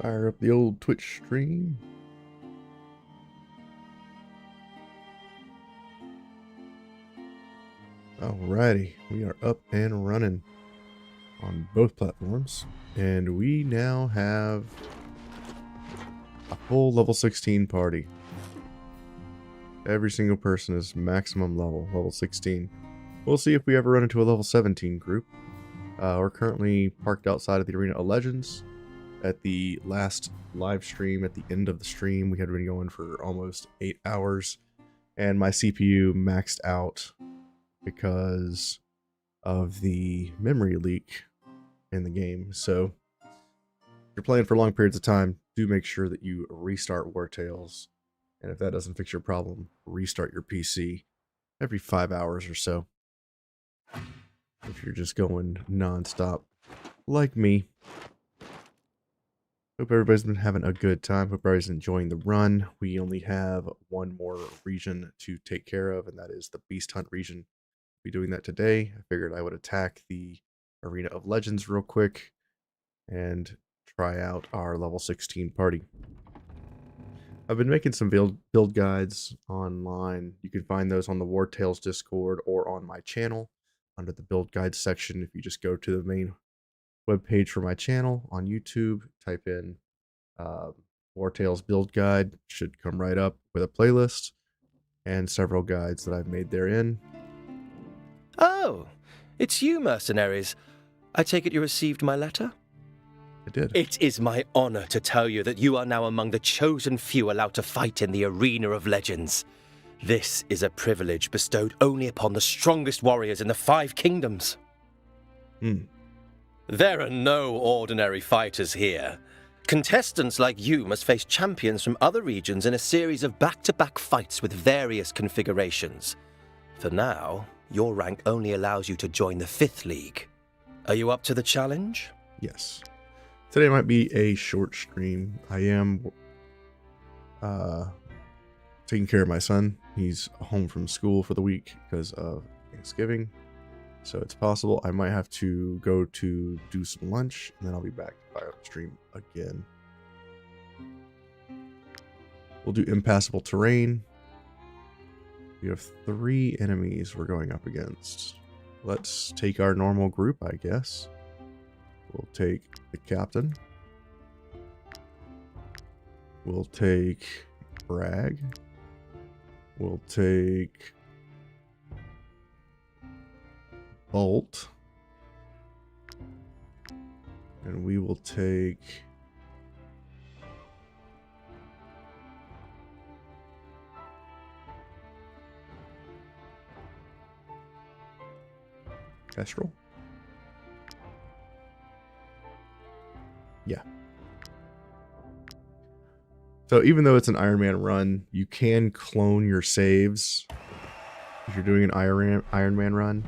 Fire up the old Twitch stream. Alrighty, we are up and running on both platforms, and we now have a full level 16 party. Every single person is maximum level 16. We'll see if we ever run into a level 17 group. We're currently parked outside of the Arena of Legends. At the last live stream, at the end of the stream, we had been going for almost 8 hours, and my CPU maxed out because of the memory leak in the game. So if you're playing for long periods of time, do make sure that you restart Wartales, and if that doesn't fix your problem, restart your PC every 5 hours or so if you're just going non-stop like me. Hope everybody's been having a good time. Hope everybody's enjoying the run. We only have one more region to take care of, and that is the Beast Hunt region. Be doing that today. I figured I would attack the Arena of Legends real quick and try out our level 16 party. I've been making some build guides online. You can find those on the Wartales Discord or on my channel under the build guides section. If you just go to the main webpage for my channel on YouTube, type in Wartales build guide, should come right up with a playlist and several guides that I've made therein. Oh, it's you, mercenaries. I take it you received my letter? I did. It is my honor to tell you that you are now among the chosen few allowed to fight in the Arena of Legends. This is a privilege bestowed only upon the strongest warriors in the 5 kingdoms. There are no ordinary fighters here. Contestants like you must face champions from other regions in a series of back-to-back fights with various configurations. For now, your rank only allows you to join the 5th League. Are you up to the challenge? Yes. Today might be a short stream. I am taking care of my son. He's home from school for the week because of Thanksgiving. So it's possible I might have to go to do some lunch, and then I'll be back to fire up the stream again. We'll do impassable terrain. We have 3 enemies we're going up against. Let's take our normal group, I guess. We'll take the captain. We'll take Bragg. We'll take Bolt. And we will take Kestrel. Yeah. So even though it's an Ironman run, you can clone your saves if you're doing an Ironman run.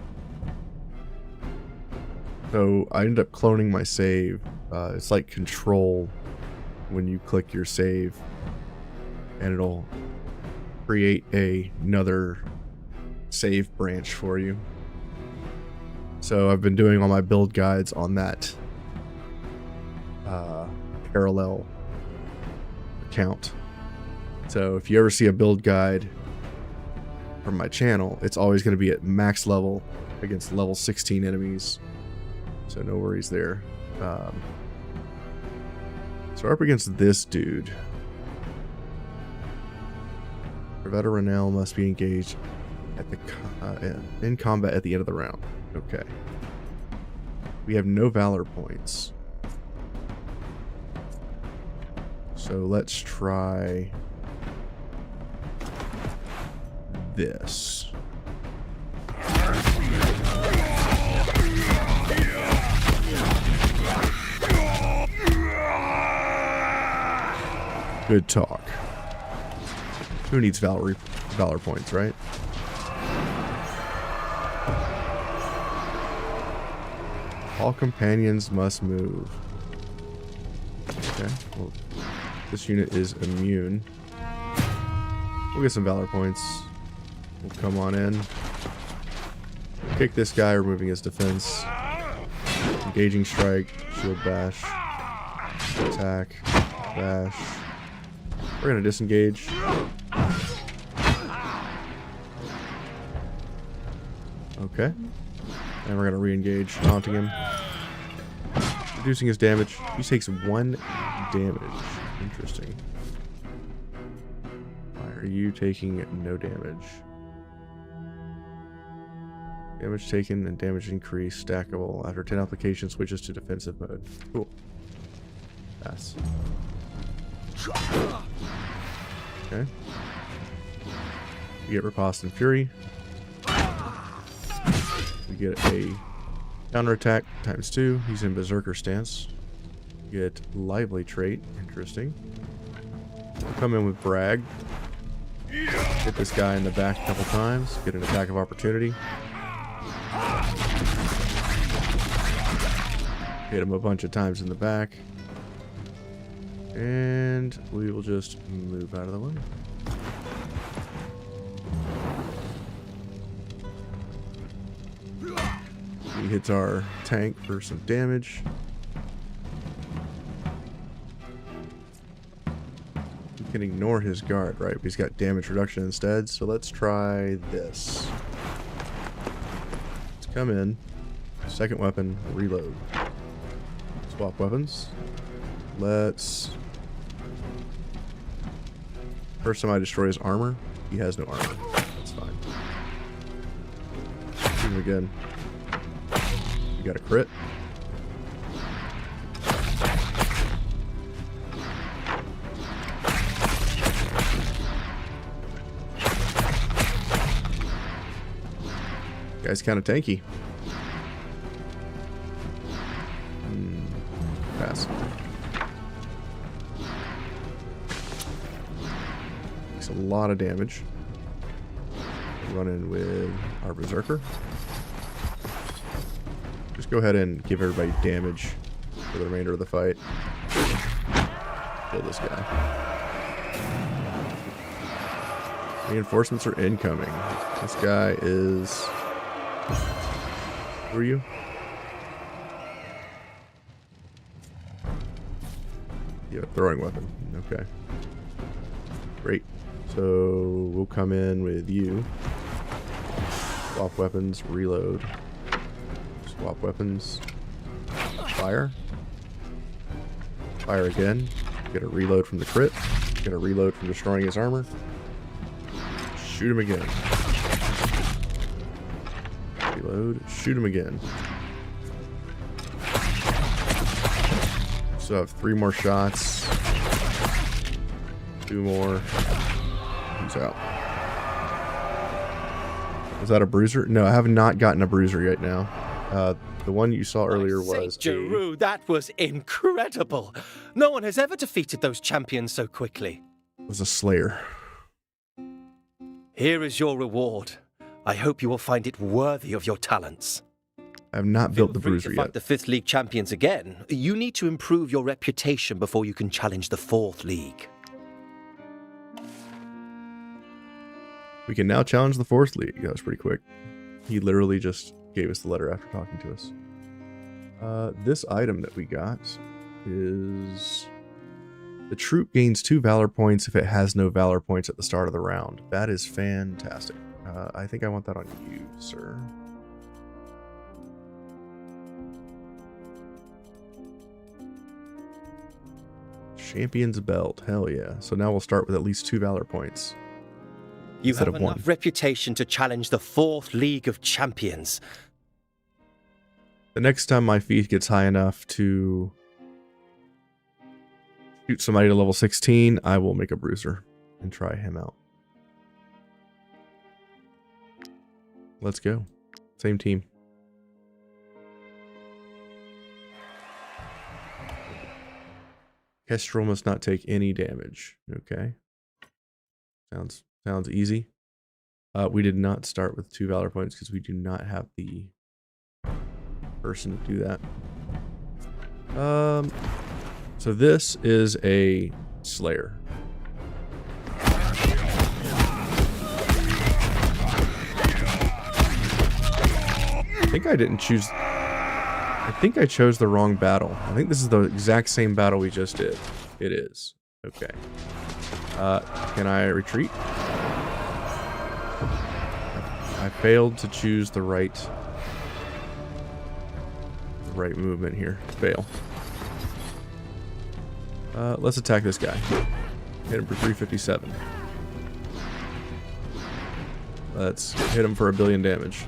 So I ended up cloning my save. It's like Control when you click your save, and it'll create another save branch for you. So I've been doing all my build guides on that parallel account. So if you ever see a build guide from my channel, it's always going to be at max level against level 16 enemies. So no worries there. So we're up against this dude. Veteranel must be engaged at the in combat at the end of the round. Okay. We have no valor points. So let's try this. Good talk. Who needs valor points, right? All companions must move. Okay, well, this unit is immune. We'll get some valor points. We'll come on in. Kick this guy, removing his defense. Engaging strike, shield bash, attack. Dash. We're gonna disengage. Okay. And we're gonna re-engage, taunting him. Reducing his damage. He takes 1 damage. Interesting. Why are you taking no damage? Damage taken and damage increased, stackable. After 10 applications, switches to defensive mode. Cool. Pass. Okay. We get Riposte and Fury. We get a counterattack ×2. He's in Berserker stance. We get Lively trait. Interesting. We'll come in with Brag. Hit this guy in the back a couple times. Get an attack of opportunity. Hit him a bunch of times in the back. And we will just move out of the way. He hits our tank for some damage. We can ignore his guard, right? He's got damage reduction instead. So let's try this. Let's come in. Second weapon, reload. Swap weapons. Let's... First time I destroy his armor. He has no armor. That's fine. Shoot him again. We got a crit. Guy's kind of tanky. Pass. Takes a lot of damage. Run in with our Berserker. Just go ahead and give everybody damage for the remainder of the fight. Kill this guy. Reinforcements are incoming. This guy is... Who are you? Yeah, throwing weapon. Okay. Great. So we'll come in with you. Swap weapons, reload. Swap weapons. Fire. Fire again. Get a reload from the crit. Get a reload from destroying his armor. Shoot him again. Reload. Shoot him again. So I have 3 more shots. 2 more. He's out. Was that a bruiser? No, I have not gotten a bruiser yet now. The one you saw earlier was Jeru, that was incredible. No one has ever defeated those champions so quickly. Was a slayer. Here is your reward. I hope you will find it worthy of your talents. I have not built the bruiser to yet. Fight the 5th League champions again. You need to improve your reputation before you can challenge the 4th League. We can now challenge the 4th League. That was pretty quick. He literally just gave us the letter after talking to us. This item that we got is... The troop gains 2 valor points if it has no valor points at the start of the round. That is fantastic. I think I want that on you, sir. Champion's belt. Hell yeah. So now we'll start with at least 2 valor points. You have enough reputation to challenge the 4th League of Champions. The next time my feat gets high enough to shoot somebody to level 16, I will make a bruiser and try him out. Let's go. Same team. Kestrel must not take any damage. Okay. Sounds easy. We did not start with 2 valor points because we do not have the person to do that. So this is a Slayer. I think I didn't choose... I think I chose the wrong battle. I think this is the exact same battle we just did. It is. Okay. Can I retreat? I failed to choose the right movement here. Fail. Let's attack this guy. Hit him for 357. Let's hit him for 1 billion damage.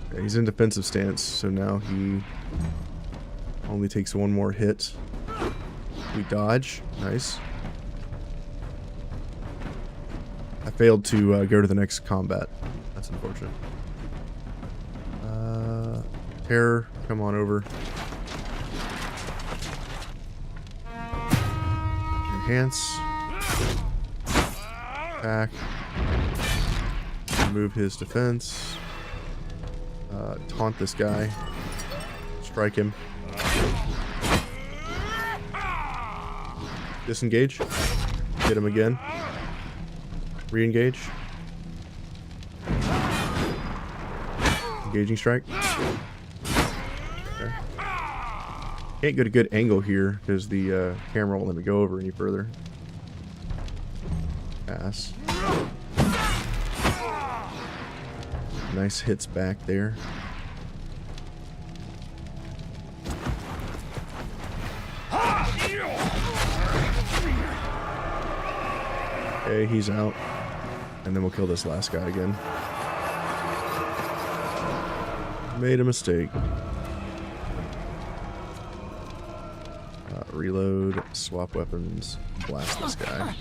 Okay, he's in defensive stance, so now he only takes 1 more hit. We dodge. Nice. I failed to go to the next combat. That's unfortunate. Terror, come on over. Enhance. Attack. Remove his defense. Taunt this guy. Strike him. Disengage. Hit him again. Re-engage. Engaging strike. Okay. Can't get a good angle here because the camera won't let me go over any further. Pass. Nice hits back there. Okay, he's out. And then we'll kill this last guy again. Made a mistake. Reload, swap weapons, blast this guy.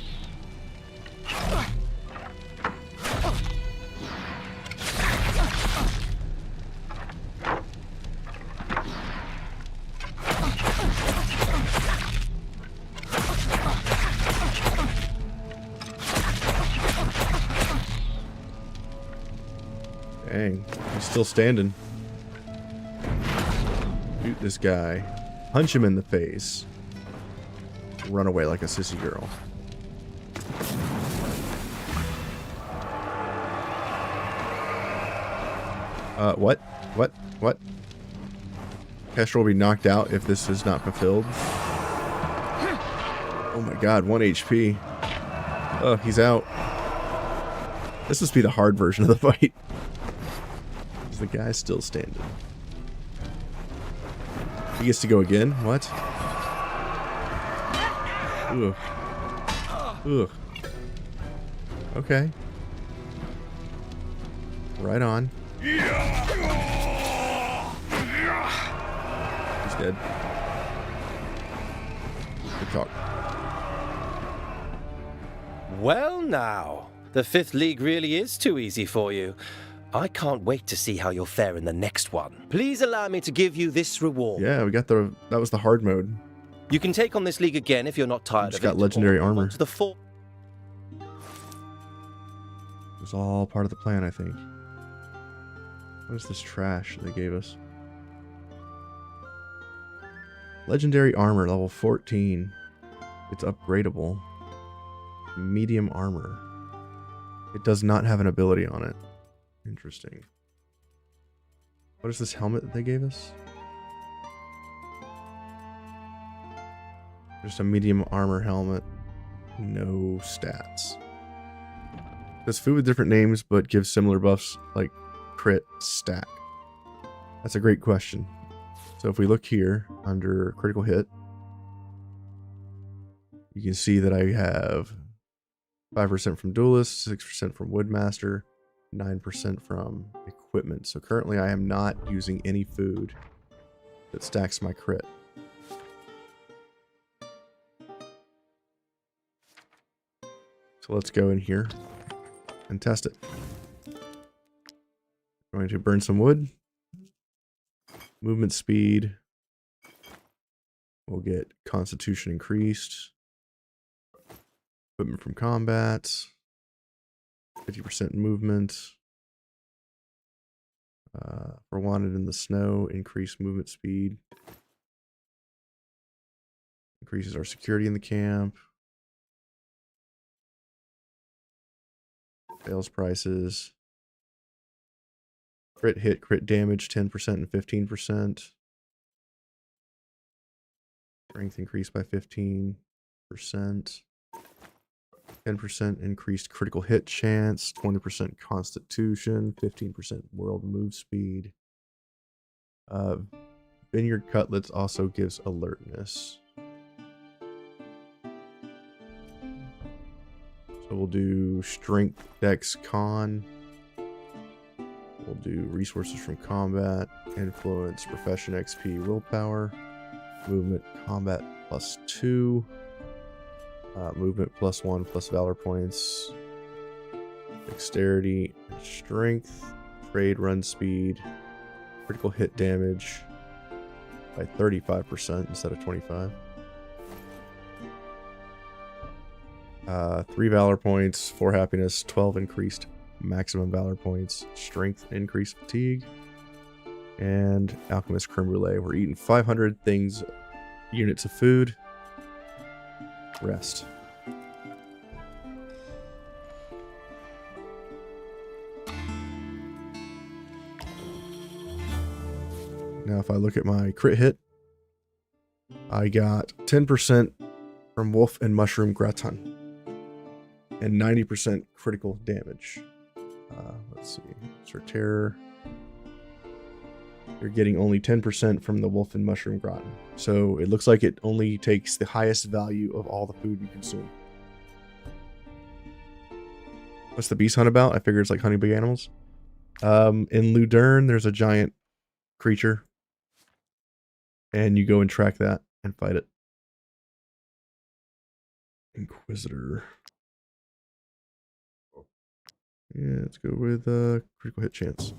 Dang, he's still standing. Shoot this guy. Punch him in the face. Run away like a sissy girl. What? What? Kestrel will be knocked out if this is not fulfilled. Oh my god, 1 HP. Oh, he's out. This must be the hard version of the fight. The guy's still standing. He gets to go again? What? Ugh. Ugh. Okay. Right on. He's dead. Good talk. Well now, the 5th League really is too easy for you. I can't wait to see how you'll fare in the next one. Please allow me to give you this reward. Yeah, we got that was the hard mode. You can take on this league again if you're not tired of it. Just got legendary armor. To the full. It was all part of the plan, I think. What is this trash they gave us? Legendary armor, level 14. It's upgradable. Medium armor. It does not have an ability on it. Interesting. What is this helmet that they gave us? Just a medium armor helmet. No stats. There's food with different names, but gives similar buffs like crit stack. That's a great question. So if we look here under critical hit, you can see that I have 5% from Duelist, 6% from Woodmaster, 9% from equipment. So currently I am not using any food that stacks my crit. So let's go in here and test it. Going to burn some wood. Movement speed. We'll get constitution increased. Equipment from combat. 50% movement. For wanted in the snow, increased movement speed. Increases our security in the camp. Sales prices. Crit hit, crit damage, 10% and 15%. Strength increased by 15%. 10% increased critical hit chance. 20% constitution. 15% world move speed. Vineyard Cutlets also gives alertness. So we'll do Strength, Dex, Con. We'll do Resources from Combat, Influence, Profession, XP, Willpower, Movement, Combat +2, Movement +1 plus Valor points, Dexterity and Strength, Trade, Run Speed, Critical Hit Damage by 35% instead of 25. 3 Valor points, 4 Happiness, 12 increased maximum Valor points, Strength, increased Fatigue, and Alchemist Creme Brulee. We're eating 500 units of food. Rest. Now if I look at my crit hit, I got 10% from Wolf and Mushroom Gratin and 90% critical damage. Let's see. Sir Terror. You're getting only 10% from the Wolf and Mushroom Gratin. So it looks like it only takes the highest value of all the food you consume. What's the Beast Hunt about? I figure it's like hunting big animals. In Ludern, there's a giant creature. And you go and track that and fight it. Inquisitor. Yeah, let's go with critical hit chance.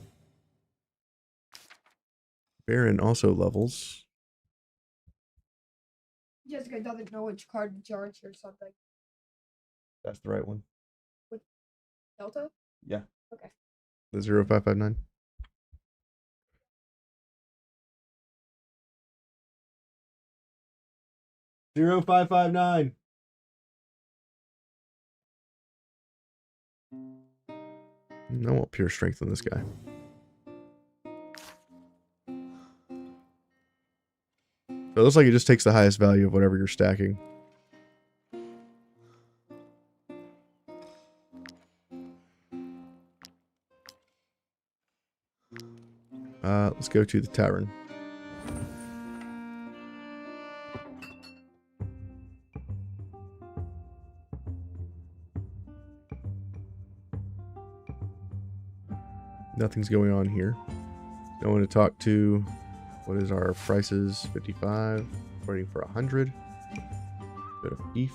Baron also levels. Jessica doesn't know which card charge or something. That's the right one. With Delta? Yeah. Okay. The 0559. $0559. I want pure strength on this guy. So it looks like it just takes the highest value of whatever you're stacking. Let's go to the tavern. Nothing's going on here. Going to talk to, what is our prices? 55, waiting for 100. Bit of beef.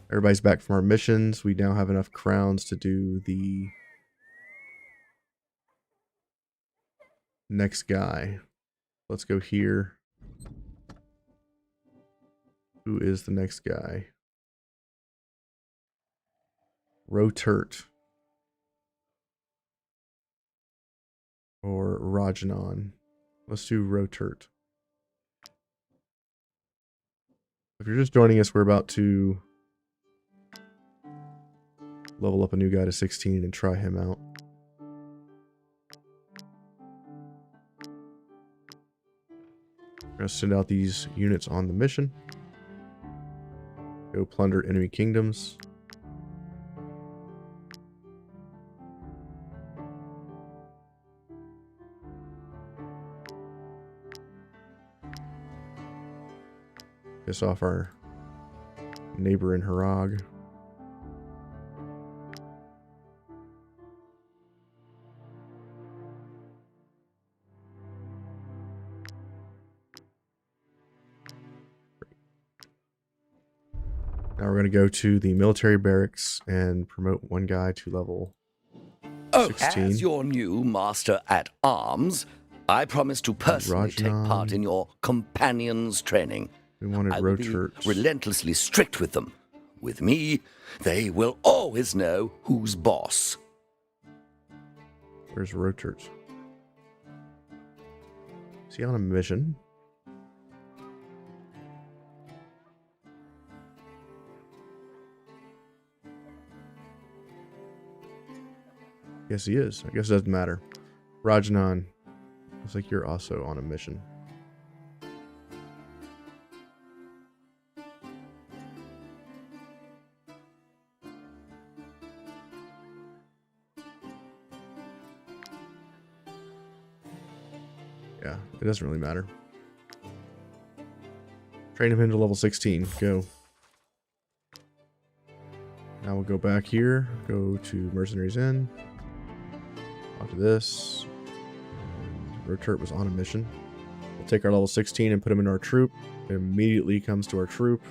Everybody's back from our missions. We now have enough crowns to do the next guy. Let's go here. Who is the next guy? Roturt. Or Rajanon. Let's do Roturt. If you're just joining us, we're about to level up a new guy to 16 and try him out. We're going to send out these units on the mission. Go plunder enemy kingdoms. Piss off our neighbor in Harag. Now we're going to go to the military barracks and promote one guy to level 16. As your new master at arms, I promise to personally take part in your companions' training. We wanted I will be Roturt. relentlessly strict with them. With me, they will always know who's boss. Where's Roturt? Is he on a mission? Yes, he is. I guess it doesn't matter. Rajanon, looks like you're also on a mission. Yeah, it doesn't really matter. Train him into level 16. Go. Now we'll go back here. Go to Mercenaries Inn. Onto this. And Roturt was on a mission. We'll take our level 16 and put him in our troop. It immediately comes to our troop.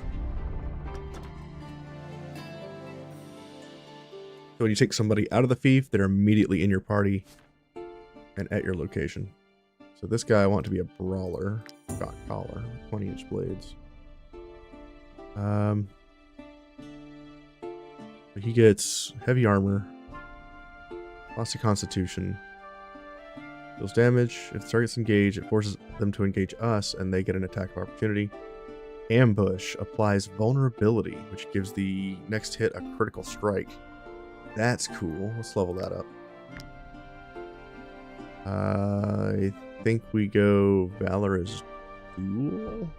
So when you take somebody out of the fief, they're immediately in your party and at your location. So this guy I want to be a brawler. Got collar, 20-inch blades. He gets heavy armor, lots of constitution, deals damage. If the target's engaged, it forces them to engage us and they get an attack of opportunity. Ambush applies vulnerability, which gives the next hit a critical strike. That's cool. Let's level that up. I think we go Valor as Duel.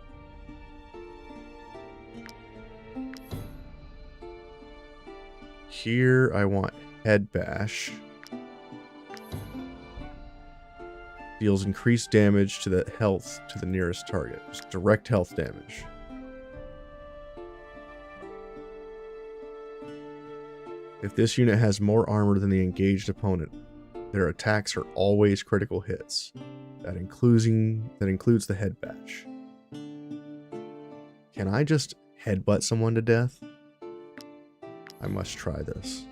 Here I want Head Bash. Deals increased damage to the health to the nearest target. Just direct health damage. If this unit has more armor than the engaged opponent, their attacks are always critical hits. That includes the head bash. Can I just headbutt someone to death? I must try this.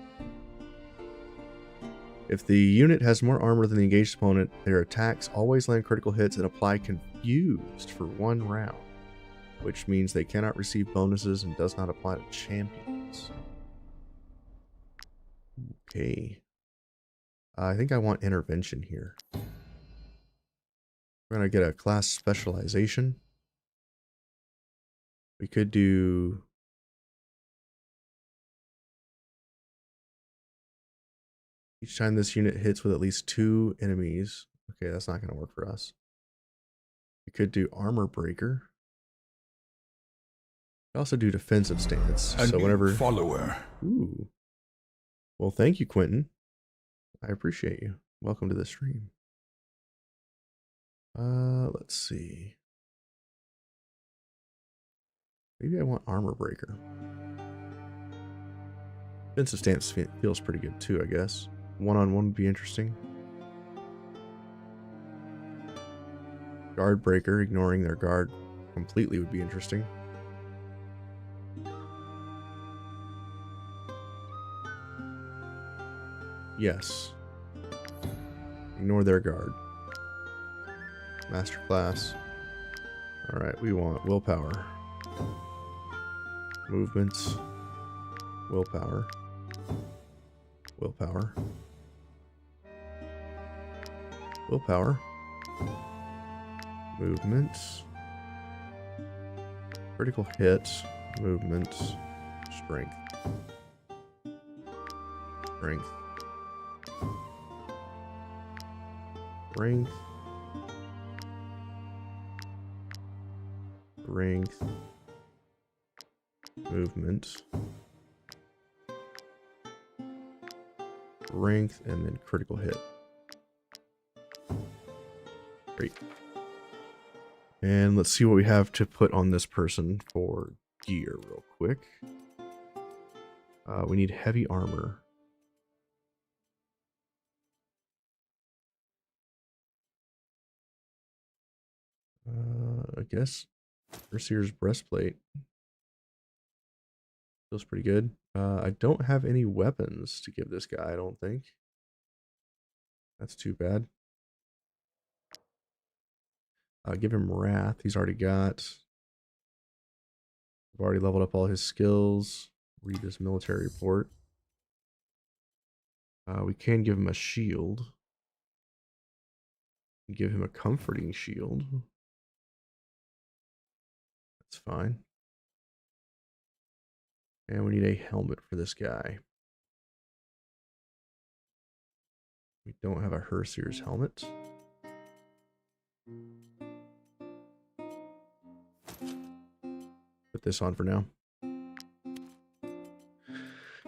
If the unit has more armor than the engaged opponent, their attacks always land critical hits and apply confused for 1 round, which means they cannot receive bonuses and does not apply to champions. Okay. I think I want intervention here. We're going to get a class specialization. We could do... Each time this unit hits with at least 2 enemies. Okay, that's not going to work for us. We could do Armor Breaker. We also do Defensive Stance. So whenever... follower. Ooh. Well, thank you, Quentin. I appreciate you. Welcome to the stream. Let's see. Maybe I want Armor Breaker. Defensive Stance feels pretty good too, I guess. One-on-one would be interesting. Guard Breaker, ignoring their guard completely would be interesting. Yes. Ignore their guard. Masterclass. Alright, we want willpower. Movements. Willpower. Willpower. Willpower. Movements. Critical hits. Movements. Strength. Strength. Strength. Strength. Movement. Strength, and then critical hit. Great. And let's see what we have to put on this person for gear real quick. We need heavy armor. I guess Mercier's breastplate feels pretty good. I don't have any weapons to give this guy, I don't think. That's too bad. Give him Wrath. He's already got. I've already leveled up all his skills. Read this military report. We can give him a shield. Give him a comforting shield. That's fine. And we need a helmet for this guy. We don't have a Hersier's helmet. Put this on for now.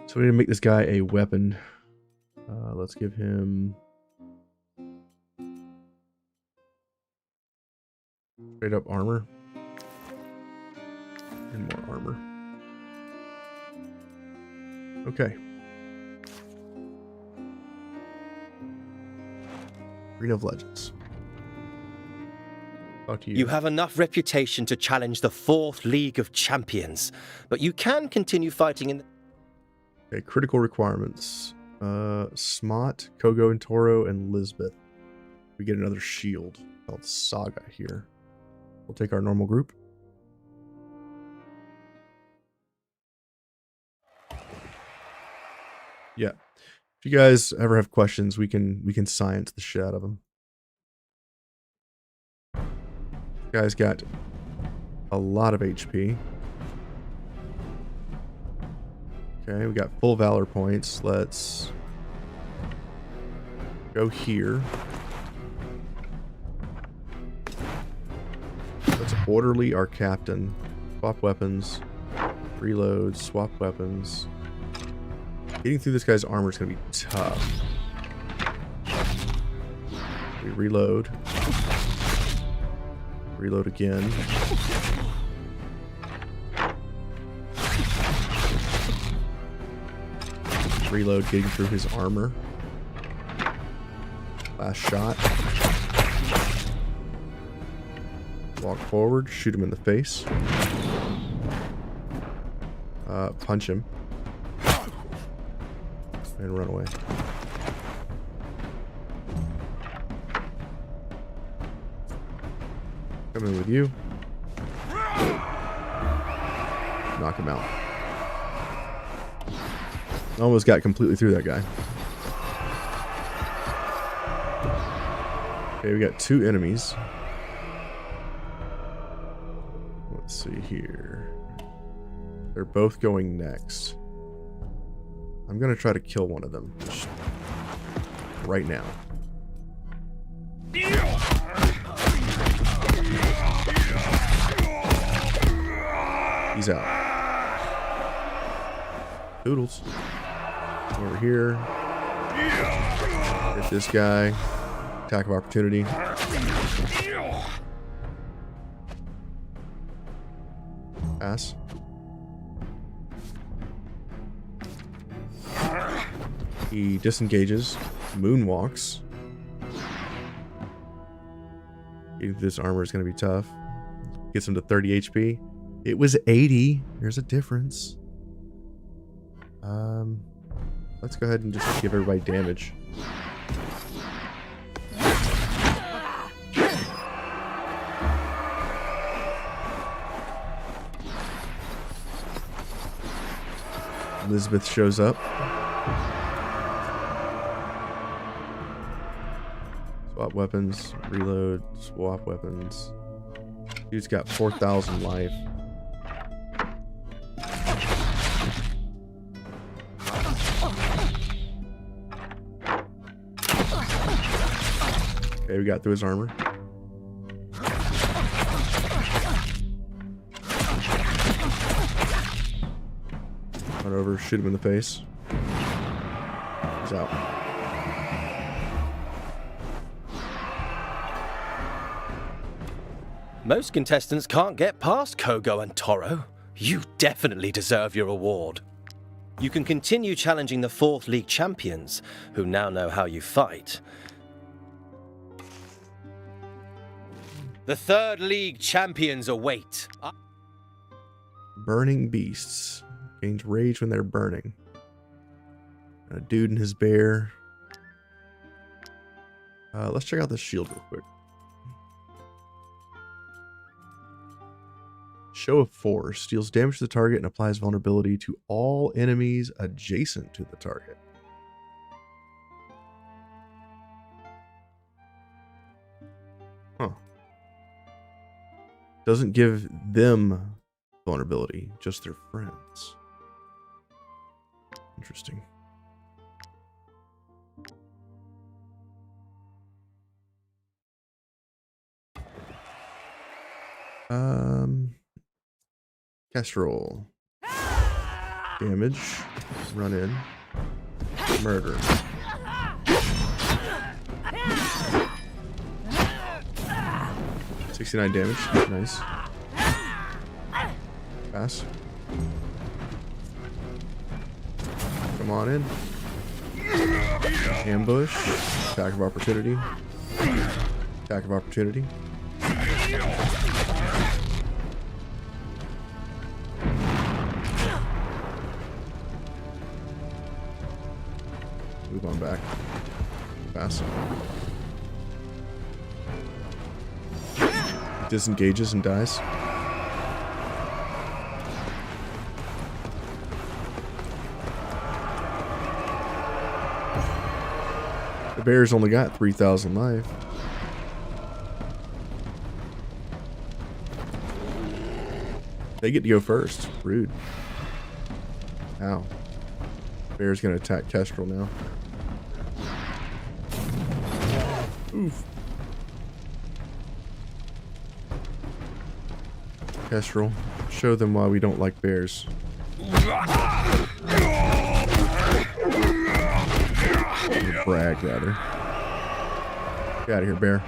So we need to make this guy a weapon. Let's give him Straight up armor. And more armor. Okay. Arena of Legends. Talk to you. You have enough reputation to challenge the 4th League of Champions, but you can continue fighting in the... Okay, critical requirements. Smot, Kogo and Toro, and Lisbeth. We get another shield called Saga here. We'll take our normal group. Yeah. If you guys ever have questions, we can science the shit out of them. Guys got a lot of HP. Okay, we got full valor points. Let's go here. Let's orderly our captain. Swap weapons. Reload. Swap weapons. Getting through this guy's armor is going to be tough. We reload. Reload again. Reload, getting through his armor. Last shot. Walk forward, shoot him in the face. Punch him. And run away. Come in with you. Knock him out. Almost got completely through that guy. Okay, we got 2 enemies. Let's see here. They're both going next. I'm gonna try to kill one of them right now. He's out. Doodles. Over here. Hit this guy. Attack of opportunity. Pass. He disengages. Moonwalks. Getting through this armor is going to be tough. Gets him to 30 HP. It was 80. There's a difference. Let's go ahead and just give everybody damage. Elizabeth shows up. Swap weapons, reload, swap weapons. Dude's got 4,000 life. Okay, we got through his armor. Run over, shoot him in the face. He's out. Most contestants can't get past Kogo and Toro. You definitely deserve your award. You can continue challenging the 4th League champions, who now know how you fight. The 3rd League champions await. Burning beasts. Gains rage when they're burning. A dude and his bear. Let's check out this shield real quick. Show of Force. Deals damage to the target and applies vulnerability to all enemies adjacent to the target. Huh. Doesn't give them vulnerability, just their friends. Interesting. Kestrel. Damage. Run in. Murder. 69 damage. Nice. Pass. Come on in. Ambush. Attack of opportunity. Attack of opportunity. Move on back. Pass. Disengages and dies. The bear's only got 3,000 life. They get to go first. Rude. Ow. Bear's gonna attack Kestrel now. Oof. Kestrel, show them why we don't like bears. Brag, rather. Get out of here, bear.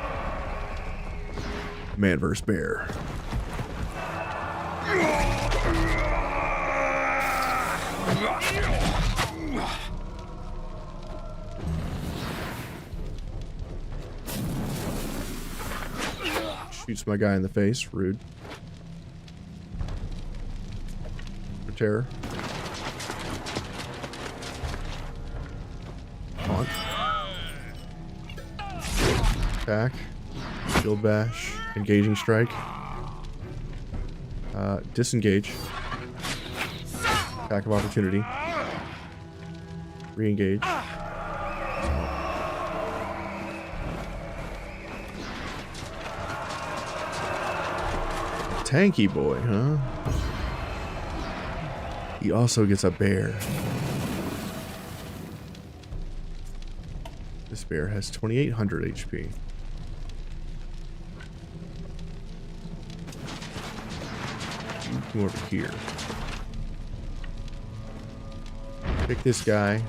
Man versus bear. Shoots my guy in the face. Rude. For terror. Taunt. Attack. Shield bash. Engaging strike. Disengage. Attack of opportunity. Re-engage. Tanky boy, huh? He also gets a bear. This bear has 2,800 HP. Come over here. Pick this guy.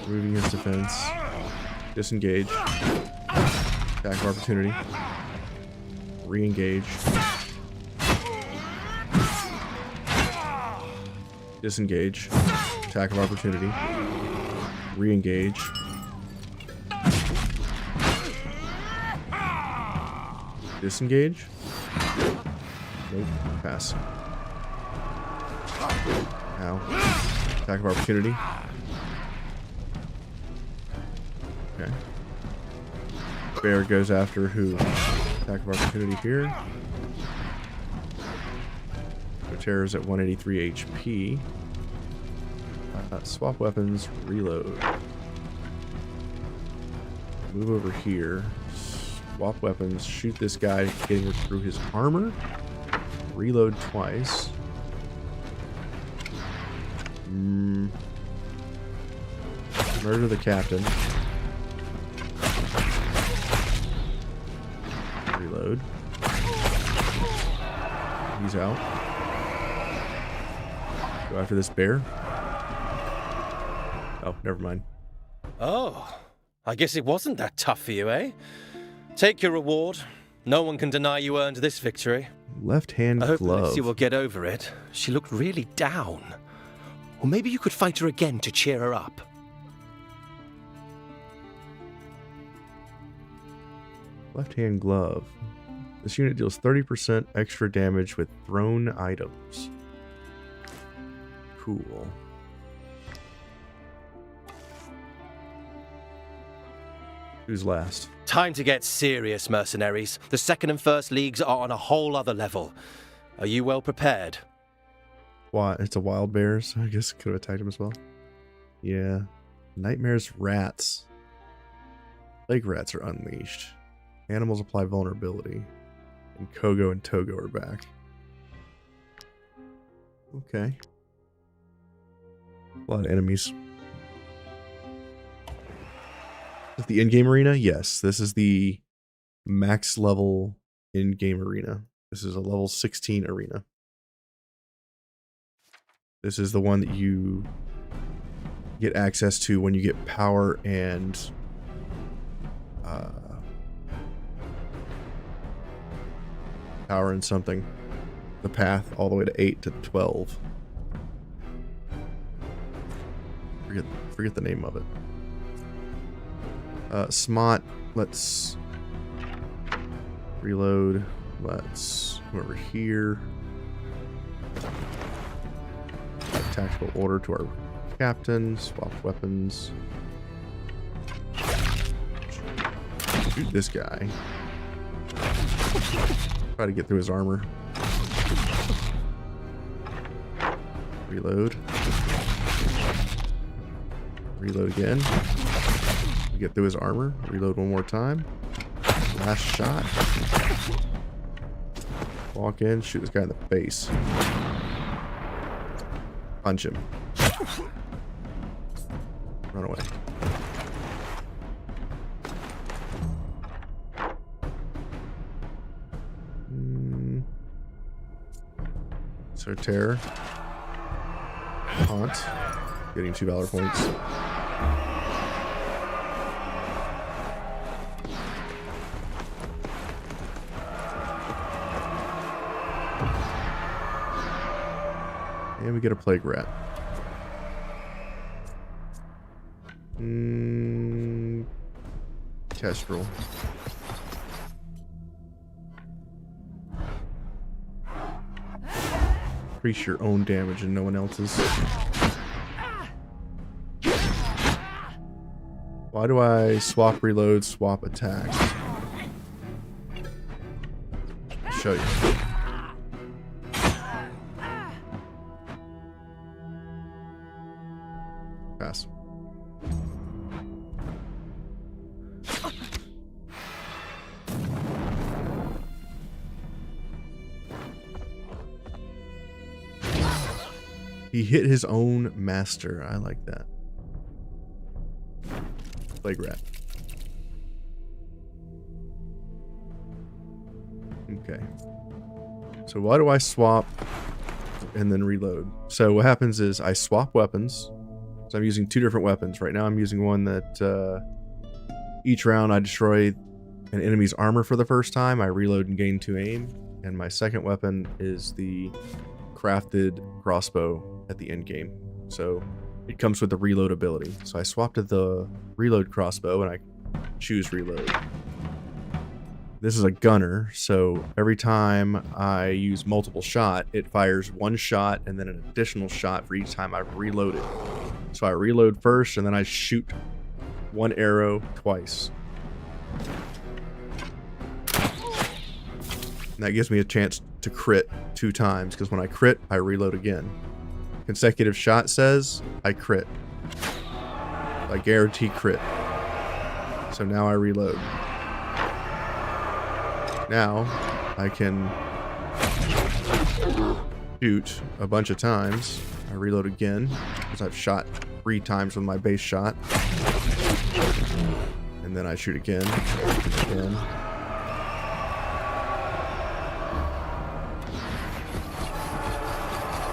Removing his defense. Disengage. Attack of opportunity. Re-engage. Disengage. Attack of opportunity. Re-engage. Disengage. Nope. Pass. Ow. Attack of opportunity. Okay. Bear goes after who? Attack of opportunity here. So Terror's at 183 HP. Swap weapons, reload. Move over here. Swap weapons, shoot this guy, getting through his armor. Reload twice. Murder the captain. Reload. He's out. Go after this bear. Oh, never mind. Oh, I guess it wasn't that tough for you, eh? Take your reward. No one can deny you earned this victory. Left hand I hope glove. Alexia will get over it. She looked really down. Or maybe you could fight her again to cheer her up. Left hand glove. This unit deals 30% extra damage with thrown items. Cool. Who's last? Time to get serious, mercenaries. The second and first leagues are on a whole other level. Are you well prepared? Why? It's a wild bear, so I guess it could have attacked him as well. Yeah. Nightmares rats. Plague rats are unleashed. Animals apply vulnerability. And Kogo and Togo are back. Okay. A lot of enemies. Is the in-game arena? Yes, this is the max level in-game arena. This is a level 16 arena. This is the one that you get access to when you get power and Power and something. The path all the way to 8 to 12. Forget the name of it. Smot, let's reload. Let's come over here. Tactical order to our captain. Swap weapons. Shoot this guy. Try to get through his armor. Reload. Reload again. Get through his armor. Reload one more time. Last shot. Walk in, shoot this guy in the face. Punch him. Run away. Terror. Haunt. Getting 2 valor points. And we get a plague rat. Kestrel. Increase your own damage and no one else's. Why do I swap reload, swap attack? I'll show you. Pass. He hit his own master. I like that. Plague rat. Okay. So why do I swap and then reload? So what happens is I swap weapons. So I'm using 2 different weapons. Right now I'm using one that each round I destroy an enemy's armor for the first time. I reload and gain 2 aim. And my second weapon is the crafted crossbow at the end game. So it comes with the reload ability. So I swapped to the reload crossbow and I choose reload. This is a gunner, so every time I use multiple shot, it fires 1 shot and then an additional shot for each time I've reloaded. So I reload first and then I shoot 1 arrow twice. And that gives me a chance to crit 2 times, because when I crit, I reload again. Consecutive shot says I crit. I guarantee crit. So now I reload. Now I can shoot a bunch of times. I reload again because I've shot 3 times with my base shot. And then I shoot again. Again.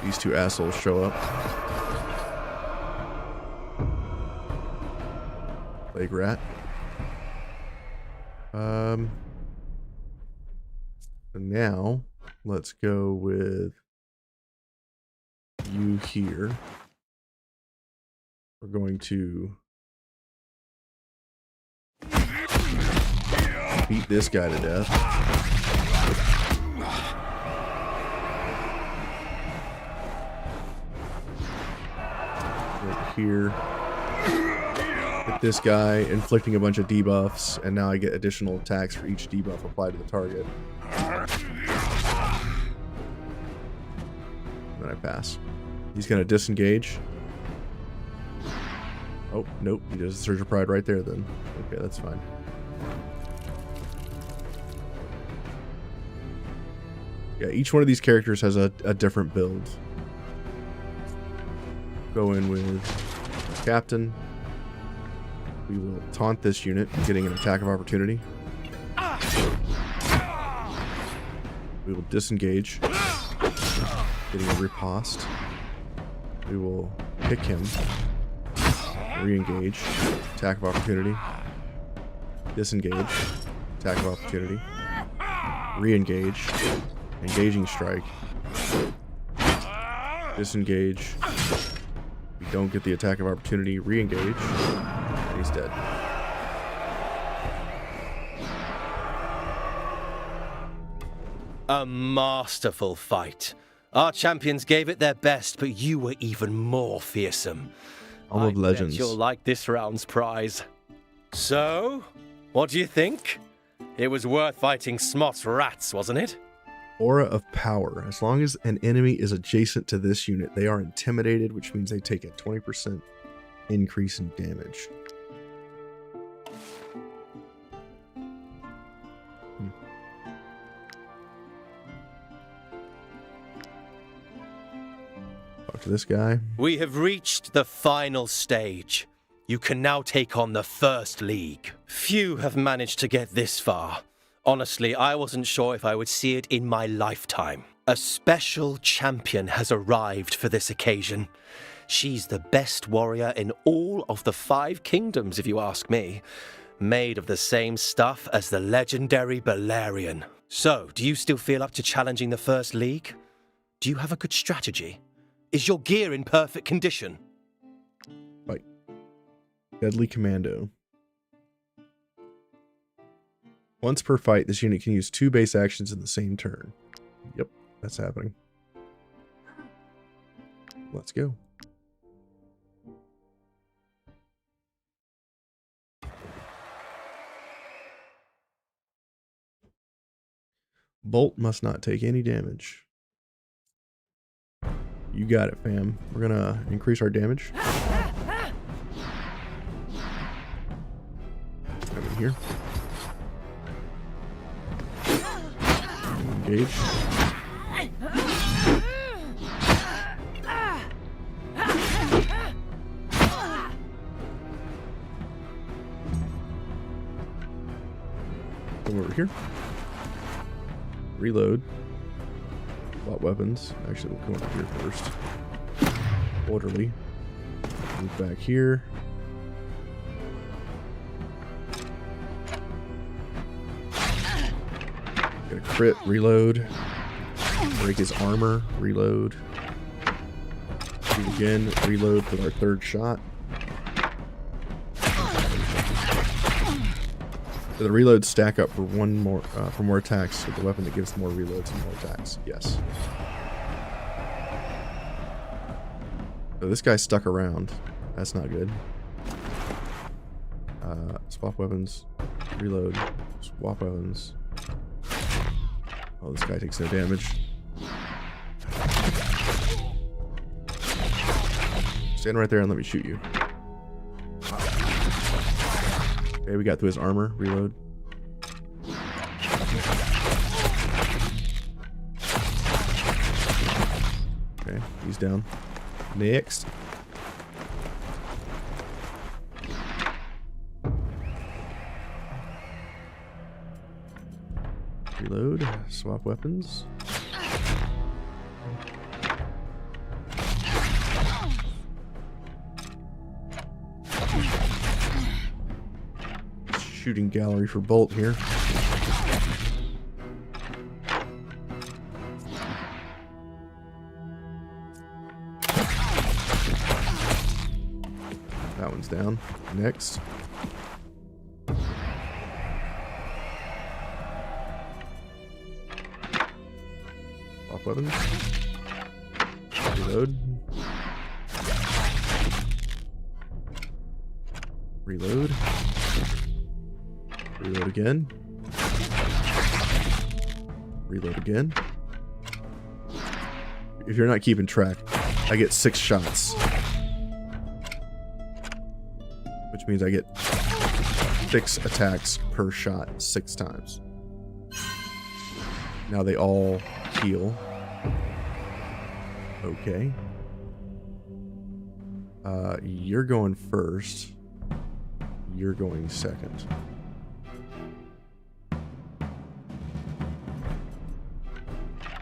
These 2 assholes show up. Plague rat. So now let's go with you here. We're going to beat this guy to death. Here, hit this guy, inflicting a bunch of debuffs, and now I get additional attacks for each debuff applied to the target. And then I pass. He's gonna disengage. Oh, nope, he does a Surge of Pride right there then. Okay, that's fine. Yeah, each one of these characters has a different build. Go in with Captain. We will taunt this unit, getting an attack of opportunity. We will disengage, getting a riposte. We will pick him, re-engage, attack of opportunity, disengage, attack of opportunity. Re-engage. Engaging strike. Disengage. We don't get the attack of opportunity. Re-engage. And he's dead. A masterful fight. Our champions gave it their best, but you were even more fearsome. Home of Legends. Bet you'll like this round's prize. So, what do you think? It was worth fighting Smot's rats, wasn't it? Aura of Power. As long as an enemy is adjacent to this unit, they are intimidated, which means they take a 20% increase in damage. Talk to this guy. We have reached the final stage. You can now take on the First League. Few have managed to get this far. Honestly, I wasn't sure if I would see it in my lifetime. A special champion has arrived for this occasion. She's the best warrior in all of the 5 kingdoms, if you ask me. Made of the same stuff as the legendary Balerion. So, do you still feel up to challenging the First League? Do you have a good strategy? Is your gear in perfect condition? Fight. Deadly Commando. Once per fight, this unit can use 2 base actions in the same turn. Yep, that's happening. Let's go. Bolt must not take any damage. You got it, fam. We're gonna increase our damage. Come in here. Engage. Come over here. Reload. Swap weapons. Actually, we'll come over here first. Orderly. Move back here. Get a crit. Reload. Break his armor. Reload. Shoot again. Reload for our 3rd shot. So the reloads stack up for for more attacks with the weapon that gives more reloads and more attacks. Yes. So this guy's stuck around. That's not good. Swap weapons. Reload. Swap weapons. Oh, this guy takes no damage. Stand right there and let me shoot you. Okay, we got through his armor. Reload. Okay, he's down. Next. Reload. Swap weapons. Shooting gallery for Bolt here. That one's down. Next. Swap weapons. Reload. Reload. Reload again. Reload again. If you're not keeping track, I get 6 shots. Which means I get 6 attacks per shot 6 times. Now they all heal. Okay. You're going first. You're going second.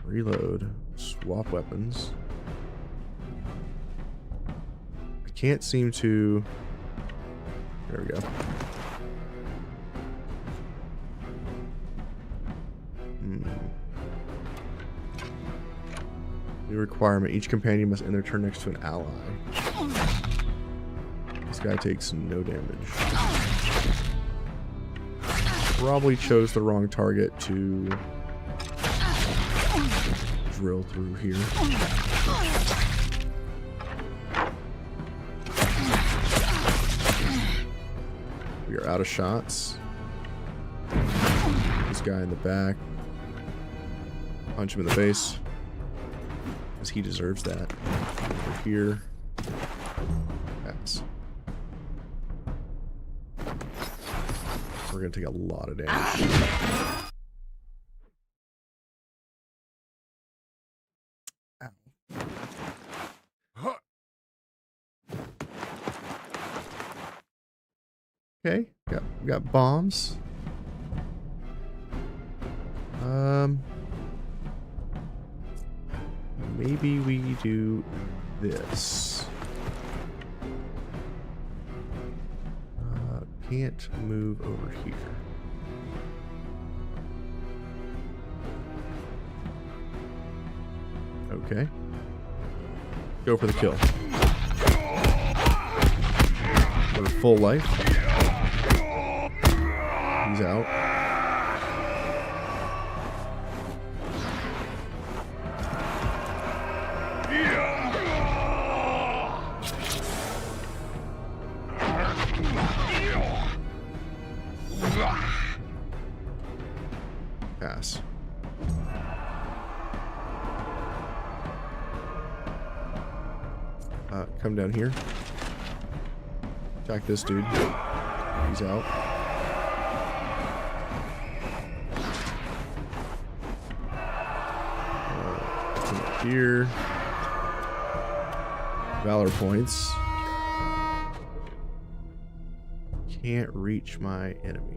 Reload. Swap weapons. I can't seem to... There we go. New requirement. Each companion must end their turn next to an ally. This guy takes no damage. Probably chose the wrong target to drill through here. We are out of shots. This guy in the back. Punch him in the face. Because he deserves that. Over here. Pass. We're going to take a lot of damage. Okay, got bombs. Maybe we do this. Can't move over here. Okay. Go for the kill. For full life. He's out. Pass. Come down here. Attack this dude. He's out. Come up here. Valor points. Can't reach my enemy.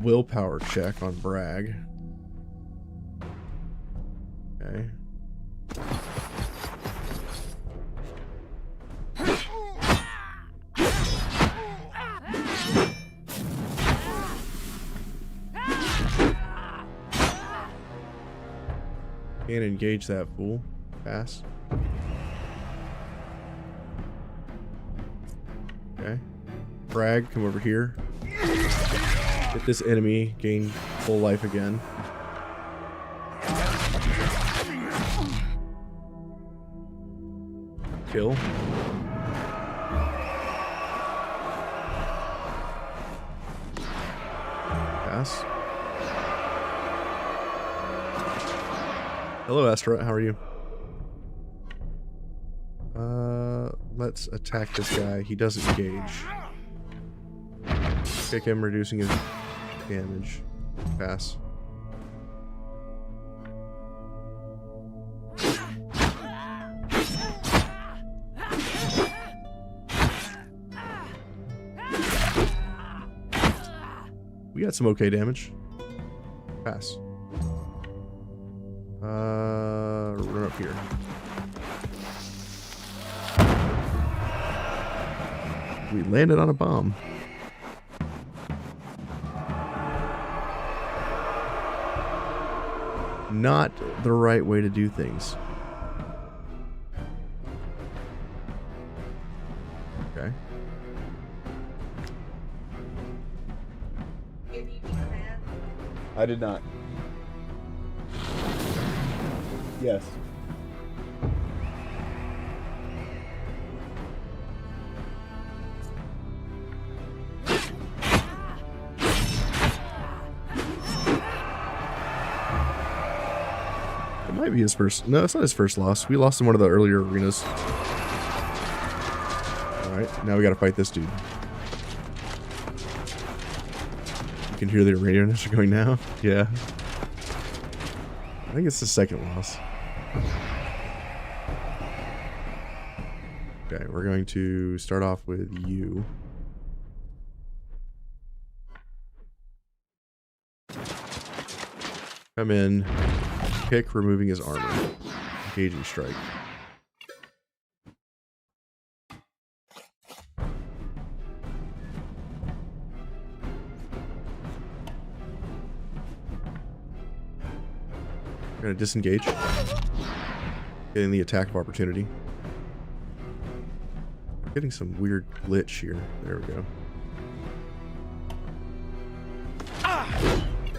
Willpower check on Bragg. Okay. Can't engage that fool. Pass. Okay. Bragg, come over here. Get this enemy, gain full life again. Kill. Pass. Hello, Astra. How are you? Let's attack this guy. He doesn't engage. Kick him, reducing his damage. Pass. We got some okay damage. Pass. Run up here. We landed on a bomb. Not the right way to do things. Okay. I did not. Yes. It might be his first. No, it's not his first loss. We lost in one of the earlier arenas. Alright, now we gotta fight this dude. You can hear the radio announcer going now. Yeah. I think it's the second loss. Okay, we're going to start off with you. Come in. Kick, removing his armor. Engaging strike. We're gonna disengage. Getting the attack of opportunity. Getting some weird glitch here. There we go.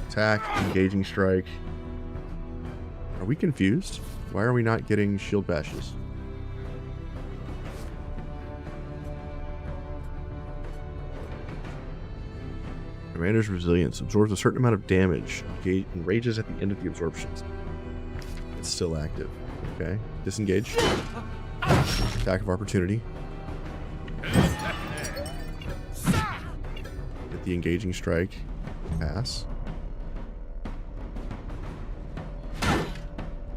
Attack, engaging strike. Are we confused? Why are we not getting shield bashes? Commander's Resilience absorbs a certain amount of damage and rages at the end of the absorptions. It's still active. Okay. Disengage. Attack of opportunity. Get the engaging strike. Pass.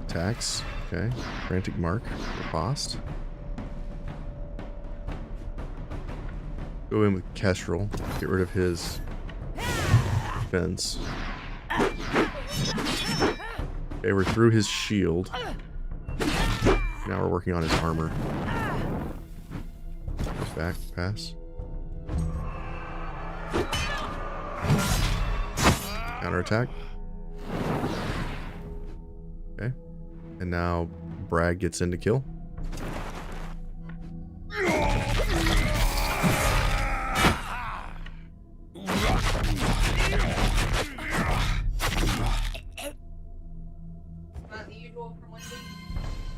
Attacks. Okay. Frantic Mark. Riposte. Go in with Kestrel. Get rid of his defense. Okay, we're through his shield. Now we're working on his armor. Back, pass. Counterattack. Okay. And now Bragg gets in to kill.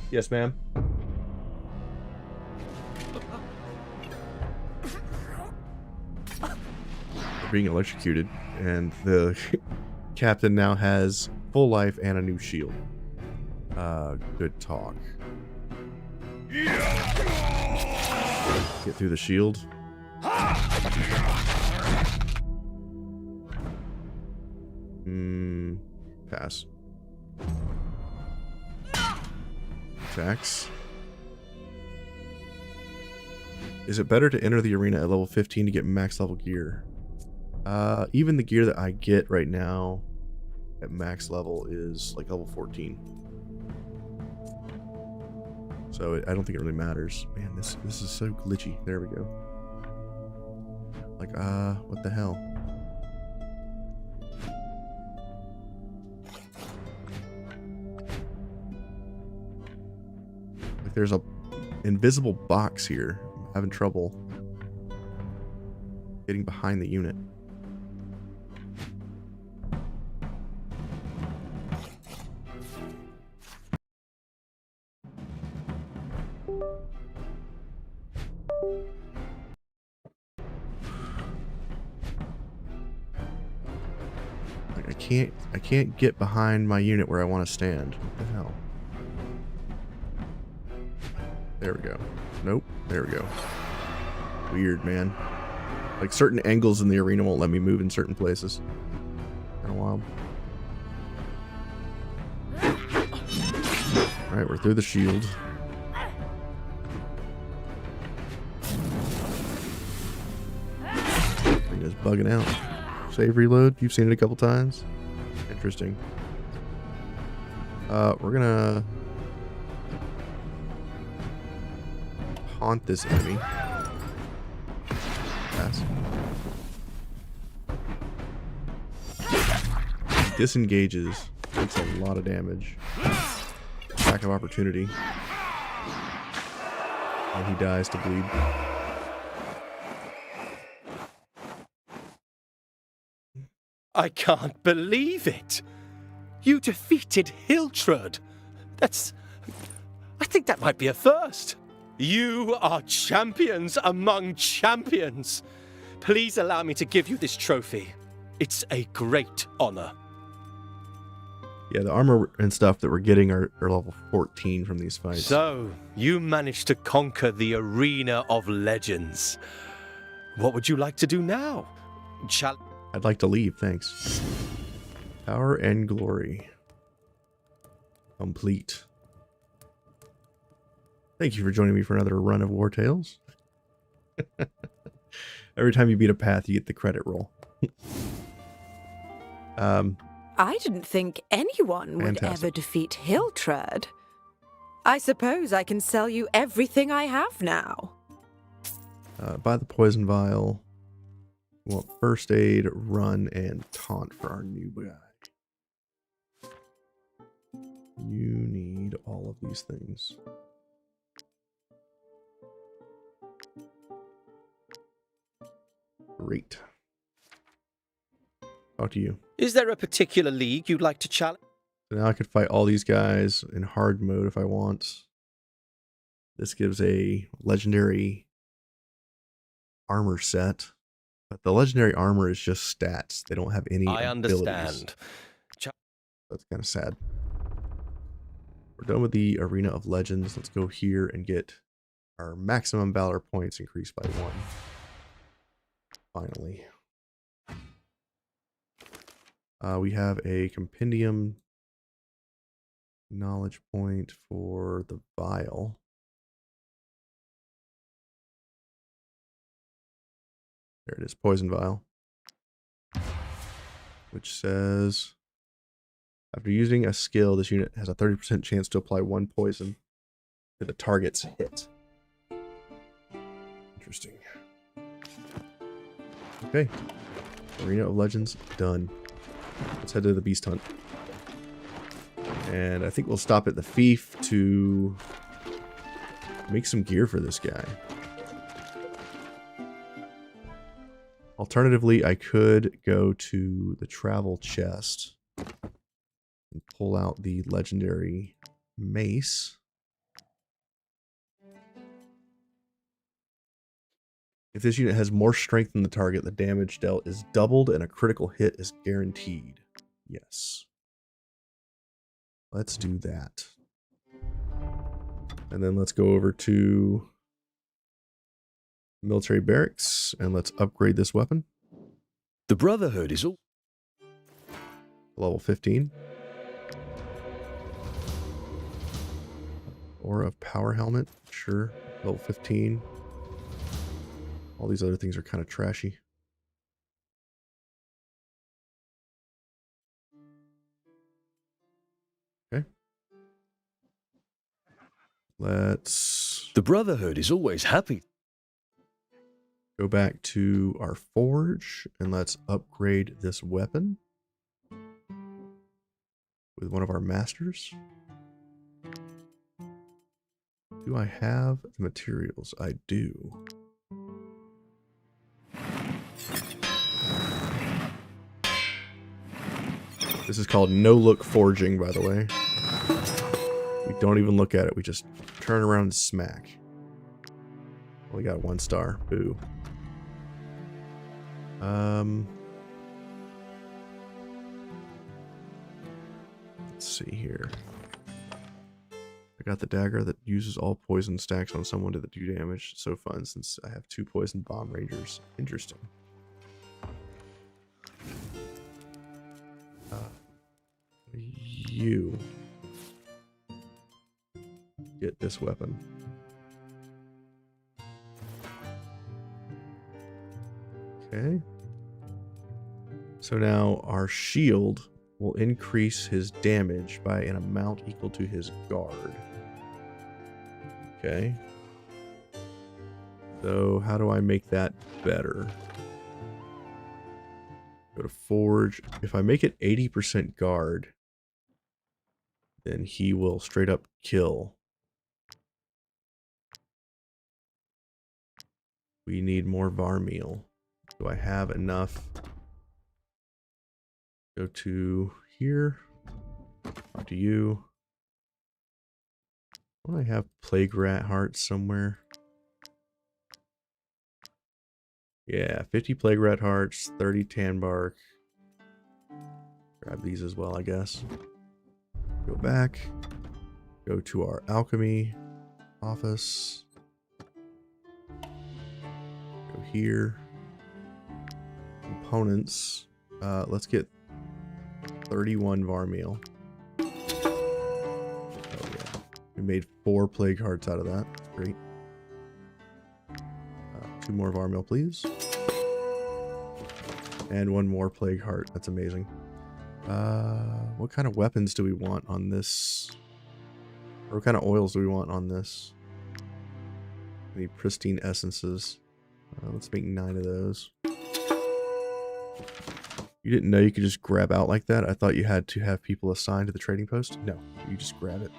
Yes, ma'am. We're being electrocuted, and the captain now has full life and a new shield. Good talk. Get through the shield. Pass. Attacks. Is it better to enter the arena at level 15 to get max level gear? Even the gear that I get right now at max level is like level 14. So I don't think it really matters. Man, this is so glitchy. There we go. Like, what the hell? Like, there's a invisible box here. I'm having trouble getting behind the unit. I can't get behind my unit where I want to stand. What the hell? There we go. Nope. There we go. Weird, man. Like, certain angles in the arena won't let me move in certain places. Kinda wild. Alright, we're through the shield. Thing is bugging out. Save reload. You've seen it a couple times. Interesting. We're gonna haunt this enemy. Pass. Disengages. Takes a lot of damage. Attack of opportunity. And he dies to bleed. I can't believe it! You defeated Hiltrud! I think that might be a first! You are champions among champions! Please allow me to give you this trophy. It's a great honor. Yeah, the armor and stuff that we're getting are level 14 from these fights. So, you managed to conquer the Arena of Legends. What would you like to do now? I'd like to leave, thanks. Power and glory. Complete. Thank you for joining me for another run of Wartales. Every time you beat a path, you get the credit roll. I didn't think anyone would ever defeat Hiltrud. I suppose I can sell you everything I have now. Buy the poison vial. We want first aid, run, and taunt for our new guy. of these things. Great. Talk to you. Is there a particular league you'd like to challenge? So now I could fight all these guys in hard mode if I want. This gives a legendary armor set. But the legendary armor is just stats. They don't have any I abilities. understand. That's kind of sad. We're done with the Arena of Legends. Let's go here and get our maximum valor points increased by 1. Finally. We have a compendium knowledge point for the vial. There it is, poison vial. Which says, after using a skill, this unit has a 30% chance to apply 1 poison to the target's hit. Interesting. Okay. Arena of Legends, done. Let's head to the Beast Hunt. And I think we'll stop at the Fief to make some gear for this guy. Alternatively, I could go to the travel chest and pull out the legendary mace. If this unit has more strength than the target, the damage dealt is doubled and a critical hit is guaranteed. Yes. Let's do that. And then let's go over to military barracks and let's upgrade this weapon. The Brotherhood is all... Level 15. Aura of Power Helmet. Sure. Level 15. All these other things are kind of trashy. Okay. Let's... The Brotherhood is always happy. Go back to our forge and let's upgrade this weapon with one of our masters. Do I have the materials? I do. This is called no-look forging, by the way. We don't even look at it. We just turn around and smack. Only got 1 star. Boo. Let's see here. I got the dagger that uses all poison stacks on someone to do damage. So fun since I have 2 poison bomb rangers. Interesting. You get this weapon. Okay. So now our shield will increase his damage by an amount equal to his guard. Okay. So how do I make that better? Go to forge. If I make it 80% guard, then he will straight up kill. We need more Varmeal. Do I have enough? Go to here. Talk to you. Don't I have Plague Rat Hearts somewhere? Yeah, 50 Plague Rat Hearts, 30 Tan Bark. Grab these as well, I guess. Go back. Go to our alchemy office. Go here. Components. Let's get 31 Varmeal. Oh yeah. We made 4 Plague Hearts out of that. Great. 2 more Varmeal, please. And 1 more Plague Heart. That's amazing. What kind of weapons do we want on this? Or what kind of oils do we want on this? Any pristine essences? Let's make 9 of those. You didn't know you could just grab out like that? I thought you had to have people assigned to the trading post. No, you just grab it.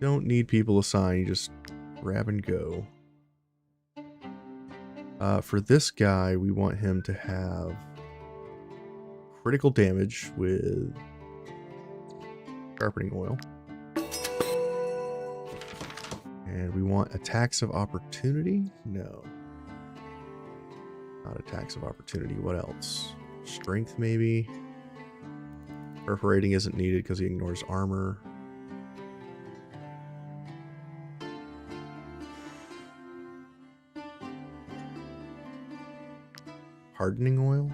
Don't need people assigned, you just grab and go. For this guy, we want him to have critical damage with sharpening oil. And we want attacks of opportunity? No. Not attacks of opportunity. What else? Strength, maybe? Perforating isn't needed because he ignores armor. Hardening oil?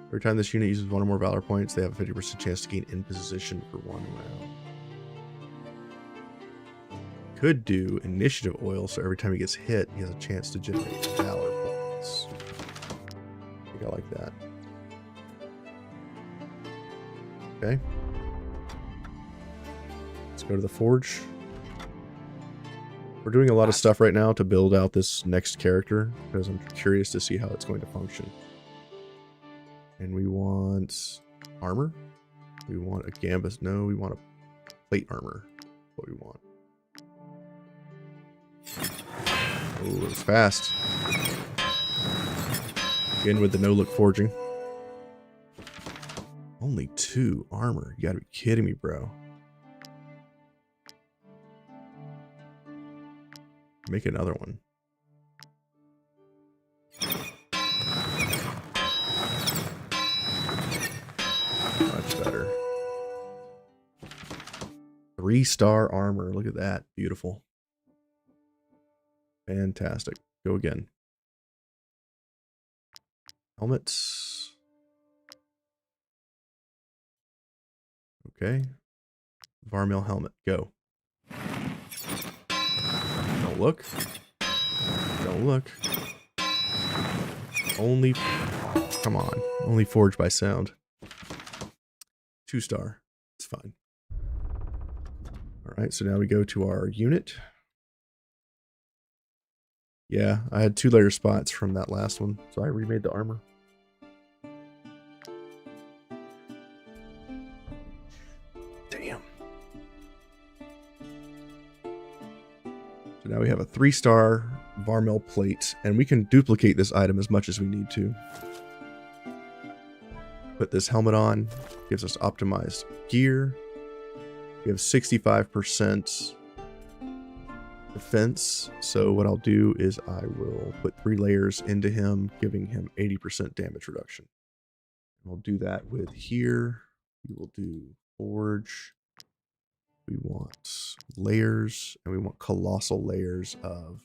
Every time this unit uses one or more valor points, they have a 50% chance to gain in position for 1 round. Could do initiative oil, so every time he gets hit, he has a chance to generate valor points. I think I like that. Okay. Let's go to the forge. We're doing a lot of stuff right now to build out this next character, because I'm curious to see how it's going to function. And we want armor. We want a gambus. No, we want a plate armor. What we want. Oh, it's fast. Again with the no-look forging. Only 2 armor. You gotta be kidding me, bro. Make another one. Much better. 3-star armor. Look at that. Beautiful. Fantastic. Go again. Helmets. Okay. Varmil helmet. Go. Don't look. Don't look. Only... Come on. Only forged by sound. 2-star. It's fine. Alright, so now we go to our unit. Yeah, I had 2-layer spots from that last one, so I remade the armor. Damn. So now we have a 3-star Varmil plate, and we can duplicate this item as much as we need to. Put this helmet on, gives us optimized gear. We have 65% defense, so what I'll do is I will put 3 layers into him, giving him 80% damage reduction. We'll do that with here. We will do forge. We want layers, and we want colossal layers of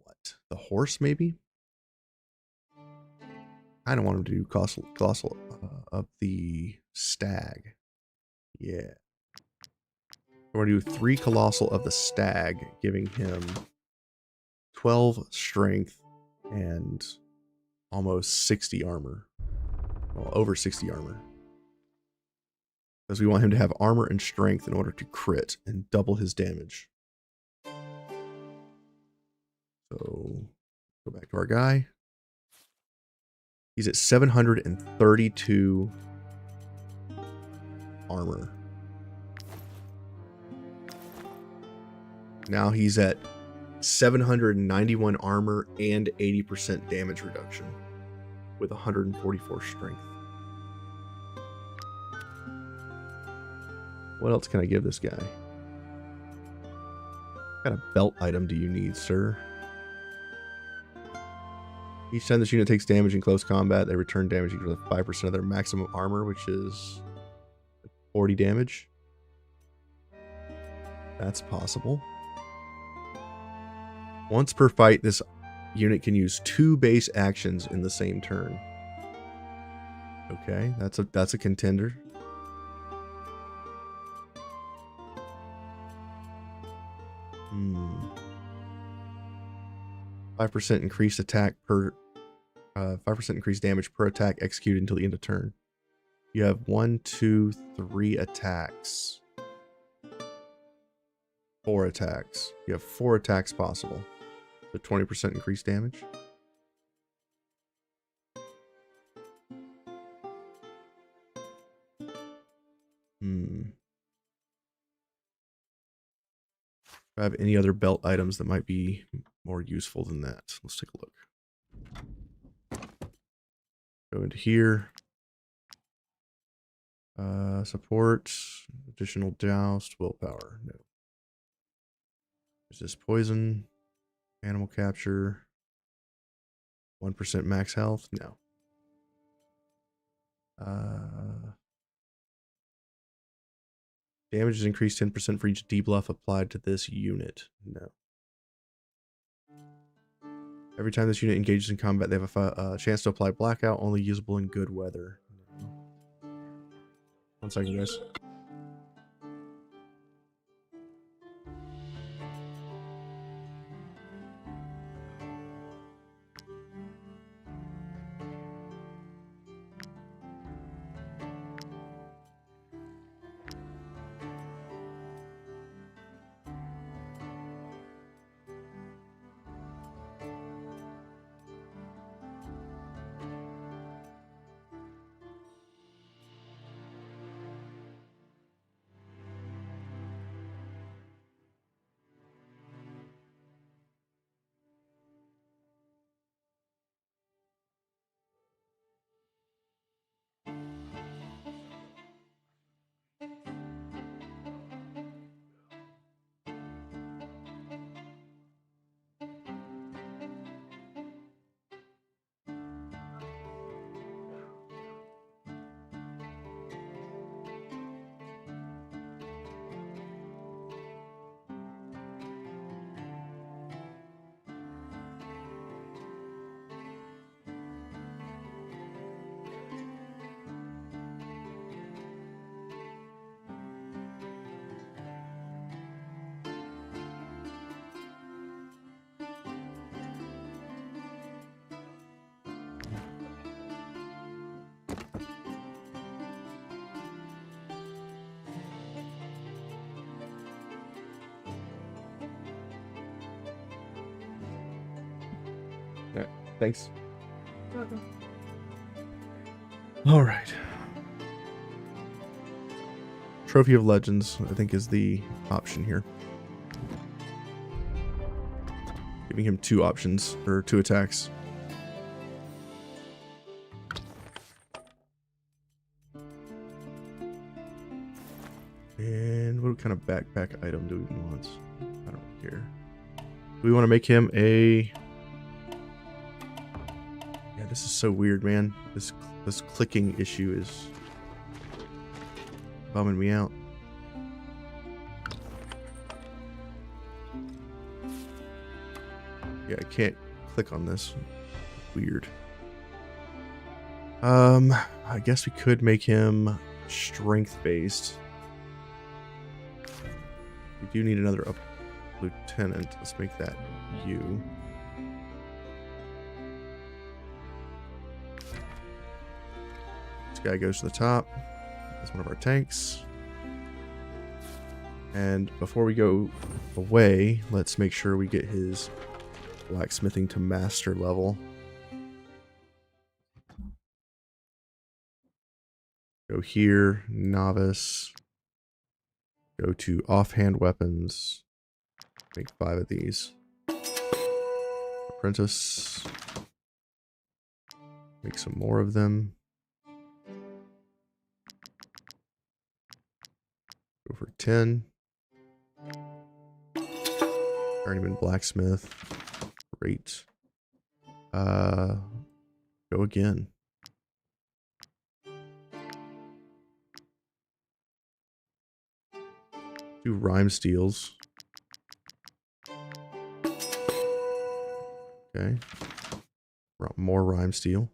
what? The horse, maybe? I don't want him to do colossal of the stag. Yeah. We're going to do 3 colossal of the stag, giving him 12 strength and almost 60 armor. Well, over 60 armor. Because we want him to have armor and strength in order to crit and double his damage. So, go back to our guy. He's at 732 armor. Now he's at 791 armor and 80% damage reduction with 144 strength. What else can I give this guy? What kind of belt item do you need, sir? Each time this unit takes damage in close combat, they return damage equal to 5% of their maximum armor, which is 40 damage. That's possible. Once per fight, this unit can use 2 base actions in the same turn. Okay, that's a contender. Hmm. 5% increased attack per 5% increased damage per attack executed until the end of turn. You have 1, 2, 3 attacks. 4 attacks. You have 4 attacks possible. So 20% increased damage. Do I have any other belt items that might be more useful than that? Let's take a look. Go into here. Support, additional doused, willpower. No. Is this poison? Animal capture. 1% max health? No. Damage is increased 10% for each debuff applied to this unit. No. Every time this unit engages in combat, they have a chance to apply blackout, only usable in good weather. No. 1 second, guys. Yeah, thanks. Welcome. All right. Trophy of Legends, I think, is the option here. Giving him 2 options, or 2 attacks. And what kind of backpack item do we want? I don't care. We want to make him a... Yeah, this is so weird, man. This clicking issue is bumming me out. Yeah, I can't click on this. Weird. I guess we could make him strength based. We do need another lieutenant. Let's make that you. This guy goes to the top. That's one of our tanks. And before we go away, let's make sure we get his blacksmithing to master level. Go here, novice. Go to offhand weapons. Make 5 of these. Apprentice. Make some more of them. Go for 10. Journeyman blacksmith. Great. Go again. Do rhyme steals. Okay. More rhyme steal.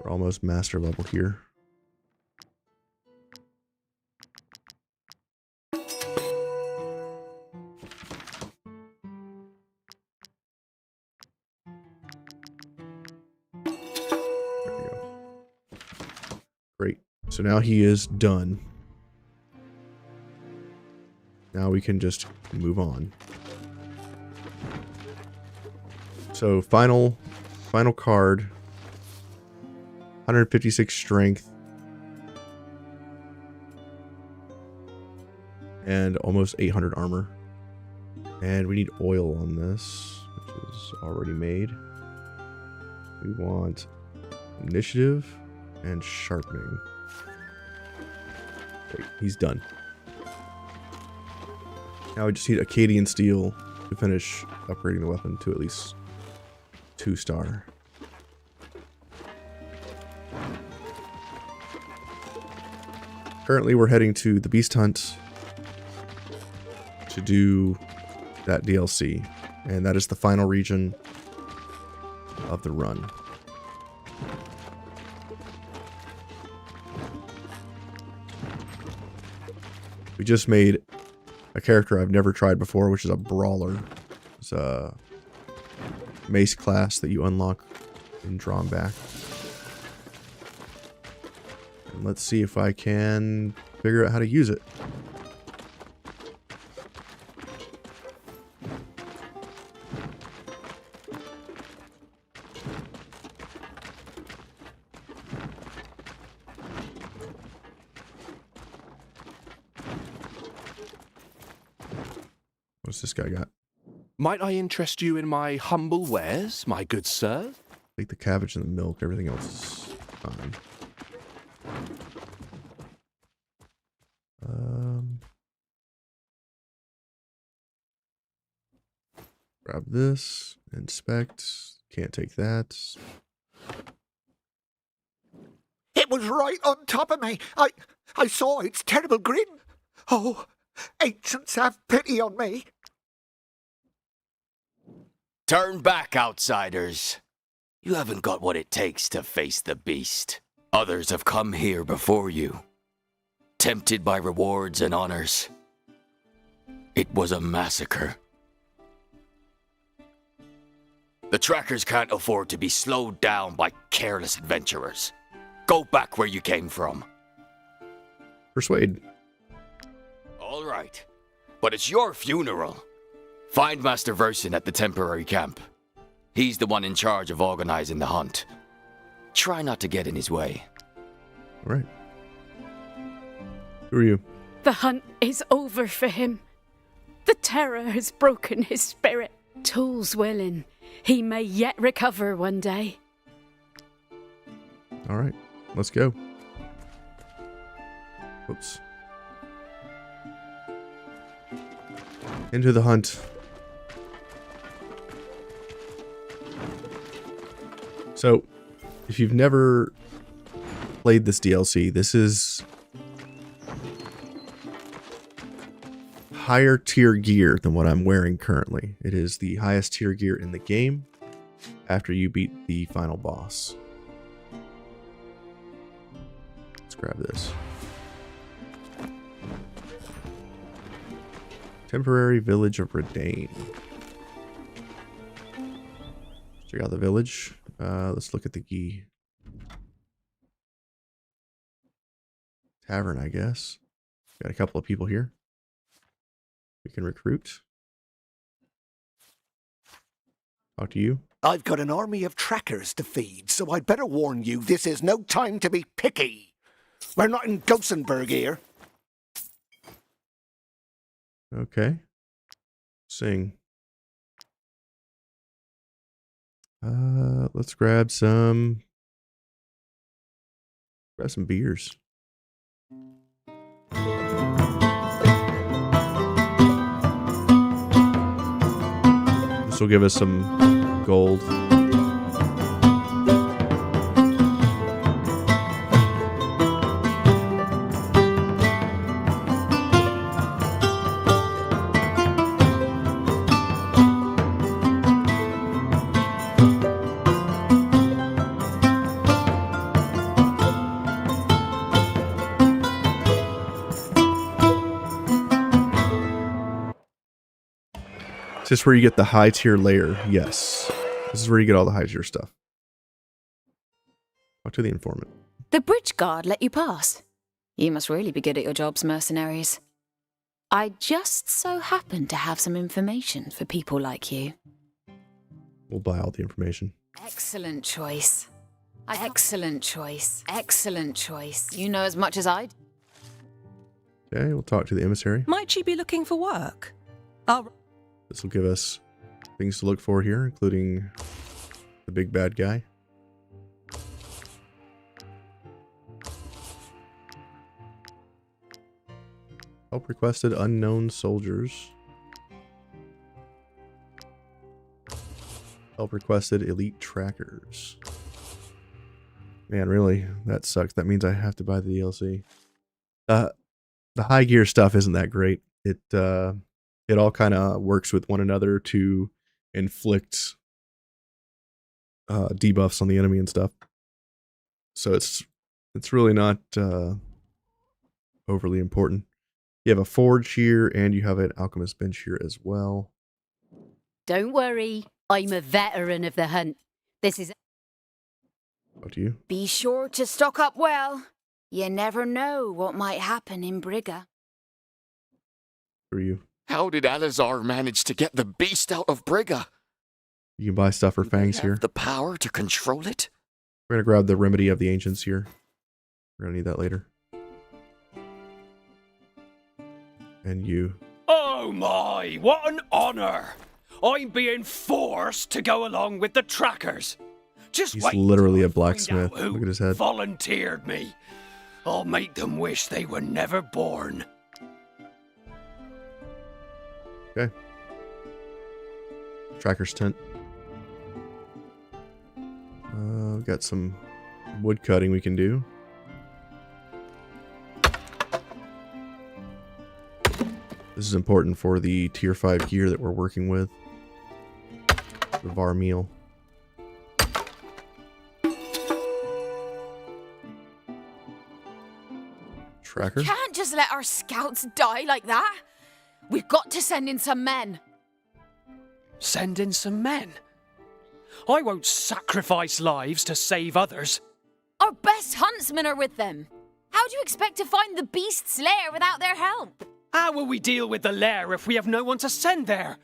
We're almost master level here. Great. So now he is done. Now we can just move on. So final card 156 strength. And almost 800 armor. And we need oil on this, which is already made. We want initiative and sharpening. Great, he's done. Now we just need Acadian steel to finish upgrading the weapon to at least 2-star. Currently we're heading to the Beast Hunt to do that DLC, and that is the final region of the run. We just made a character I've never tried before, which is a brawler. It's a mace class that you unlock in Drawn Back. And let's see if I can figure out how to use it. What's this guy got? Might I interest you in my humble wares, my good sir? Take the cabbage and the milk. Everything else is fine. Grab this. Inspect. Can't take that. It was right on top of me. I saw its terrible grin. Oh, ancients, have pity on me. Turn back, outsiders. You haven't got what it takes to face the beast. Others have come here before you, tempted by rewards and honors. It was a massacre. The trackers can't afford to be slowed down by careless adventurers. Go back where you came from. Persuade. All right, but it's your funeral. Find Master Versin at the temporary camp. He's the one in charge of organizing the hunt. Try not to get in his way. All right. Who are you? The hunt is over for him. The terror has broken his spirit. Tools willing, he may yet recover one day. All right. Let's go. Oops. Into the hunt. So, if you've never played this DLC, this is higher tier gear than what I'm wearing currently. It is the highest tier gear in the game after you beat the final boss. Let's grab this. Temporary village of Redane. Check out the village. Let's look at the key. Tavern, I guess. Got a couple of people here. We can recruit. Talk to you. I've got an army of trackers to feed, so I'd better warn you, this is no time to be picky. We're not in Gossenburg here. Okay. Sing. Let's grab some beers. This will give us some gold. Is this where you get the high tier layer? Yes. This is where you get all the high tier stuff. Talk to the informant. The bridge guard let you pass. You must really be good at your jobs, mercenaries. I just so happen to have some information for people like you. We'll buy all the information. Excellent choice. Excellent choice. Excellent choice. You know as much as I do. Okay, we'll talk to the emissary. Might she be looking for work? This will give us things to look for here, including the big bad guy. Help requested unknown soldiers. Help requested elite trackers. Man, really, that sucks. That means I have to buy the DLC. The high gear stuff isn't that great. It all kind of works with one another to inflict debuffs on the enemy and stuff. So it's really not overly important. You have a forge here, and you have an alchemist bench here as well. Don't worry, I'm a veteran of the hunt. This is... Up to you. Be sure to stock up well. You never know what might happen in Brigga. For you. How did Alizar manage to get the beast out of Brigga? You can buy stuff for fangs here. The power to control it? We're gonna grab the remedy of the ancients here. We're gonna need that later. And you. Oh my, what an honor! I'm being forced to go along with the trackers. Just He's wait literally till a I blacksmith. find out who Look at his head. volunteered me. I'll make them wish they were never born. Okay. Tracker's tent. We've got some wood cutting we can do. This is important for the tier 5 gear that we're working with. The VAR meal. Tracker? We can't just let our scouts die like that. We've got to send in some men. Send in some men. I won't sacrifice lives to save others. Our best huntsmen are with them. How do you expect to find the beast's lair without their help? How will we deal with the lair if we have no one to send there?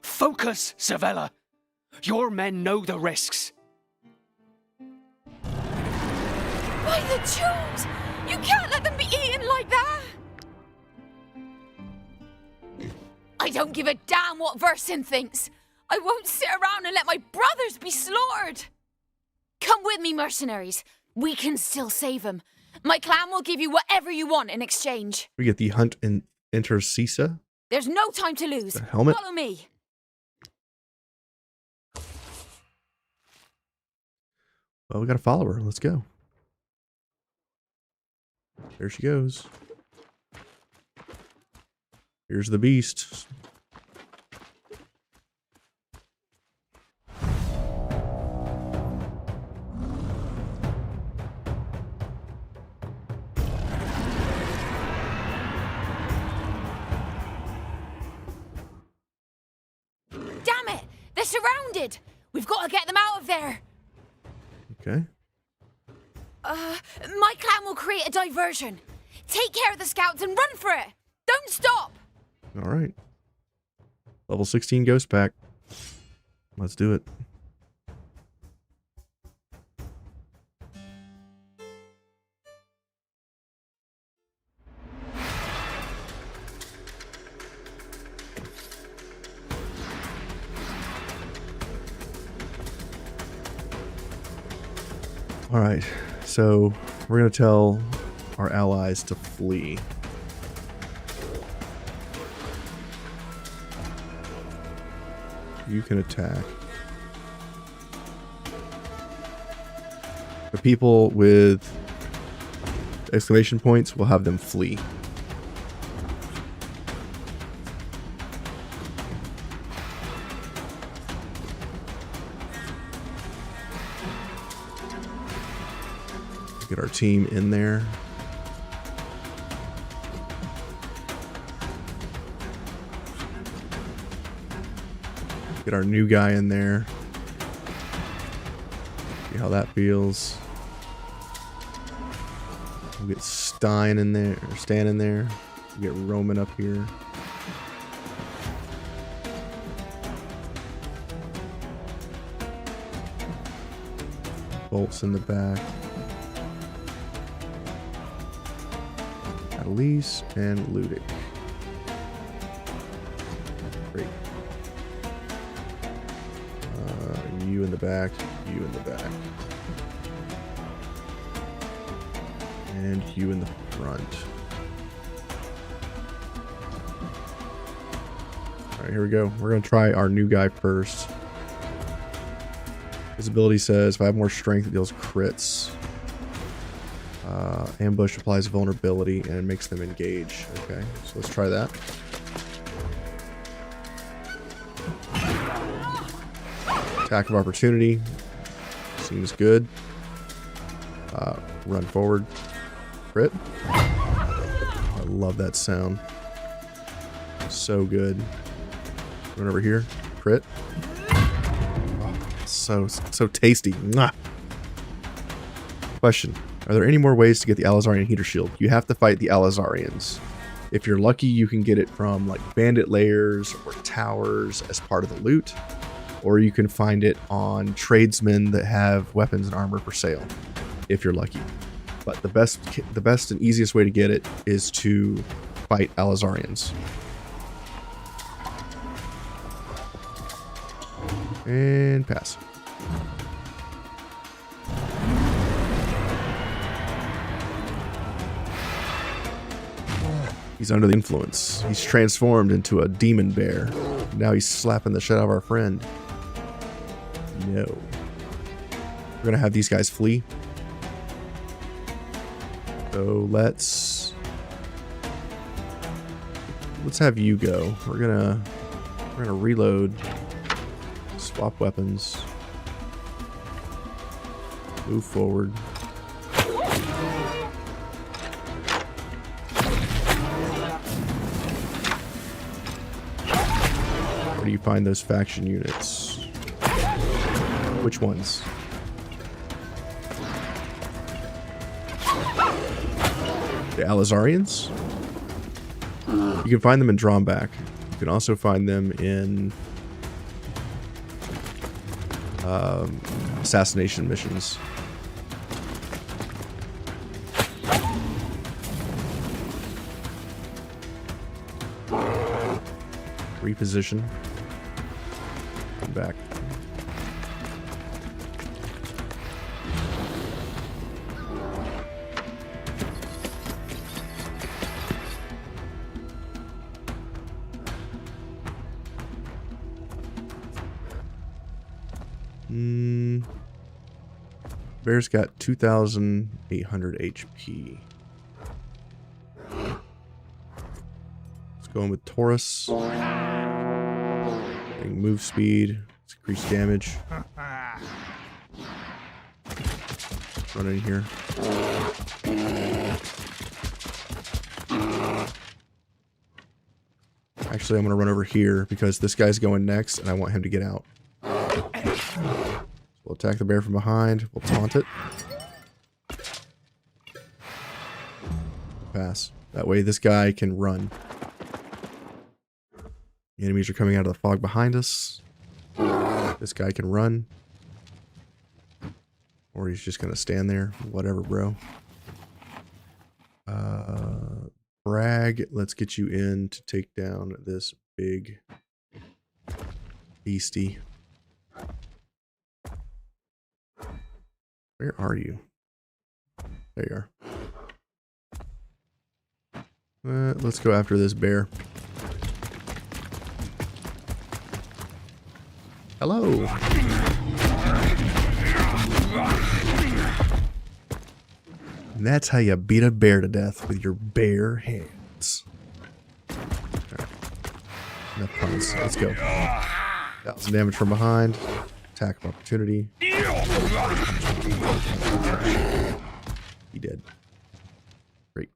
Focus, Savella. Your men know the risks. By the Joes! You can't let them be eaten like that! I don't give a damn what Versin thinks. I won't sit around and let my brothers be slaughtered. Come with me, mercenaries. We can still save them. My clan will give you whatever you want in exchange. We get the hunt and intercessa. There's no time to lose. The helmet. Follow me. Well, we got to follow her. Let's go. There she goes. Here's the beast. Damn it! They're surrounded! We've got to get them out of there! Okay. My clan will create a diversion. Take care of the scouts and run for it! Don't stop! All right. Level 16 ghost pack. Let's do it. All right. So we're going to tell our allies to flee. You can attack. The people with exclamation points will have them flee. Get our team in there. Get our new guy in there. See how that feels. We'll get Stein in there, or Stan in there. We'll get Roman up here. bolts in the back. Elise and Ludic. Great. You in the back, you in the back. And you in the front. Alright, here we go. We're going to try our new guy first. His ability says, if I have more strength, it deals crits. Ambush applies vulnerability and makes them engage. Okay, so let's try that. Attack of opportunity. Seems good. Run forward. Crit. I love that sound. So good. Run over here. Crit. Oh, so tasty. Mwah. Question. Are there any more ways to get the Alizarian heater shield? You have to fight the Alizarians. If you're lucky, you can get it from like bandit layers or towers as part of the loot. Or you can find it on tradesmen that have weapons and armor for sale, if you're lucky. But the best and easiest way to get it is to fight Alizarians. And pass. He's under the influence. He's transformed into a demon bear. Now he's slapping the shit out of our friend. No. We're gonna have these guys flee. So let's have you go. We're gonna reload, swap weapons, move forward. Where do you find those faction units? Which ones? The Alizarians? You can find them in Drawback. You can also find them in assassination missions. Reposition. Come back. Bear's got 2,800 HP. Let's go in with Taurus. Getting move speed. Let's increase damage. Run in here. Actually, I'm going to run over here because this guy's going next and I want him to get out. We'll attack the bear from behind. We'll taunt it. Pass. That way this guy can run. The enemies are coming out of the fog behind us. This guy can run. Or he's just going to stand there. Whatever, bro. Brag, let's get you in to take down this big beastie. Where are you? There you are. Let's go after this bear. Hello. And that's how you beat a bear to death, with your bare hands. Right. Enough puns. Let's go. Got some damage from behind. Attack of opportunity. He did. Great.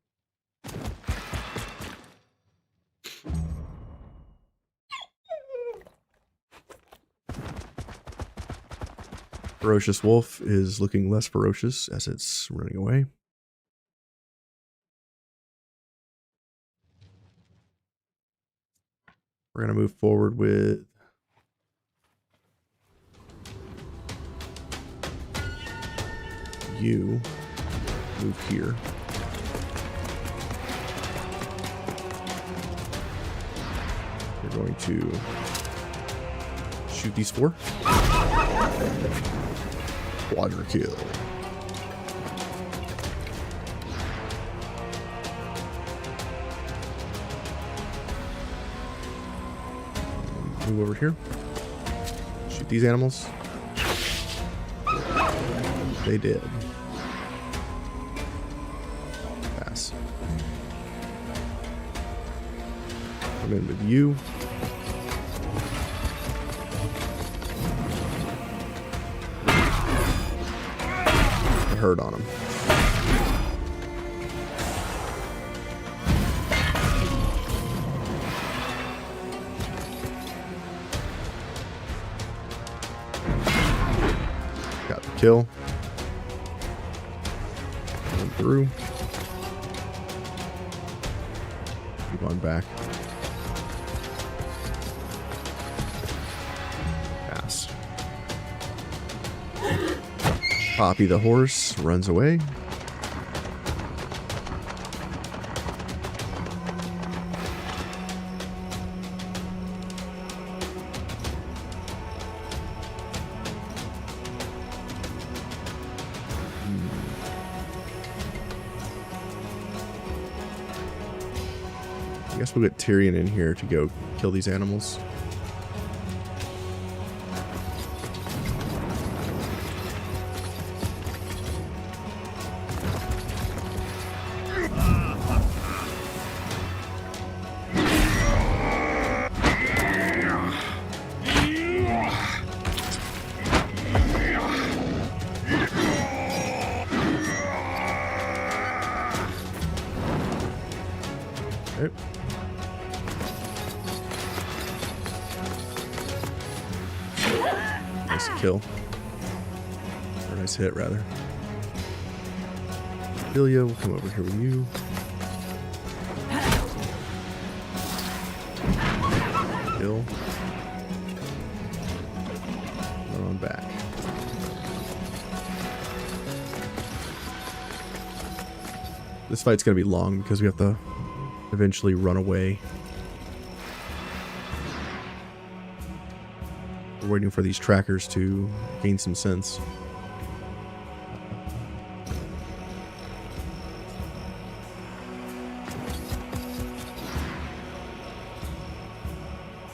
Ferocious Wolf is looking less ferocious as it's running away. We're going to move forward with you move here. We're going to shoot these 4. Quadra kill. Move over here. Shoot these animals. They did. Pass. Come in with you. A hurt on him. Got the kill. Going through. Keep on back. Pass. Poppy the horse runs away. I guess we'll get Tyrion in here to go kill these animals. Okay. Nice kill. Or nice hit, rather. Ophelia, we'll come over here with you. Kill. Run on back. This fight's gonna be long because we have to eventually run away. We're waiting for these trackers to gain some sense.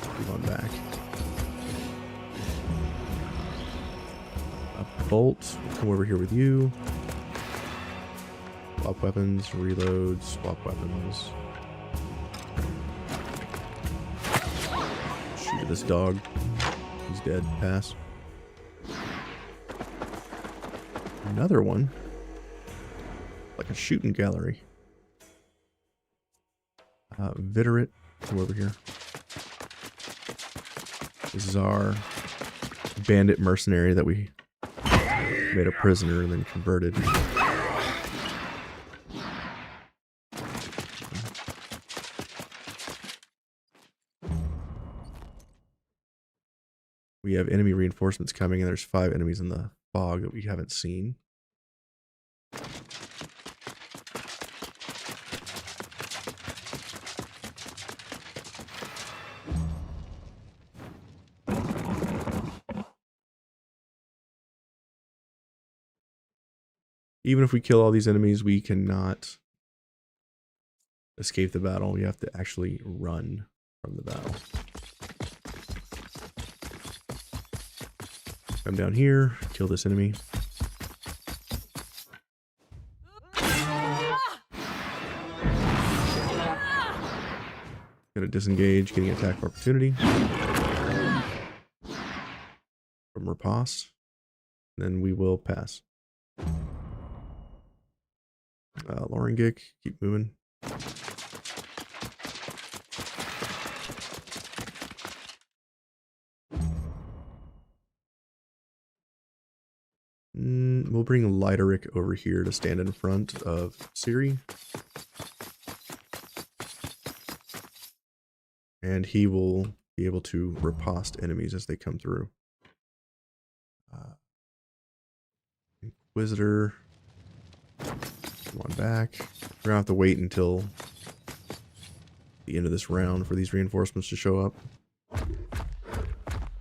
Move on back. A bolt. Come over here with you. Swap weapons, reload, swap weapons. Shoot at this dog. He's dead. Pass. Another one. Like a shooting gallery. Viterit. Come over here. This is our bandit mercenary that we made a prisoner and then converted. We have enemy reinforcements coming, and there's 5 enemies in the fog that we haven't seen. Even if we kill all these enemies, we cannot escape the battle. We have to actually run from the battle. Come down here, kill this enemy. Gonna disengage, getting attack of opportunity from Riposte. Then we will pass. Lorengik, keep moving. We'll bring Lideric over here to stand in front of Ciri. And he will be able to riposte enemies as they come through. Inquisitor, Come on back. We're gonna have to wait until the end of this round for these reinforcements to show up.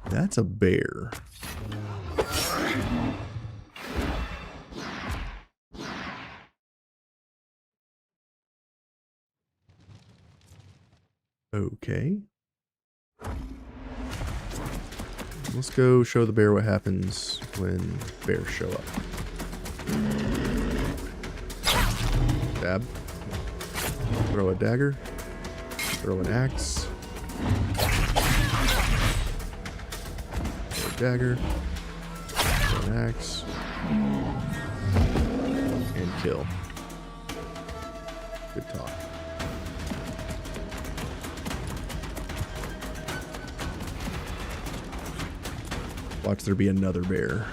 That's a bear. Okay. Let's go show the bear what happens when bears show up. Stab. Throw a dagger. Throw an axe. Throw a dagger. Throw an axe. And kill. Good talk. Watch there be another bear.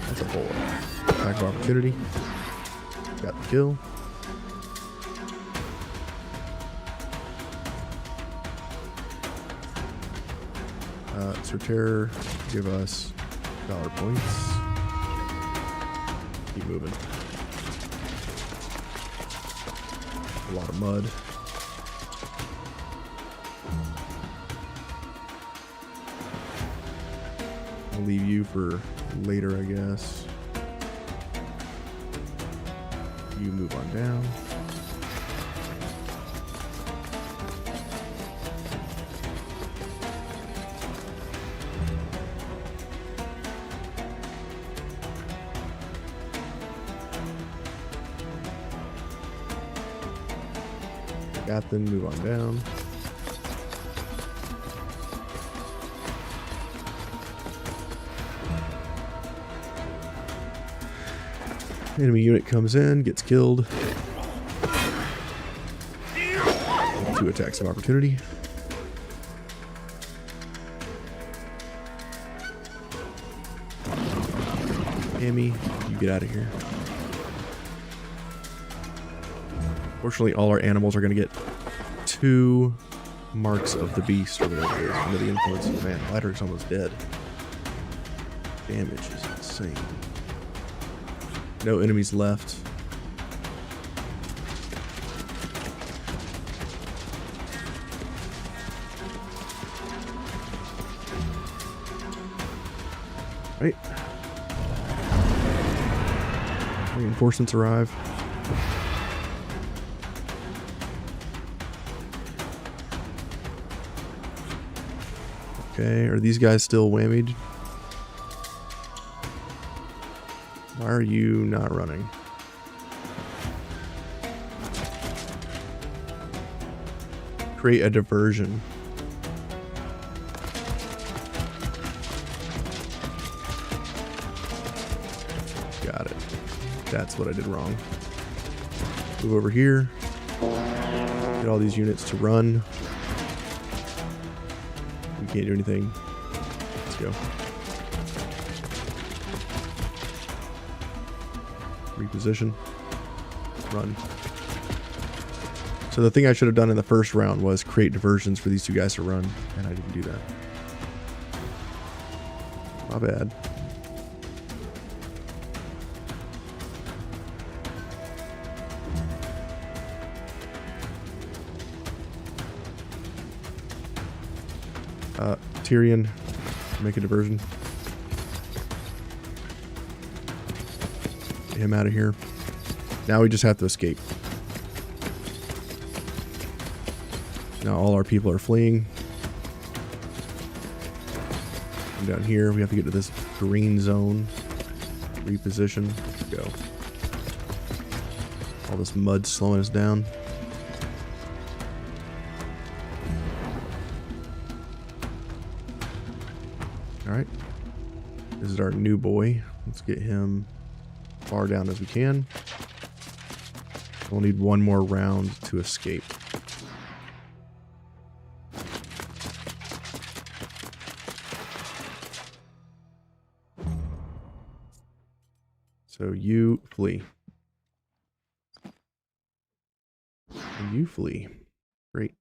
That's a boy. Attack of opportunity. Got the kill. Sir Terror, give us dollar points. Keep moving. A lot of mud. I'll leave you for later, I guess. You move on down. Captain, move on down. Enemy unit comes in, gets killed. 2 attacks of opportunity. Amy, you get out of here. Fortunately, all our animals are going to get 2 marks of the beast or whatever it is under the influence. Man, Ladder's almost dead. Damage is insane. No enemies left. Right. Reinforcements arrive. Okay, are these guys still whammied? Why are you not running? Create a diversion. Got it. That's what I did wrong. Move over here. Get all these units to run. We can't do anything. Let's go. Reposition. Run. So the thing I should have done in the first round was create diversions for these 2 guys to run, and I didn't do that. My bad. Tyrion, make a diversion. Get him out of here. Now we just have to escape. Now all our people are fleeing. Come down here. We have to get to this green zone. Reposition. Go. All this mud slowing us down. Alright. This is our new boy. Let's get him far down as we can. We'll need 1 more round to escape. So you flee. And you flee. Great.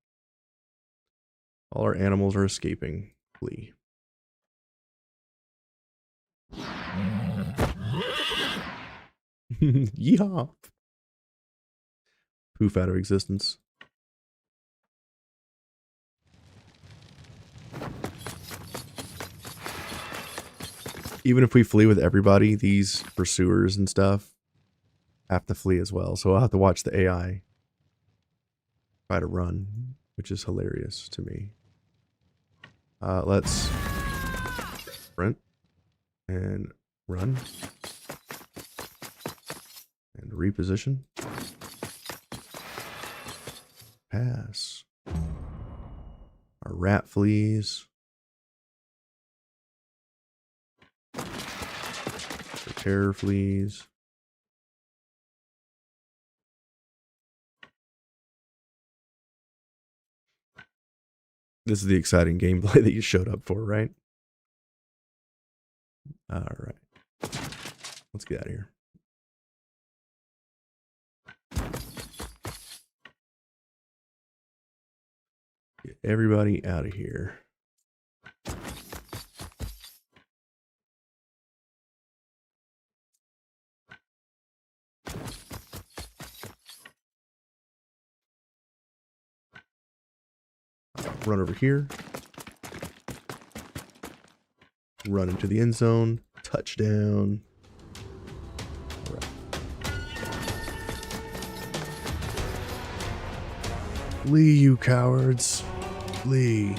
All our animals are escaping. Flee. Yeehaw. Poof out of existence. Even if we flee with everybody, these pursuers and stuff have to flee as well. So I'll have to watch the AI try to run, which is hilarious to me. Let's sprint and run and reposition. Pass. Our rat flees. The terror flees. This is the exciting gameplay that you showed up for, right? All right. Let's get out of here. Get everybody out of here. Run over here. Run into the end zone. Touchdown. All right. Flee, you cowards. Flee.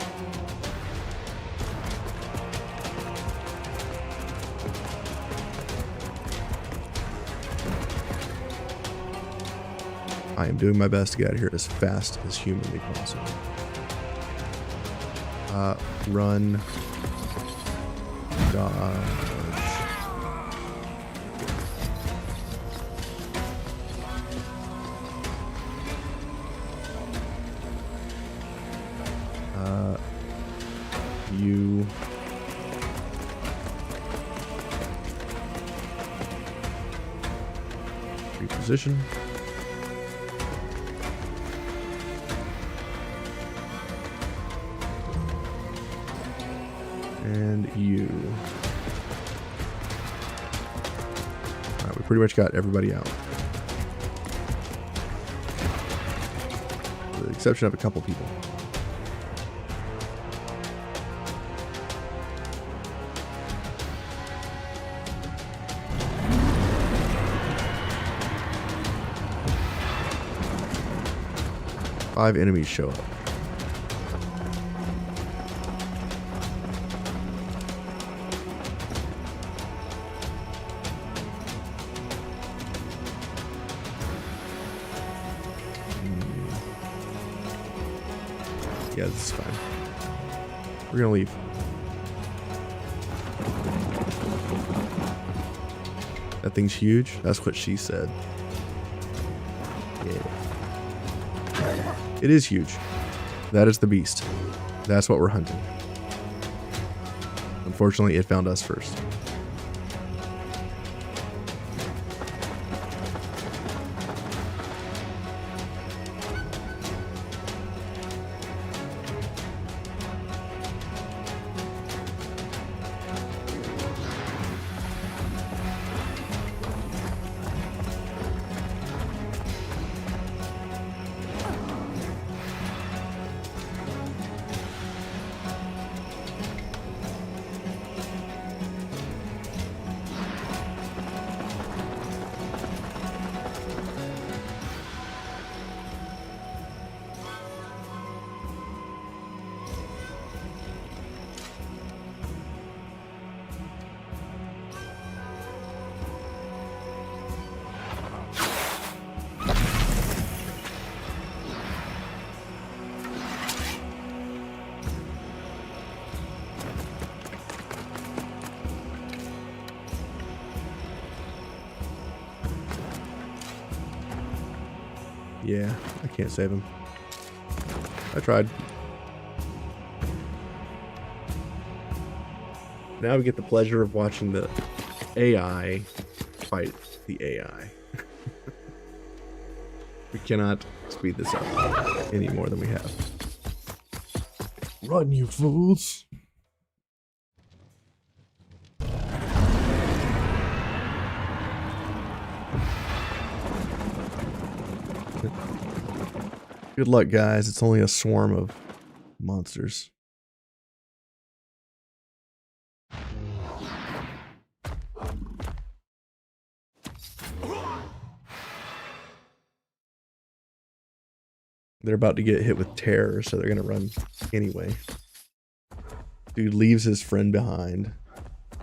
I am doing my best to get out of here as fast as humanly possible. Run. Dodge. You. Reposition. And you. Alright, we pretty much got everybody out. With the exception of a couple people. Five enemies show up. Yeah, this is fine. We're gonna leave. That thing's huge. That's what she said. Yeah. It is huge. That is the beast. That's what we're hunting. Unfortunately, it found us first. Yeah, I can't save him. I tried. Now we get the pleasure of watching the AI fight the AI. We cannot speed this up any more than we have. Run, you fools! Good luck, guys. It's only a swarm of monsters. They're about to get hit with terror, so they're going to run anyway. Dude leaves his friend behind.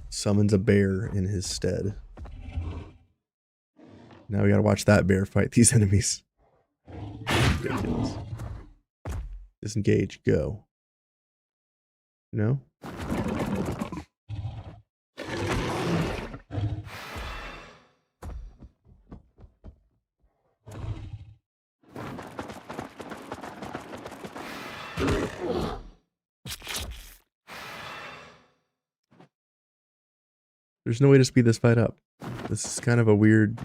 Summons a bear in his stead. Now we gotta watch that bear fight these enemies. Ridiculous. Disengage, go. No? There's no way to speed this fight up. This is kind of a weird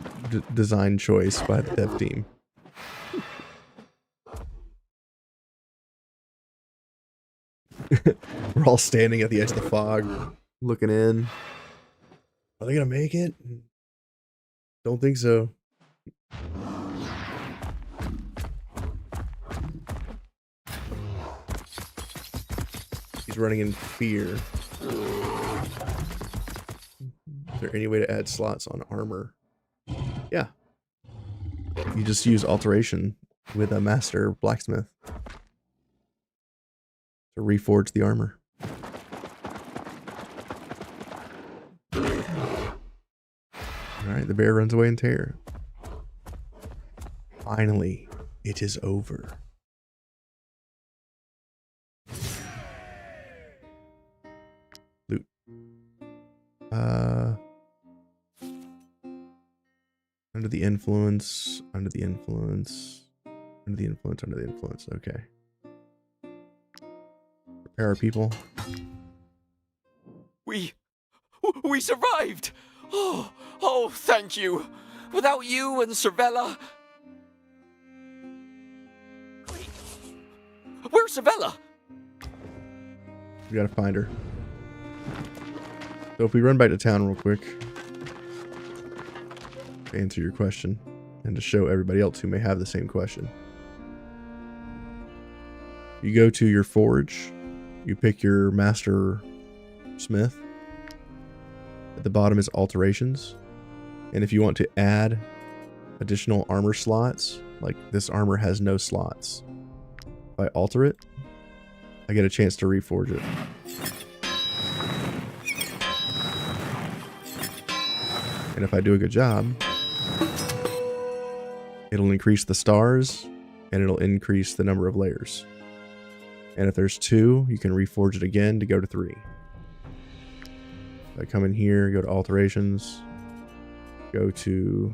design choice by the dev team. We're all standing at the edge of the fog, looking in. Are they gonna make it? Don't think so. He's running in fear. Is there any way to add slots on armor? Yeah. You just use alteration with a master blacksmith to reforge the armor. Alright, the bear runs away in terror. Finally, it is over. Loot. Under the influence, under the influence, under the influence, under the influence. Okay. Prepare our people. We survived! Oh, thank you! Without you and Cervella... Wait, where's Cervella? We gotta find her. So if we run back to town real quick, to answer your question, and to show everybody else who may have the same question. You go to your forge, you pick your master smith. At the bottom is alterations. And if you want to add additional armor slots, like this armor has no slots, if I alter it, I get a chance to reforge it. And if I do a good job, it'll increase the stars and it'll increase the number of layers. And if there's 2, you can reforge it again to go to 3. I come in here, go to alterations, go to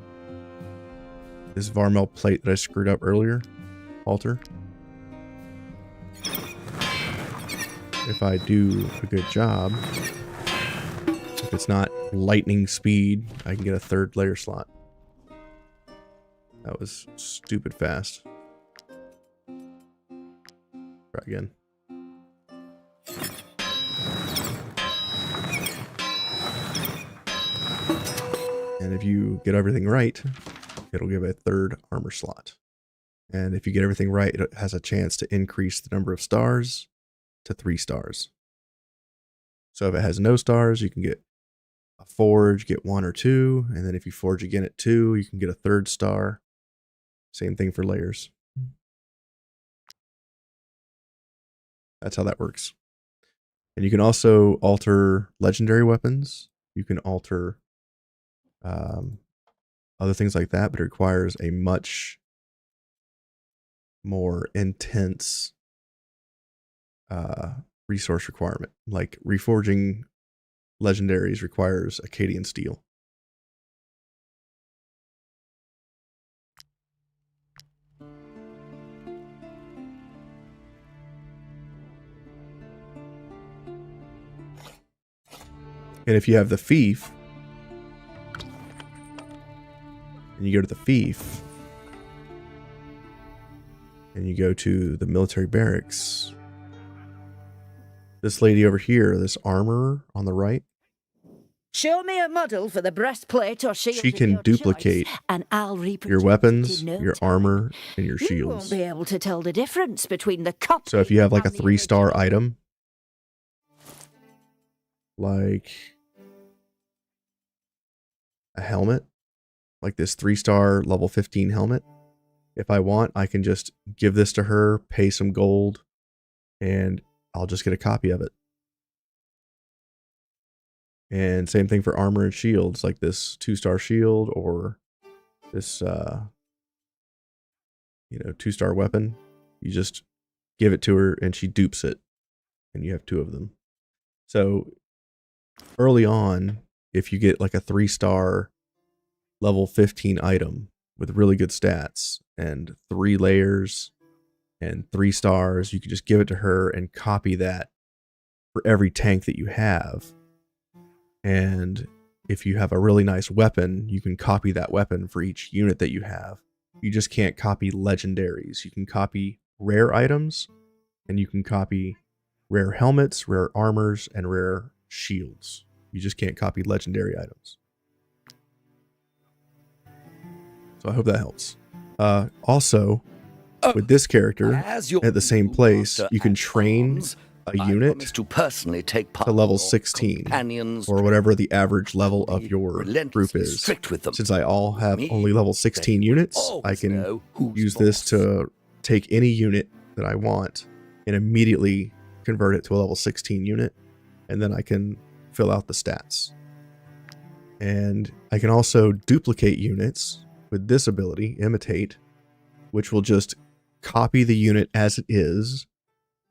this Varmel plate that I screwed up earlier, alter. If I do a good job, if it's not lightning speed, I can get a 3rd layer slot. That was stupid fast. Try again. And if you get everything right, it'll give a 3rd armor slot. And if you get everything right, it has a chance to increase the number of stars to 3 stars. So if it has no stars, you can get a forge, get 1 or 2. And then if you forge again at 2, you can get a 3rd star. Same thing for layers. That's how that works. And you can also alter legendary weapons. You can alter other things like that, but it requires a much more intense resource requirement. Like reforging legendaries requires Akkadian steel. And if you have the fief, and you go to the fief, and you go to the military barracks, this lady over here, this armorer on the right, Show me a model for the breastplate or shield. She can duplicate and I'll your weapons, your armor, and your shields. You won't be able to tell the difference between the copy. So if you have like a 3-star item, like a helmet, like this 3-star level 15 helmet, if I want, I can just give this to her, pay some gold, and I'll just get a copy of it. And same thing for armor and shields, like this 2-star shield or this, 2-star weapon. You just give it to her and she dupes it, and you have 2 of them. So early on, if you get like a 3-star level 15 item with really good stats and 3 layers and 3 stars, you can just give it to her and copy that for every tank that you have. And if you have a really nice weapon, you can copy that weapon for each unit that you have. You just can't copy legendaries. You can copy rare items, and you can copy rare helmets, rare armors, and rare shields. You just can't copy legendary items. So I hope that helps. Also, with this character, at the same place, you can train a unit to personally take part to level 16, or whatever the average level of your group is. Since I all have only level 16 units, I can use this to take any unit that I want and immediately convert it to a level 16 unit, and then I can fill out the stats. And I can also duplicate units with this ability, Imitate, which will just copy the unit as it is,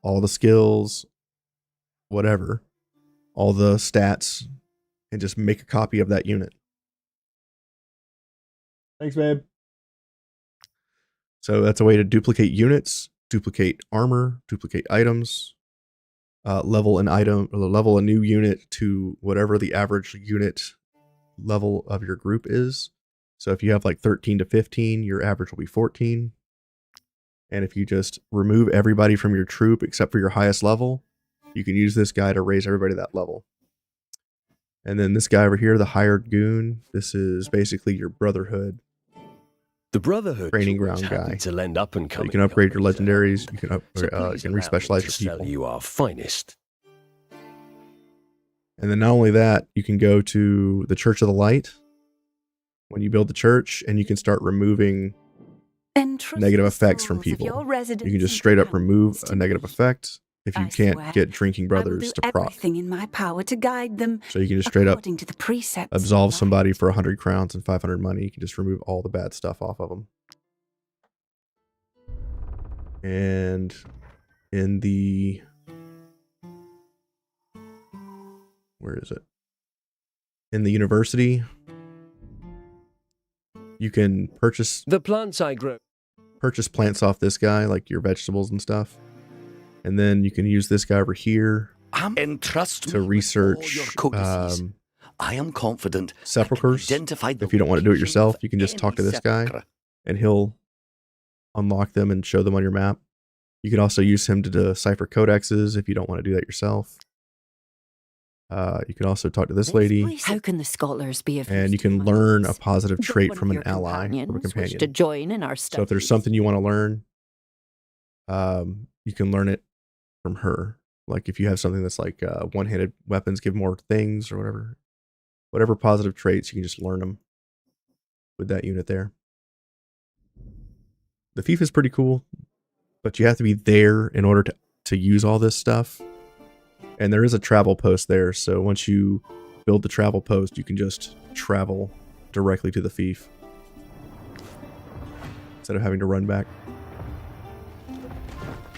all the skills, whatever, all the stats, and just make a copy of that unit. Thanks, babe. So that's a way to duplicate units, duplicate armor, duplicate items, level a new unit to whatever the average unit level of your group is. So if you have like 13 to 15, your average will be 14. And if you just remove everybody from your troop except for your highest level, you can use this guy to raise everybody to that level. And then this guy over here, the hired goon, this is basically your Brotherhood. The Brotherhood training ground guy. To lend up and so you can upgrade your legendaries. You can respecialize your people. You are finest. And then not only that, you can go to the Church of the Light when you build the church, and you can start removing negative effects from people. You can just straight up remove a negative effect if you can't get drinking brothers to proc. Everything in my power to guide them. So you can just straight up to the precepts absolve somebody for 100 crowns and 500 money. You can just remove all the bad stuff off of them. And in the... where is it? In the university, you can purchase... the plants I grow. Purchase plants off this guy, like your vegetables and stuff. And then you can use this guy over here to research I am confident sepulchers. If you don't want to do it yourself, you can just talk to this guy and he'll unlock them and show them on your map. You can also use him to decipher codexes if you don't want to do that yourself. You can also talk to this lady. How can the scholars be of and you can learn a positive trait from an ally, from a companion. To join in our studies. So if there's something you want to learn, you can learn it from her. Like if you have something that's like one-handed weapons give more things or whatever positive traits, you can just learn them with that unit there. The fief is pretty cool, but you have to be there in order to use all this stuff. And there is a travel post there, so once you build the travel post, you can just travel directly to the fief instead of having to run back.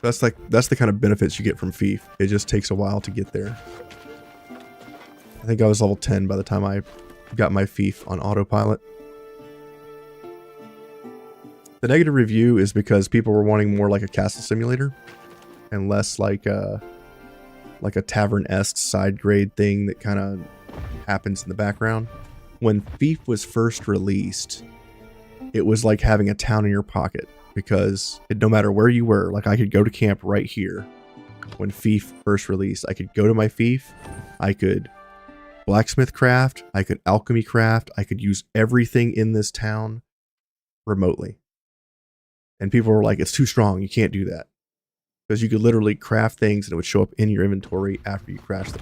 That's the kind of benefits you get from fief. It just takes a while to get there. I think I was level 10 by the time I got my fief on autopilot. The negative review is because people were wanting more like a castle simulator and less like a tavern-esque side grade thing that kind of happens in the background. When fief was first released, it was like having a town in your pocket because no matter where you were, like I could go to camp right here. When fief first released, I could go to my fief, I could blacksmith craft, I could alchemy craft, I could use everything in this town remotely. And people were like, it's too strong, you can't do that. Because you could literally craft things and it would show up in your inventory after you crash them.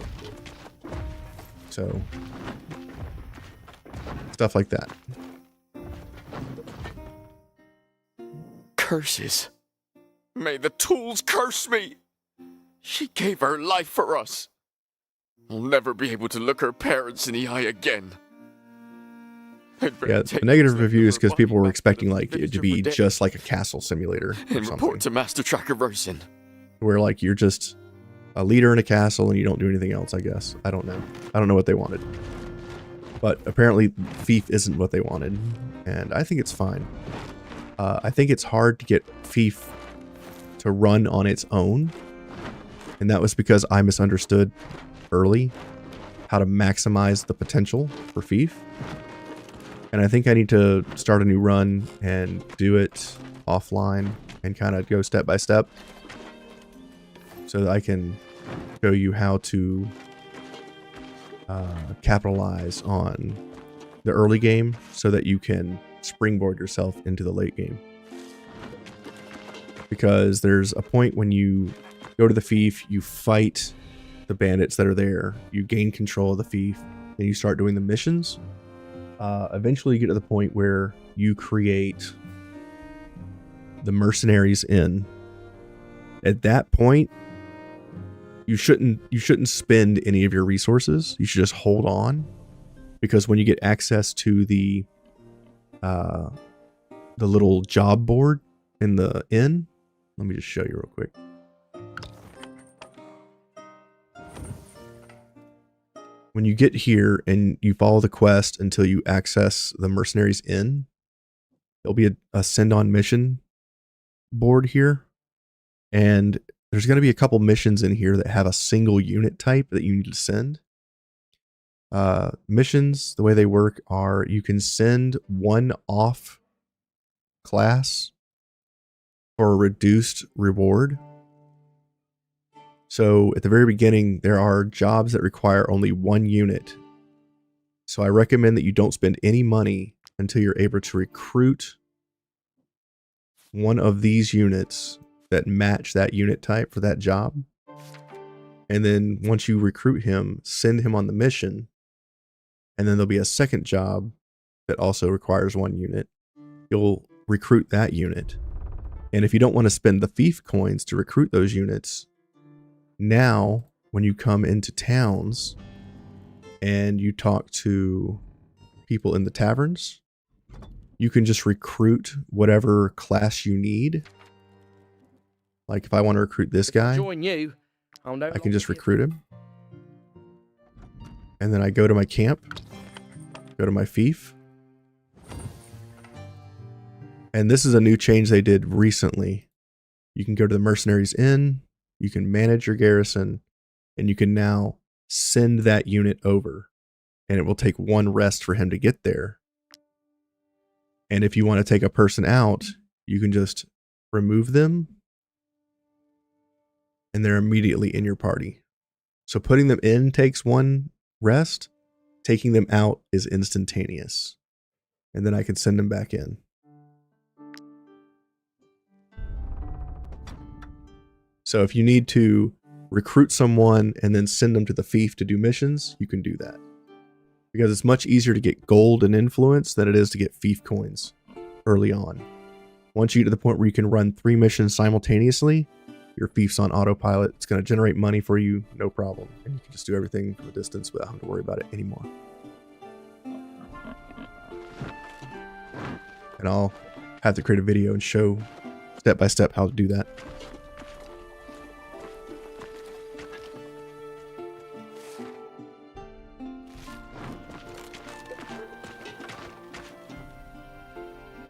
So, stuff like that. Curses. May the tools curse me. She gave her life for us. I'll never be able to look her parents in the eye again. Yeah, the negative reviews because people were expecting like it to be just like a castle simulator or and report to Master Tracker Versin. Where like you're just a leader in a castle and you don't do anything else, I guess. I don't know. I don't know what they wanted. But apparently Fief isn't what they wanted. And I think it's fine. I think it's hard to get Fief to run on its own. And that was because I misunderstood early how to maximize the potential for Fief. And I think I need to start a new run and do it offline and kind of go step by step so that I can show you how to capitalize on the early game so that you can springboard yourself into the late game. Because there's a point when you go to the Fief, you fight the bandits that are there, you gain control of the Fief, and you start doing the missions. Eventually you get to the point where you create the Mercenaries Inn. At that point, you shouldn't spend any of your resources. You should just hold on, because when you get access to the little job board in the inn, let me just show you real quick. When you get here and you follow the quest until you access the Mercenaries Inn, there'll be a send on mission board here. And there's going to be a couple missions in here that have a single unit type that you need to send. Missions, the way they work are you can send one off class for a reduced reward. So at the very beginning, there are jobs that require only one unit. So I recommend that you don't spend any money until you're able to recruit one of these units that match that unit type for that job. And then once you recruit him, send him on the mission. And then there'll be a second job that also requires one unit. You'll recruit that unit. And if you don't want to spend the Fief coins to recruit those units, now when you come into towns and you talk to people in the taverns, you can just recruit whatever class you need. Like if I want to recruit this guy, Join you. I can just recruit him. And then I go to my camp, go to my Fief. And this is a new change they did recently. You can go to the Mercenaries Inn, you can manage your garrison, and you can now send that unit over. And it will take one rest for him to get there. And if you want to take a person out, you can just remove them, and they're immediately in your party. So putting them in takes one rest, taking them out is instantaneous. And then I can send them back in. So if you need to recruit someone and then send them to the Fief to do missions, you can do that. Because it's much easier to get gold and influence than it is to get Fief coins early on. Once you get to the point where you can run 3 missions simultaneously, your Fief's on autopilot. It's going to generate money for you, no problem. And you can just do everything from a distance without having to worry about it anymore. And I'll have to create a video and show step by step how to do that.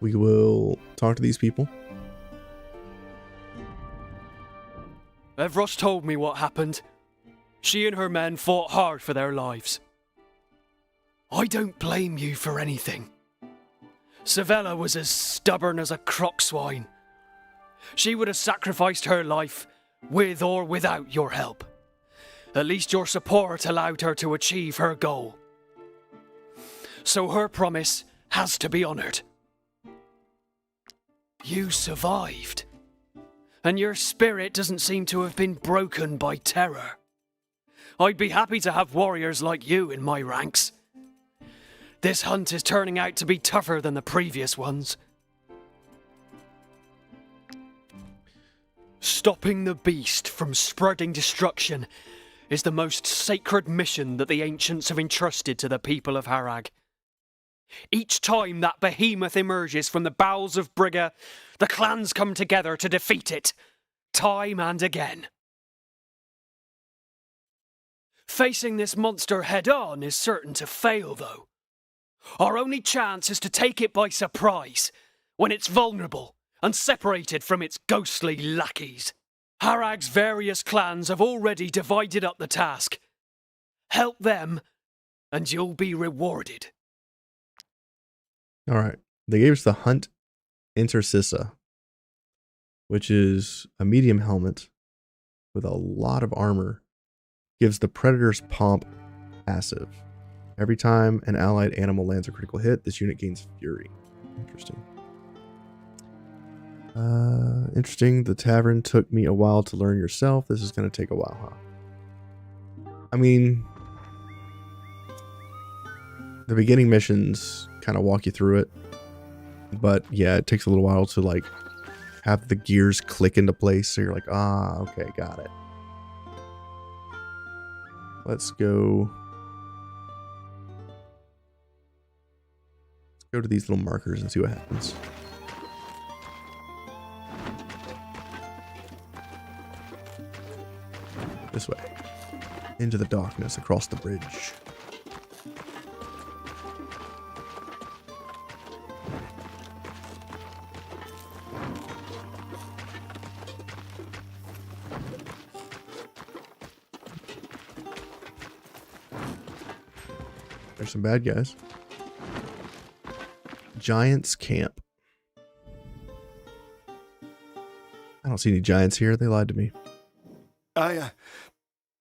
We will talk to these people. Evros told me what happened. She and her men fought hard for their lives. I don't blame you for anything. Savella was as stubborn as a crock swine. She would have sacrificed her life with or without your help. At least your support allowed her to achieve her goal. So her promise has to be honored. You survived. And your spirit doesn't seem to have been broken by terror. I'd be happy to have warriors like you in my ranks. This hunt is turning out to be tougher than the previous ones. Stopping the beast from spreading destruction is the most sacred mission that the ancients have entrusted to the people of Harag. Each time that behemoth emerges from the bowels of Brigga, the clans come together to defeat it, time and again. Facing this monster head-on is certain to fail, though. Our only chance is to take it by surprise, when it's vulnerable and separated from its ghostly lackeys. Harag's various clans have already divided up the task. Help them, and you'll be rewarded. Alright, they gave us the Hunt Intercissa, which is a medium helmet with a lot of armor. Gives the Predator's Pomp passive. Every time an allied animal lands a critical hit, this unit gains Fury. Interesting. Interesting. The tavern took me a while to learn yourself. This is going to take a while, huh? I mean, the beginning missions kind of walk you through it. But yeah, it takes a little while to like have the gears click into place. So you're like, ah, okay, got it. Let's go. Let's go to these little markers and see what happens. This way. Into the darkness across the bridge. There's some bad guys. Giants Camp. I don't see any giants here. They lied to me.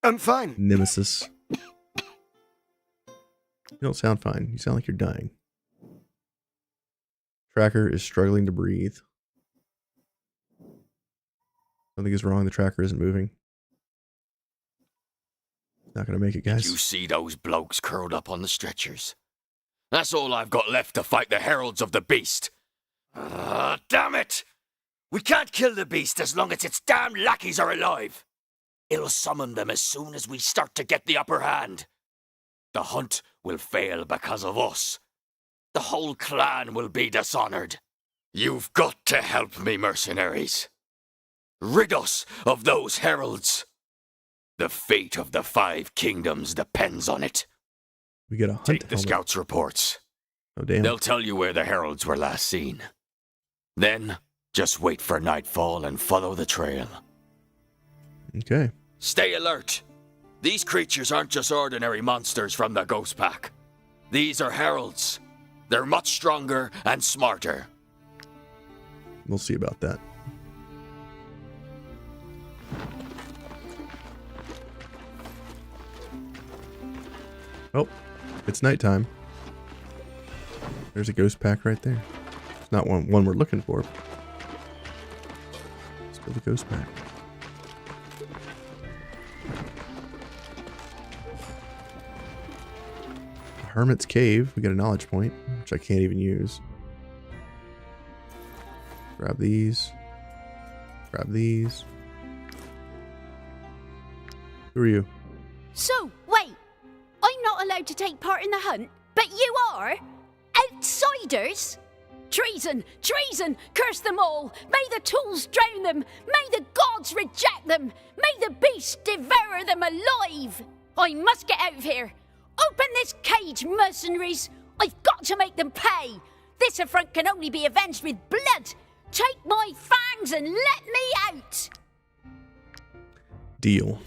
I'm fine. Nemesis. You don't sound fine. You sound like you're dying. Tracker is struggling to breathe. Something is wrong. The tracker isn't moving. Not gonna make it, guys. Did you see those blokes curled up on the stretchers? That's all I've got left to fight the heralds of the beast. Damn it! We can't kill the beast as long as its damn lackeys are alive. It'll summon them as soon as we start to get the upper hand. The hunt will fail because of us. The whole clan will be dishonored. You've got to help me, mercenaries. Rid us of those heralds. The fate of the 5 kingdoms depends on it. We get a hunt Take the helmet. scouts' reports. Oh, damn. They'll tell you where the heralds were last seen. Then, just wait for nightfall and follow the trail. Okay. Stay alert. These creatures aren't just ordinary monsters from the Ghost Pack. These are heralds. They're much stronger and smarter. We'll see about that. Oh, it's nighttime. There's a ghost pack right there. It's not one we're looking for. Still the ghost pack. Hermit's Cave. We got a knowledge point, which I can't even use. Grab these. Grab these. Who are you? So, wait. I'm not allowed to take part in the hunt, but you are? Outsiders? Treason! Treason! Curse them all! May the tools drown them! May the gods reject them! May the beast devour them alive! I must get out of here! Open this cage, mercenaries! I've got to make them pay! This affront can only be avenged with blood! Take my fangs and let me out! Deal.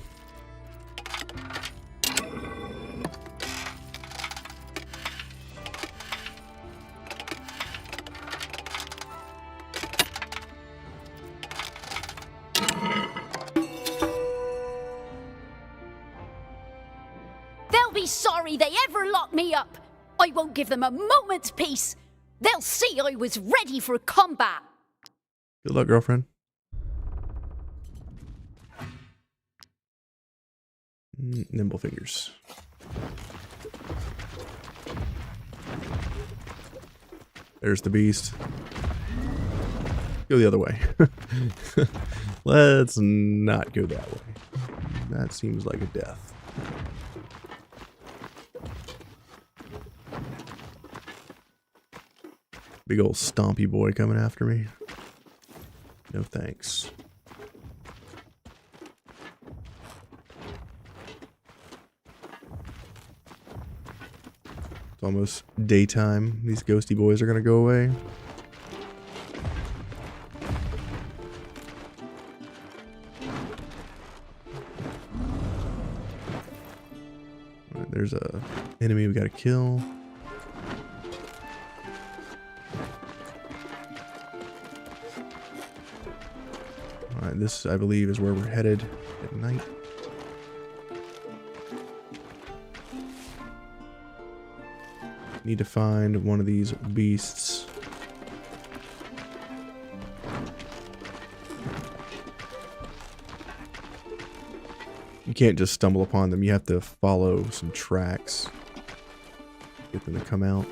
They'll be sorry they ever locked me up. I won't give them a moment's peace. They'll see I was ready for combat. Good luck, girlfriend. Nimble fingers. There's the beast. Go the other way. Let's not go that way. That seems like a death. Big old stompy boy coming after me. No thanks. It's almost daytime. These ghosty boys are gonna go away. All right, there's a enemy we gotta kill. Alright, this I believe is where we're headed at night. Need to find one of these beasts. You can't just stumble upon them, you have to follow some tracks. Get them to come out.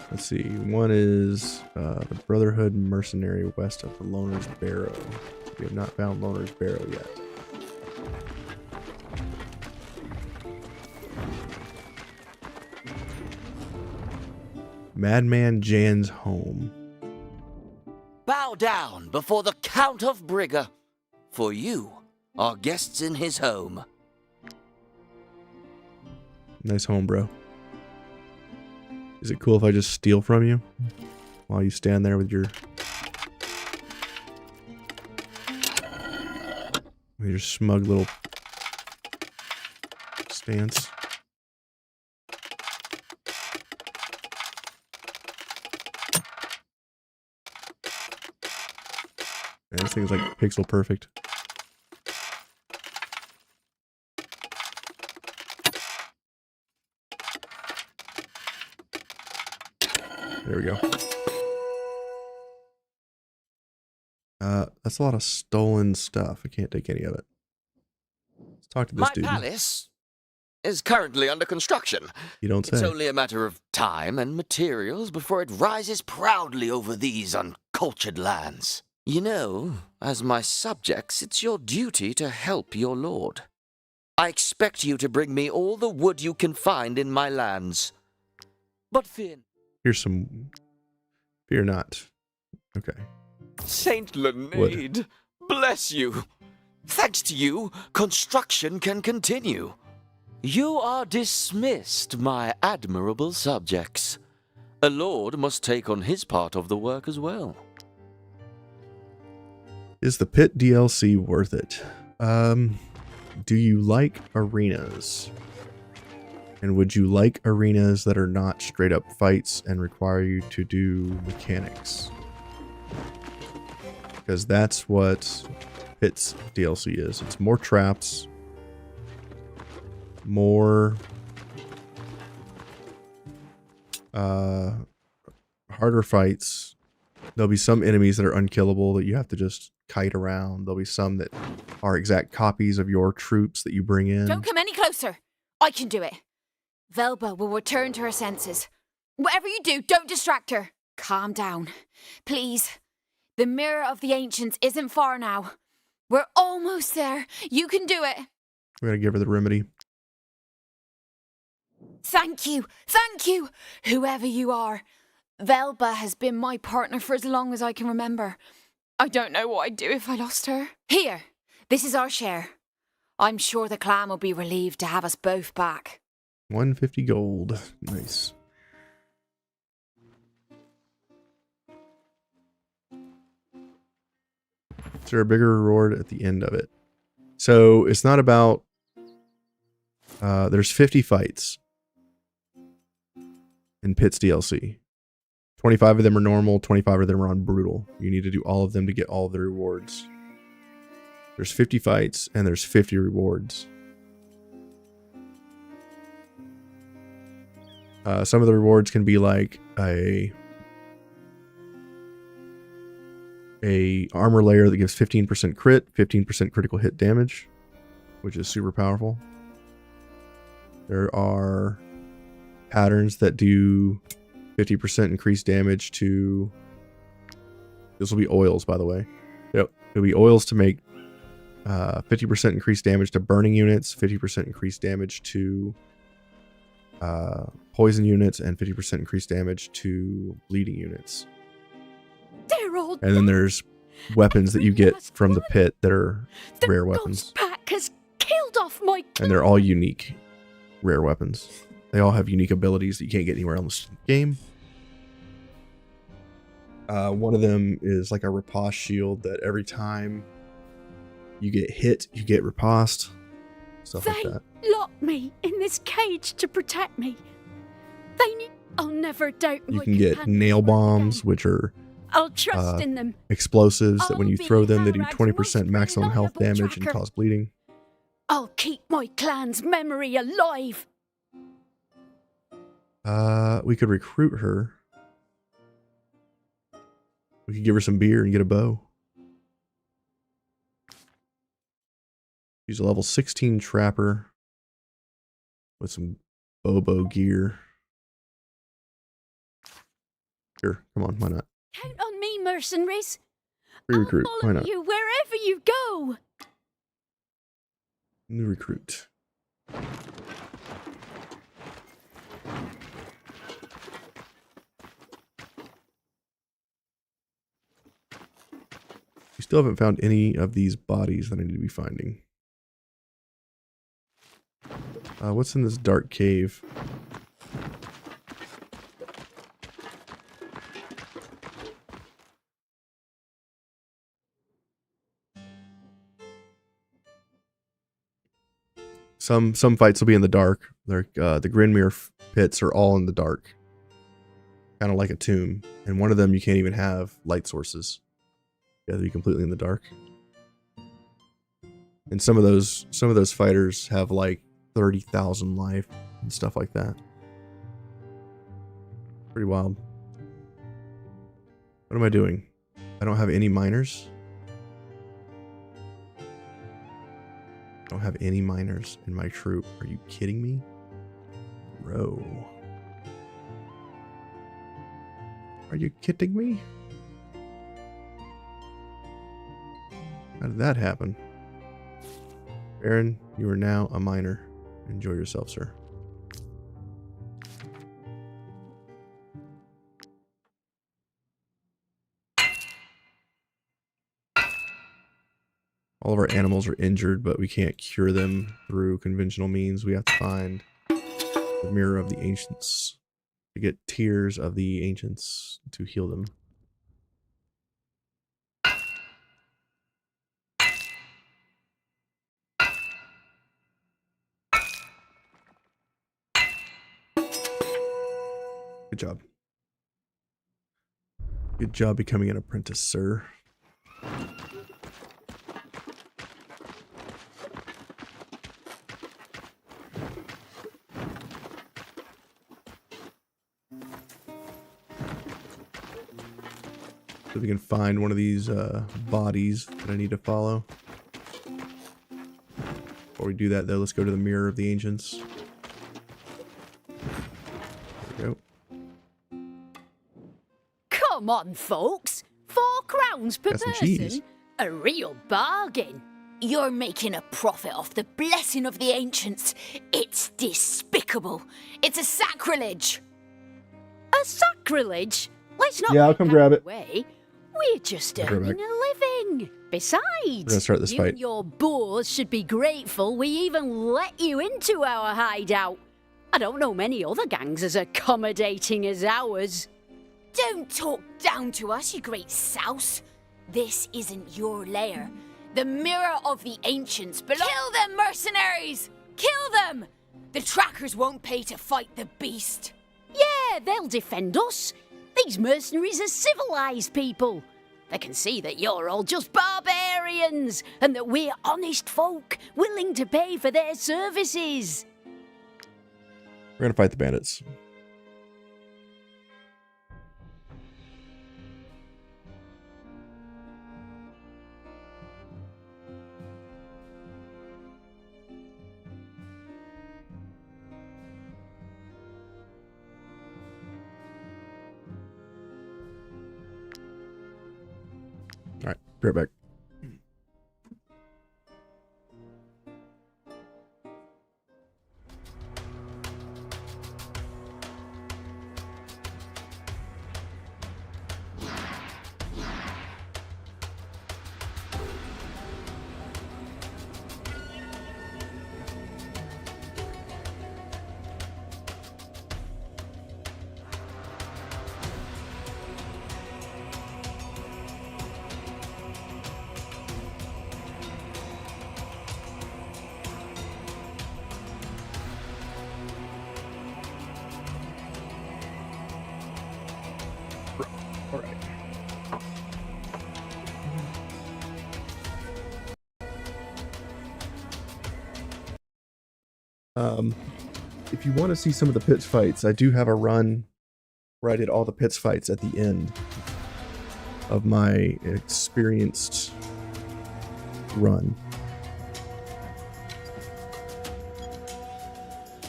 Let's see, one is the Brotherhood Mercenary west of the Loner's Barrow. We have not found Loner's Barrow yet. Madman Jan's home. Bow down before the Count of Brigger, for you are guests in his home. Nice home, bro. Is it cool if I just steal from you while you stand there with your smug little stance? Man, this thing's like pixel perfect. There we go. That's a lot of stolen stuff. I can't take any of it. Let's talk to this dude. My palace is currently under construction. You don't say. It's only a matter of time and materials before it rises proudly over these uncultured lands. You know, as my subjects, it's your duty to help your lord. I expect you to bring me all the wood you can find in my lands. But fear... Here's some... Fear not. Okay. Saint Leonade, bless you. Thanks to you, construction can continue. You are dismissed, my admirable subjects. A lord must take on his part of the work as well. Is the pit DLC worth it? Do you like arenas? And would you like arenas that are not straight up fights and require you to do mechanics? Because that's what Pit's DLC is. It's more traps, more harder fights. There'll be some enemies that are unkillable that you have to just kite around. There'll be some that are exact copies of your troops that you bring in. Don't come any closer. I can do it. Velba will return to her senses. Whatever you do, don't distract her. Calm down. Please. The Mirror of the Ancients isn't far now. We're almost there. You can do it. We're going to give her the remedy. Thank you. Thank you. Whoever you are. Velba has been my partner for as long as I can remember. I don't know what I'd do if I lost her. Here. This is our share. I'm sure the clan will be relieved to have us both back. 150 gold. Nice. Is there a bigger reward at the end of it? So it's not about... there's 50 fights in Pit's DLC. 25 of them are normal, 25 of them are on brutal. You need to do all of them to get all of the rewards. There's 50 fights, and there's 50 rewards. Some of the rewards can be like a armor layer that gives 15% crit, 15% critical hit damage, which is super powerful. There are patterns that do 50% increased damage to... This will be oils, by the way. Yep. It'll be oils to make 50% increased damage to burning units, 50% increased damage to poison units, and 50% increased damage to bleeding units. And then there's weapons that you get from the pit that are rare weapons. Pack has killed off my And they're all unique rare weapons. They all have unique abilities that you can't get anywhere else in the game. One of them is like a riposte shield that every time you get hit, you get riposte. Stuff like that. Locked me in this cage to protect me. They knew I'll never doubt You my can get companions nail word bombs, again. which are I'll trust in them. explosives that when I'll you be throw them, they do Harrog's 20% most maximum health reliable damage and tracker. cause bleeding. I'll keep my clan's memory alive. We could recruit her. We could give her some beer and get a bow. She's a level 16 trapper with some bobo gear. Sure, come on, why not? Count on me, mercenaries. Re-recruit, why Follow not? you wherever you go. New recruit. We still haven't found any of these bodies that I need to be finding. What's in this dark cave? Some fights will be in the dark. They're, the Grinmere pits are all in the dark, kind of like a tomb. And one of them you can't even have light sources. You have to be completely in the dark. And some of those fighters have like 30,000 life and stuff like that. Pretty wild. What am I doing? I don't have any miners. I don't have any miners in my troop. Are you kidding me? Bro. Are you kidding me? How did that happen? Baron, you are now a miner. Enjoy yourself, sir. All of our animals are injured, but we can't cure them through conventional means. We have to find the Mirror of the Ancients to get tears of the Ancients to heal them. Good job. Good job becoming an apprentice, sir. So we can find one of these bodies that I need to follow. Before we do that, though, let's go to the Mirror of the Ancients. There we go. Come on, folks. 4 crowns per Got some cheese. person. A real bargain. You're making a profit off the blessing of the ancients. It's despicable. It's a sacrilege. A sacrilege? Let's not Yeah, I'll make come that grab it. away. We're just I'll grab earning it. a living. Besides, We're gonna start this you fight. and your boars should be grateful we even let you into our hideout. I don't know many other gangs as accommodating as ours. Don't talk down to us, you great souse. This isn't your lair. The Mirror of the Ancients belongs. Kill them, mercenaries! Kill them! The trackers won't pay to fight the beast. Yeah, they'll defend us. These mercenaries are civilized people. They can see that you're all just barbarians and that we're honest folk willing to pay for their services. We're gonna fight the bandits. All right, be right back. All right. If you want to see some of the pitch fights, I do have a run where I did all the pitch fights at the end of my experienced run.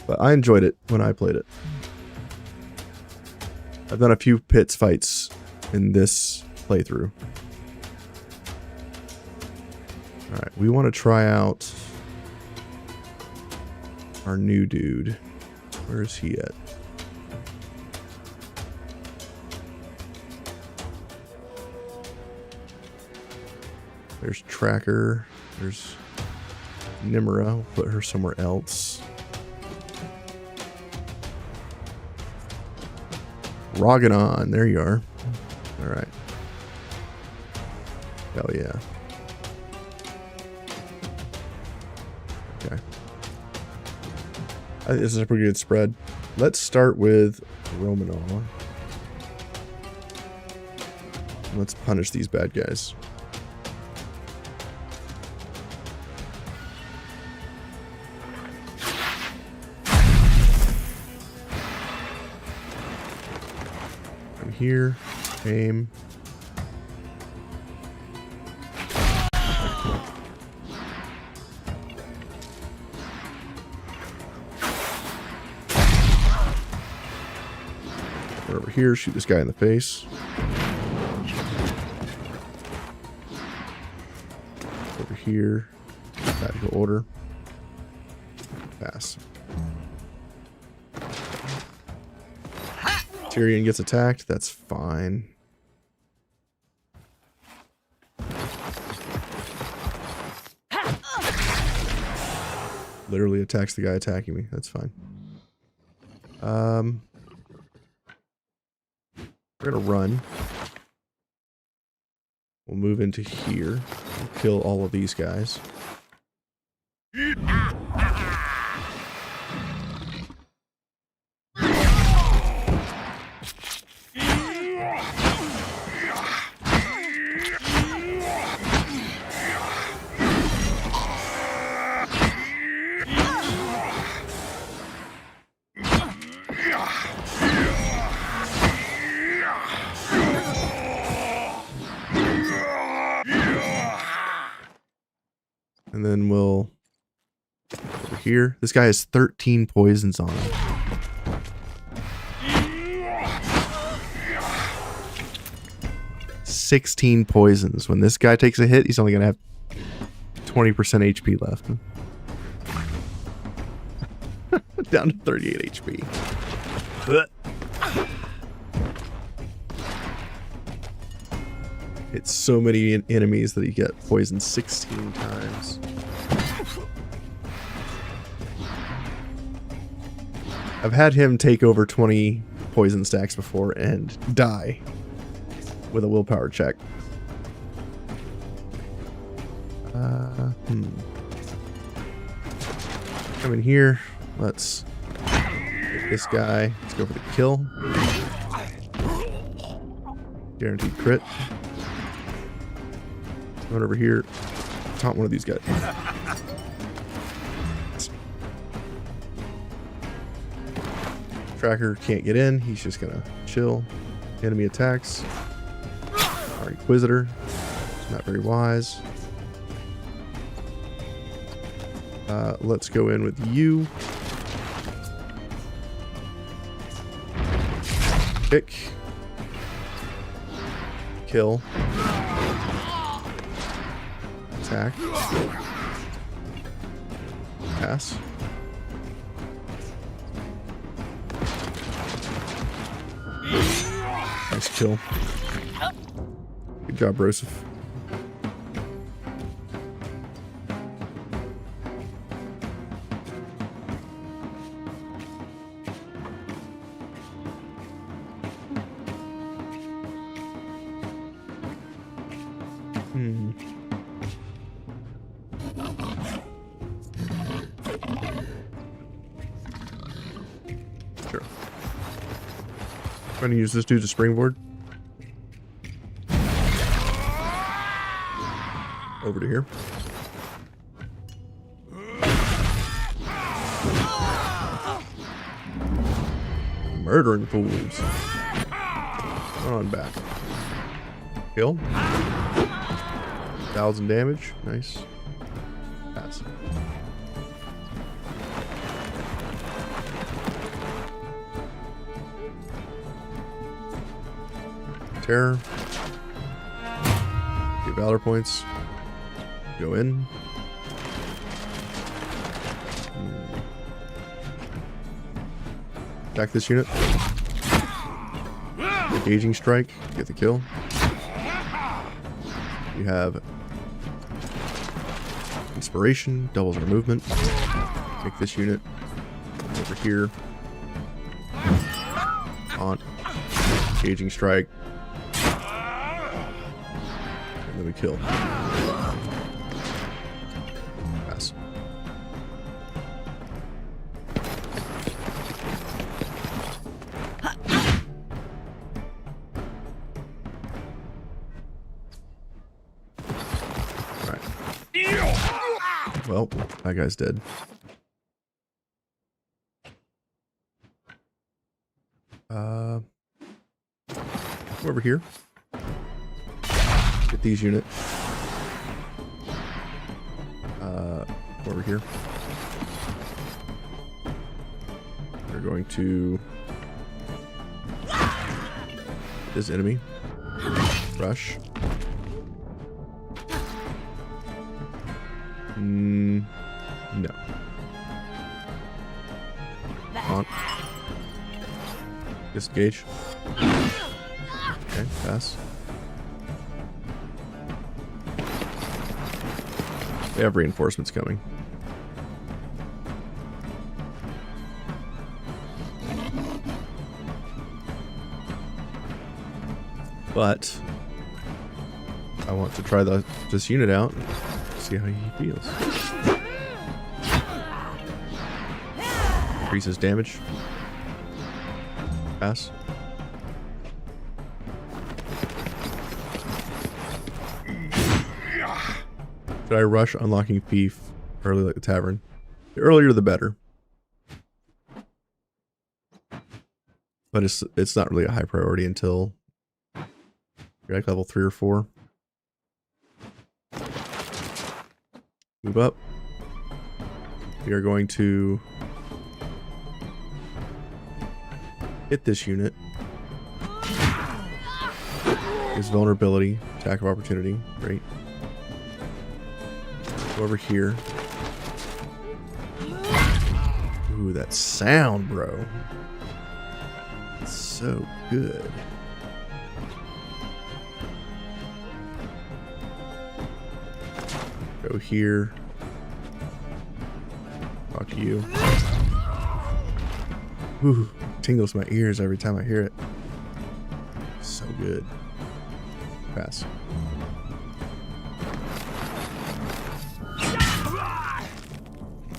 But I enjoyed it when I played it. I've done a few pits fights in this playthrough. Alright, we want to try out our new dude. Where is he at? There's Tracker. There's Nimura. We'll put her somewhere else. Raganon. There you are. Alright. Hell yeah. Okay. I think this is a pretty good spread. Let's start with Romanov. Let's punish these bad guys. I'm here. Aim. Over here, shoot this guy in the face. Over here, tactical order. Pass. Tyrion gets attacked, that's fine. Literally attacks the guy attacking me, that's fine. We're gonna run. We'll move into here. We'll kill all of these guys. And then we'll over here. This guy has 13 poisons on him. $16 poisons. When this guy takes a hit, he's only gonna have 20% HP left. Down to 38 HP. It's so many enemies that he get poisoned 16 times. I've had him take over 20 poison stacks before and die with a willpower check. Come in here. Let's get this guy. Let's go for the kill. Guaranteed crit. Run over here. Taunt one of these guys. Tracker can't get in. He's just gonna chill. Enemy attacks. Our Inquisitor. It's not very wise. Let's go in with you. Kick. Kill. Attack. Pass. Nice kill. Good job, Broseph. Sure. Trying to use this dude to springboard. Over to here. Murdering fools. On back. Kill. 1,000 damage. Nice. Pass. Terror. Get Valor points. Go in. Attack this unit. Engaging strike. Get the kill. You have inspiration. Doubles our movement. Take this unit over here. On. Engaging strike. And then we kill. Pass. Alright. Well, that guy's dead. Over here. Get these units. Over here. We're going to this enemy. Rush. No. On. Disengage. Okay, pass. They have reinforcements coming. But I want to try this unit out, see how he feels. Increases damage. Pass. Should I rush unlocking Thief early like the tavern? The earlier the better. But it's not really a high priority until you're like level 3 or 4. Move up. We are going to hit this unit. Gives vulnerability, attack of opportunity. Great. Go over here. Ooh, that sound, bro. It's so good. Go here. Talk to you. Ooh, tingles my ears every time I hear it. So good. Pass.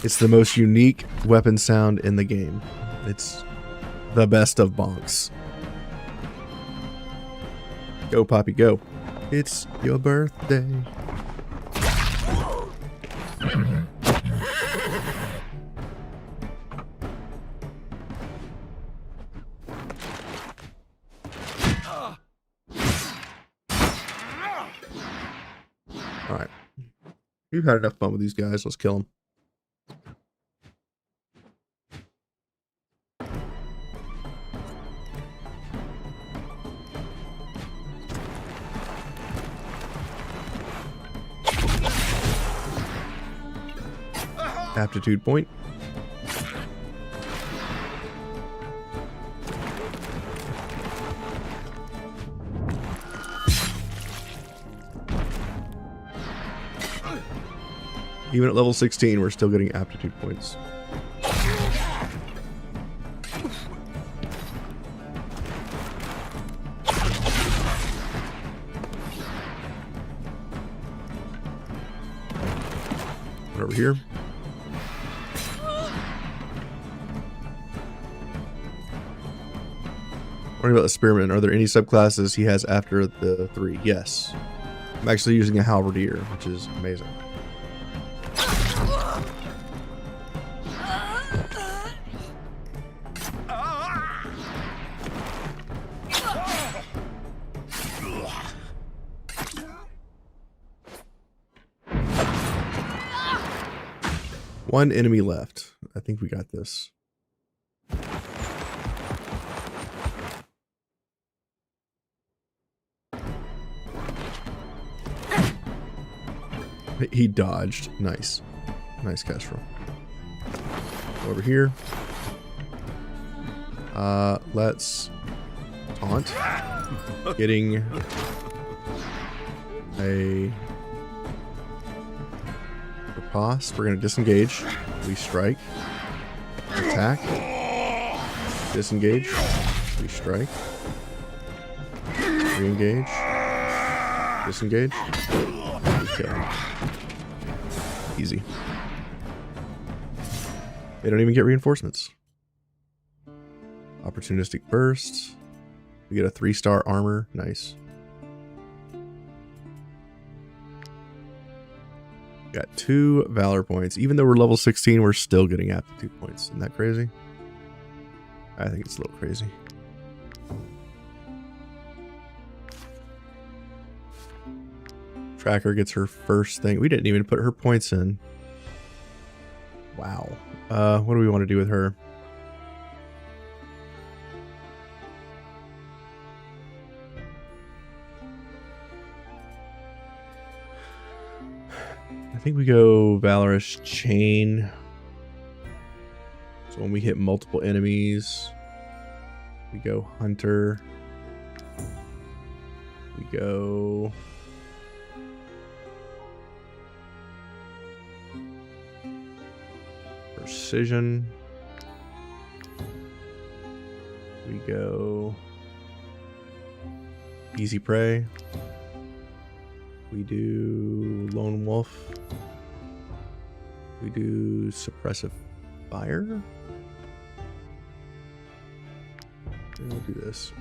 It's the most unique weapon sound in the game. It's the best of bonks. Go, Poppy, go. It's your birthday. Alright. We've had enough fun with these guys. Let's kill them. Aptitude point. Even at level 16, we're still getting aptitude points. Over here. Worrying about the spearman. Are there any subclasses he has after the 3? Yes. I'm actually using a halberdier, which is amazing. One enemy left. I think we got this. He dodged. Nice. Nice Kestrel. Over here. Let's taunt. Getting a riposte. We're going to disengage. We strike. Attack. Disengage. We strike. Re-engage. Disengage. Okay. Easy. They don't even get reinforcements. Opportunistic burst. We get a 3-star armor. Nice. Got 2 valor points. Even though we're level 16, we're still getting aptitude points. Isn't that crazy? I think it's a little crazy. Tracker gets her first thing. We didn't even put her points in. Wow. What do we want to do with her? I think we go Valorous Chain. So when we hit multiple enemies, we go Hunter. We go... Precision. We go Easy Prey. We do Lone Wolf. We do Suppressive Fire. And we'll do this.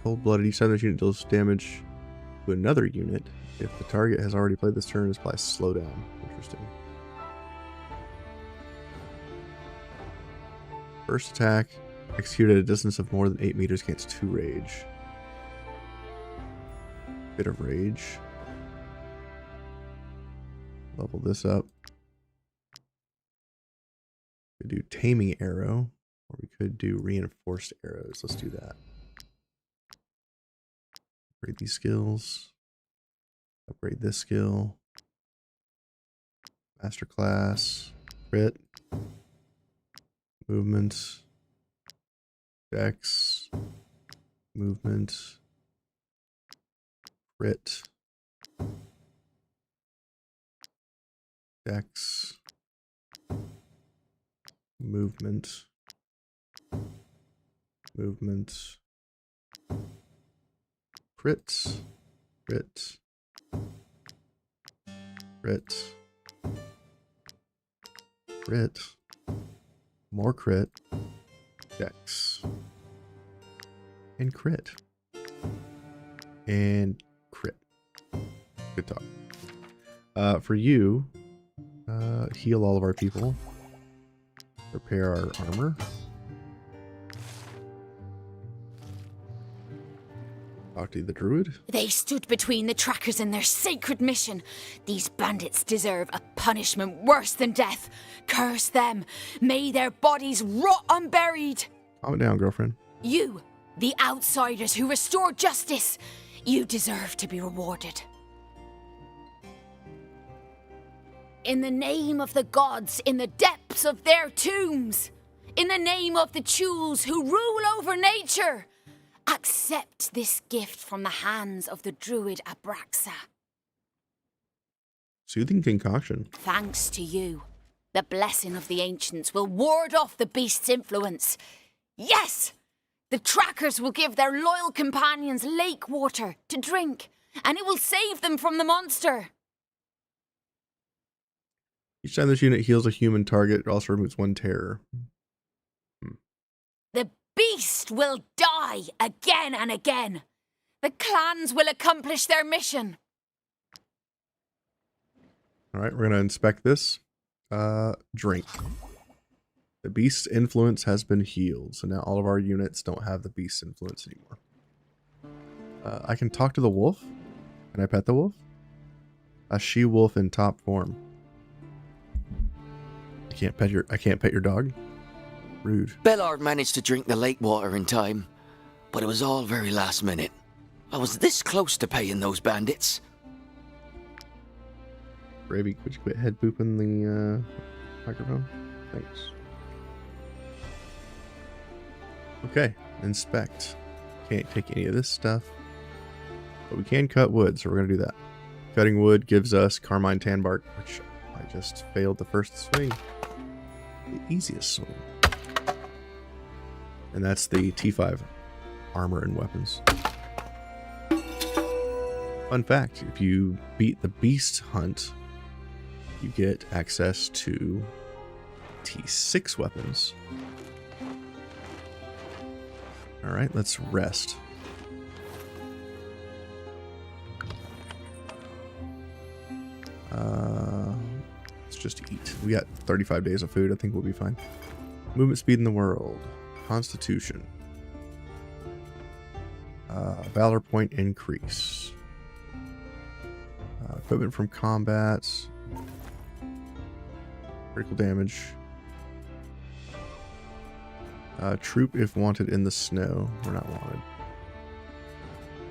Cold-blooded. Each time this unit deals damage to another unit, if the target has already played this turn, it's applies slow down. Interesting. First attack, executed at a distance of more than 8 meters, gains 2 rage. Bit of rage. Level this up. We could do Taming Arrow, or we could do Reinforced Arrows. Let's do that. Upgrade these skills. Upgrade this skill. Masterclass. Crit. Movement. Dex. Movement. Crit. Dex. Movement. Movement. Crit. Crit. Crit. Crit. More crit. Dex. And crit. And crit. Good talk. For you, heal all of our people. Repair our armor. Talk to the druid. They stood between the trackers and their sacred mission. These bandits deserve a punishment worse than death. Curse them. May their bodies rot unburied. Calm it down, girlfriend. You, the outsiders who restored justice, you deserve to be rewarded. In the name of the gods in the depths of their tombs, in the name of the Chuls who rule over nature, accept this gift from the hands of the druid Abraxa. Soothing concoction. Thanks to you, the blessing of the ancients will ward off the beast's influence. Yes! The trackers will give their loyal companions lake water to drink, and it will save them from the monster. Each time this unit heals a human target, it also removes 1 terror. The beast will die again and again. The clans will accomplish their mission. All right, we're going to inspect this. Drink. The beast's influence has been healed, so now all of our units don't have the beast's influence anymore. I can talk to the wolf. Can I pet the wolf? A she-wolf in top form. I can't pet your dog. Rude. Bellard managed to drink the lake water in time, but it was all very last minute. I was this close to paying those bandits. Gravy, could you quit head booping the microphone? Thanks. Okay, inspect. Can't take any of this stuff, but we can cut wood, so we're going to do that. Cutting wood gives us Carmine Tan Bark, which I just failed the first swing. The easiest swing. And that's the T5 armor and weapons. Fun fact, if you beat the beast hunt, you get access to T6 weapons. Alright, let's rest. Let's just eat. We got 35 days of food. I think we'll be fine. Movement speed in the world. Constitution. Valor point increase. Equipment from combat. Critical damage. Troop if wanted in the snow. We're not wanted.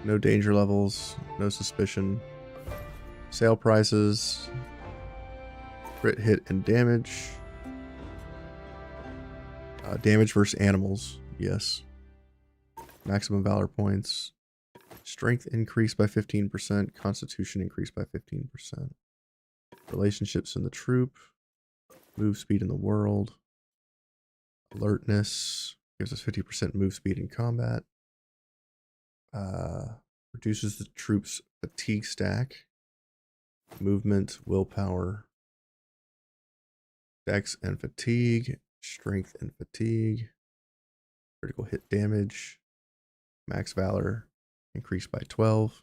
No danger levels. No suspicion. Sale prices. Crit hit and damage. Damage versus animals. Yes. Maximum valor points. Strength increased by 15%. Constitution increased by 15%. Relationships in the troop. Move speed in the world. Alertness. Gives us 50% move speed in combat. Reduces the troops' fatigue stack. Movement, willpower. Dex and fatigue. Strength and fatigue. Critical hit damage. Max valor increased by 12.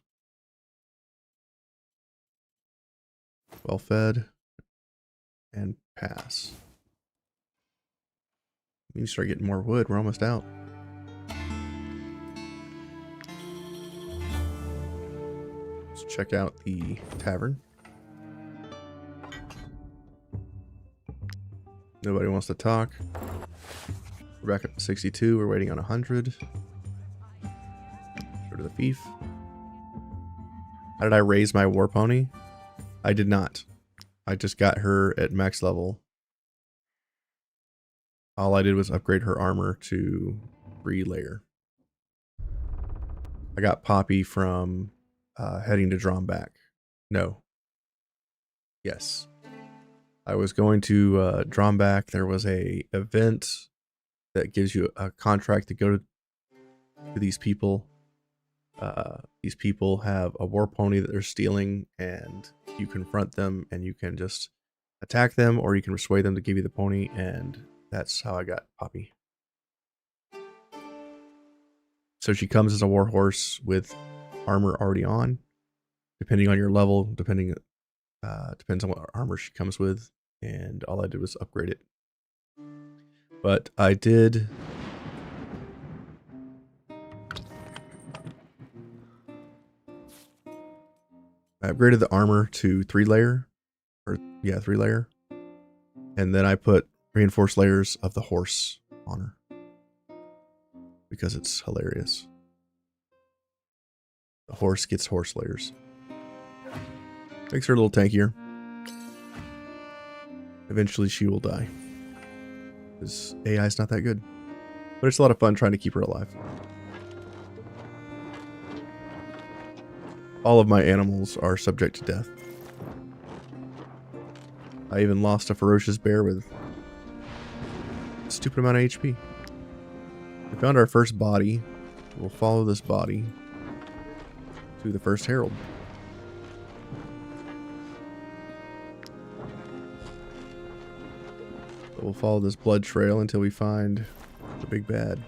Well fed. And pass. We need to start getting more wood. We're almost out. Let's check out the tavern. Nobody wants to talk. We're back up to 62. We're waiting on 100. Go to the fief. How did I raise my war pony? I did not. I just got her at max level. All I did was upgrade her armor to 3-layer. I got Poppy from heading to Dromback. No. Yes. I was going to Dromback. There was a event that gives you a contract to go to these people. These people have a war pony that they're stealing, and you confront them, and you can just attack them, or you can persuade them to give you the pony, and that's how I got Poppy. So she comes as a warhorse with armor already on, depending on your level, depending Depends on what armor she comes with, and all I did was upgrade it. But I did... I upgraded the armor to 3-layer. Or, yeah, 3-layer. And then I put reinforced layers of the horse on her. Because it's hilarious. The horse gets horse layers. Makes her a little tankier. Eventually she will die. Because AI is not that good. But it's a lot of fun trying to keep her alive. All of my animals are subject to death. I even lost a ferocious bear with a stupid amount of HP. We found our first body. We'll follow this body to the first herald. We'll follow this blood trail until we find the big bad.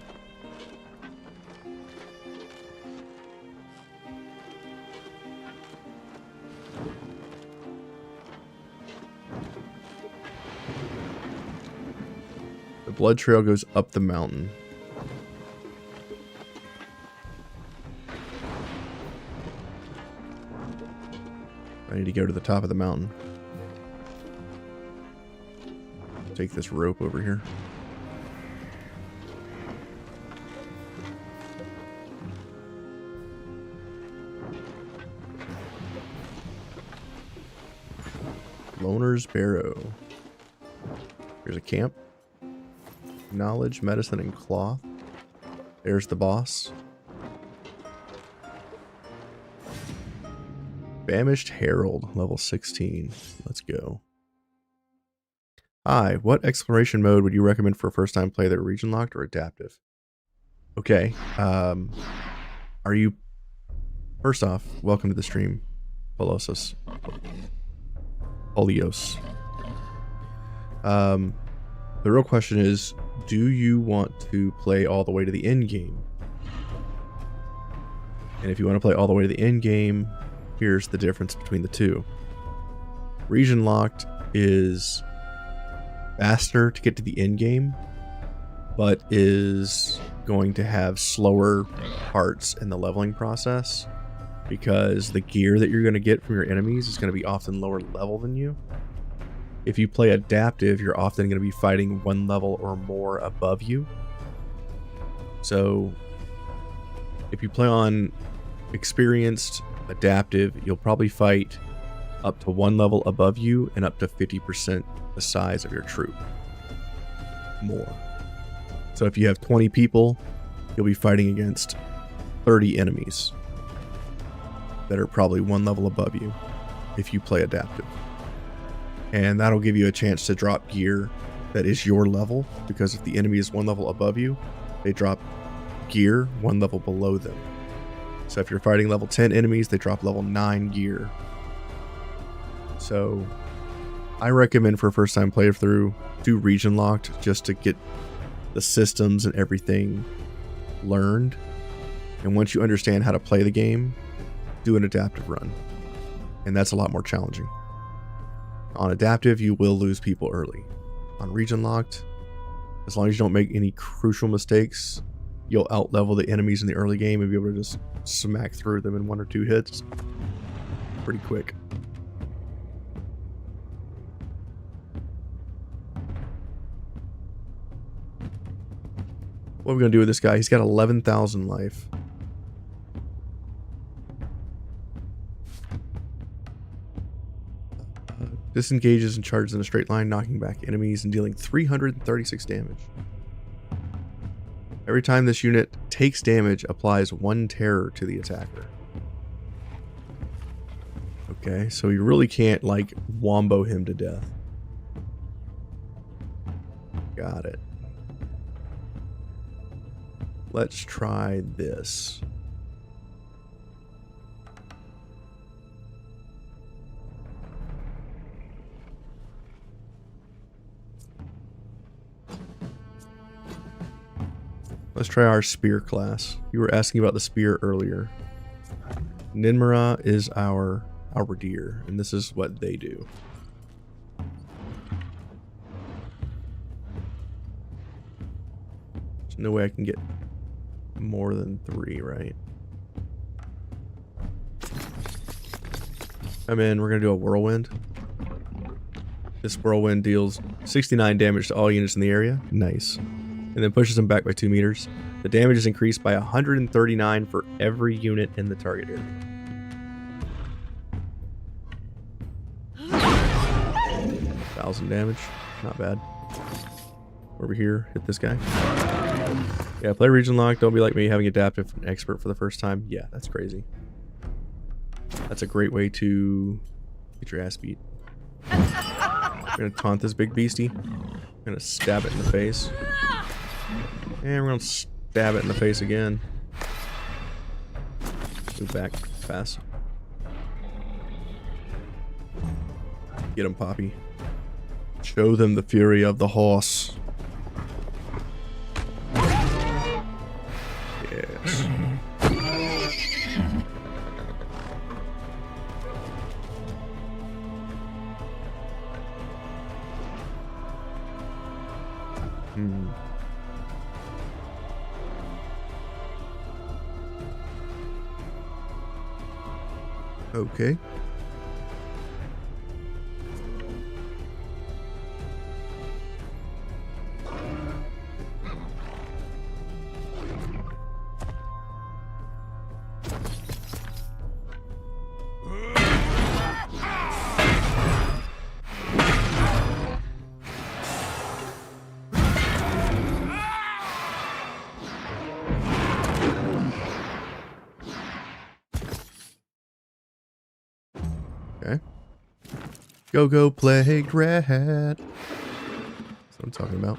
The blood trail goes up the mountain. I need to go to the top of the mountain. Take this rope over here. Loner's Barrow. Here's a camp. Knowledge, medicine, and cloth. There's the boss. Famished Herald, level 16. Let's go. Hi, what exploration mode would you recommend for a first-time play, that region locked or adaptive? Okay, are you... First off, welcome to the stream, Polosos. Polios. The real question is, do you want to play all the way to the end game? And if you want to play all the way to the end game, here's the difference between the two. Region locked is faster to get to the end game, but is going to have slower parts in the leveling process because the gear that you're going to get from your enemies is going to be often lower level than you. If you play adaptive, you're often going to be fighting one level or more above you. So if you play on experienced adaptive, you'll probably fight up to one level above you and up to 50% the size of your troop. More. So if you have 20 people, you'll be fighting against 30 enemies that are probably one level above you if you play adaptive. And that'll give you a chance to drop gear that is your level, because if the enemy is one level above you, they drop gear one level below them. So if you're fighting level 10 enemies, they drop level 9 gear. So I recommend for a first time playthrough, do region locked just to get the systems and everything learned. And once you understand how to play the game, do an adaptive run. And that's a lot more challenging. On adaptive, you will lose people early. On region locked, as long as you don't make any crucial mistakes, you'll outlevel the enemies in the early game and be able to just smack through them in 1 or 2 hits pretty quick. What are we going to do with this guy? He's got 11,000 life. Disengages and charges in a straight line, knocking back enemies and dealing 336 damage. Every time this unit takes damage, applies 1 terror to the attacker. Okay, so you really can't, like, wombo him to death. Got it. Let's try this. Let's try our spear class. You were asking about the spear earlier. Ninmara is our our deer, and this is what they do. There's no way I can get more than 3, right? Come in, we're gonna do a whirlwind. This whirlwind deals 69 damage to all units in the area. Nice. And then pushes them back by 2 meters. The damage is increased by 139 for every unit in the target area. $1,000 damage. Not bad. Over here, hit this guy. Yeah, play region lock. Don't be like me, having adaptive from expert for the first time. Yeah, that's crazy. That's a great way to get your ass beat. We're gonna taunt this big beastie. We're gonna stab it in the face. And we're gonna stab it in the face again. Move back fast. Get him, Poppy. Show them the fury of the horse. Yes. Okay. Okay. Go plagued rat. That's what I'm talking about.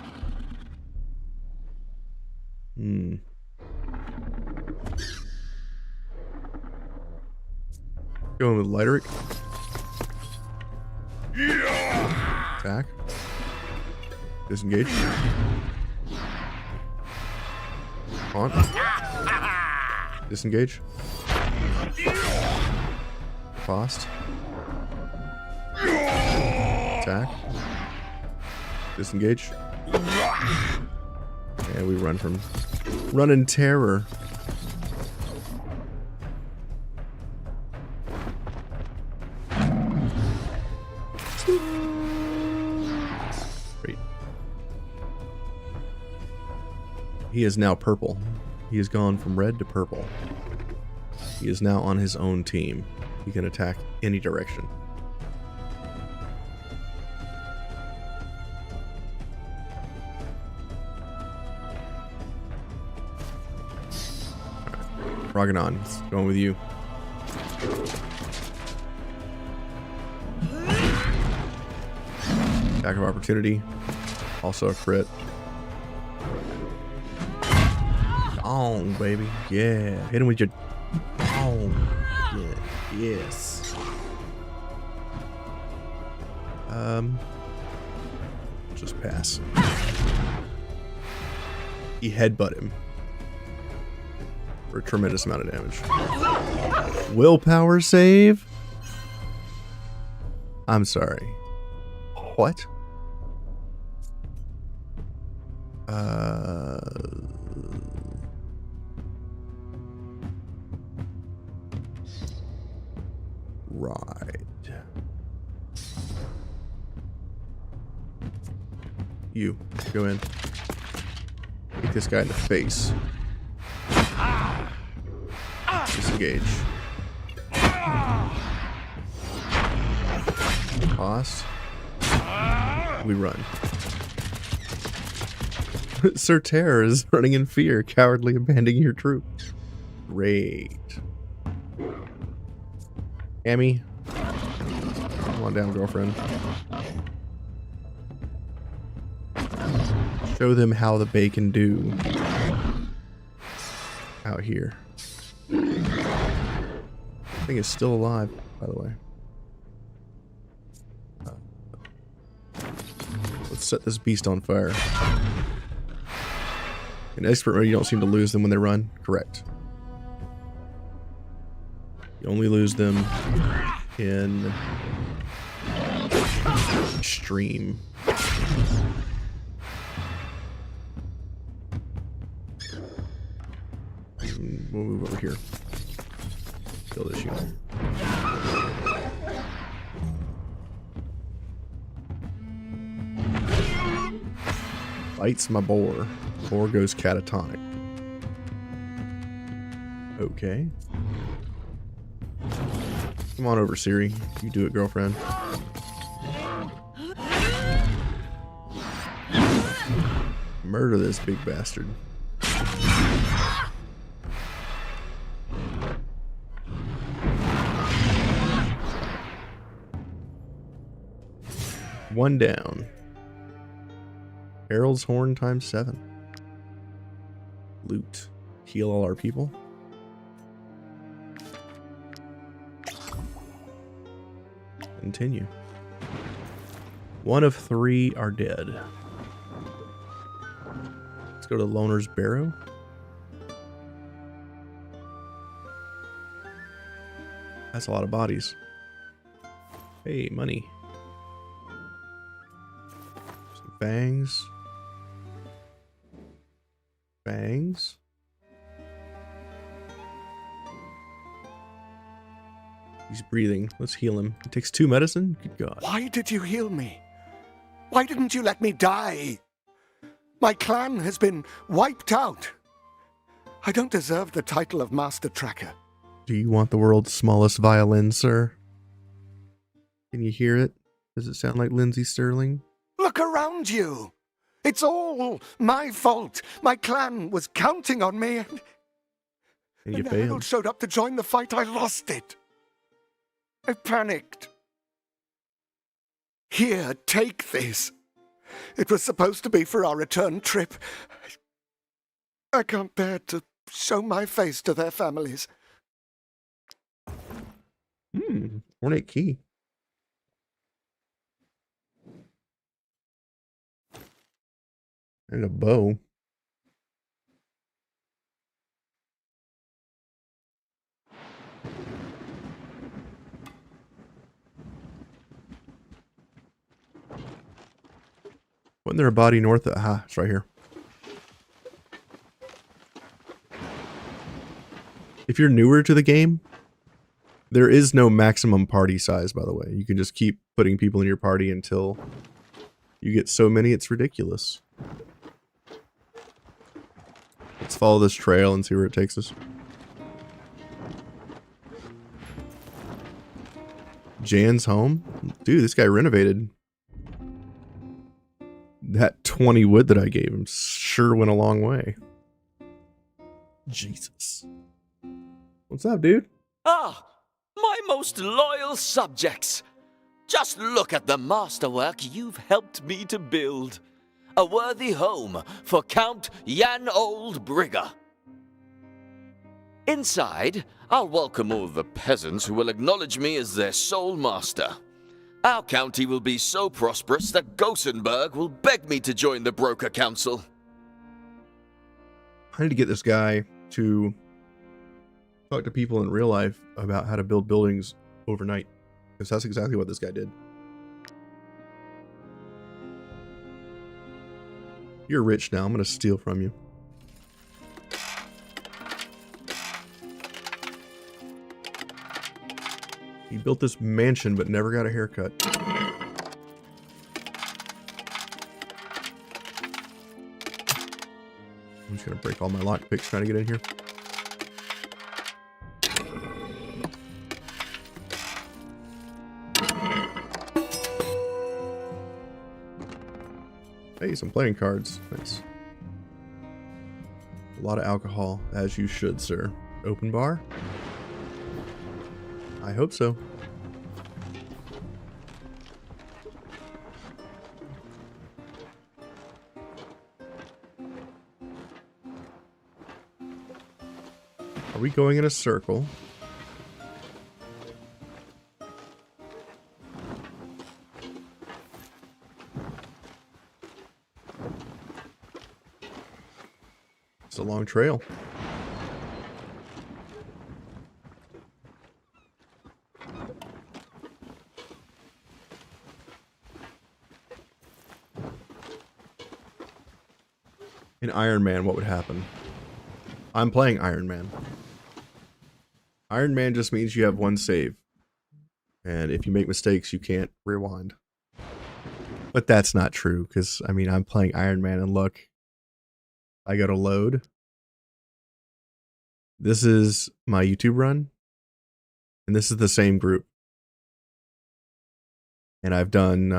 Going with Lighteric. Attack. Disengage. Taunt. Disengage. Fast. Attack. Disengage. And we run from run in terror. Great. He is now purple. He has gone from red to purple. He is now on his own team. He can attack any direction. Raganon, going with you. Attack of opportunity. Also a crit. Dong, baby. Yeah. Hit him with your dong. Yeah. Yes. Just pass. He headbutt him. For a tremendous amount of damage. Willpower save? I'm sorry. What? Right. You, go in. Hit this guy in the face. Disengage. Toss. We run. Sir Terror is running in fear, cowardly abandoning your troop. Great. Amy. Come on down, girlfriend. Show them how the bacon do. Out here. I think it's still alive, by the way. Let's set this beast on fire. In expert mode, you don't seem to lose them when they run. Correct. You only lose them in extreme. We'll move over here. Kill this unit. Bites my boar. Boar goes catatonic. Okay. Come on over, Siri. You do it, girlfriend. Murder this big bastard. One down. Harold's horn times 7. Loot. Heal all our people. Continue. 1 of 3 are dead. Let's go to Loner's Barrow. That's a lot of bodies. Hey, money. Some fangs. Fangs. He's breathing. Let's heal him. It takes 2 medicine? Good God. Why did you heal me? Why didn't you let me die? My clan has been wiped out. I don't deserve the title of Master Tracker. Do you want the world's smallest violin, sir? Can you hear it? Does it sound like Lindsey Sterling? Look around you. It's all my fault. My clan was counting on me. And you when failed. Harold showed up to join the fight, I lost it. I panicked. Here, take this. It was supposed to be for our return trip. I can't bear to show my face to their families. Ornate key. And a bow. Wasn't there a body north of... Aha, it's right here. If you're newer to the game, there is no maximum party size, by the way. You can just keep putting people in your party until you get so many it's ridiculous. Let's follow this trail and see where it takes us. Jan's home? Dude, this guy renovated. That 20 wood that I gave him sure went a long way. Jesus. What's up, dude? Ah, my most loyal subjects. Just look at the masterwork you've helped me to build. A worthy home for Count Yanold Brigger. Inside, I'll welcome all the peasants who will acknowledge me as their sole master. Our county will be so prosperous that Gothenburg will beg me to join the Broker Council. I need to get this guy to talk to people in real life about how to build buildings overnight. Because that's exactly what this guy did. You're rich now. I'm going to steal from you. He built this mansion but never got a haircut. I'm just going to break all my lockpicks trying to get in here. Hey, some playing cards. Nice. A lot of alcohol, as you should, sir. Open bar? I hope so. Are we going in a circle? It's a long trail. in Ironman, what would happen? I'm playing Ironman. Ironman just means you have one save. And if you make mistakes, you can't rewind. But that's not true, because, I mean, I'm playing Ironman, and look. I go to load. This is my YouTube run. And this is the same group. And I've done,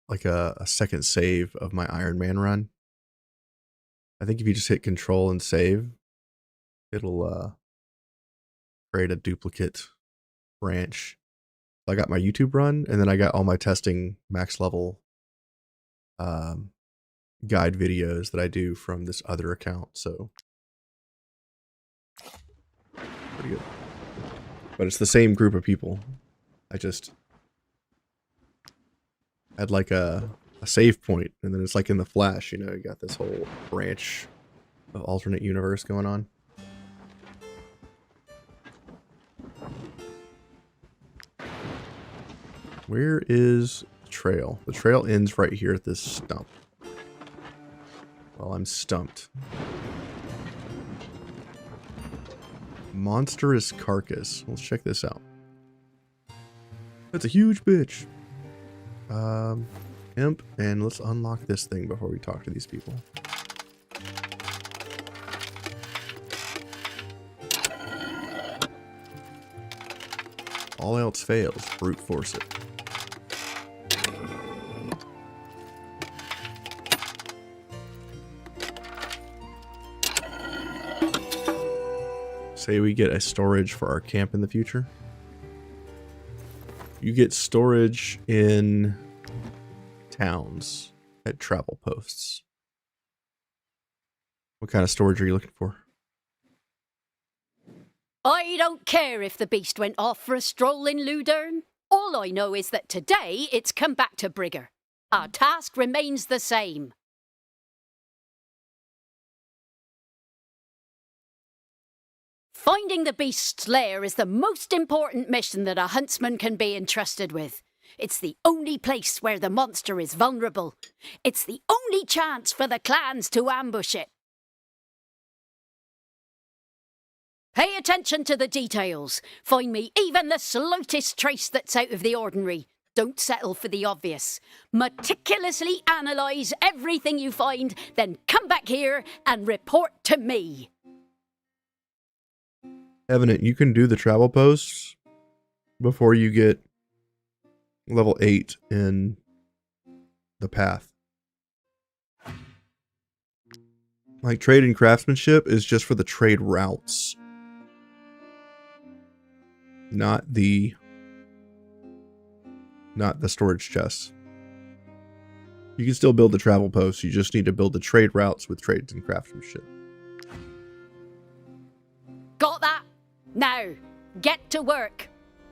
like a second save of my Ironman run. I think if you just hit Control and save, it'll create a duplicate branch. I got my YouTube run, and then I got all my testing max level guide videos that I do from this other account. So pretty good. But it's the same group of people. I just had like a save point, and then it's like in the Flash, you know, you got this whole branch of alternate universe going on. Where is the trail? The trail ends right here at this stump. Well, I'm stumped. Monstrous carcass. Let's check this out. That's a huge bitch. Imp, and let's unlock this thing before we talk to these people. All else fails, brute force it. Say we get a storage for our camp in the future. You get storage in towns at travel posts. What kind of storage are you looking for? I don't care if the beast went off for a stroll in Ludern. All I know is that today it's come back to Brigger. Our task remains the same. Finding the beast's lair is the most important mission that a huntsman can be entrusted with. It's the only place where the monster is vulnerable. It's the only chance for the clans to ambush it. Pay attention to the details. Find me even the slightest trace that's out of the ordinary. Don't settle for the obvious. Meticulously analyse everything you find, then come back here and report to me. Evident, you can do the travel posts before you get level 8 in the path. Like, trade and craftsmanship is just for the trade routes. Not the storage chests. You can still build the travel posts, you just need to build the trade routes with trades and craftsmanship. Got that? Now, get to work.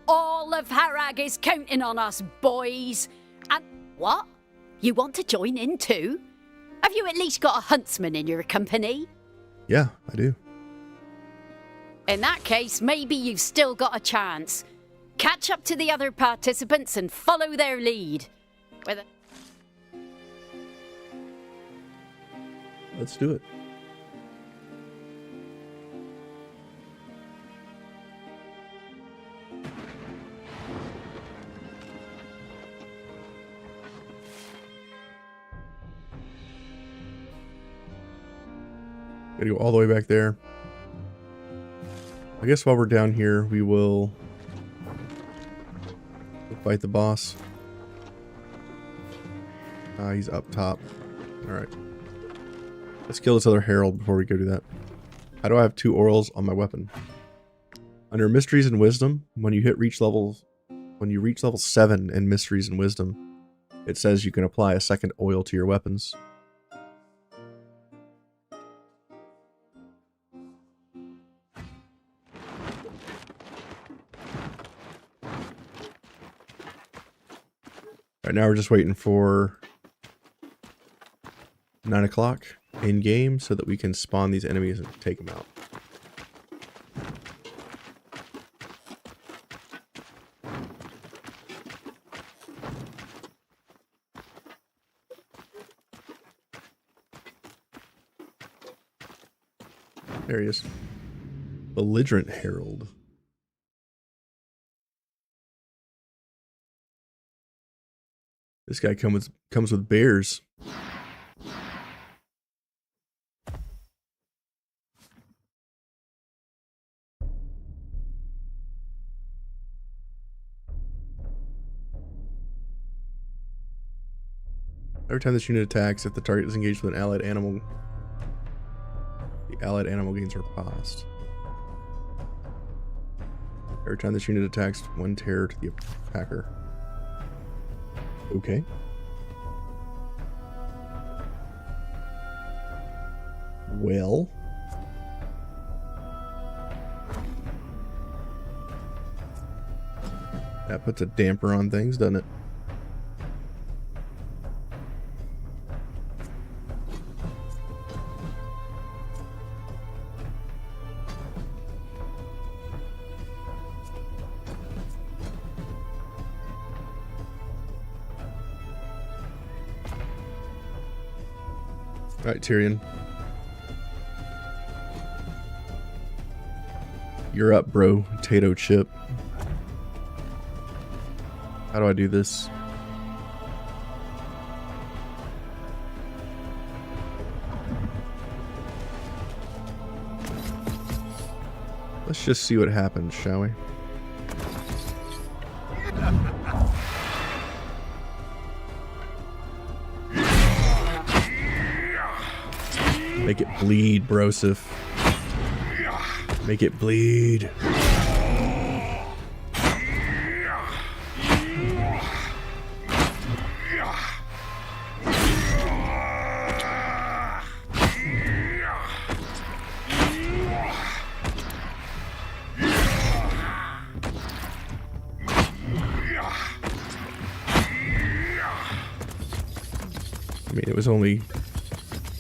All of Harag is counting on us, boys. And what? You want to join in too? Have you at least got a huntsman in your company? Yeah, I do. In that case, maybe you've still got a chance. Catch up to the other participants and follow their lead. Let's do it. Gotta go all the way back there. I guess while we're down here, we will fight the boss. He's up top. Alright. Let's kill this other herald before we go do that. How do I have 2 orals on my weapon? Under Mysteries and Wisdom, when you reach level 7 in Mysteries and Wisdom, it says you can apply a second oil to your weapons. Right now we're just waiting for 9 o'clock in game so that we can spawn these enemies and take them out. There he is. Belligerent Herald. This guy comes with bears. Every time this unit attacks, if the target is engaged with an allied animal, the allied animal gains riposte. Every time this unit attacks, 1 terror to the attacker. Okay. Well. That puts a damper on things, doesn't it? Alright, Tyrion. You're up, bro. Potato chip. How do I do this? Let's just see what happens, shall we? Make it bleed, Broseph. Make it bleed. I mean, it was only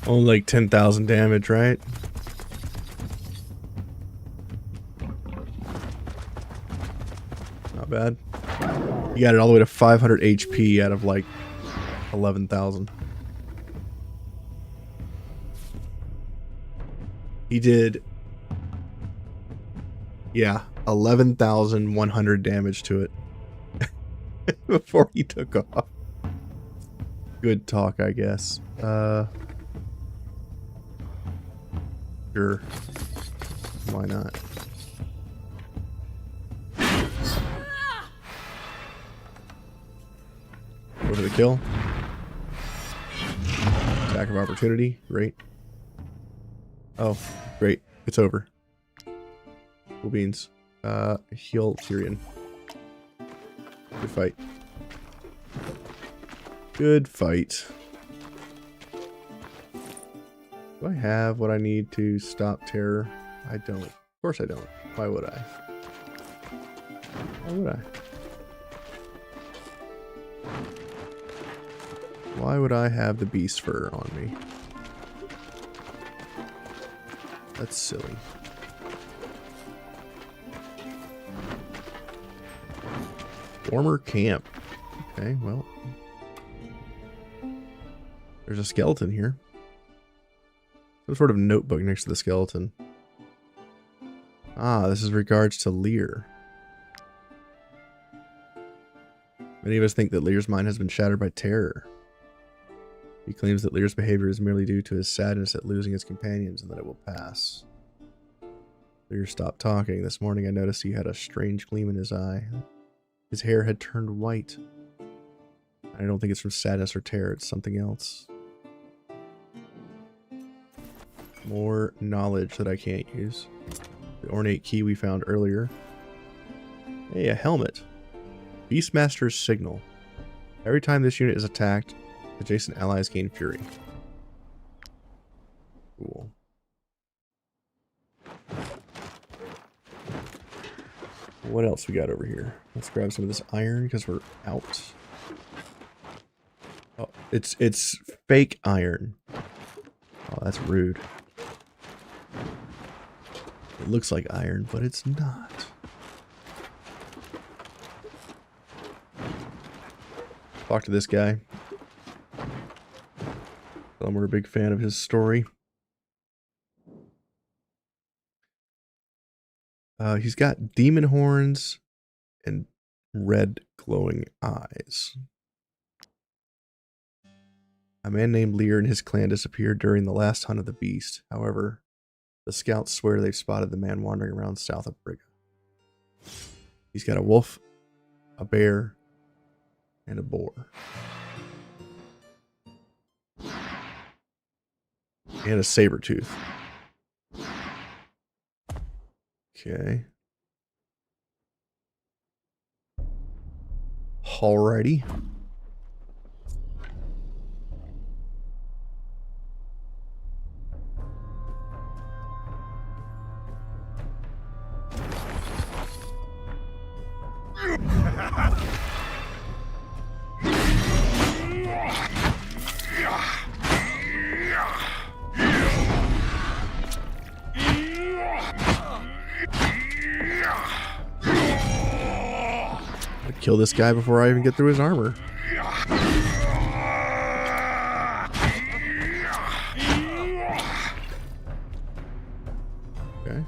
like 10,000 damage, right? Not bad. You got it all the way to 500 HP out of like 11,000. He did, yeah, 11,100 damage to it before he took off. Good talk, I guess. Sure. Why not? Go for the kill. Attack of opportunity. Great. Oh, great. It's over. Cool beans. Heal Tyrion. Good fight. Good fight. Do I have what I need to stop terror? I don't. Of course I don't. Why would I? Why would I? Why would I have the beast fur on me? That's silly. Former camp. Okay, well. There's a skeleton here. Some sort of notebook next to the skeleton. Ah, this is regards to Lear. Many of us think that Lear's mind has been shattered by terror. He claims that Lear's behavior is merely due to his sadness at losing his companions and that it will pass. Lear stopped talking. This morning I noticed he had a strange gleam in his eye. His hair had turned white. I don't think it's from sadness or terror, it's something else. More knowledge that I can't use. The ornate key we found earlier. Hey, a helmet. Beastmaster's signal. Every time this unit is attacked, adjacent allies gain fury. Cool. What else we got over here? Let's grab some of this iron because we're out. Oh, it's fake iron. Oh, that's rude. It looks like iron, but it's not. Talk to this guy. Tell him we're a big fan of his story. He's got demon horns and red glowing eyes. A man named Lear and his clan disappeared during the last hunt of the beast. However, the scouts swear they've spotted the man wandering around south of Briga. He's got a wolf, a bear, and a boar. And a saber tooth. Okay. Alrighty. Kill this guy before I even get through his armor. Okay.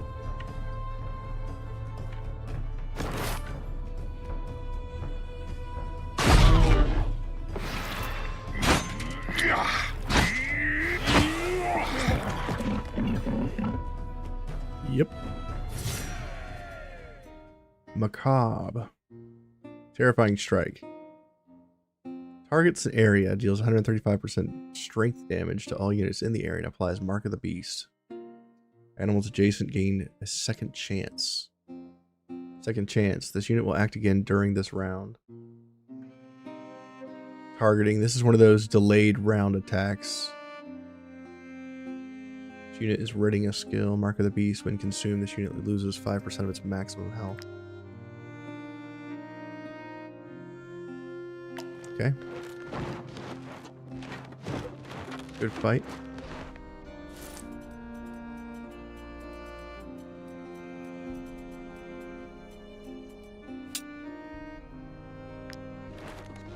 Yep. Macabre. Terrifying strike. Targets an area, deals 135% strength damage to all units in the area, and applies Mark of the Beast. Animals adjacent gain a second chance. Second chance. This unit will act again during this round. Targeting. This is one of those delayed round attacks. This unit is ridding a skill. Mark of the Beast. When consumed, this unit loses 5% of its maximum health. Okay. Good fight.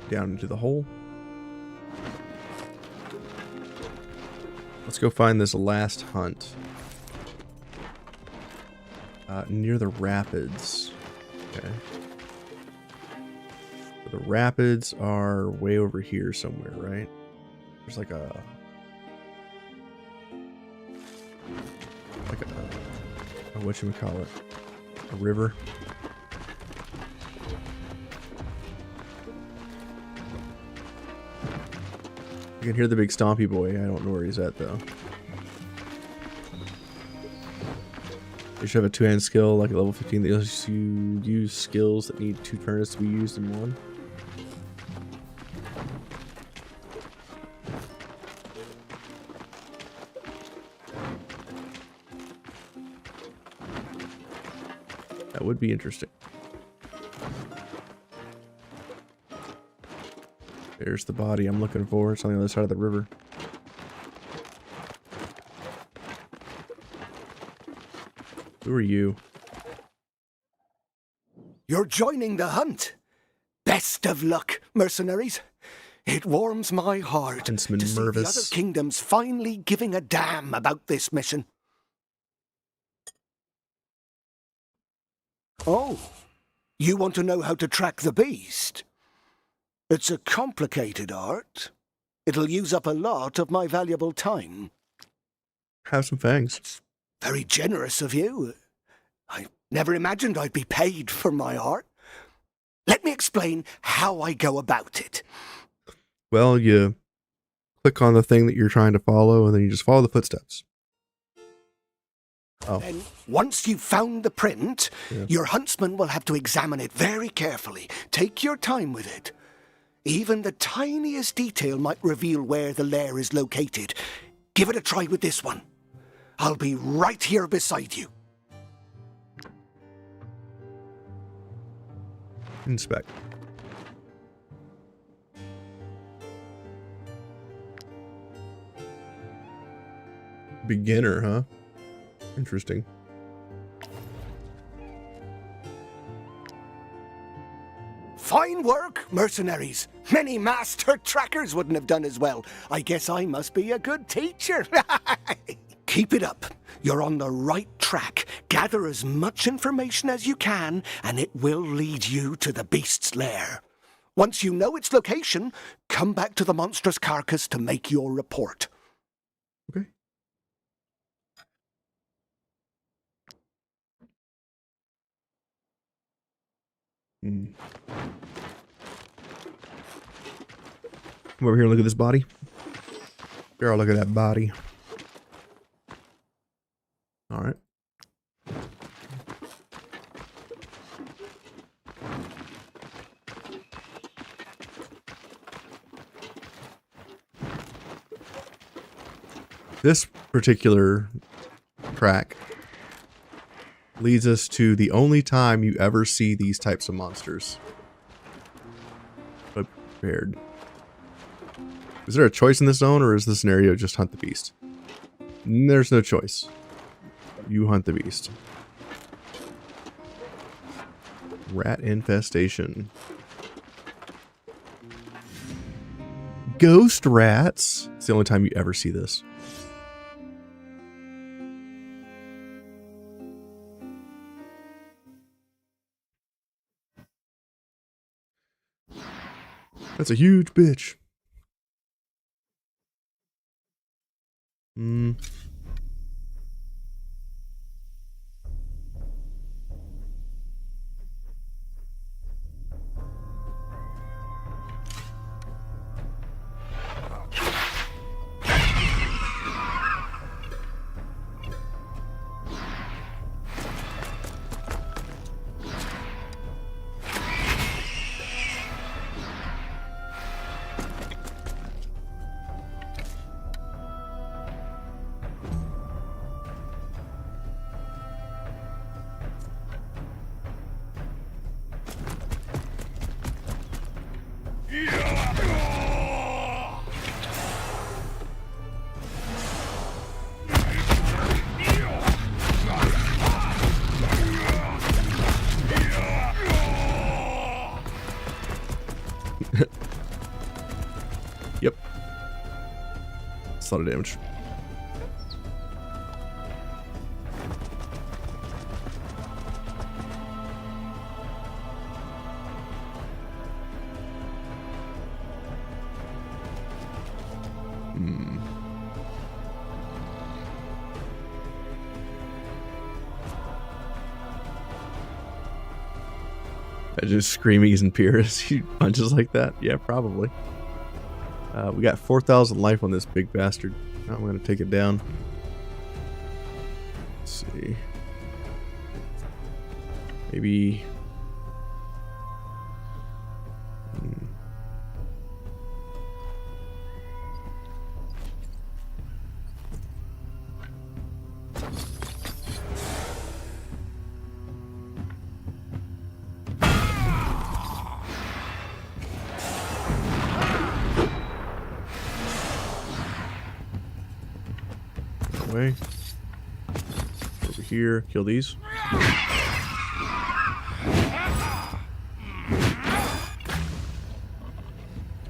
Down into the hole. Let's go find this last hunt. Near the rapids. Okay. The rapids are way over here somewhere, right? There's like a whatchamacallit, a river. I can hear the big stompy boy. I don't know where he's at though. You should have a two-hand skill like at level 15 that lets you use skills that need 2 turns to be used in one. That would be interesting. There's the body I'm looking for. It's on the other side of the river. Who are you? You're joining the hunt. Best of luck, mercenaries. It warms my heart to see the other kingdoms finally giving a damn about this mission. Oh, you want to know how to track the beast? It's a complicated art. It'll use up a lot of my valuable time. Have some fangs. It's very generous of you. I never imagined I'd be paid for my art. Let me explain how I go about it. Well, you click on the thing that you're trying to follow, and then you just follow the footsteps. Oh. Then, once you've found the print, your huntsman will have to examine it very carefully. Take your time with it. Even the tiniest detail might reveal where the lair is located. Give it a try with this one. I'll be right here beside you. Inspect. Beginner, huh? Interesting. Fine work, mercenaries. Many master trackers wouldn't have done as well. I guess I must be a good teacher. Keep it up. You're on the right track. track. Gather as much information as you can, and it will lead you to the beast's lair. Once you know its location, come back to the monstrous carcass to make your report. Okay. Come over here and look at this body. Girl, look at that body. All right. This particular track leads us to the only time you ever see these types of monsters. But prepared. Is there a choice in this zone, or is the scenario just hunt the beast? There's no choice. You hunt the beast. Rat infestation. Ghost rats. It's the only time you ever see this. That's a huge bitch. Yep. That's a lot of damage. Just Screamies and Pierce. He punches like that? Yeah, probably. We got 4,000 life on this big bastard. Now I'm going to take it down. Let's see. Maybe... Way. Over here, kill these.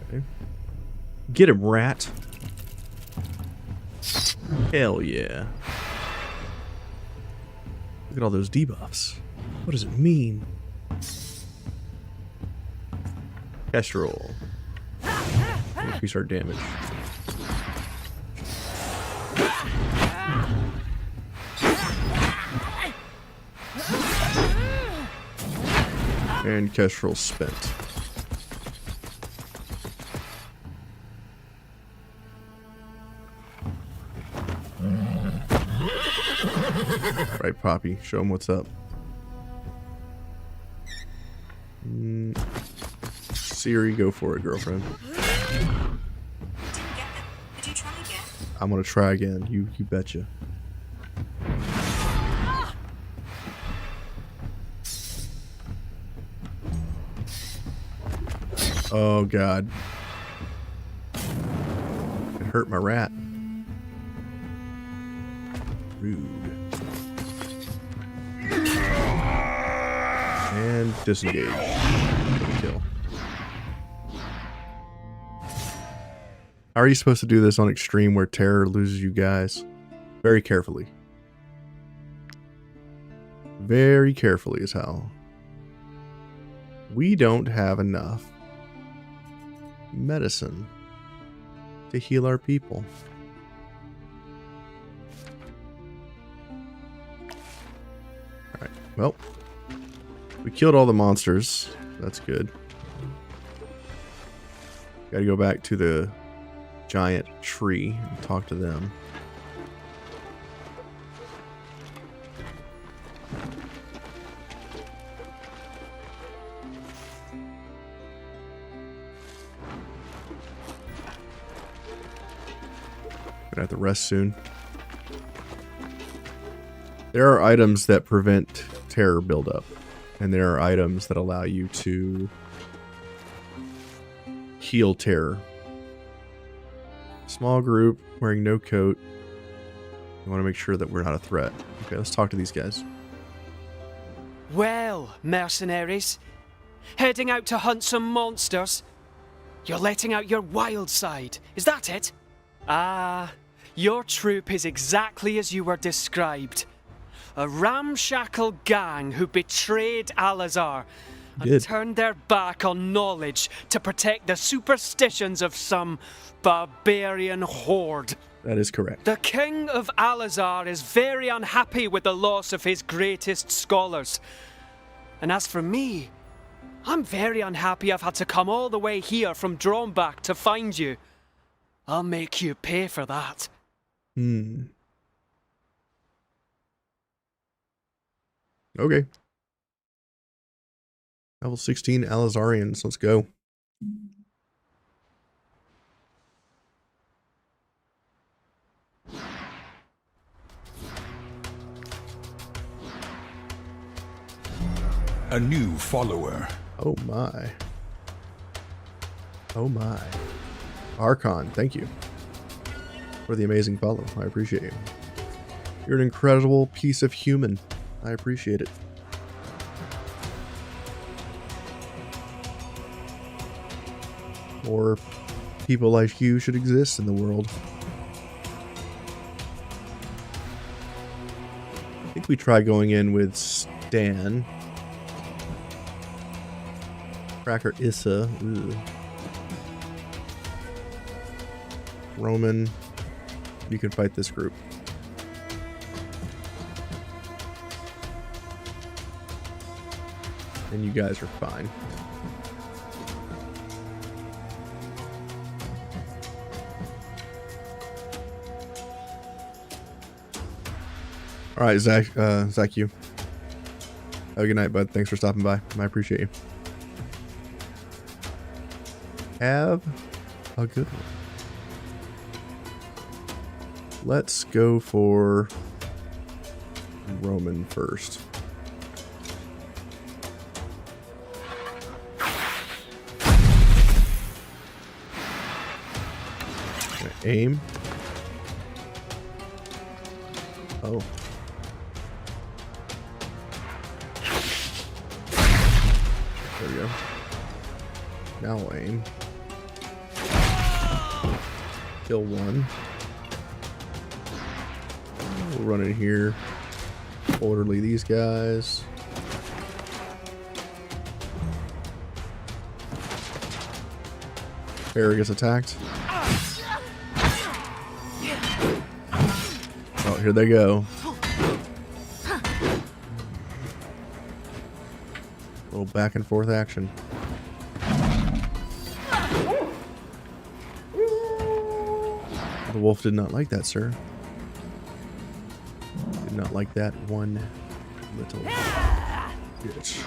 Okay. Get him, rat. Hell yeah. Look at all those debuffs. What does it mean? Kestrel. Increase our damage. And Kestrel spent. Right, Poppy, show him what's up. Siri, go for it, girlfriend. I'm gonna try again. You betcha. Oh god. It hurt my rat. Rude. And disengage. Kill. How are you supposed to do this on extreme where terror loses you guys? Very carefully. very carefully is how. We don't have enough medicine to heal our people. Alright, well, we killed all the monsters. That's good. Gotta go back to the giant tree and talk to them. Gonna have to rest soon. There are items that prevent terror buildup, and there are items that allow you to heal terror. Small group, wearing no coat. We want to make sure that we're not a threat. Okay, let's talk to these guys. Well, mercenaries, heading out to hunt some monsters. You're letting out your wild side, is that it? Ah, your troop is exactly as you were described. A ramshackle gang who betrayed Al-Azhar and turned their back on knowledge to protect the superstitions of some barbarian horde. That is correct. The king of Al-Azhar is very unhappy with the loss of his greatest scholars. And as for me, I'm very unhappy I've had to come all the way here from Drombach to find you. I'll make you pay for that. Okay. Level 16 Al-Azharians. Let's go. A new follower. Oh my. Oh my. Archon, thank you for the amazing follow. I appreciate you. You're an incredible piece of human. I appreciate it. More people like you should exist in the world. I think we try going in with Stan. Cracker Issa. Ugh. Roman. You can fight this group. And you guys are fine. All right, Zach, you. Have a good night, bud. Thanks for stopping by. I appreciate you. Have a good one. Let's go for Roman first. Aim. Oh. There we go. Now we'll aim. Kill one. We'll run in here. Orderly these guys. Barry gets attacked. Oh, here they go. A little back and forth action. The wolf did not like that, sir. Did not like that one little bitch.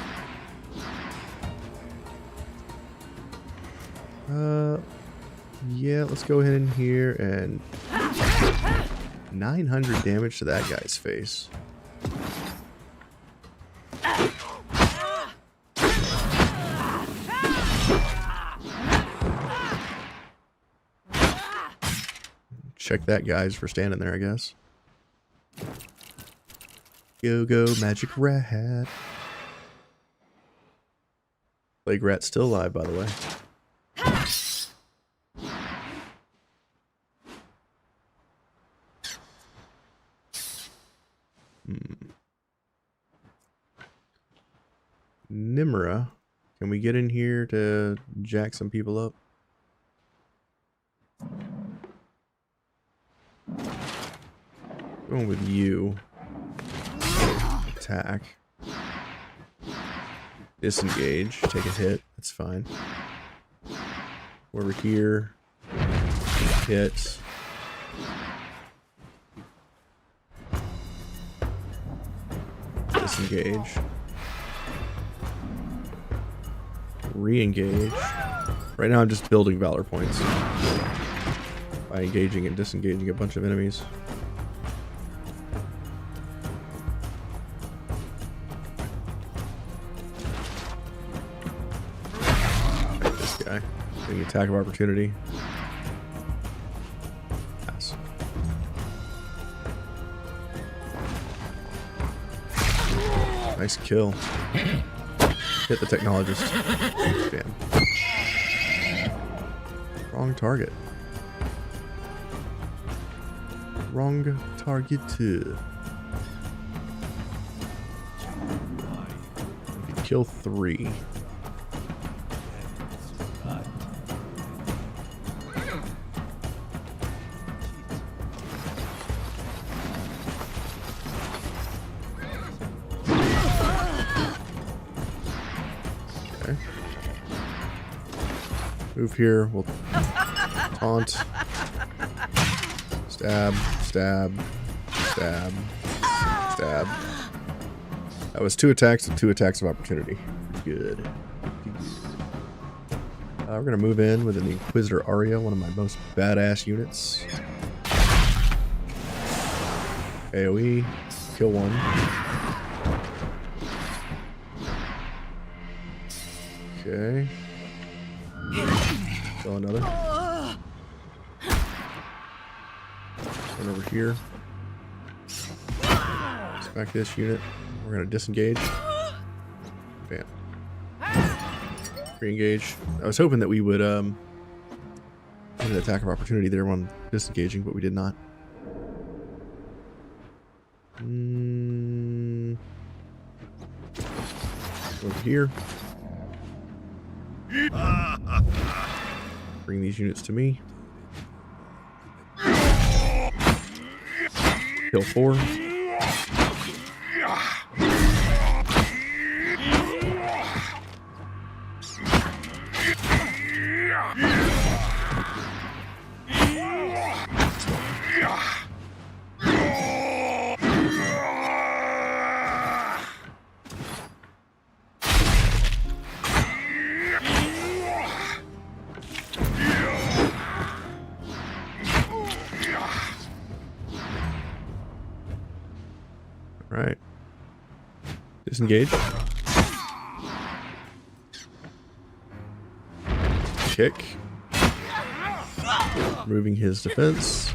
Yeah, let's go ahead in here and 900 damage to that guy's face. Check that, guys, for standing there, I guess. Go, magic rat. Plague rat's still alive, by the way. Nimra. Can we get in here to jack some people up? Going with you. Attack. Disengage. Take a hit. That's fine. Over here. Hit. Disengage. Re-engage. Right now I'm just building valor points by engaging and disengaging a bunch of enemies. This guy. Getting attack of opportunity. Pass. Nice kill. Hit the technologist. Damn. Wrong target. Wrong target. Kill 3. Move here, we'll taunt, stab, stab, stab, stab. That was 2 attacks and 2 attacks of opportunity. Good. We're gonna move in with an Inquisitor Aria, one of my most badass units. AoE, kill 1. Okay. Kill another. Run over here. Smack this unit. We're gonna disengage. Bam. Re-engage. I was hoping that we would get an attack of opportunity there when disengaging, but we did not. Over here. Bring these units to me. Kill 4. Right. Disengage. Kick. Removing his defense.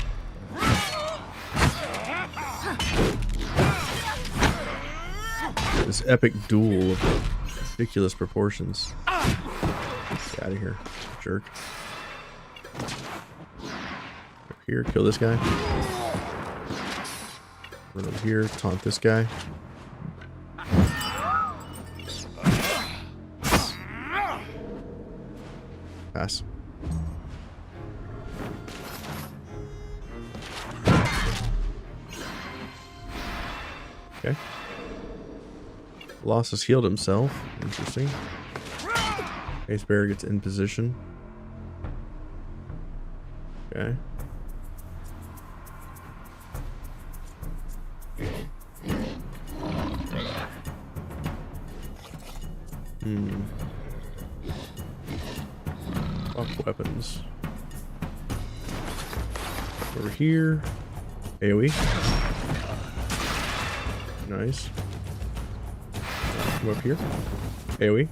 This epic duel of ridiculous proportions. Get out of here, jerk. Over here, kill this guy. Run over here, taunt this guy. Pass. Okay. Loss has healed himself. Interesting. Ace Bear gets in position. Okay. Swap weapons. Over here. AoE. Nice. Come up here. AoE.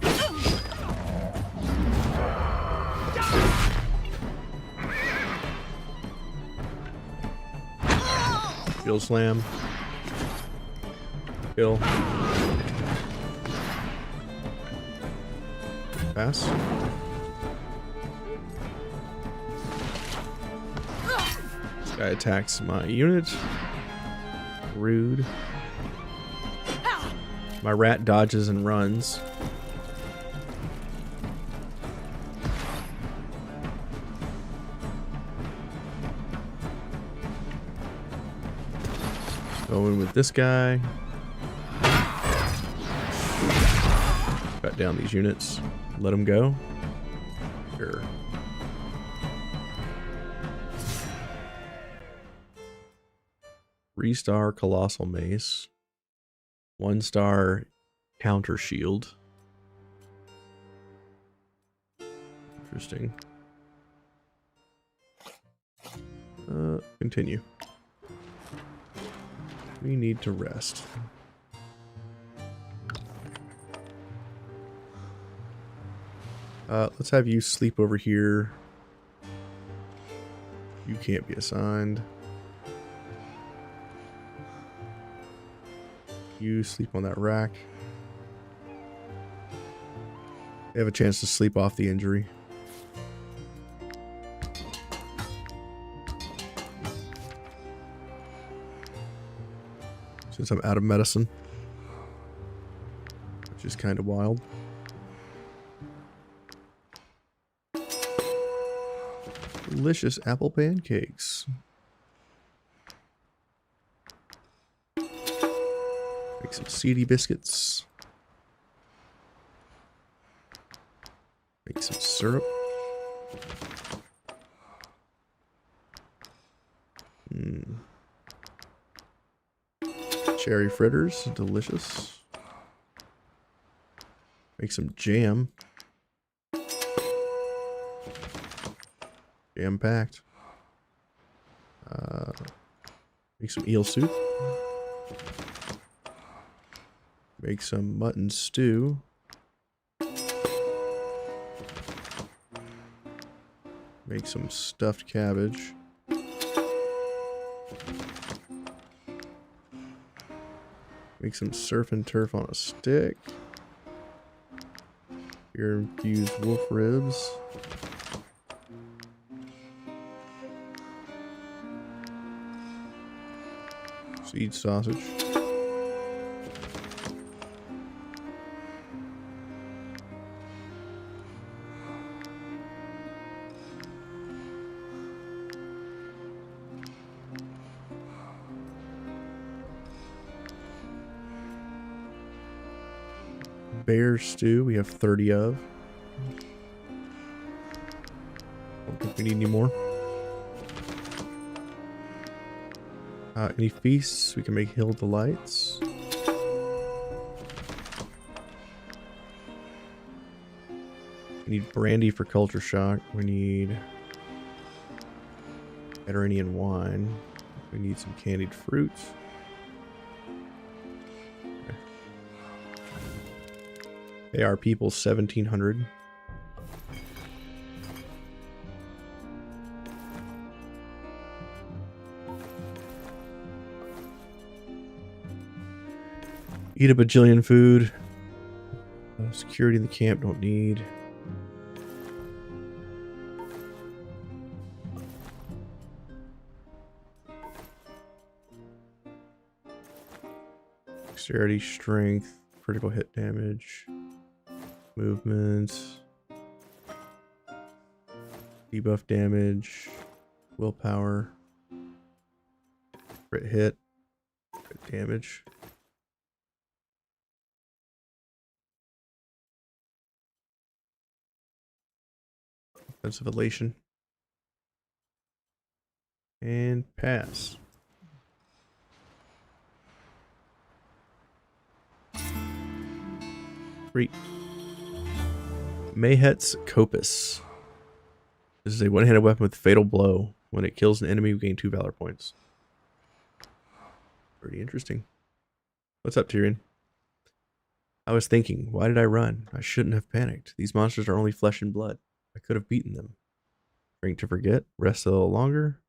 Shield slam. Kill. Pass. This guy attacks my unit. Rude. My rat dodges and runs. Go in with this guy. Cut down these units. Let them go. Sure. Three-star Colossal Mace. 1-star Counter Shield. Interesting. Continue. We need to rest. Let's have you sleep over here. You can't be assigned. You sleep on that rack. You have a chance to sleep off the injury. Since I'm out of medicine, which is kind of wild. Delicious apple pancakes. Make some seedy biscuits. Make some syrup. Cherry fritters, delicious. Make some jam. Jam-packed. Make some eel soup. Make some mutton stew. Make some stuffed cabbage. Make some surf and turf on a stick. Here, infused wolf ribs. Seed sausage. Bear stew, we have 30 of. Don't think we need any more. Any feasts? We can make hill delights. We need brandy for culture shock. We need Mediterranean wine. We need some candied fruits. They are people 1700. Eat a bajillion food. Security in the camp, don't need. Dexterity, strength, critical hit damage. Movement, debuff damage, willpower, crit hit, crit damage. Offensive elation. And pass. Great. Mayhet's Copus. This is a one-handed weapon with fatal blow. When it kills an enemy, we gain 2 valor points. Pretty interesting. What's up, Tyrion? I was thinking, why did I run? I shouldn't have panicked. These monsters are only flesh and blood. I could have beaten them. Drink to forget. Rest a little longer.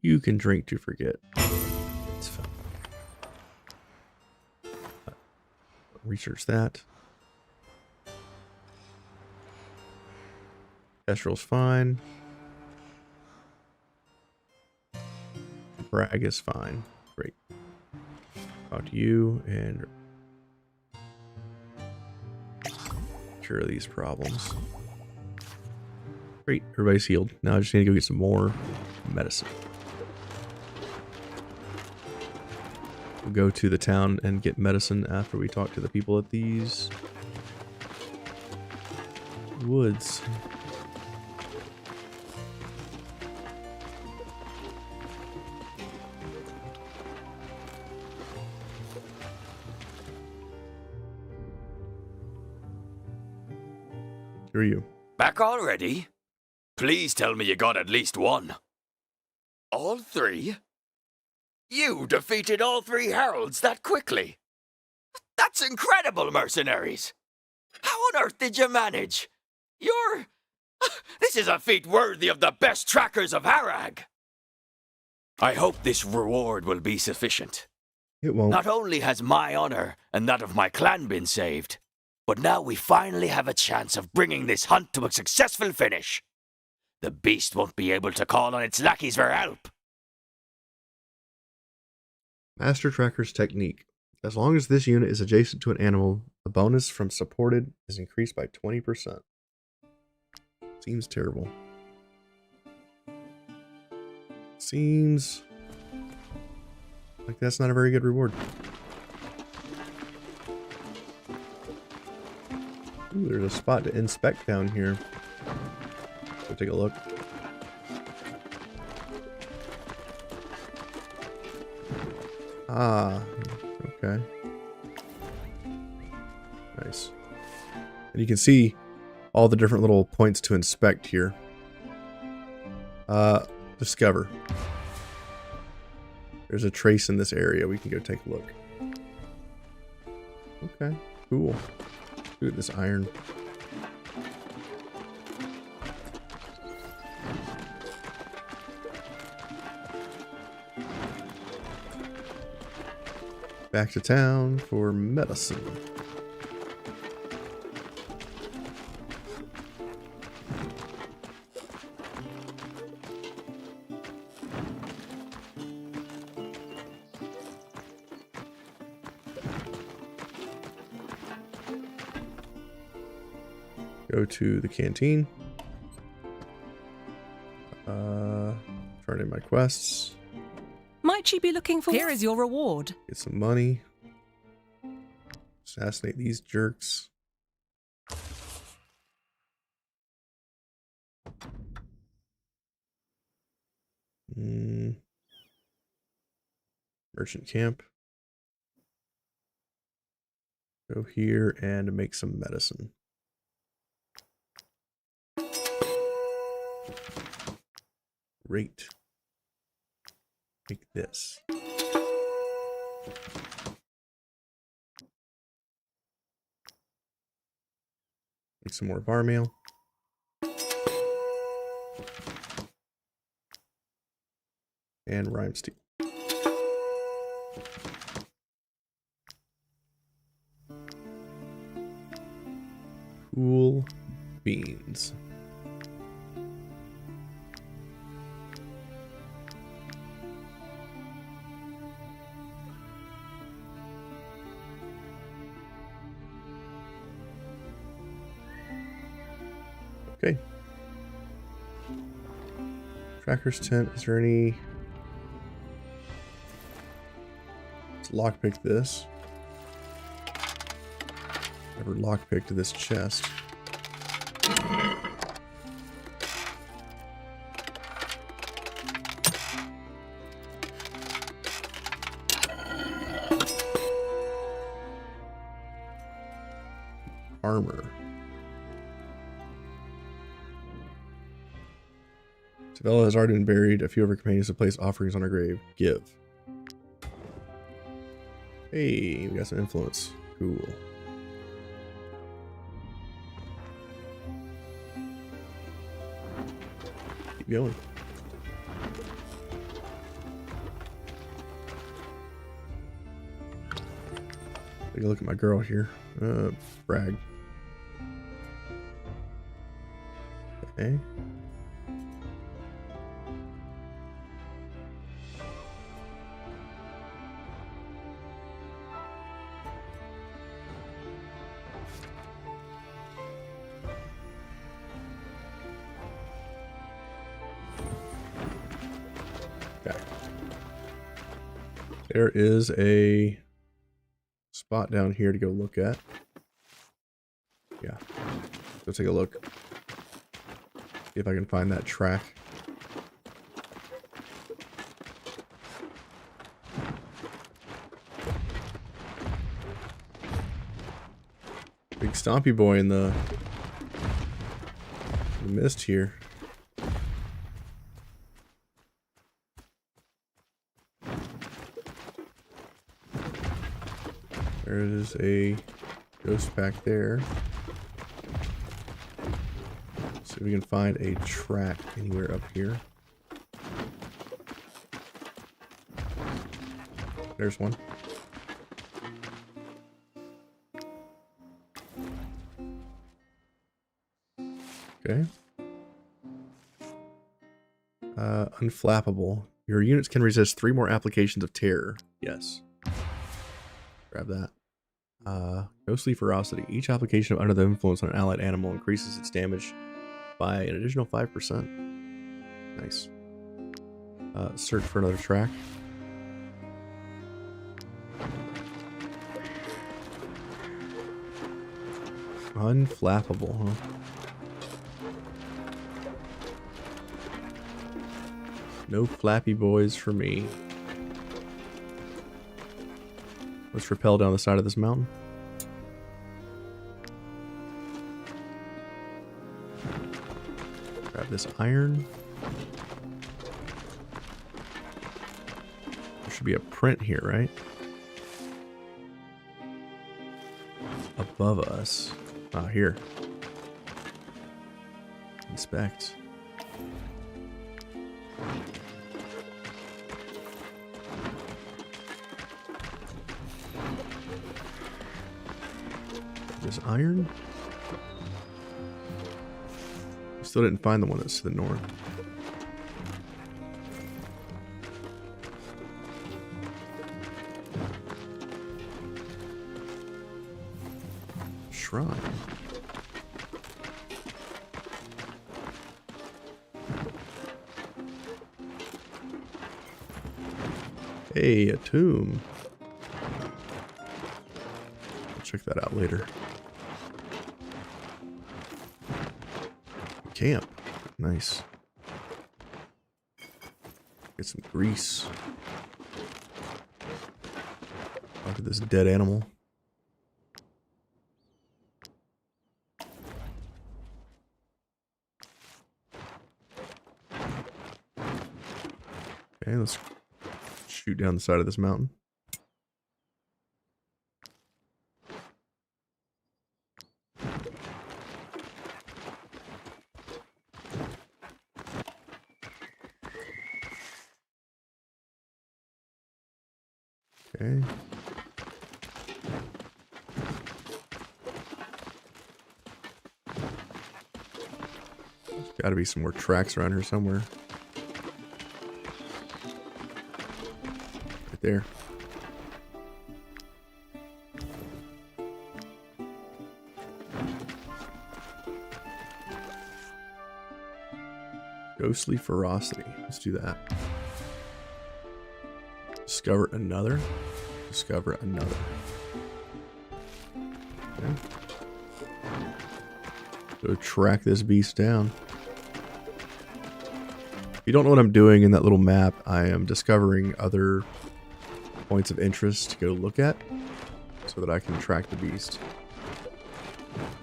You can drink to forget. It's fine. Research that. Kestrel's fine. Bragg is fine. Great. Talk to you and cure these problems. Great. Everybody's healed. Now I just need to go get some more medicine. We'll go to the town and get medicine after we talk to the people at these woods. Who are you? Back already? Please tell me you got at least one. All three? You defeated all three heralds that quickly? That's incredible, mercenaries! How on earth did you manage? You're... This is a feat worthy of the best trackers of Harag! I hope this reward will be sufficient. It won't. Not only has my honor and that of my clan been saved, but now we finally have a chance of bringing this hunt to a successful finish. The beast won't be able to call on its lackeys for help. Master Tracker's technique. As long as this unit is adjacent to an animal, the bonus from supported is increased by 20%. Seems terrible. Seems like that's not a very good reward. Ooh, there's a spot to inspect down here. Go take a look. Ah, okay. Nice. And you can see all the different little points to inspect here. Discover. There's a trace in this area. We can go take a look. Okay, cool. Look at this iron. Back to town for medicine. Go to the canteen. Turn in my quests. Might she be looking for? Here is your reward. Get some money. Assassinate these jerks. Merchant camp. Go here and make some medicine. Great. Make this. Make some more bar mail. And rhyme steel. Cool beans. Okay. Tracker's tent. Is there any? Let's lockpick this. Never lockpicked this chest. Armor. Savella has already been buried. A few of her companions have placed offerings on her grave. Give. Hey, we got some influence. Cool. Keep going. Take a look at my girl here. Brag. Okay. There is a spot down here to go look at. Yeah. Go take a look. See if I can find that track. Big stompy boy in the mist here. There is a ghost pack there. See if we can find a track anywhere up here. There's one. Okay. Unflappable. Your units can resist 3 more applications of terror. Yes. Grab that. Ghostly ferocity. Each application of under the influence on an allied animal increases its damage by an additional 5%. Nice. Search for another track. Unflappable, huh? No flappy boys for me. Let's rappel down the side of this mountain. Grab this iron. There should be a print here, right? Above us. Ah, here. Inspect. This iron? Still didn't find the one that's to the north. Shrine. Hey, a tomb. I'll check that out later. Camp. Nice. Get some grease. Look at this dead animal. Okay, let's shoot down the side of this mountain. Okay. There's got to be some more tracks around here somewhere. Right there. Ghostly ferocity. Let's do that. Discover another. Discover another. Okay. Go track this beast down. If you don't know what I'm doing in that little map, I am discovering other points of interest to go look at so that I can track the beast.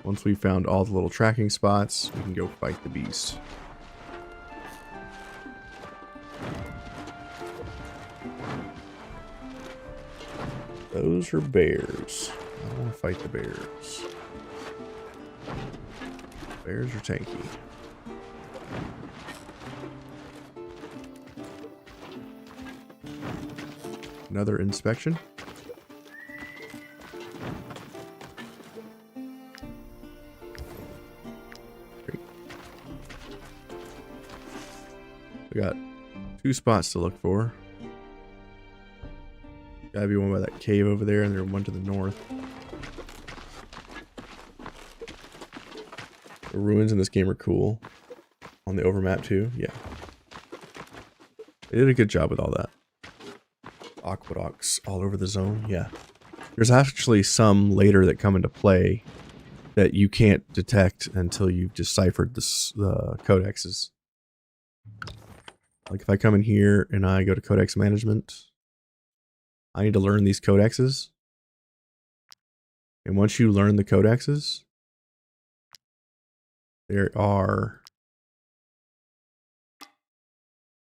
Once we've found all the little tracking spots, we can go fight the beast. Those are bears. I don't want to fight the bears. Bears are tanky. Another inspection. Great. We got 2 spots to look for. Gotta be one by that cave over there, and there's one to the north. The ruins in this game are cool. On the overmap too, yeah. They did a good job with all that. aqueducts all over the zone. Yeah. There's actually some later that come into play that you can't detect until you've deciphered the codexes. Like if I come in here and I go to codex management, I need to learn these codexes. And once you learn the codexes, there are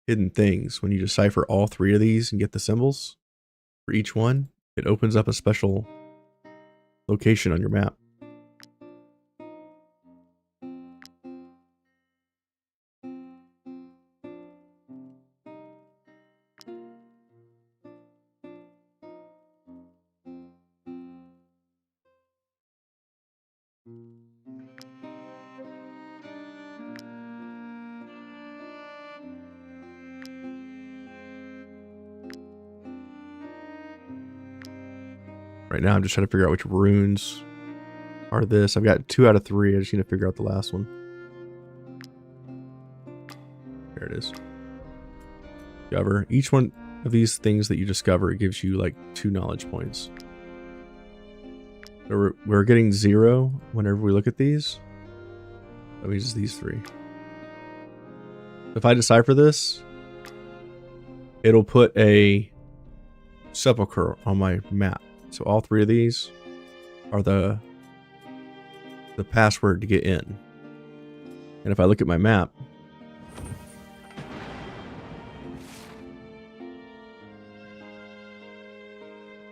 hidden things. When you decipher all 3 of these and get the symbols for each one, it opens up a special location on your map. Right now I'm just trying to figure out which runes are this. I've got 2 out of 3. I just need to figure out the last one. There it is. Discover. Each one of these things that you discover, it gives you like 2 knowledge points. So we're getting 0 whenever we look at these. That means it's these 3. If I decipher this, it'll put a sepulcher on my map. So all 3 of these are the password to get in. And if I look at my map,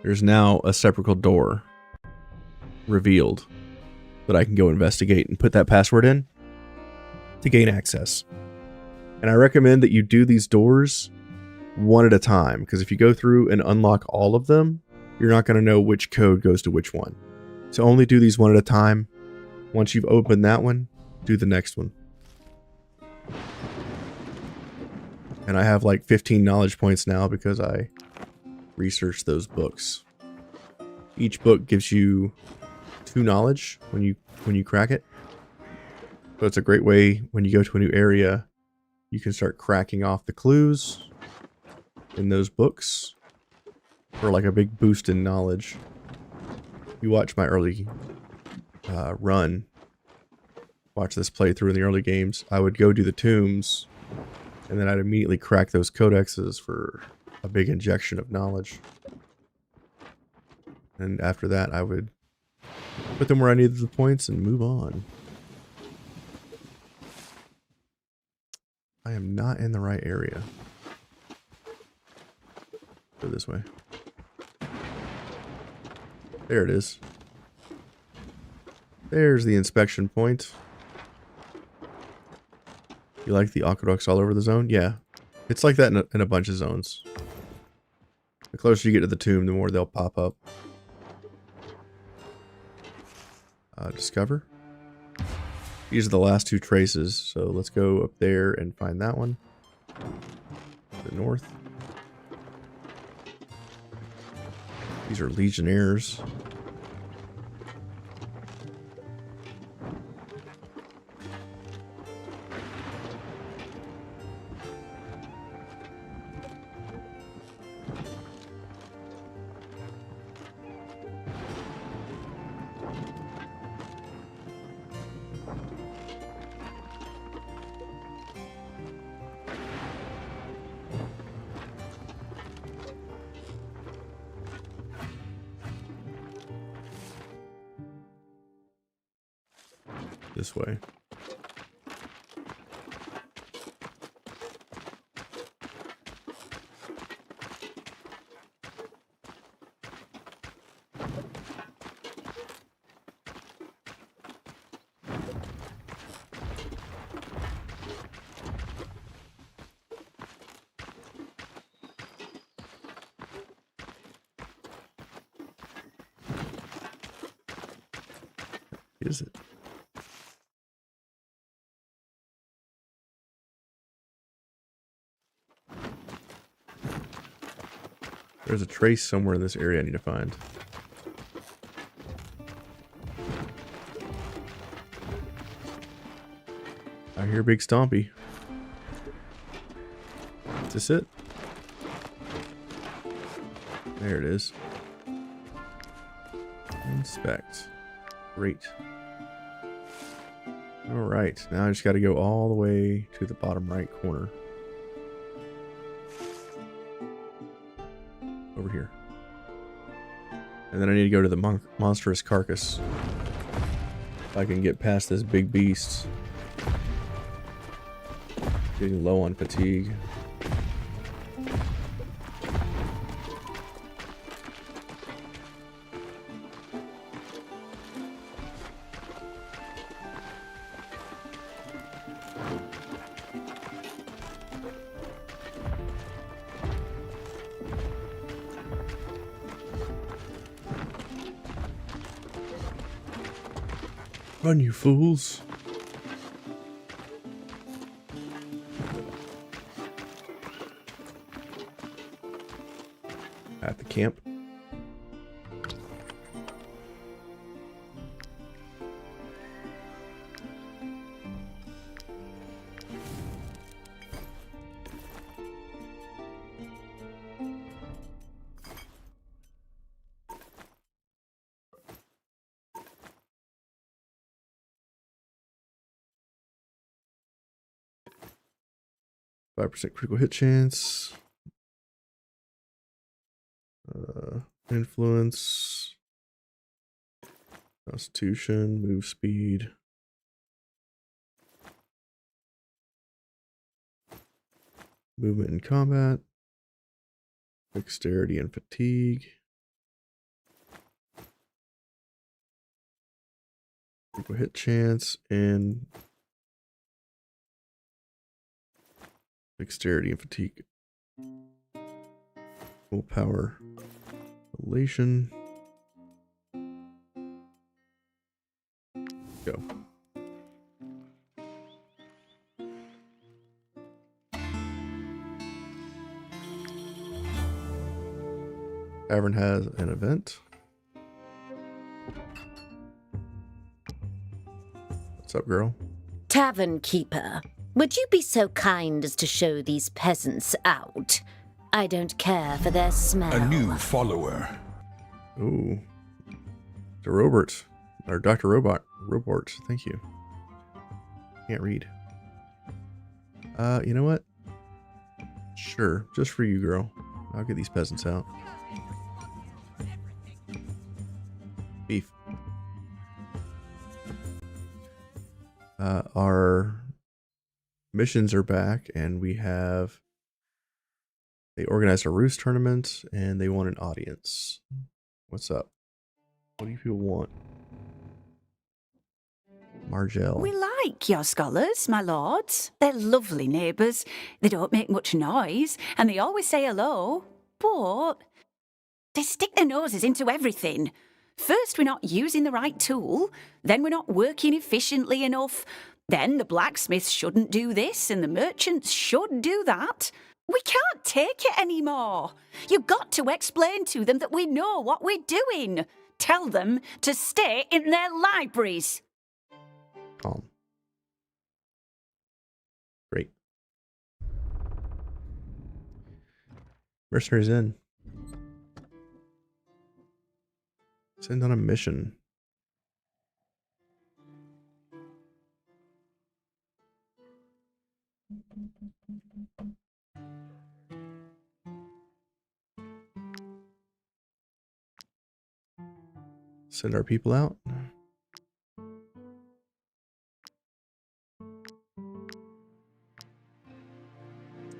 there's now a sepulchral door revealed that I can go investigate and put that password in to gain access. And I recommend that you do these doors one at a time, because if you go through and unlock all of them, you're not going to know which code goes to which one. So only do these one at a time. Once you've opened that one, do the next one. And I have like 15 knowledge points now because I researched those books. Each book gives you 2 knowledge when you crack it. So it's a great way when you go to a new area, you can start cracking off the clues in those books for like a big boost in knowledge. You watch my early run, watch this playthrough in the early games, I would go do the tombs and then I'd immediately crack those codexes for a big injection of knowledge. And after that, I would put them where I needed the points and move on. I am not in the right area. Go this way. There it is. There's the inspection point. You like the aqueducts all over the zone? Yeah. It's like that in a bunch of zones. The closer you get to the tomb, the more they'll pop up. Discover. These are the last 2 traces, so let's go up there and find that one. To the north. These are legionnaires. This way. Is it? There's a trace somewhere in this area I need to find. I hear Big Stompy. Is this it? There it is. Inspect. Great. Alright, now I just got to go all the way to the bottom right corner. Over here. And then I need to go to the monstrous carcass. If I can get past this big beast. Getting low on fatigue. Run, you fools. At the camp. %5 critical hit chance. Influence. Constitution. Move speed. Movement in combat. Dexterity and fatigue. Critical hit chance and dexterity and fatigue. Willpower. Elation. Go. Tavern has an event. What's up, girl? Tavern keeper, would you be so kind as to show these peasants out? I don't care for their smell. A new follower. Ooh. Dr. Robert. Or Dr. Robert, thank you. Can't read. You know what? Sure, just for you, girl. I'll get these peasants out. Beef. Our missions are back, and we have... They organized a roost tournament, and they want an audience. What's up? What do you people want? Margell. We like your scholars, my lords. They're lovely neighbours. They don't make much noise, and they always say hello. But they stick their noses into everything. First, we're not using the right tool. Then we're not working efficiently enough. Then the blacksmiths shouldn't do this, and the merchants should do that. We can't take it anymore. You've got to explain to them that we know what we're doing. Tell them to stay in their libraries. Calm. Great. Mercenaries in. Send on a mission. Send our people out.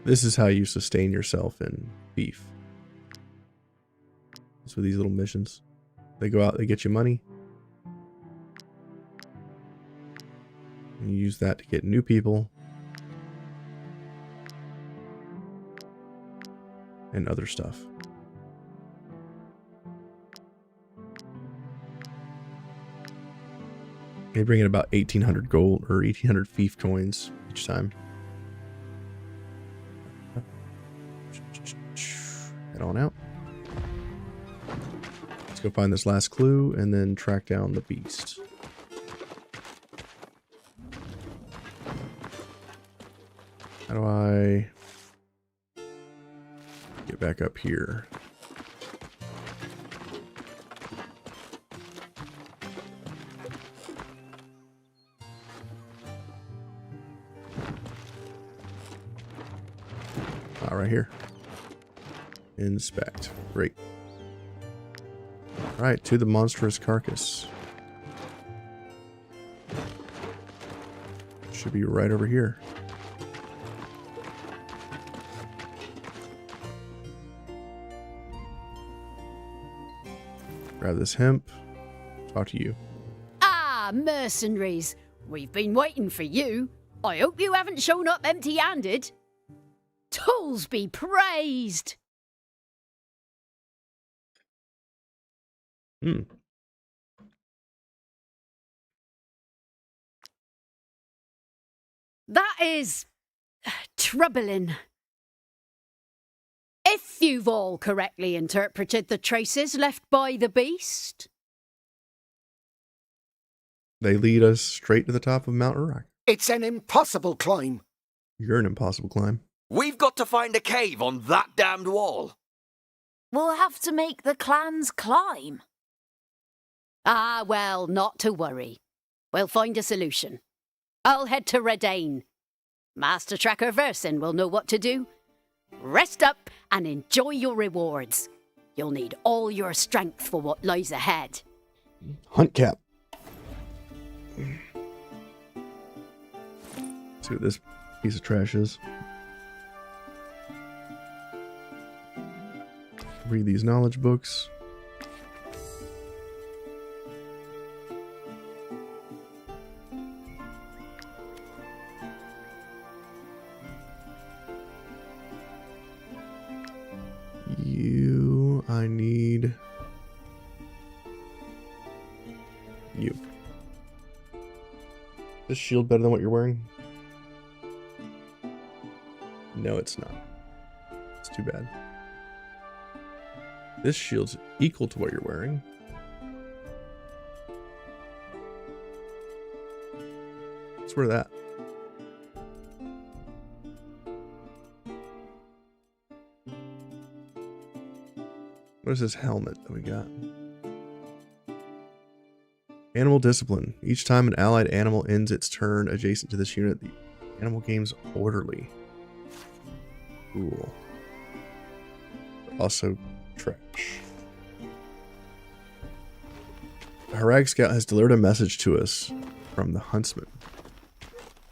This is how you sustain yourself in beef. It's with these little missions. They go out, they get you money. And you use that to get new people. And other stuff. They bring in about 1,800 gold or 1,800 fief coins each time. Head on out. Let's go find this last clue and then track down the beast. How do I get back up here? right here. Inspect. Great. All right, to the monstrous carcass. Should be right over here. Grab this hemp. Talk to you. Ah, mercenaries. We've been waiting for you. I hope you haven't shown up empty-handed. Tools be praised. That is troubling. If you've all correctly interpreted the traces left by the beast. They lead us straight to the top of Mount Uruk. It's an impossible climb. You're an impossible climb. We've got to find a cave on that damned wall. We'll have to make the clans climb. Ah, well, not to worry. We'll find a solution. I'll head to Redain. Master Tracker Versin will know what to do. Rest up and enjoy your rewards. You'll need all your strength for what lies ahead. Hunt cap. See what this piece of trash is. Read these knowledge books. I need you. This shield better than what you're wearing? No, it's not. It's too bad. This shield's equal to what you're wearing. Let's wear that. What is this helmet that we got? Animal discipline. Each time an allied animal ends its turn adjacent to this unit, the animal gains orderly. Cool. Also trash. The Harag Scout has delivered a message to us from the huntsman.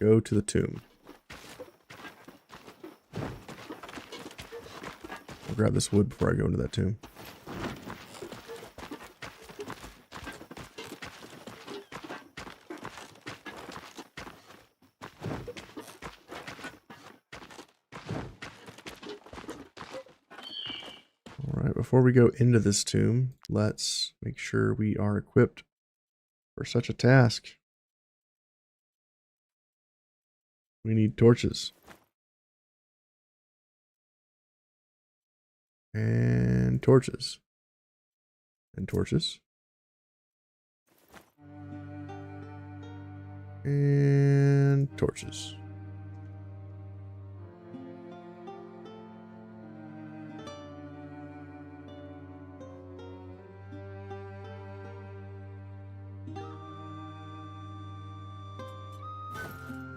Go to the tomb. I'll grab this wood before I go into that tomb. Before we go into this tomb, let's make sure we are equipped for such a task. We need torches. And torches. And torches. And torches.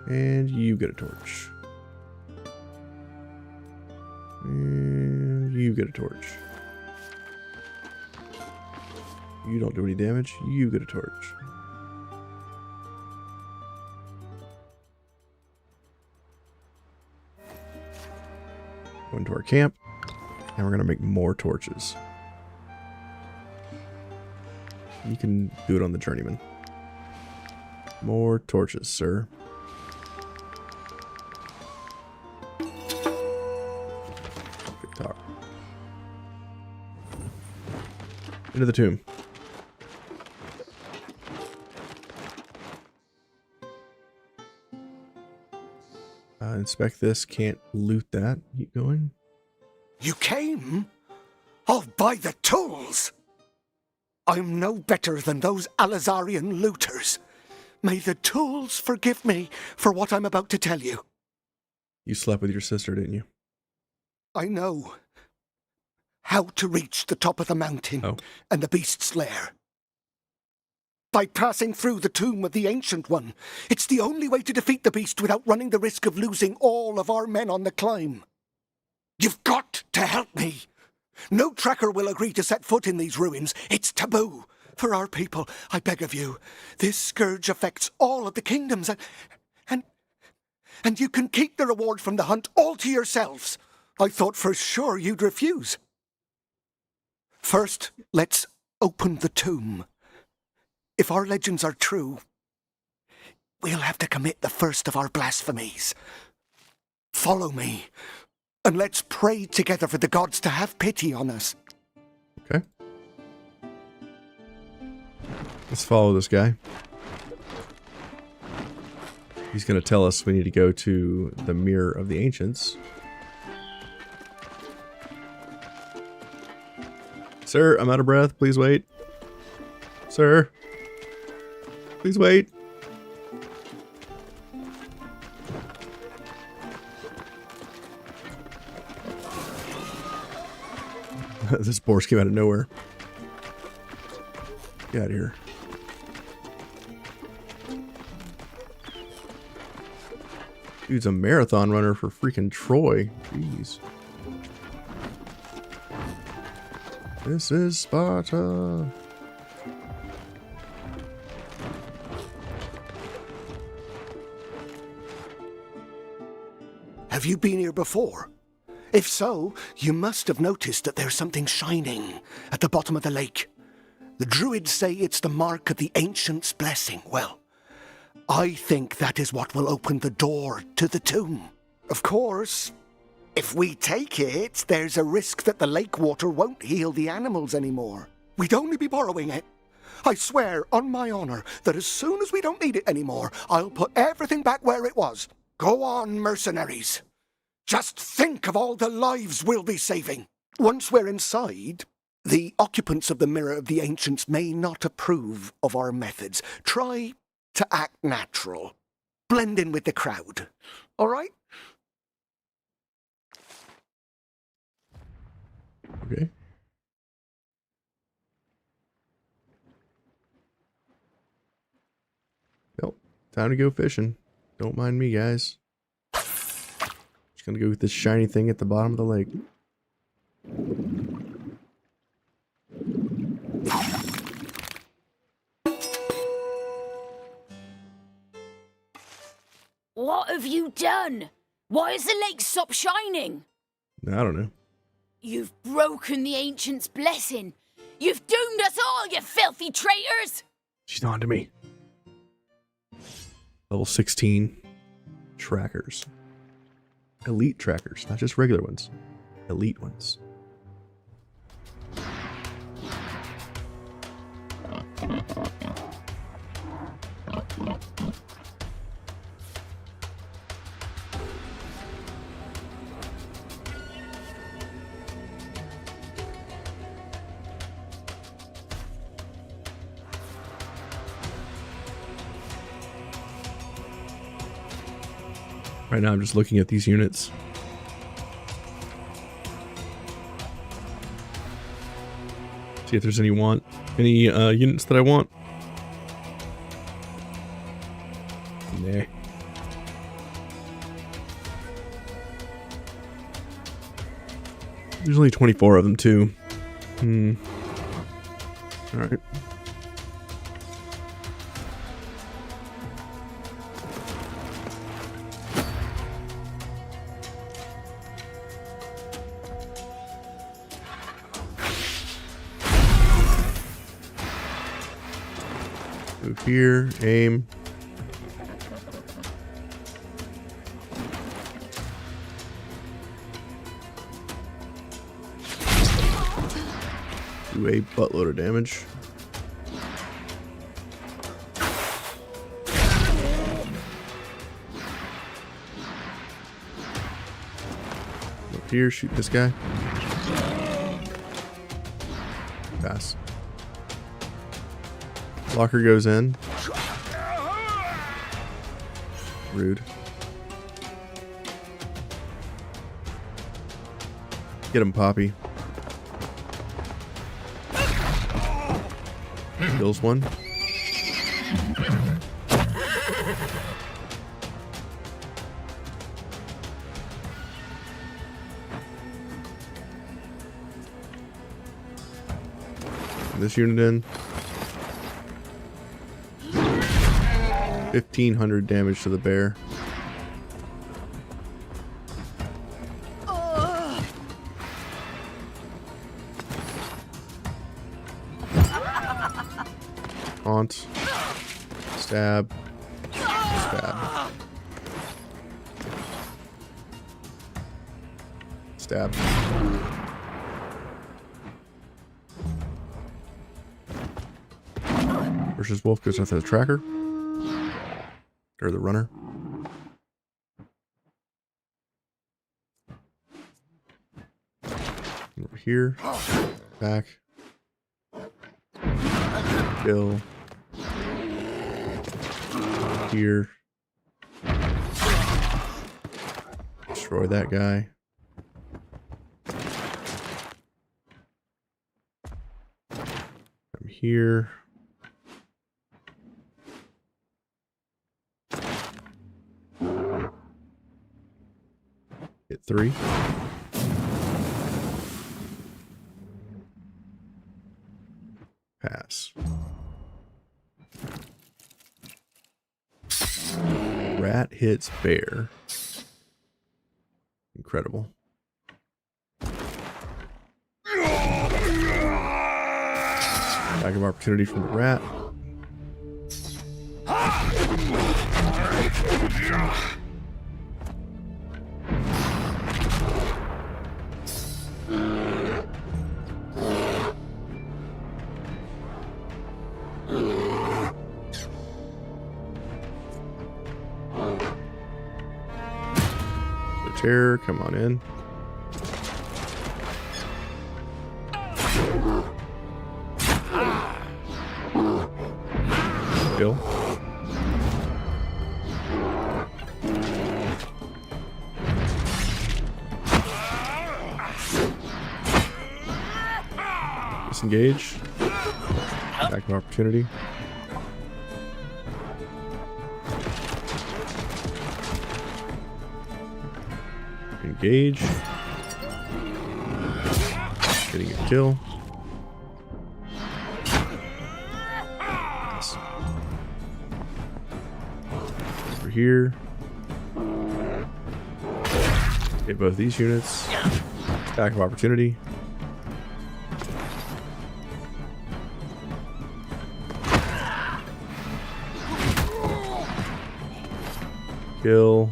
And you get a torch. And you get a torch. You don't do any damage. You get a torch. Go into our camp. And we're going to make more torches. You can do it on the journeyman. More torches, sir. Into the tomb. Inspect this. Can't loot that. Keep going. You came? Oh, by the tools! I'm no better than those Alizarian looters. May the tools forgive me for what I'm about to tell you. You slept with your sister, didn't you? I know how to reach the top of the mountain and the beast's lair. By passing through the tomb of the Ancient One. It's the only way to defeat the beast without running the risk of losing all of our men on the climb. You've got to help me. No tracker will agree to set foot in these ruins. It's taboo. For our people, I beg of you. This scourge affects all of the kingdoms, and you can keep the reward from the hunt all to yourselves. I thought for sure you'd refuse. First, let's open the tomb. If our legends are true, we'll have to commit the first of our blasphemies. Follow me, and let's pray together for the gods to have pity on us. Okay. Let's follow this guy. He's going to tell us we need to go to the Mirror of the Ancients. Sir, I'm out of breath. Please wait. Sir. Please wait. This boar came out of nowhere. Get out of here. Dude's a marathon runner for freaking Troy. Jeez. This is Sparta. Have you been here before? If so, you must have noticed that there's something shining at the bottom of the lake. The druids say it's the mark of the ancients' blessing. Well, I think that is what will open the door to the tomb. Of course, if we take it, there's a risk that the lake water won't heal the animals anymore. We'd only be borrowing it. I swear on my honor that as soon as we don't need it anymore, I'll put everything back where it was. Go on, mercenaries. Just think of all the lives we'll be saving. Once we're inside, the occupants of the Mirror of the Ancients may not approve of our methods. Try to act natural. Blend in with the crowd. All right? Okay. Well, time to go fishing. Don't mind me, guys. Just gonna go with this shiny thing at the bottom of the lake. What have you done? Why has the lake stopped shining? I don't know. You've broken the ancients' blessing. You've doomed us all, you filthy traitors! She's on to me. Level 16 trackers. Elite trackers, not just regular ones. Elite ones. Right now I'm just looking at these units. See if there's any units that I want. Nah. There's only 24 of them too. Alright. Move here, aim. Do a buttload of damage. Up here, shoot this guy. Pass. Locker goes in. Rude. Get him, Poppy. Kills one. this unit in. 1,500 damage to the bear. Haunt. Stab. Stab. Stab. Versus Wolf goes after the tracker. Or the runner. Over here. Back. Kill. Here. Destroy that guy. Come here. Hit 3. Pass. Rat hits bear. Incredible. Attack of opportunity from the rat. Terror, come on in. Kill. Disengage. Attack of opportunity. Engage. Getting a kill. Nice. Over here. Hit both these units. Attack of opportunity. Kill.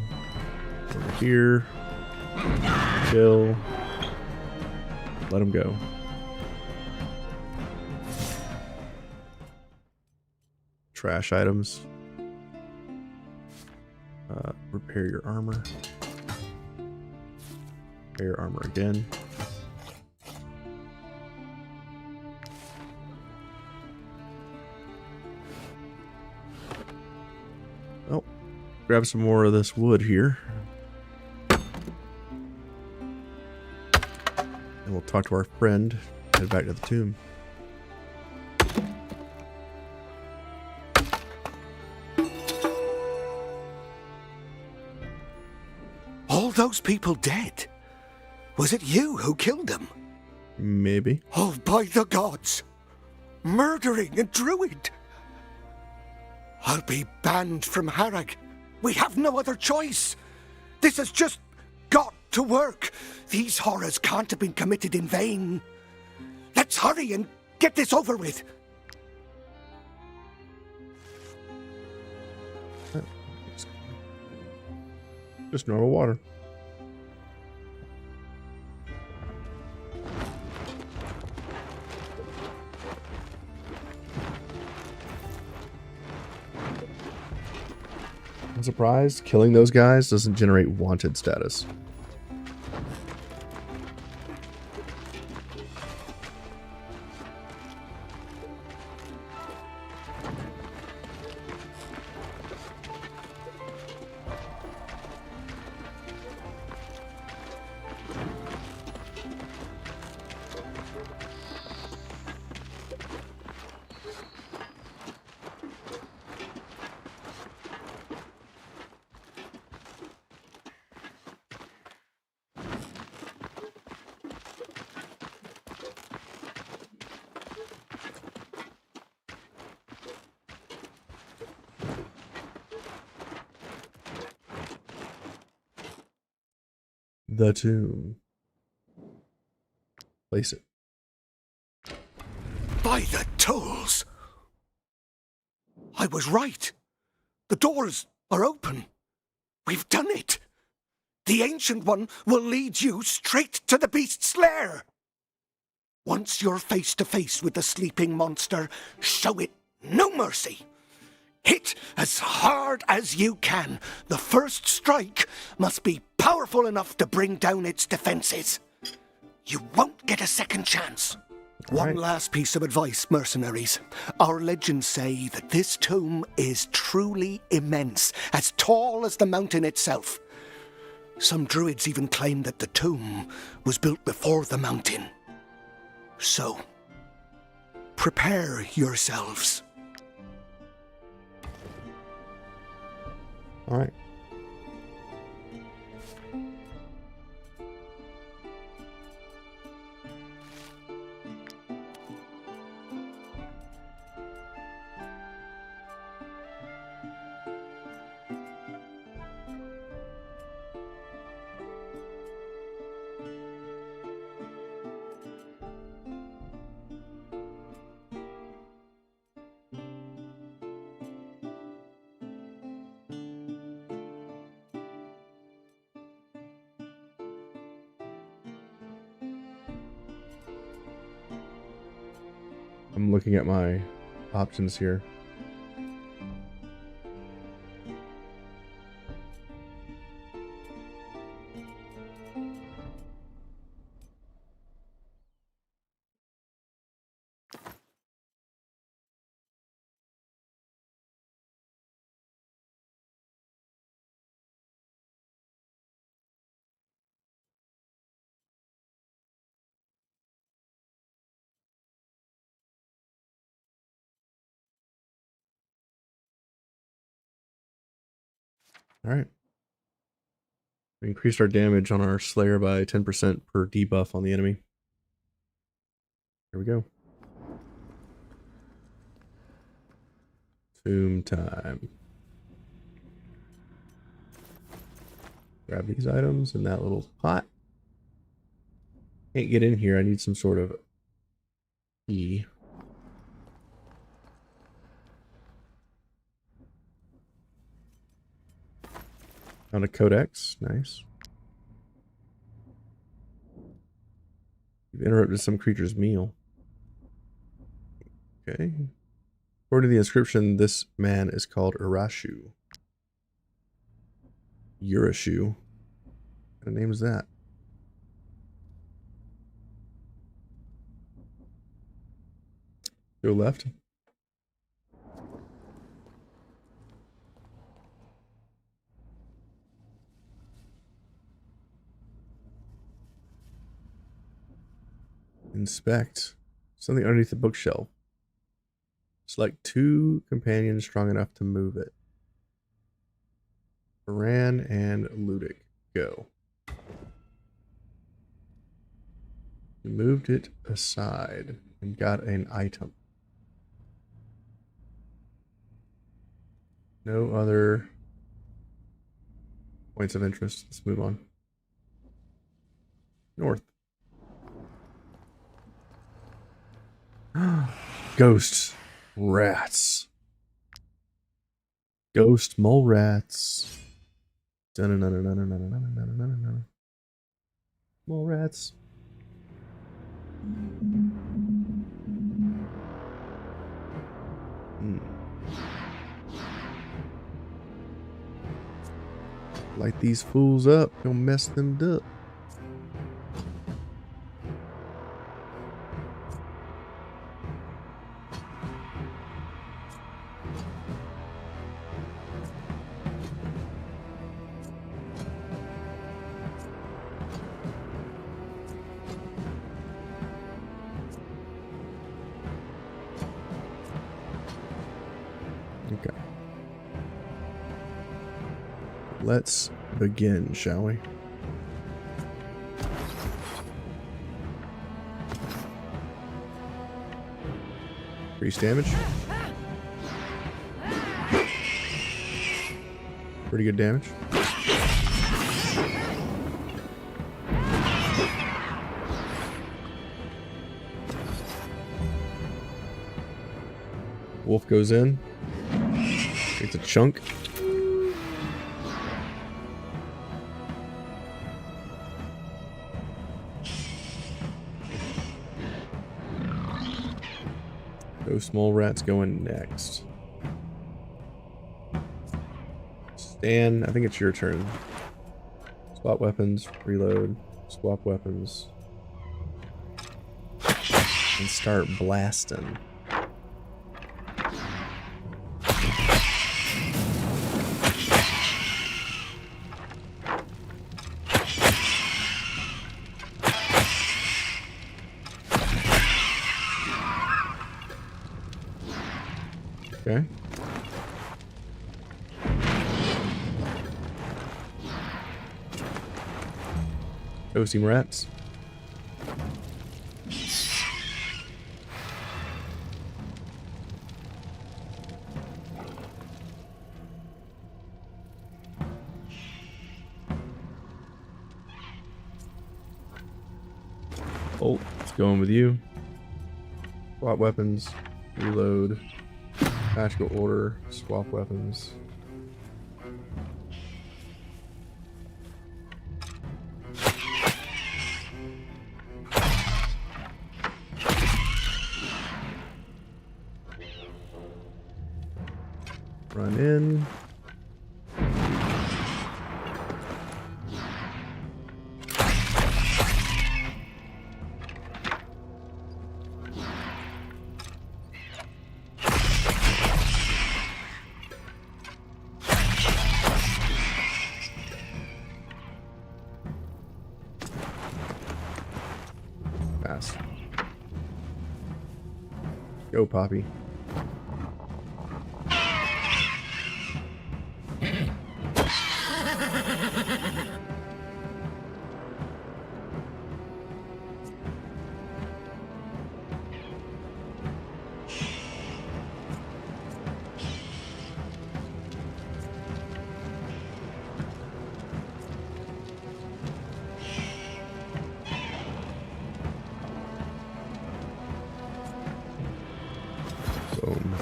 Over here. Kill. Let him go. Trash items. Repair your armor. Repair your armor again. Oh, grab some more of this wood here. And we'll talk to our friend, head back to the tomb. All those people dead? Was it you who killed them? Maybe. Oh, by the gods! Murdering a druid! I'll be banned from Harag. We have no other choice. This has just got to work. These horrors can't have been committed in vain. Let's hurry and get this over with. Just normal water. I'm surprised killing those guys doesn't generate wanted status. the tomb. Place it. By the tolls! I was right. The doors are open. We've done it. The Ancient One will lead you straight to the beast's lair. Once you're face to face with the sleeping monster, show it no mercy. Hit as hard as you can. The first strike must be powerful enough to bring down its defenses. You won't get a second chance. One last piece of advice, mercenaries. Our legends say that this tomb is truly immense, as tall as the mountain itself. Some druids even claim that the tomb was built before the mountain. So, prepare yourselves. All right. I'm looking at my options here. All right. We increased our damage on our Slayer by 10% per debuff on the enemy. Here we go. Tomb time. Grab these items in that little pot. Can't get in here. I need some sort of key. Found a codex. Nice. You've interrupted some creature's meal. Okay. According to the inscription, this man is called Urashu. Urashu. What kind of name is that? Go left. Inspect. Something underneath the bookshelf. Select 2 companions strong enough to move it. Baran and Ludic. Go. We moved it aside and got an item. No other points of interest. Let's move on. North. Ghosts. Rats. Ghost mole rats. Mole rats. Light these fools up. Don't mess them up. Okay. Let's begin, shall we? Increase damage. Pretty good damage. wolf goes in. It's a chunk. Those small rats going next. Stan, I think it's your turn. Swap weapons, reload, swap weapons. And start blasting. Okay. Toasting rats. Oh, it's going with you. Swap weapons, reload, tactical order, swap weapons. Run in. Pass. Go, Poppy.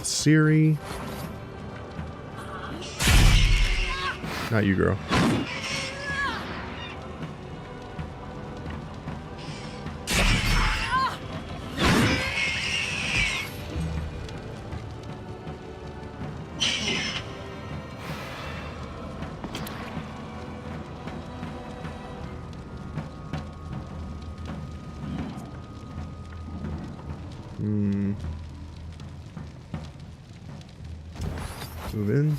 Siri. Not you, girl. Move in.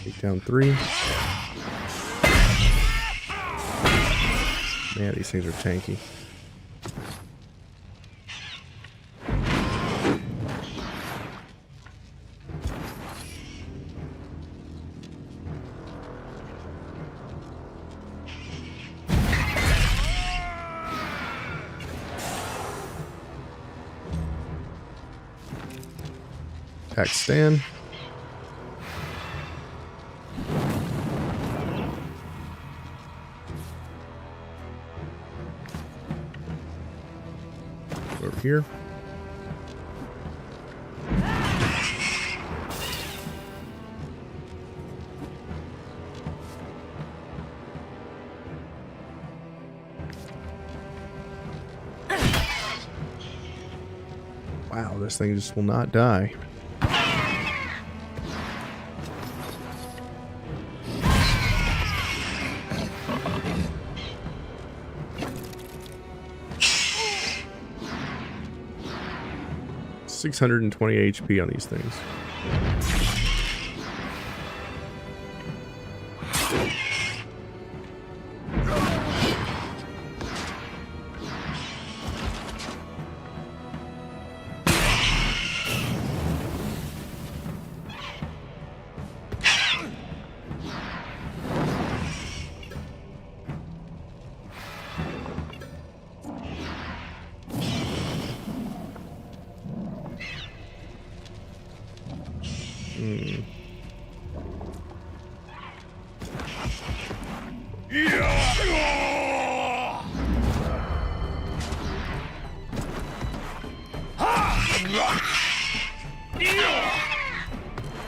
Take down 3. Man, these things are tanky. Attack Stan. Over here. Wow, this thing just will not die. $620 HP on these things.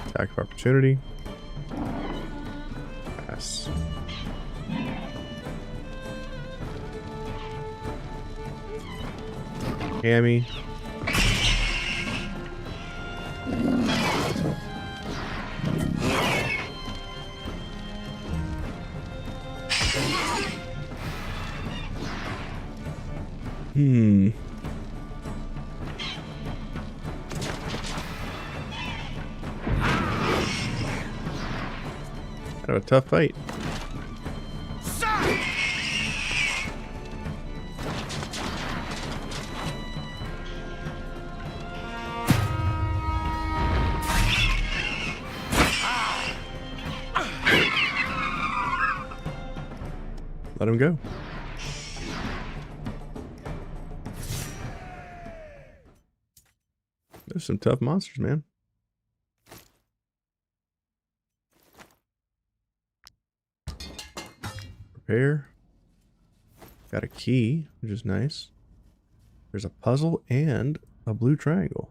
Attack of opportunity. Pass. Hammy. Kind of a tough fight. Let him go. There's some tough monsters, man. Prepare. Got a key, which is nice. There's a puzzle and a blue triangle.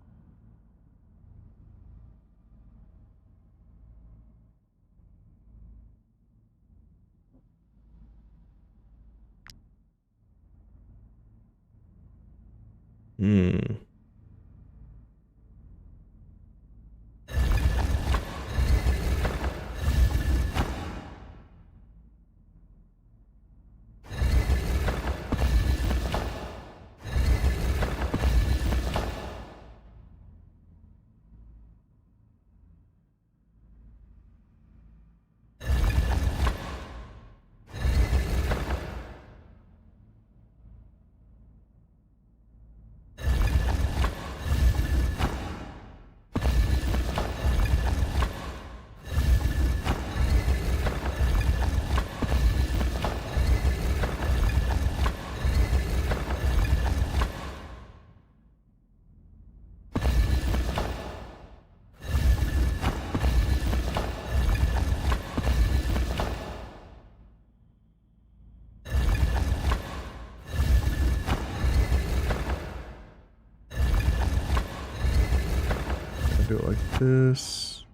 Do it like this.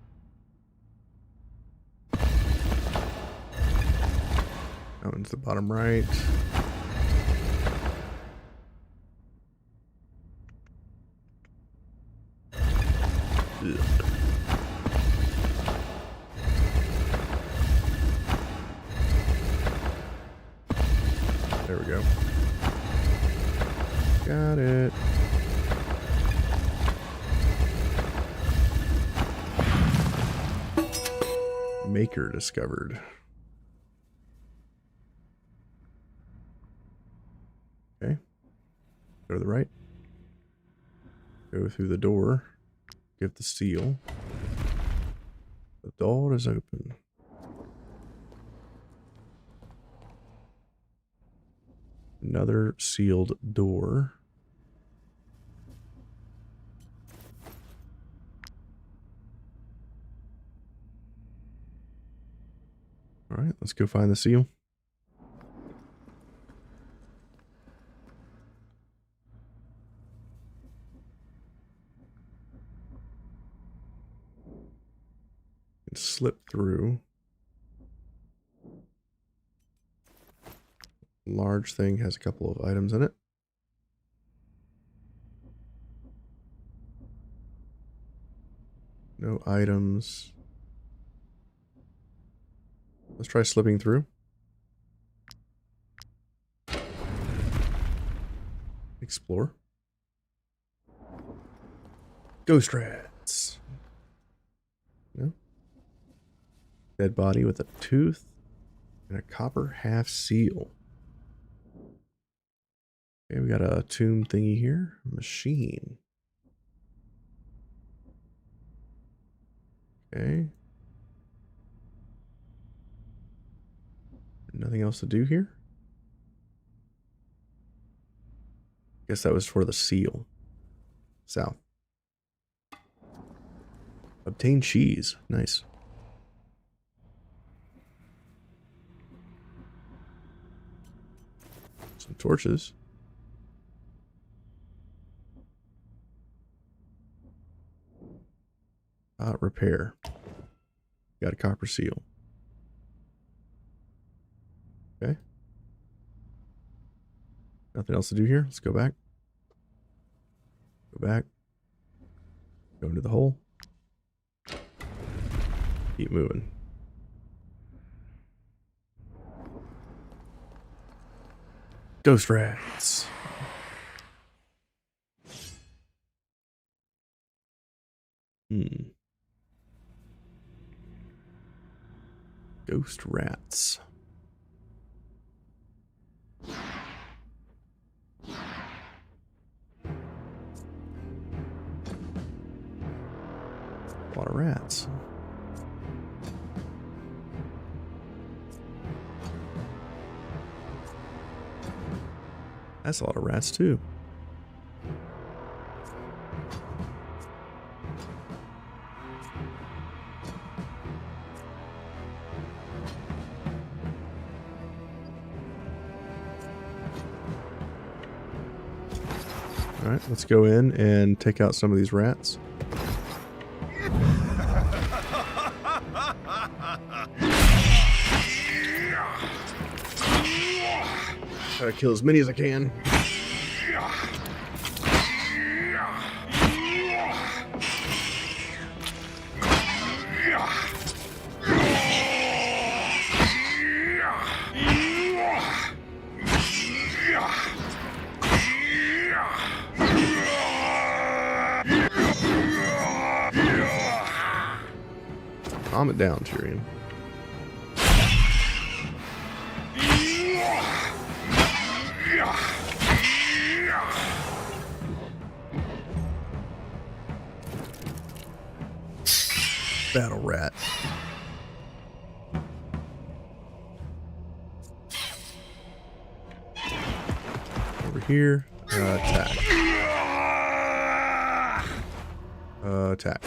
That one's the bottom right. Ugh. There we go. Got it. Maker discovered. Okay. Go to the right. Go through the door. Give the seal. The door is open. Another sealed door. All right, let's go find the seal. And slip through. Large thing has a couple of items in it. No items. Let's try slipping through. Explore. Ghost rats. No. Dead body with a tooth and a copper half seal. Okay, we got a tomb thingy here. Machine. Okay. Nothing else to do here? Guess that was for the seal. South. Obtain cheese. Nice. Some torches. Repair. Got a copper seal. Okay. Nothing else to do here. Let's go back. Go back. Go into the hole. Keep moving. Ghost rats. Ghost rats. A lot of rats. That's a lot of rats too. All right, let's go in and take out some of these rats. Try to kill as many as I can. Calm it down, Tyrion. Battle rat. Over here. Attack. Attack.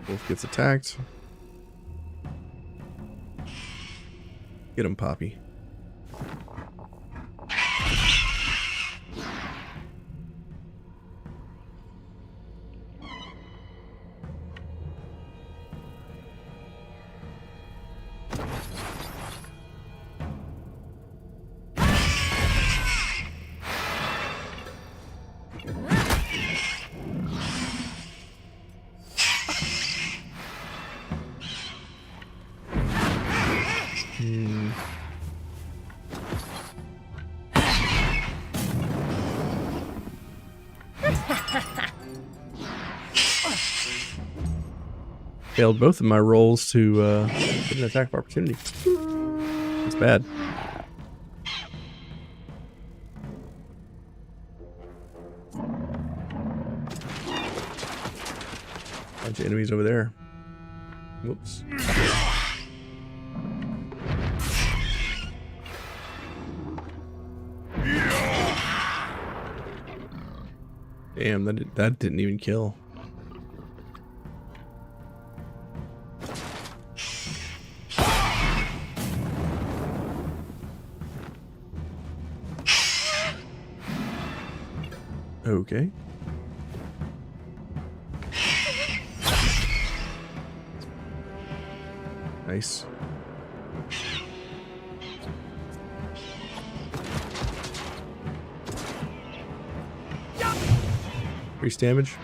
Wolf gets attacked. Get him, Poppy. Failed both of my rolls to get an attack of opportunity. It's bad. Bunch of enemies over there. Whoops. Damn, that didn't even kill. Okay. Nice. Increase damage.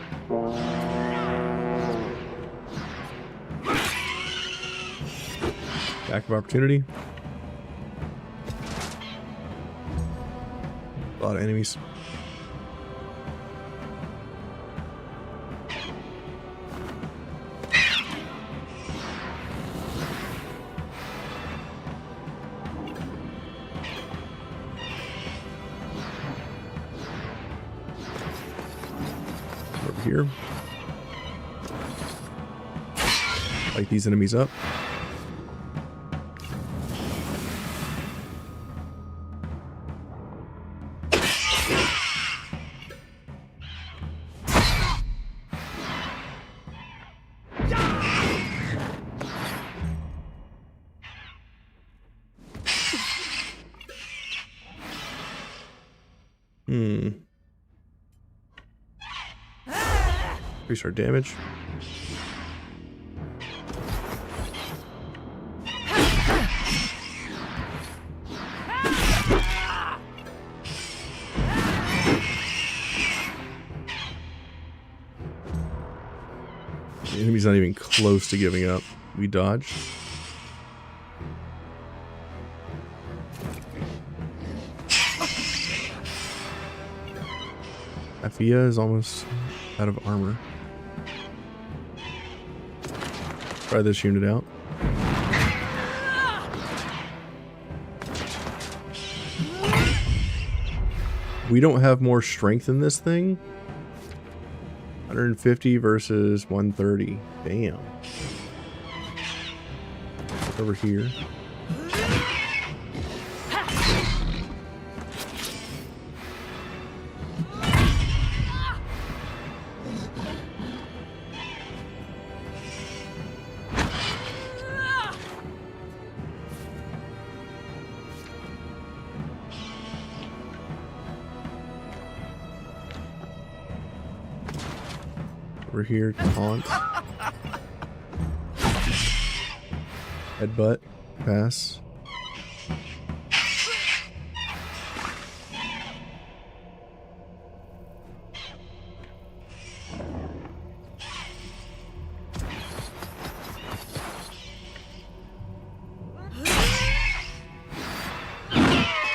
Attack of opportunity. A lot of enemies. Here. Light these enemies up. Increase our damage. The enemy's not even close to giving up. We dodge. Afia is almost out of armor. Try this unit out. We don't have more strength in this thing. 150 versus 130. Damn. Over here. Over here, taunt. Headbutt. Pass.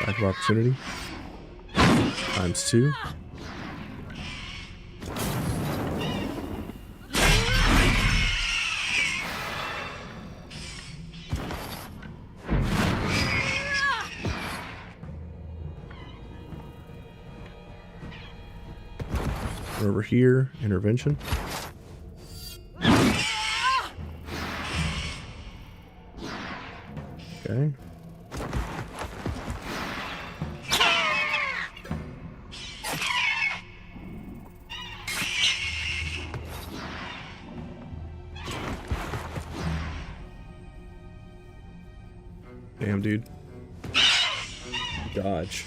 Attack of opportunity. ×2. Over here, intervention. Okay. Damn, dude. Dodge.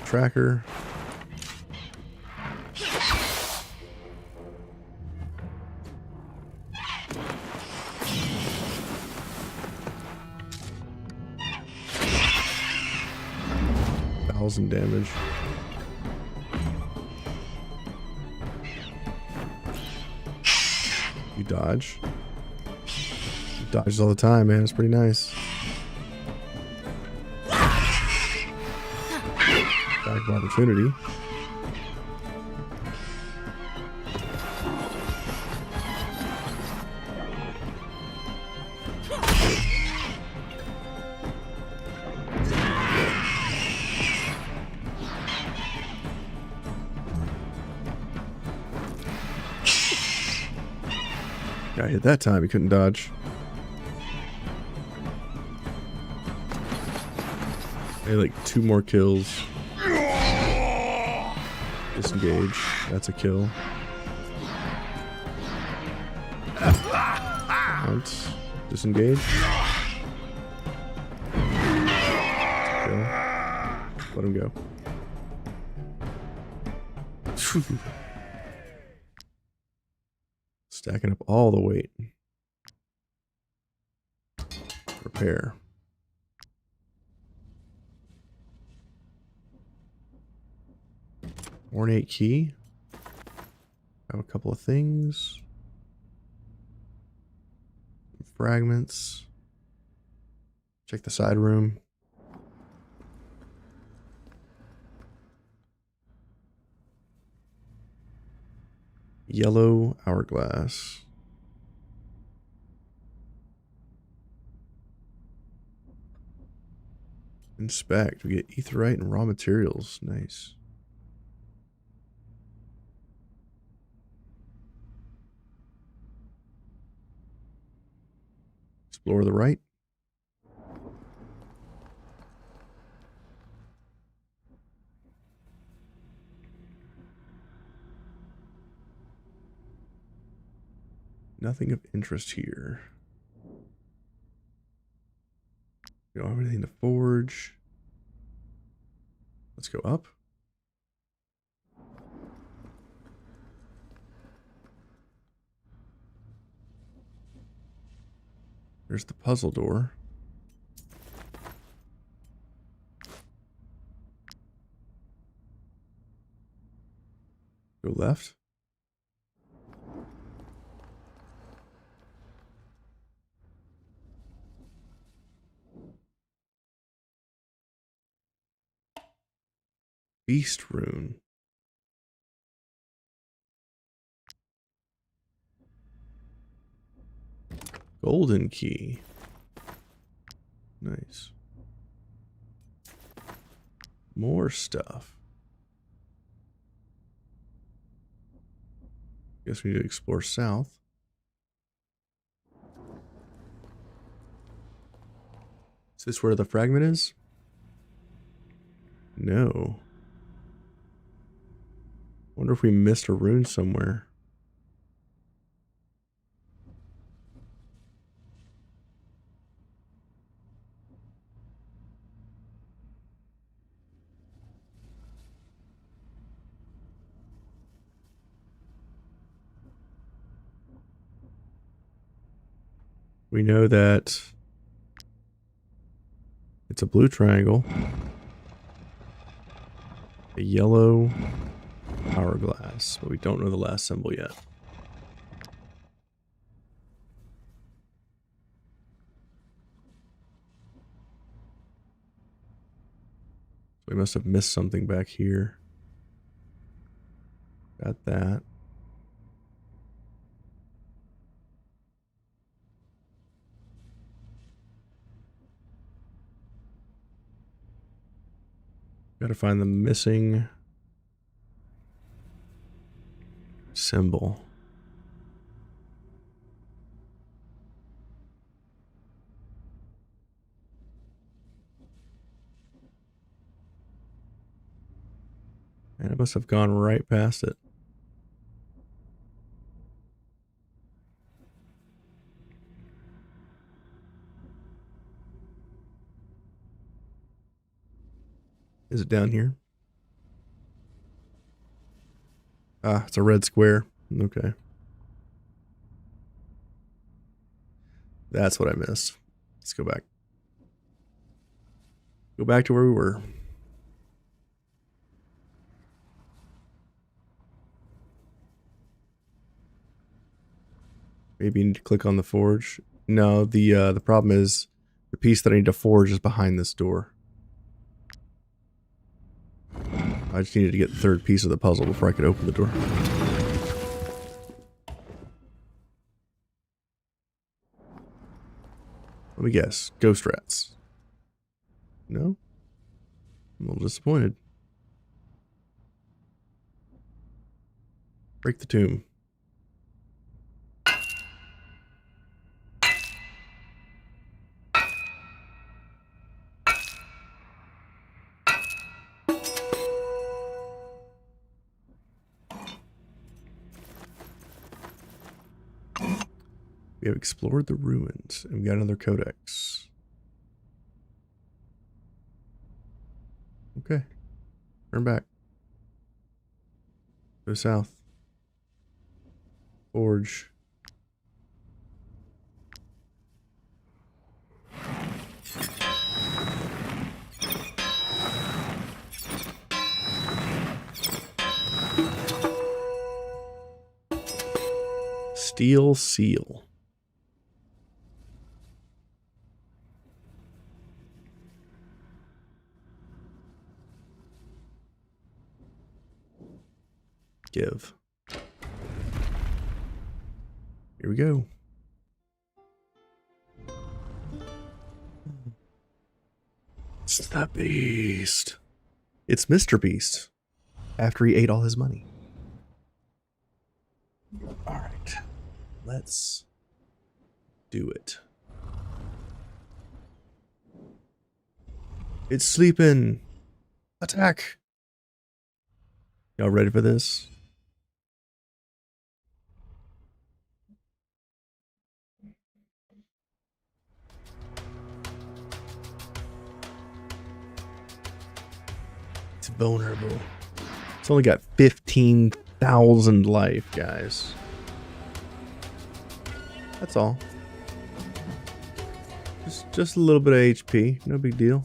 Tracker. Damage. You dodge. You dodges all the time, man. It's pretty nice. Attack of opportunity. Got hit that time, he couldn't dodge. Hey, like 2 more kills. Disengage. That's a kill. Hunt. Disengage. Kill. Let him go. Stacking up all the weight. Repair. Ornate key. Have a couple of things. Fragments. Check the side room. Yellow hourglass. Inspect. We get etherite and raw materials. Nice. Explore the right. Nothing of interest here. We don't have anything to forge. Let's go up. There's the puzzle door. Go left. Beast rune. Golden key. Nice. More stuff. Guess we need to explore south. Is this where the fragment is? No. Wonder if we missed a rune somewhere. We know that it's a blue triangle, a yellow hourglass, but we don't know the last symbol yet. We must have missed something back here. Got that. Gotta find the missing symbol. And I must have gone right past it. Is it down here? Ah, it's a red square. Okay. That's what I missed. Let's go back. Go back to where we were. Maybe you need to click on the forge. No, the problem is the piece that I need to forge is behind this door. I just needed to get the third piece of the puzzle before I could open the door. Let me guess. Ghost rats. No? I'm a little disappointed. Break the tomb. We have explored the ruins, and we got another codex. Okay. Turn back. Go south. Forge. Steel seal. Give. Here we go. It's the Beast. It's Mr. Beast. After he ate all his money. Alright. Let's do it. It's sleeping. Attack. Y'all ready for this? It's vulnerable. It's only got 15,000 life, guys. That's all. Just a little bit of HP. No big deal.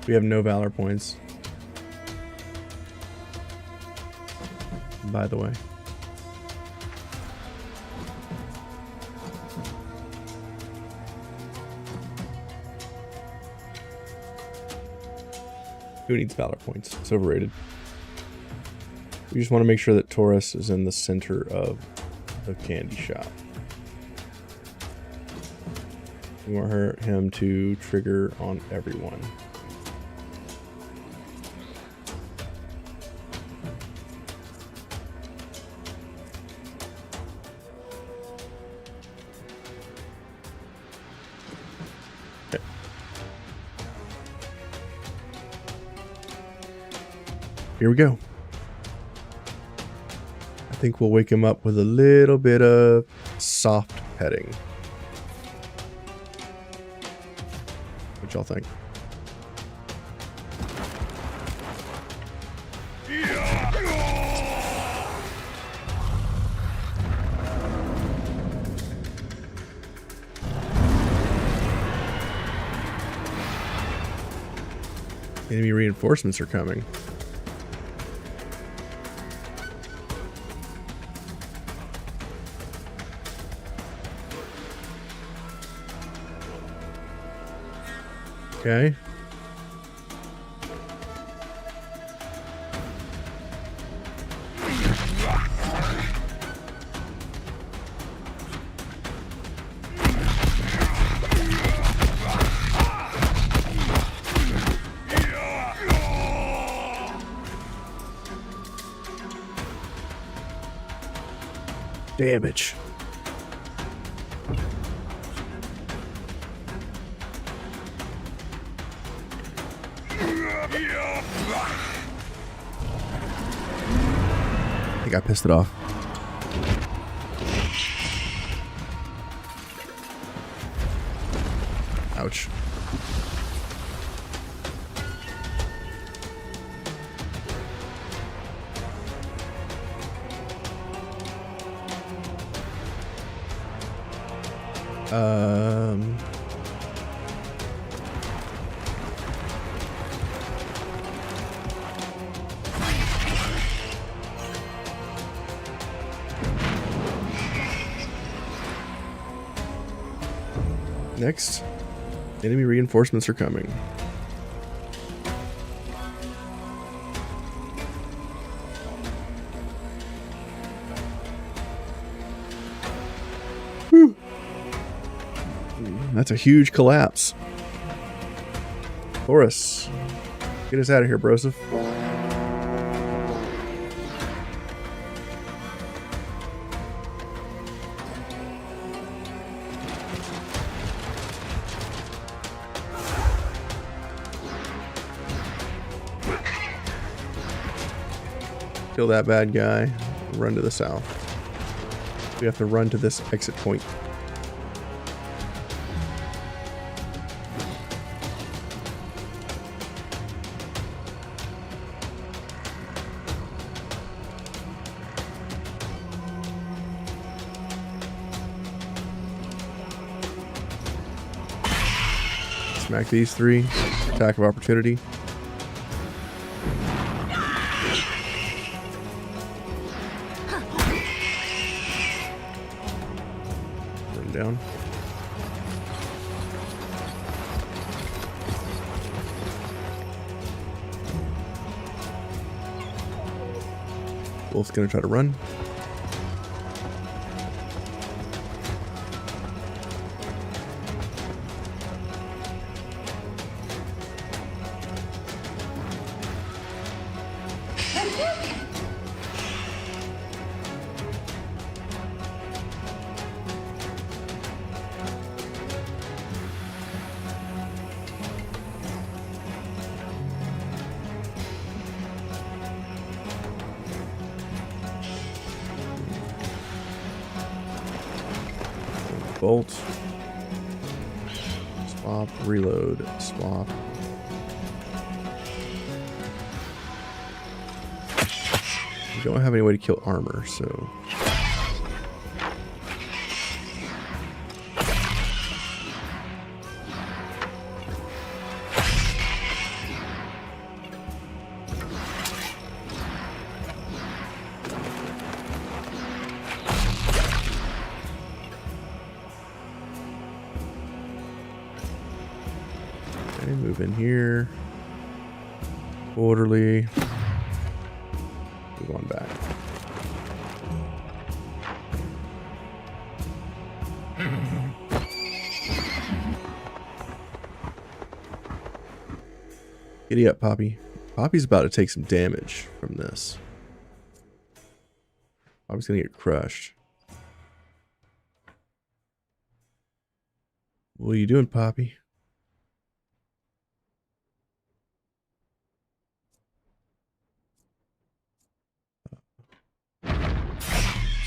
We have no valor points, by the way. Who needs valor points? It's overrated. We just want to make sure that Taurus is in the center of the candy shop. We want him to trigger on everyone. Here we go. I think we'll wake him up with a little bit of soft petting. What y'all think? Enemy reinforcements are coming. Okay. Damage. I think I pissed it off. Ouch. Next, enemy reinforcements are coming. Whew. That's a huge collapse. Horus, get us out of here, Broseph. Kill that bad guy. Run to the south. We have to run to this exit point. Smack these three. Attack of opportunity. Down. Wolf's gonna try to run. bolt. Swap, reload, swap. We don't have any way to kill armor, so... Okay, move in here. Orderly. Move on back. Giddy up, Poppy. Poppy's about to take some damage from this. Poppy's gonna get crushed. What are you doing, Poppy?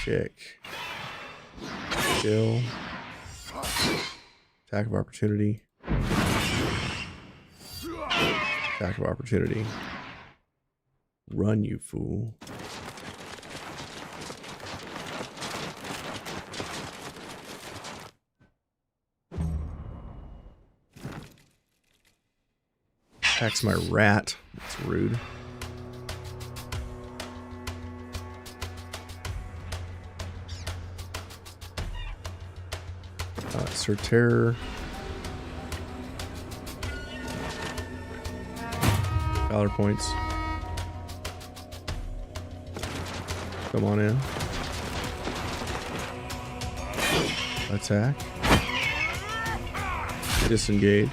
Check. Kill. Attack of opportunity. Attack of opportunity. Run, you fool. Attacks my rat. That's rude. Sir Terror. Valor points. Come on in. Attack. Disengage.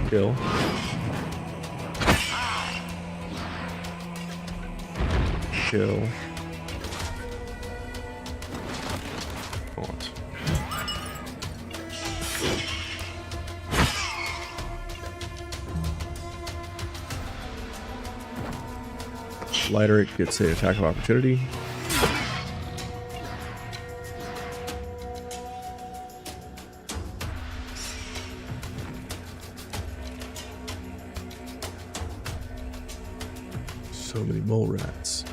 Kill. Kill. Taunt. Lighter, it gets an attack of opportunity. So many mole rats.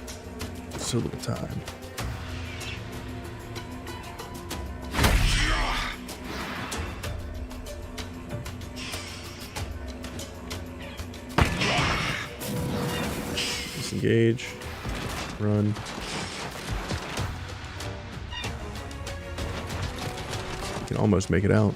So little time. Disengage. Run. You can almost make it out.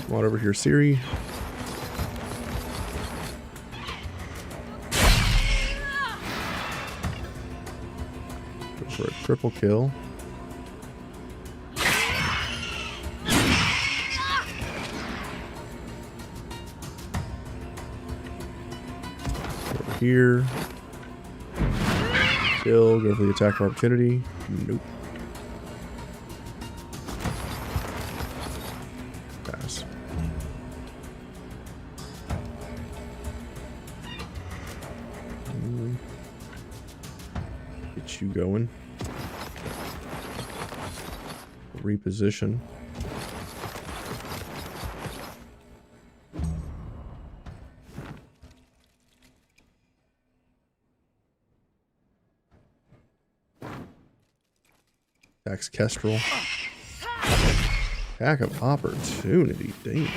Come on over here, Siri. Go for a triple kill. Over here. Kill. Go for the attack of opportunity. Nope. Pass. Get you going. Reposition. Attacks Kestrel. Attack of opportunity. Damn.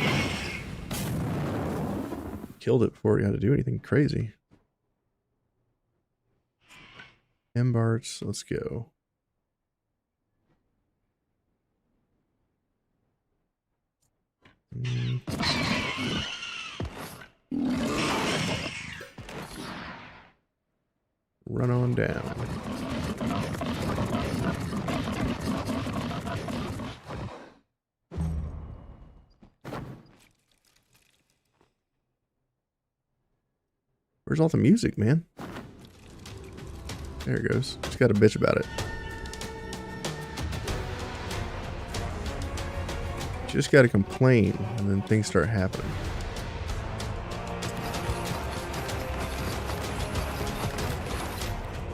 Killed it before he had to do anything crazy. Embarts, let's go. Run on down. Where's all the music, man? There it goes. Just got a bitch about it. Just got to complain, and then things start happening.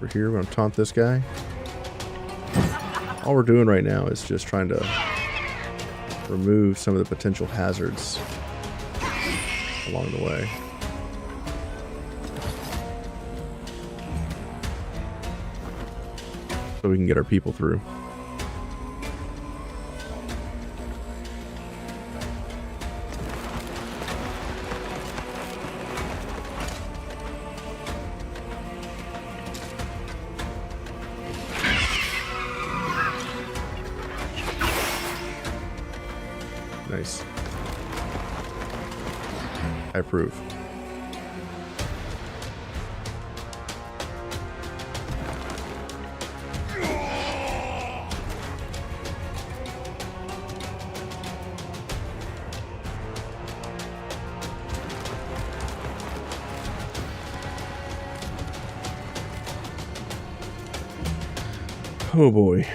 We're here. We're going to taunt this guy. All we're doing right now is just trying to remove some of the potential hazards along the way. So we can get our people through. Nice. I approve. Oh boy.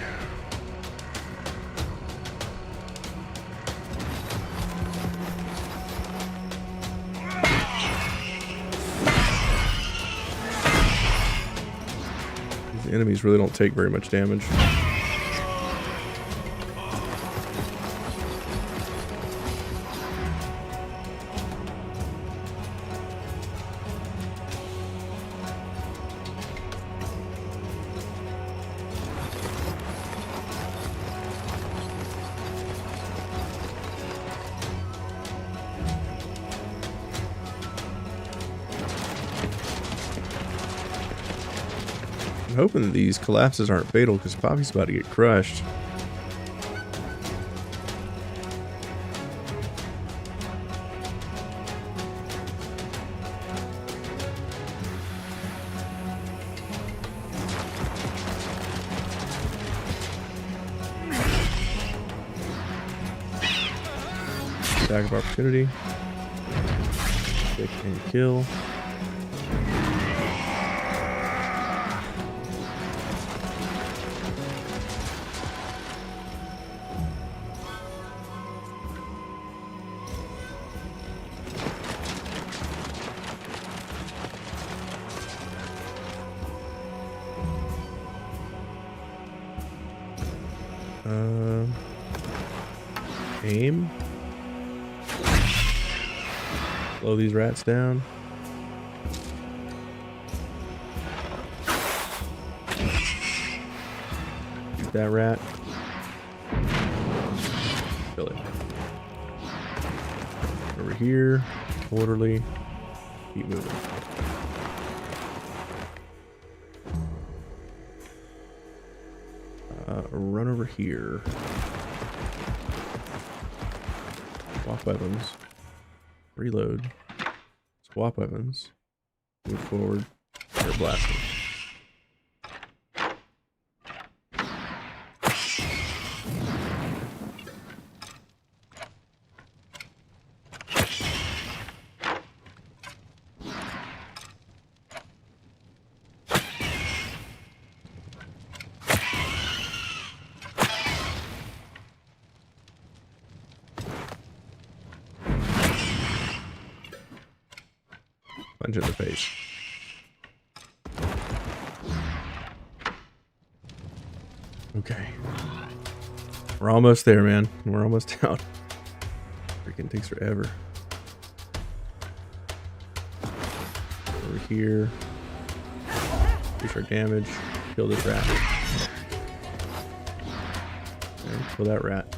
These enemies really don't take very much damage. I'm hoping that these collapses aren't fatal because Poppy's about to get crushed. Attack of opportunity. Pick and kill. Aim. Slow these rats down. Shoot that rat. Kill it. Over here. Orderly. Keep moving. Run over here. Swap weapons. Reload. Swap weapons. Move forward. Start blasting. Punch in the face. Okay. We're almost there, man. We're almost out. Freaking takes forever. Over here. Increase our damage. Kill this rat. Okay, kill that rat.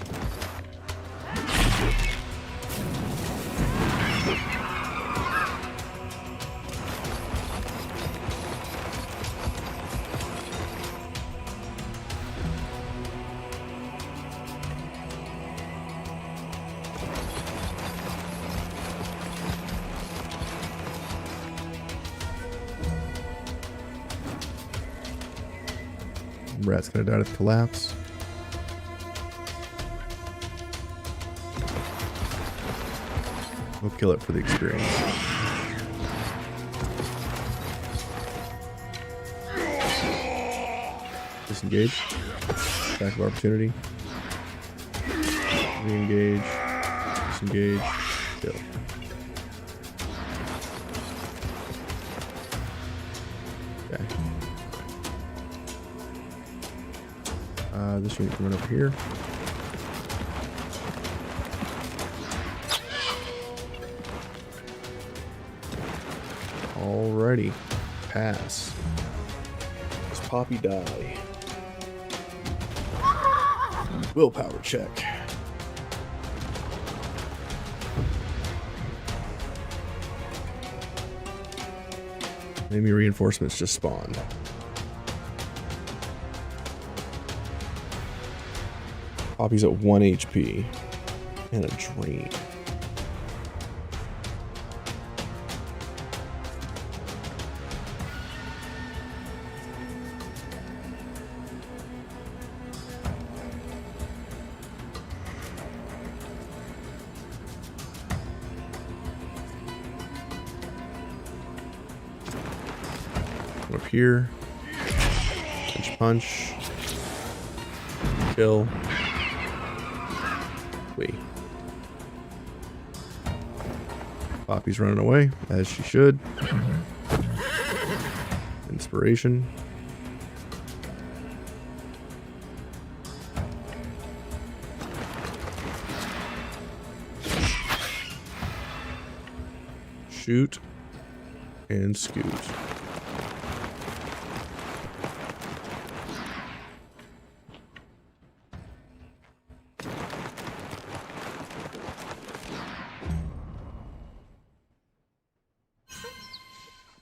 Rat's gonna die to the collapse. We'll kill it for the experience. Disengage. Attack of opportunity. Re-engage. Disengage. Kill. Okay. This unit can run over here. Alrighty. Pass. Does Poppy die? Willpower check. Enemy reinforcements just spawned. Poppy's at 1 HP and a drain. Up here. Punch. Kill. Wait. Poppy's running away, as she should. Inspiration. Shoot. And scoot.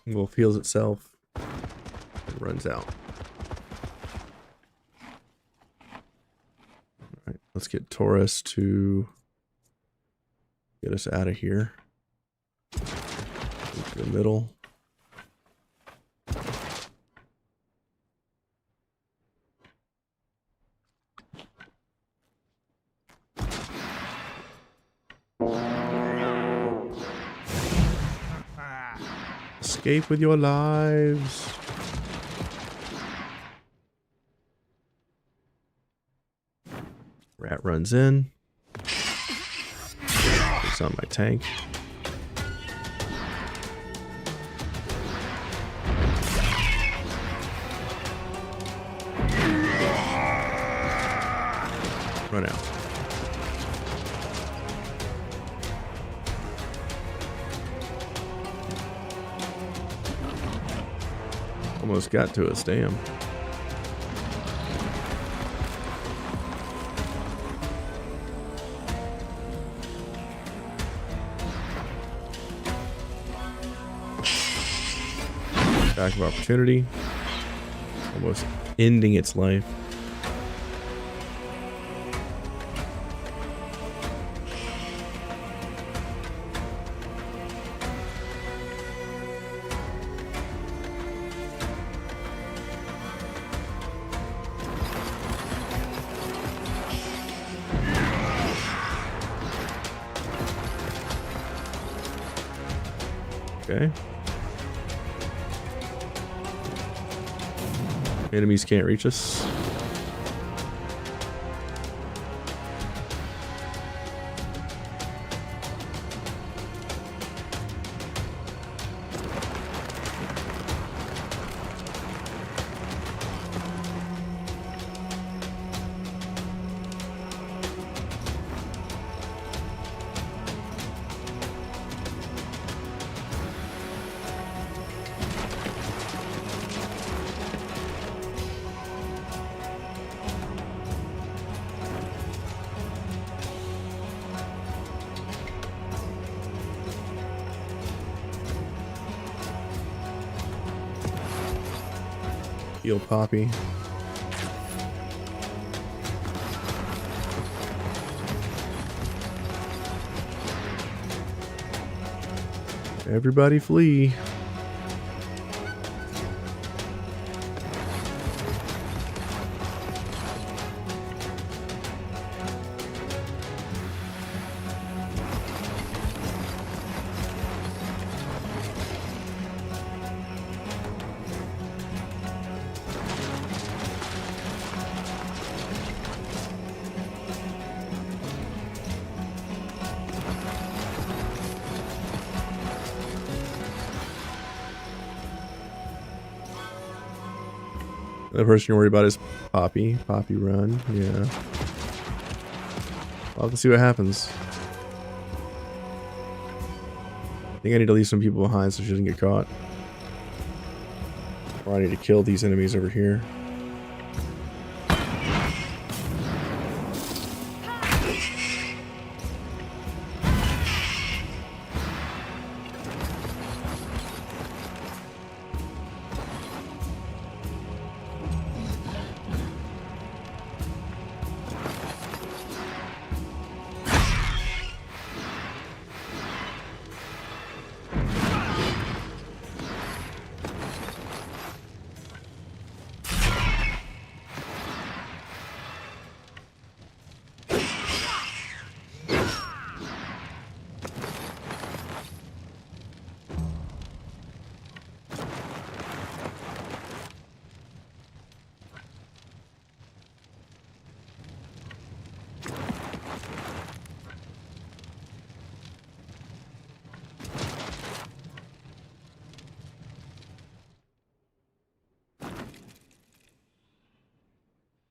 Wolf heals itself and runs out. Alright, let's get Taurus to get us out of here. Into the middle. Escape with your lives. Rat runs in. It's on my tank. Run out. Almost got to us, damn. Attack of opportunity. Almost ending its life. Okay. Enemies can't reach us. Heal Poppy. Everybody flee. The person you're worried about is Poppy. Poppy run. Yeah. I'll have to see what happens. I think I need to leave some people behind so she doesn't get caught. Or I need to kill these enemies over here.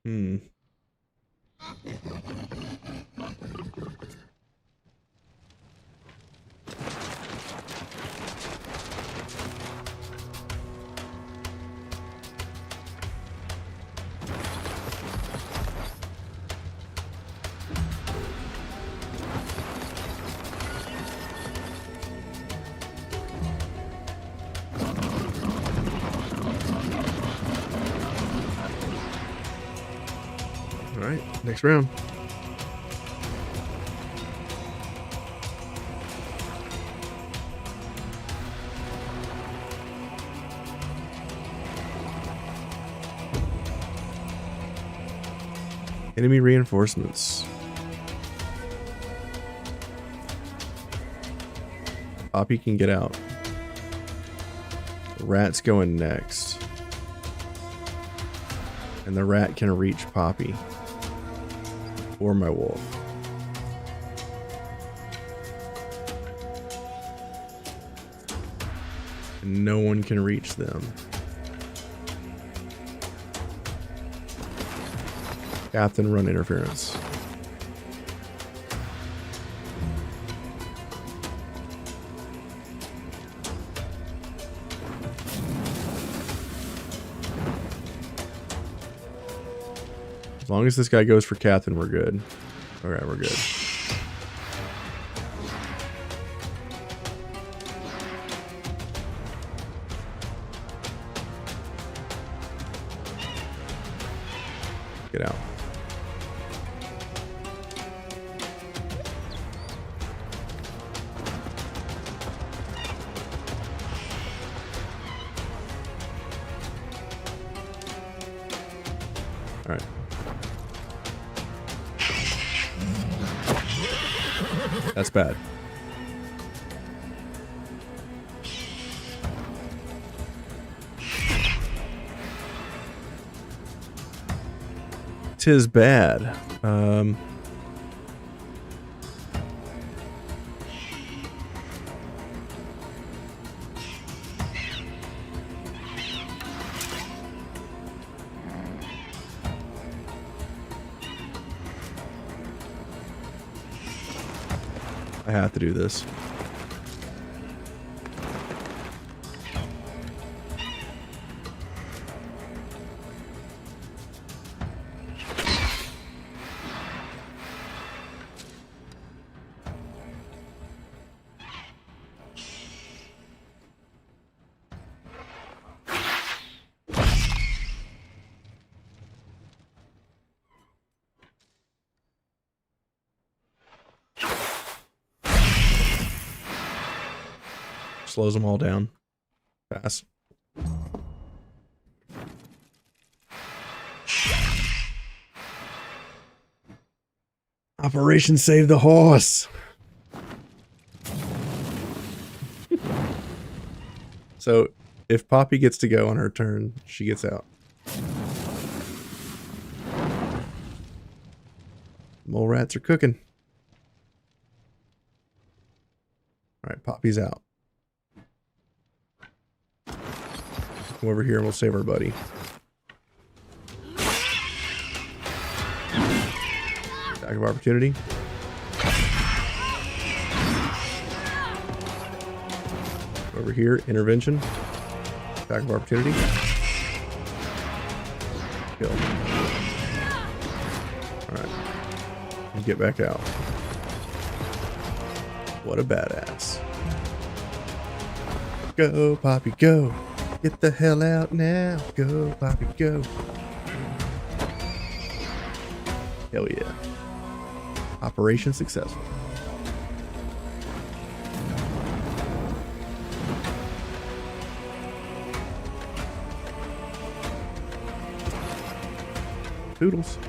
Hmm. All right, next round. Enemy reinforcements. Poppy can get out. The rat's going next. And the rat can reach Poppy. Or my wolf. And no one can reach them. Captain, run interference. As long as this guy goes for Captain, we're good. Okay, we're good. Get out. All right. That's bad. Tis bad. I have to do this. Slows them all down. Pass. Operation Save the Horse. So, if Poppy gets to go on her turn, she gets out. Mole rats are cooking. Alright, Poppy's out. Come over here and we'll save our buddy. Attack of opportunity. Over here, intervention. Attack of opportunity. Kill. Alright. And get back out. What a badass. Go, Poppy, go. Get the hell out now. Go, Poppy, go. Hell yeah. Operation successful. Toodles.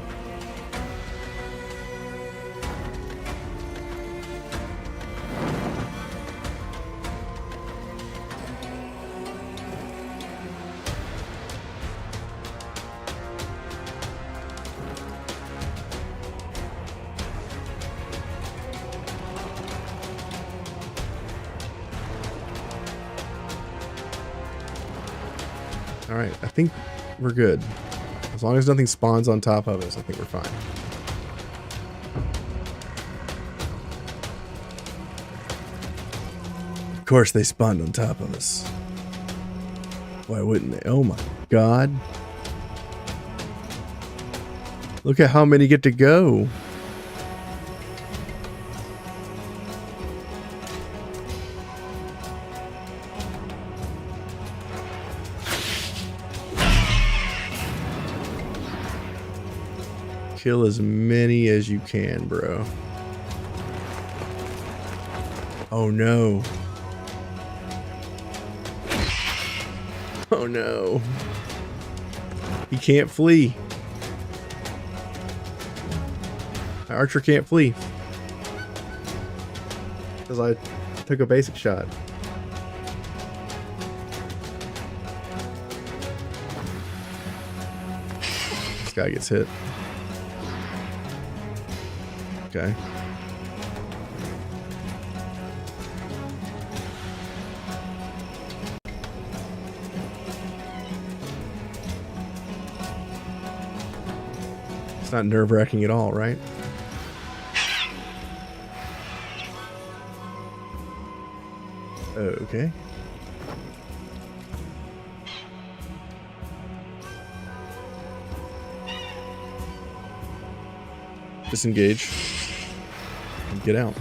All right, I think we're good. As long as nothing spawns on top of us, I think we're fine. Of course they spawned on top of us. Why wouldn't they? Oh my god. Look at how many get to go. Kill as many as you can, bro. Oh no. Oh no. He can't flee. My archer can't flee. Because I took a basic shot. This guy gets hit. Okay. It's not nerve-wracking at all, right? Okay. Disengage. And get out.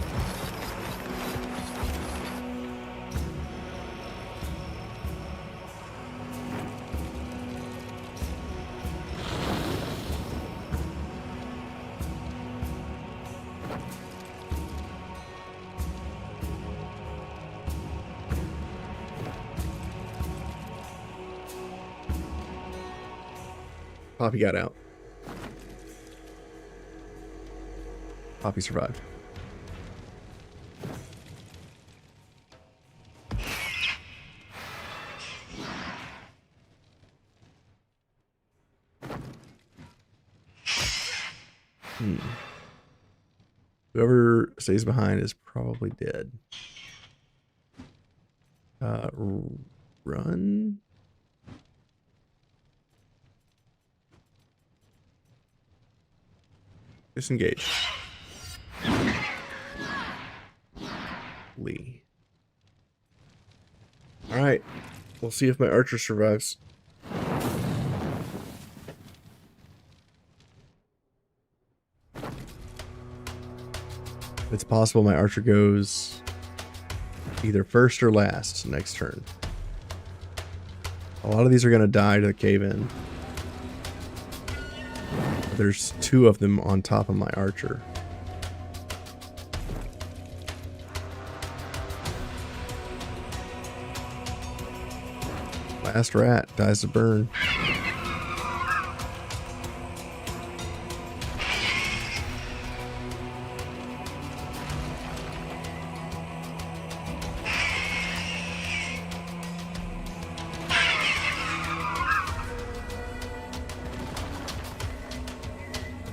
Poppy got out. Poppy survived. Whoever stays behind is probably dead. Run? Disengage. Lee. Alright. We'll see if my archer survives. It's possible my archer goes either first or last next turn. A lot of these are going to die to the cave-in. There's two of them on top of my archer. Last rat dies to burn.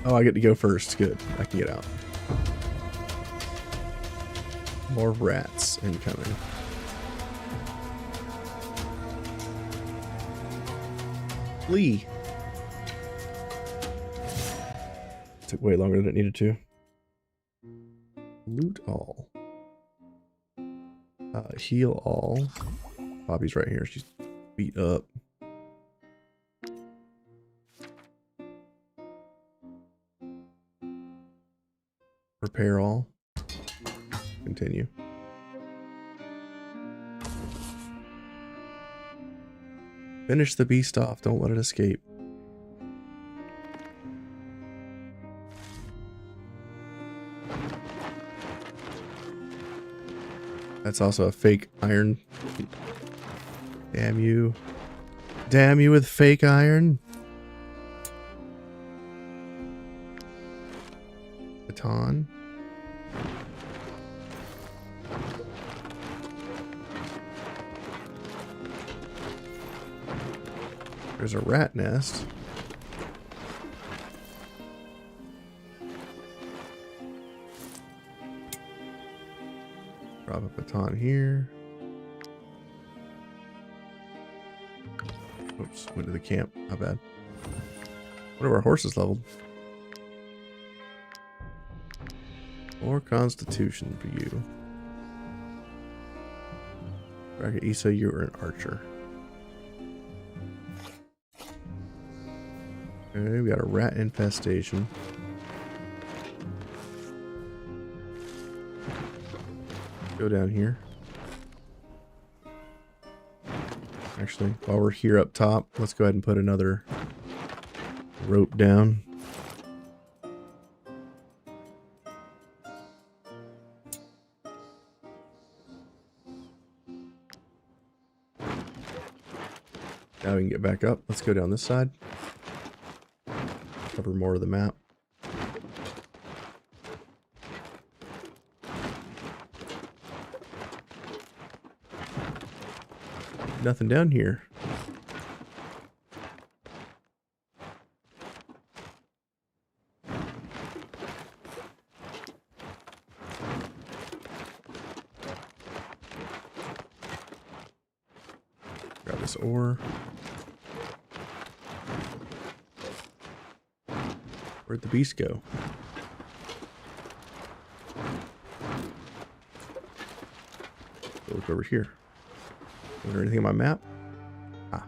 Oh, I get to go first. Good. I can get out. More rats incoming. Flee. Took way longer than it needed to. Loot all. Heal all. Poppy's right here. She's beat up. Repair all. Continue. Finish the beast off. Don't let it escape. That's also a fake iron. Damn you. Damn you with fake iron. Baton. There's a rat nest. Drop a baton here. Oops, went to the camp. Not bad. What are our horses leveled? Or constitution for you. Bracket Issa, you are an archer. Okay, we got a rat infestation. Go down here. Actually, while we're here up top, let's go ahead and put another rope down. Now we can get back up. Let's go down this side. Cover more of the map. Nothing down here. Grab this ore. Where'd the beast go? Look over here. Is there anything on my map? Ah.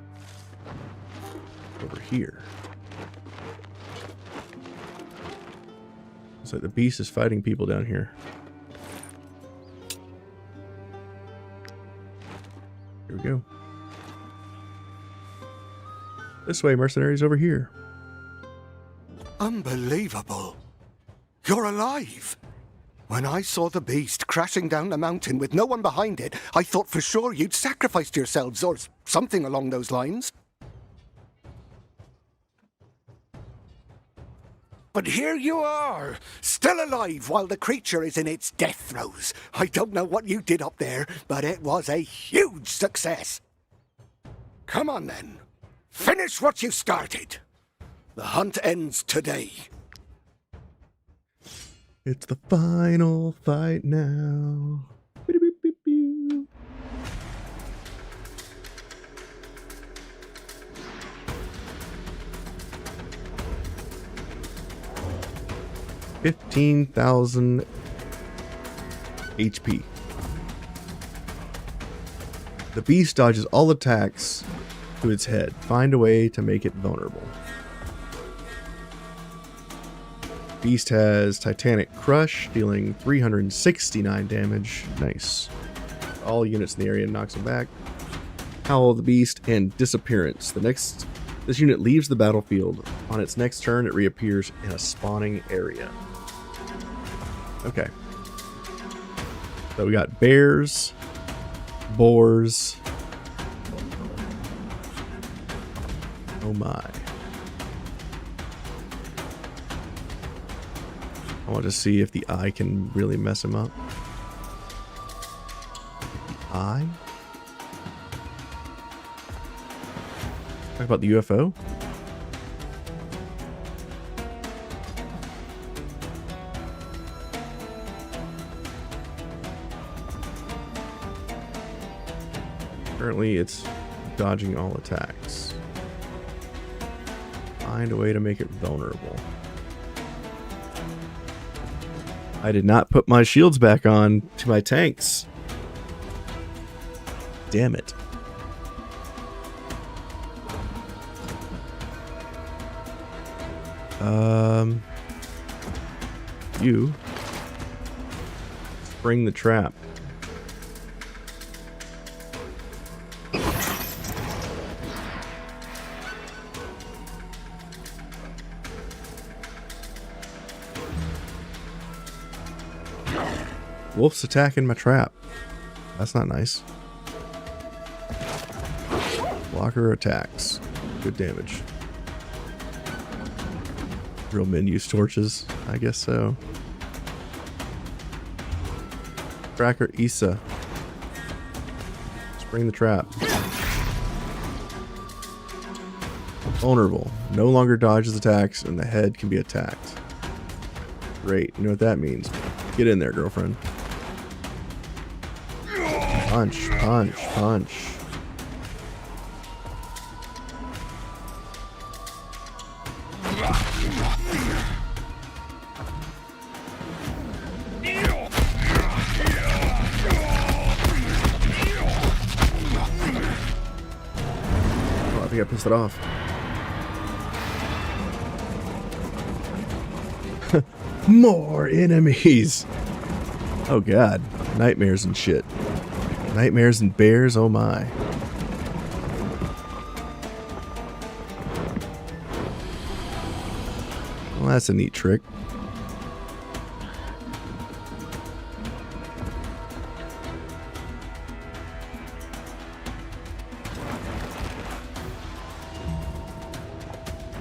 Over here. Looks like the beast is fighting people down here. Here we go. This way, mercenaries, over here. Unbelievable. You're alive. When I saw the beast crashing down the mountain with no one behind it, I thought for sure you'd sacrificed yourselves or something along those lines. But here you are, still alive while the creature is in its death throes. I don't know what you did up there, but it was a huge success. Come on then, finish what you started. The hunt ends today. It's the final fight now. 15,000 HP. The beast dodges all attacks to its head. Find a way to make it vulnerable. Beast has Titanic Crush, dealing 369 damage. Nice. All units in the area knocks them back. Howl of the Beast and Disappearance. This unit leaves the battlefield. On its next turn, it reappears in a spawning area. Okay. So we got bears, boars. Oh my. I want to see if the eye can really mess him up. The eye? Talk about the UFO? Currently, it's dodging all attacks. Find a way to make it vulnerable. I did not put my shields back on to my tanks. Damn it. You spring the trap. Wolf's attacking my trap. That's not nice. Blocker attacks. Good damage. Real men use torches. I guess so. Tracker Issa. Spring the trap. Vulnerable. No longer dodges attacks and the head can be attacked. Great. You know what that means. Get in there, girlfriend. Punch, punch, punch. Oh, I think I pissed it off. More enemies! Oh god. Nightmares and shit. Nightmares and bears, oh my. Well, that's a neat trick.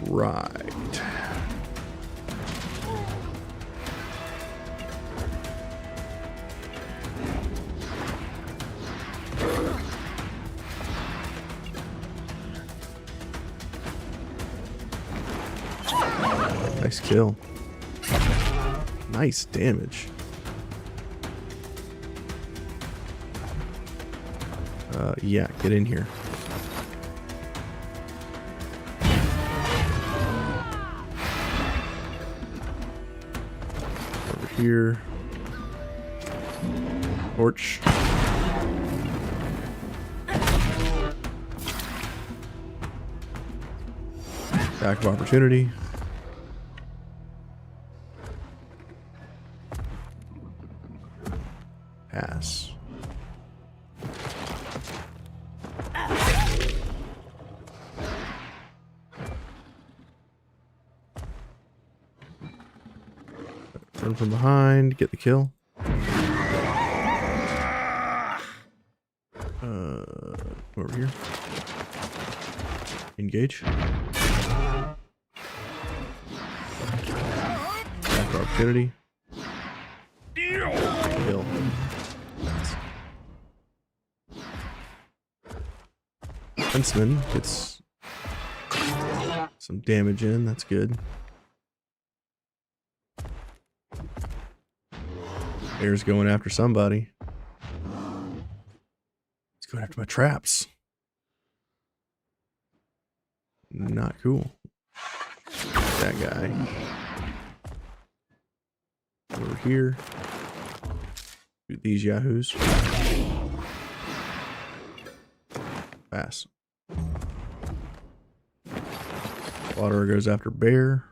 Right. Nice kill. Nice damage. Yeah, get in here. Over here. Torch. Attack of opportunity. Pass. Run from behind, get the kill. Over here. Engage. Back opportunity. Kill. Huntsman gets some damage in, that's good. Bear's going after somebody. He's going after my traps. Not cool. That guy. Over here. Shoot these yahoos. Pass. Water goes after bear.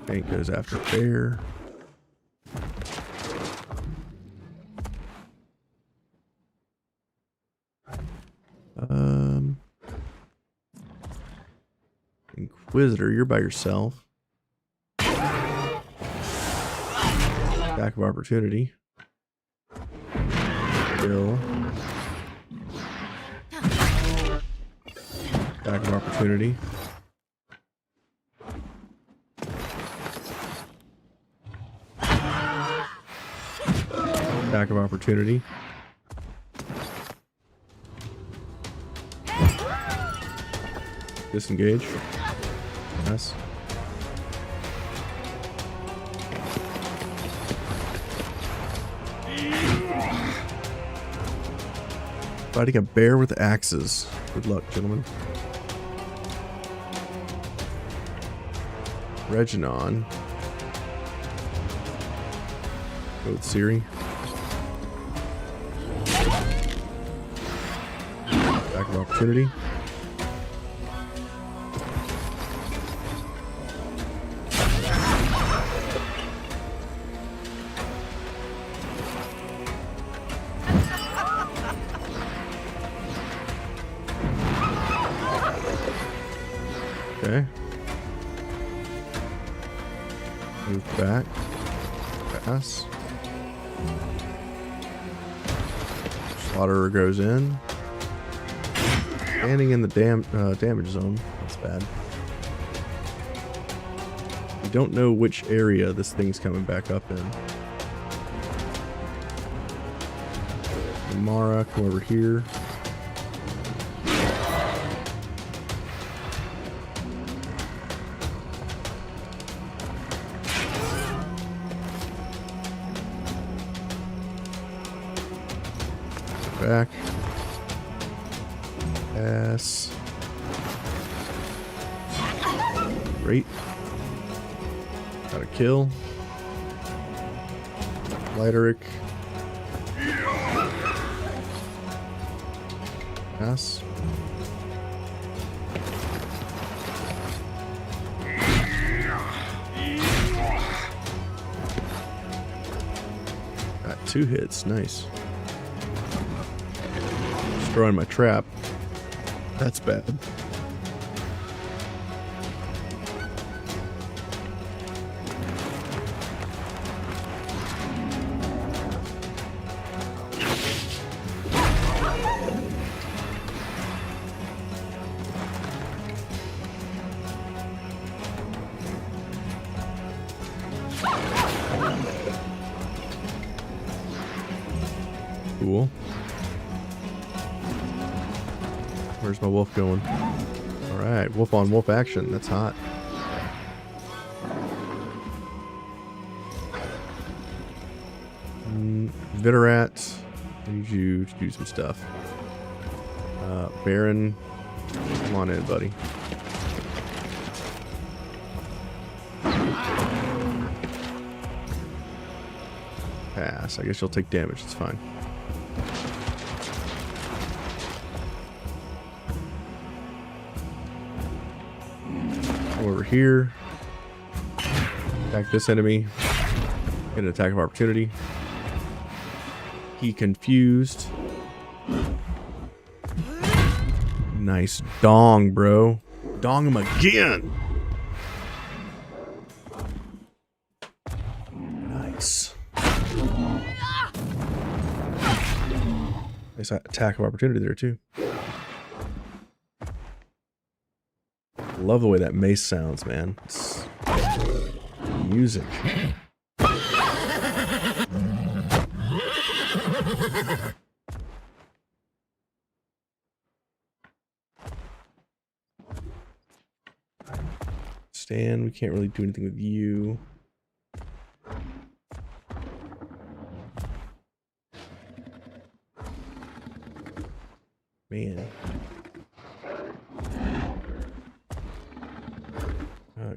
Tank goes after bear. Inquisitor, you're by yourself. Attack of opportunity. Kill. Attack of opportunity. Attack of opportunity. Disengage. Yes. Fighting a bear with axes. Good luck, gentlemen. Reginon. Go with Siri. Back of opportunity. Okay. Move back. Pass. Slaughterer goes in. Standing in the damage zone. That's bad. We don't know which area this thing's coming back up in. Mara, come over here. Back. Pass. Great. Got a kill. Lighteric. Pass. Got 2 hits. Nice. Destroying my trap. That's bad. Cool. Where's my wolf going? Alright, wolf on wolf action. That's hot. Viterat, I need you to do some stuff. Baron, come on in, buddy. Pass. I guess you'll take damage. It's fine. Over here. Attack this enemy. Get an attack of opportunity. He confused. Nice dong, bro. Dong him again. Nice. Nice attack of opportunity there too. Love the way that mace sounds, man. It's music. Stan, we can't really do anything with you. Man.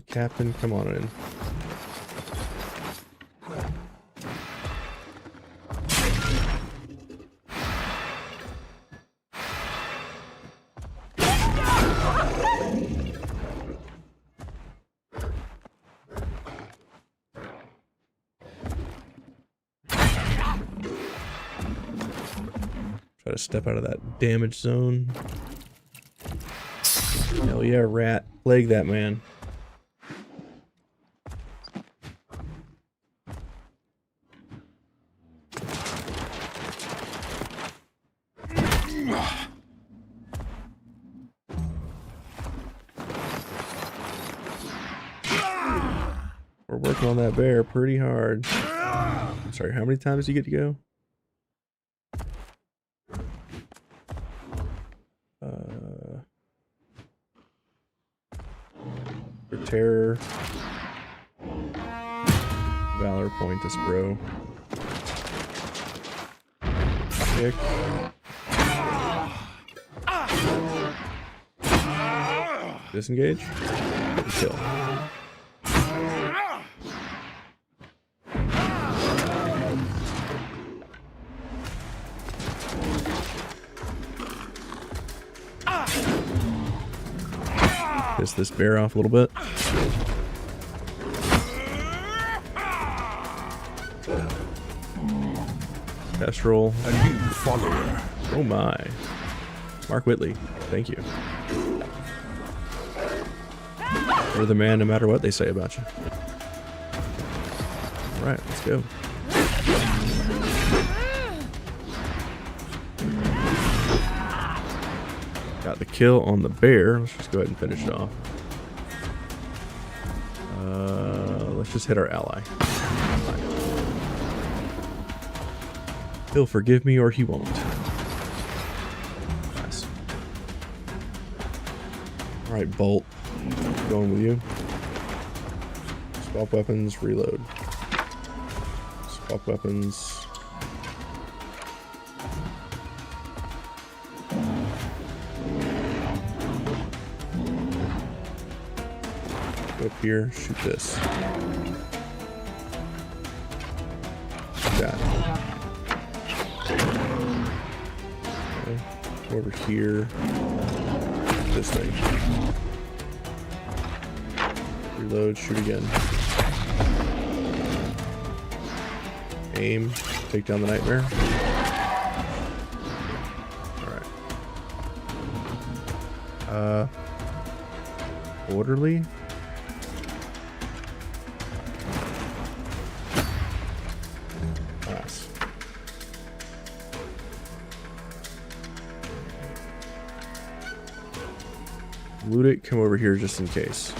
Captain, come on in. Try to step out of that damage zone. Hell yeah, rat. Plague that man. We're working on that bear pretty hard. I'm sorry, how many times do you get to go? For terror. Valor point us, bro. Kick. Disengage. Kill. Piss this bear off a little bit. Kestrel. A new follower. Oh my. Mark Whitley. Thank you. You're the man no matter what they say about you. Alright, let's go. Got the kill on the bear. Let's just go ahead and finish it off. Let's just hit our ally. He'll forgive me or he won't. Nice. Alright, Bolt. Going with you. Swap weapons, reload. Swap weapons. Go up here, shoot this. Shoot that. Okay. Go over here. This thing. Reload, shoot again. Aim, take down the nightmare. Alright. Orderly. Nice. Loot it, come over here just in case.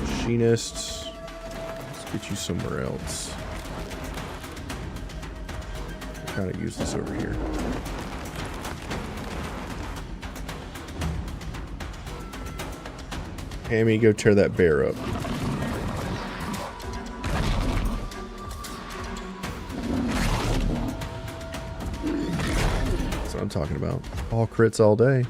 Machinist. Let's get you somewhere else. Kind of use this over here. Hammy, go tear that bear up. That's what I'm talking about. All crits all day.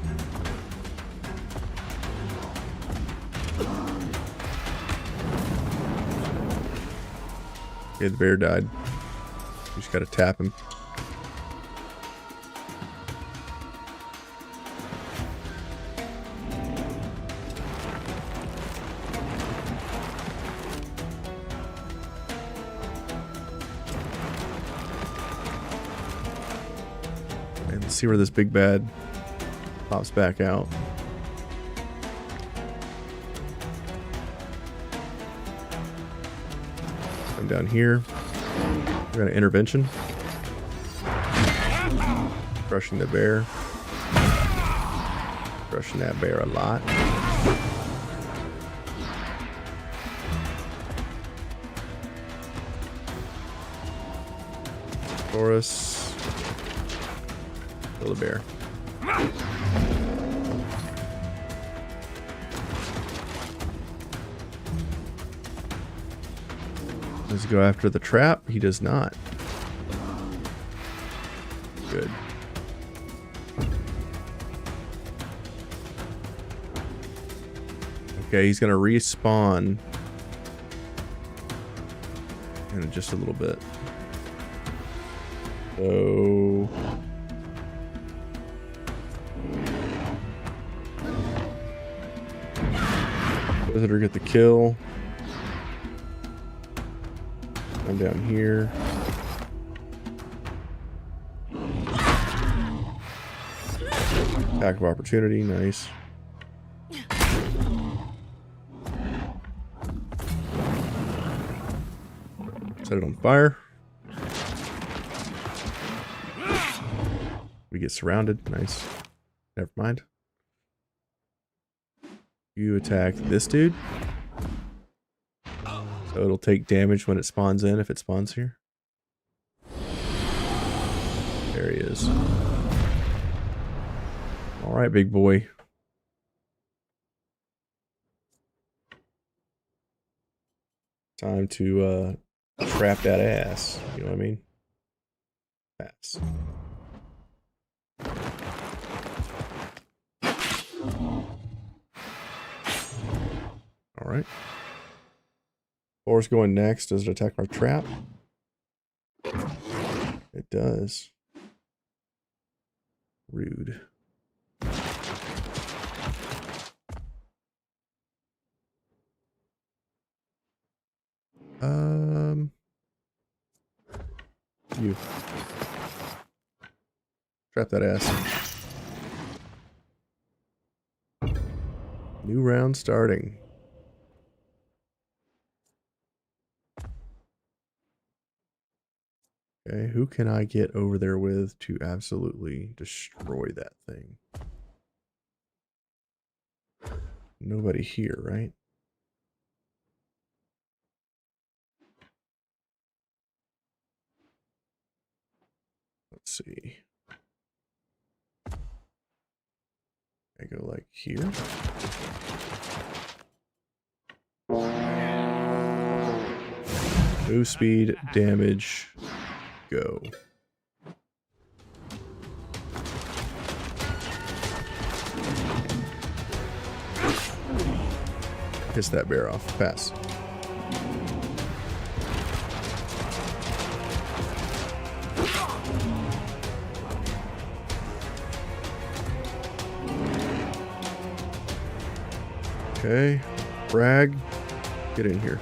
Okay, the bear died. You just gotta tap him. And let's see where this big bad pops back out. Come down here. We got an intervention. Crushing the bear. Crushing that bear a lot. Taurus. Kill the bear. Does he go after the trap? He does not. Good. Okay, he's gonna respawn in just a little bit. So Visitor get the kill. I'm down here. Attack of opportunity, nice. Set it on fire. We get surrounded, nice. Never mind. You attack this dude. So it'll take damage when it spawns in, if it spawns here. There he is. Alright, big boy. Time to trap that ass. You know what I mean? Pass. Alright. Boar's going next. Does it attack our trap? It does. Rude. You. Trap that ass. New round starting. Okay, who can I get over there with to absolutely destroy that thing? Nobody here, right? Let's see. I go like here. Move speed, damage, go. Piss that bear off. Pass. Okay, Bragg, get in here.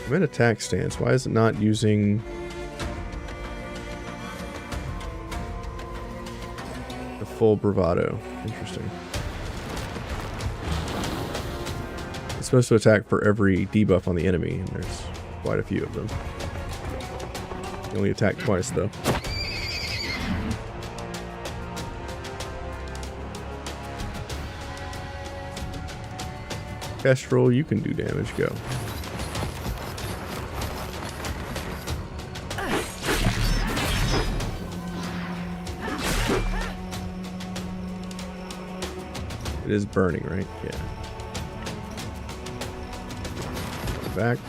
I'm in attack stance. Why is it not using the full bravado? Interesting. It's supposed to attack for every debuff on the enemy, and there's quite a few of them. You only attack twice, though. Kestrel, you can do damage. Go. It is burning, right? Yeah. Back.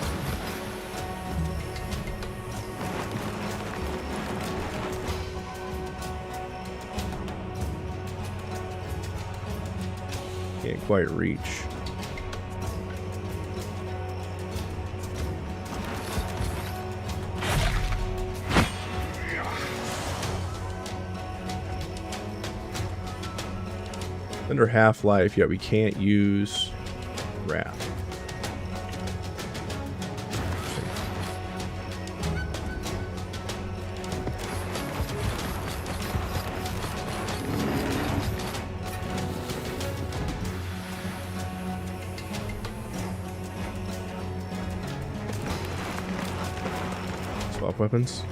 Can't quite reach. Under half-life, yet we can't use Wrath. Swap weapons.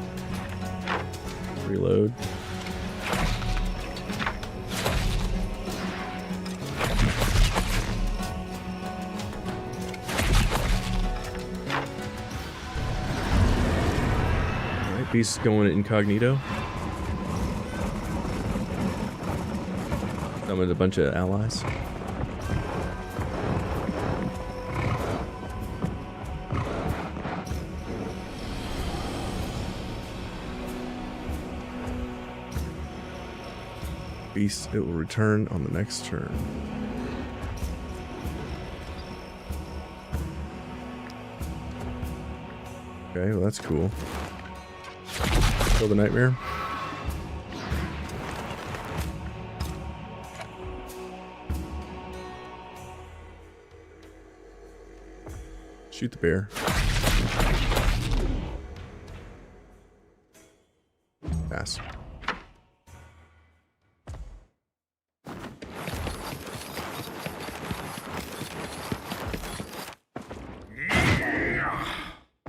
Reload. Beast's going incognito. Summoned a bunch of allies. Beast, it will return on the next turn. Okay, well that's cool. Kill the nightmare. Shoot the bear. Pass.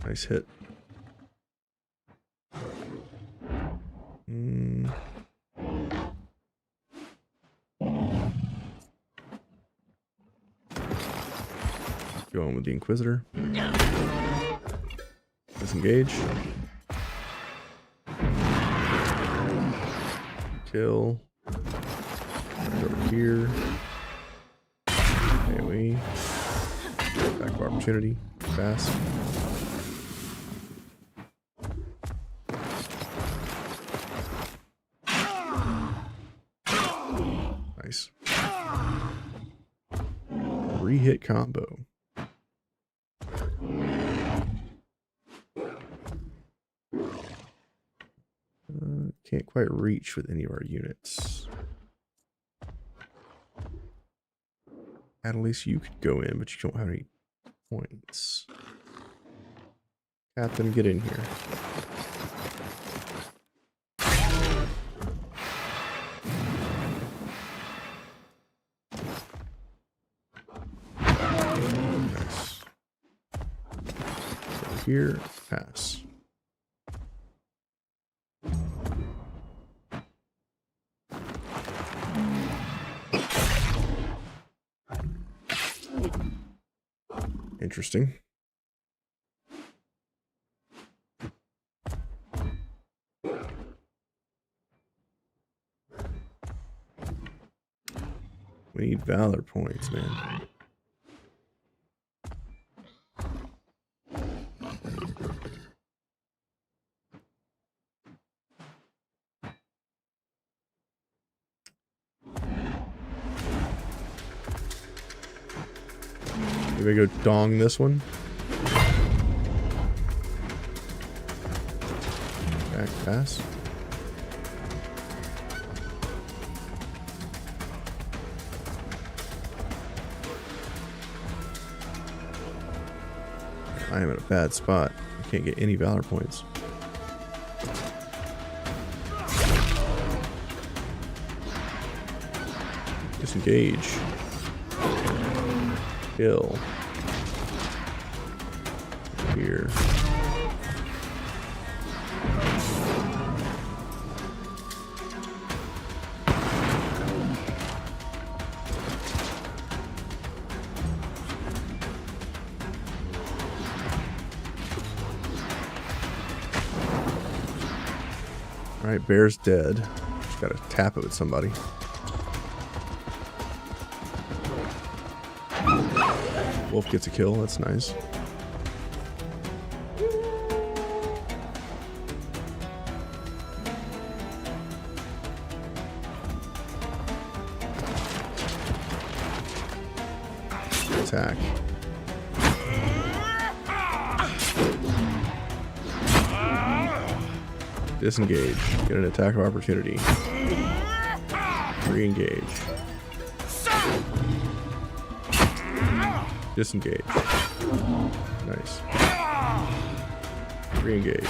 Nice hit. Going with the Inquisitor. Disengage. Kill. Over here. AoE. Back bar opportunity. Fast. Nice. Re-hit combo. Can't quite reach with any of our units. At least you could go in, but you don't have any points. Captain, get in here. Nice. Over here, pass. Interesting. We need valor points, man. Maybe I go dong this one. Back pass. I am in a bad spot. I can't get any valor points. Disengage. Kill. Here. Alright, bear's dead. Just gotta tap it with somebody. Wolf gets a kill, that's nice. Attack. Disengage. Get an attack of opportunity. Re-engage. Disengage. Nice. Re-engage.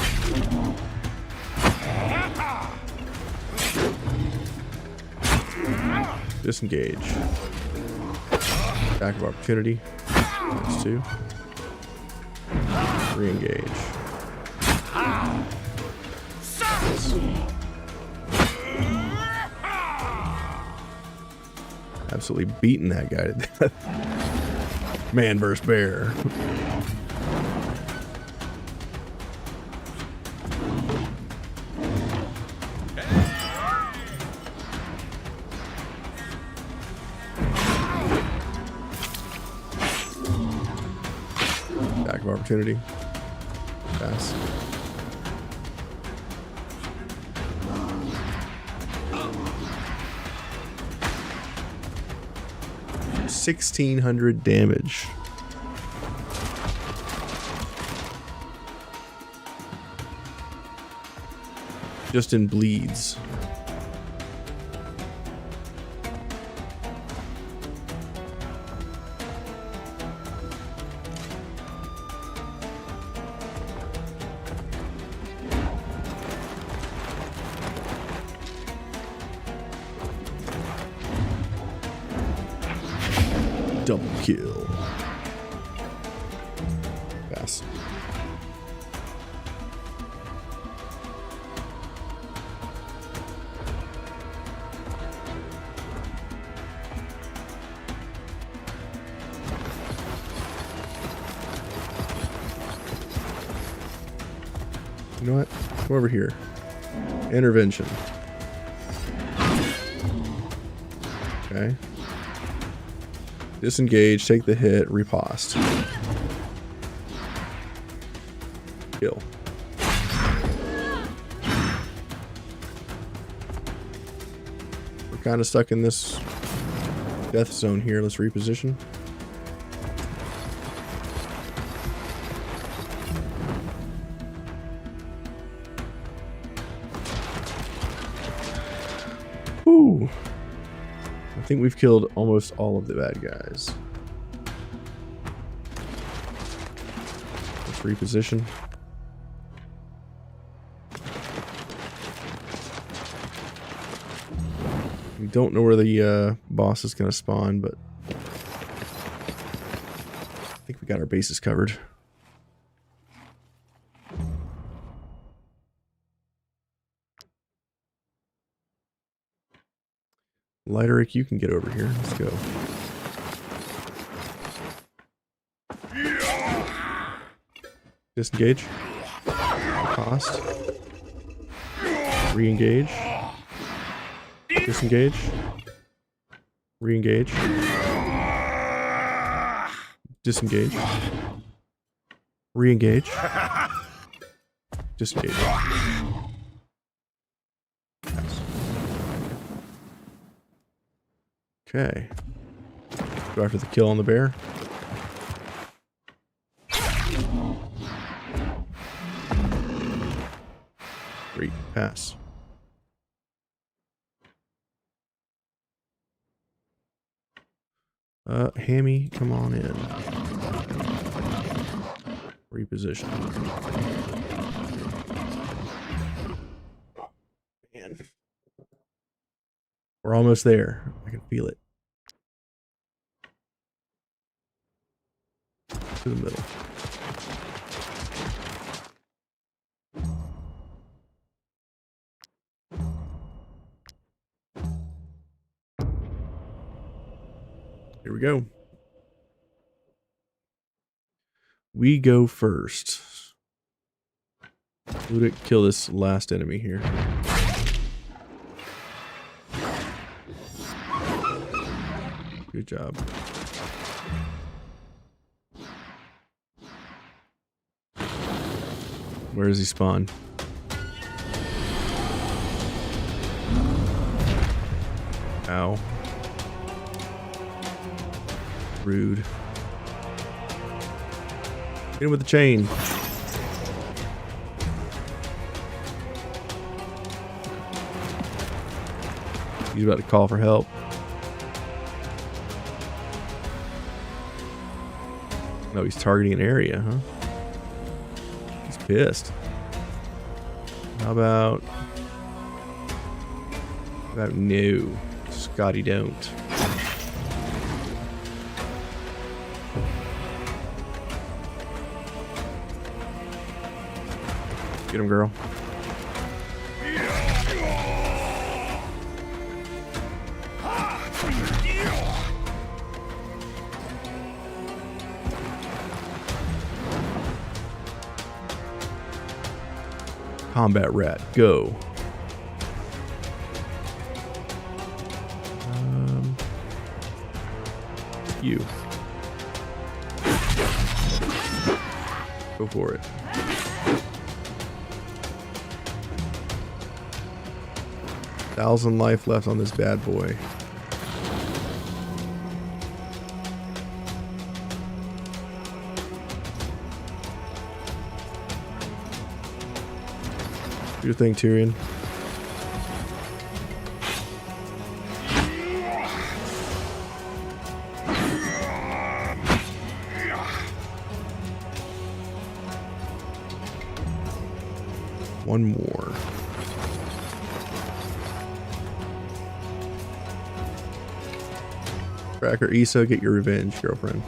Disengage. Attack of opportunity. That's 2. Re-engage. Absolutely beating that guy to death. Man versus bear. Attack of opportunity. Pass. $1,600 damage. Just in bleeds. Double kill. Pass. You know what? Come over here. Intervention. Okay. Disengage, take the hit, riposte. Kill. We're kind of stuck in this death zone here. Let's reposition. Ooh. I think we've killed almost all of the bad guys. Let's reposition. We don't know where the boss is going to spawn, but I think we got our bases covered. Lighterick, you can get over here. Let's go. Disengage. Cost. Re-engage. Disengage. Re-engage. Disengage. Re-engage. Disengage. Okay. Go after the kill on the bear. Great. Pass. Hammy, come on in. Reposition. Man. We're almost there. I can feel it. To the middle. Here we go. We go first. Ludic, kill this last enemy here. Good job. Where does he spawn? Ow. Rude. Hit him with the chain. He's about to call for help. No, he's targeting an area, huh? He's pissed. How about no? Scotty, don't. Get him, girl. Combat rat, go. You. Go for it. Thousand life left on this bad boy. Do your thing, Tyrion. One more. Cracker Issa, get your revenge, girlfriend.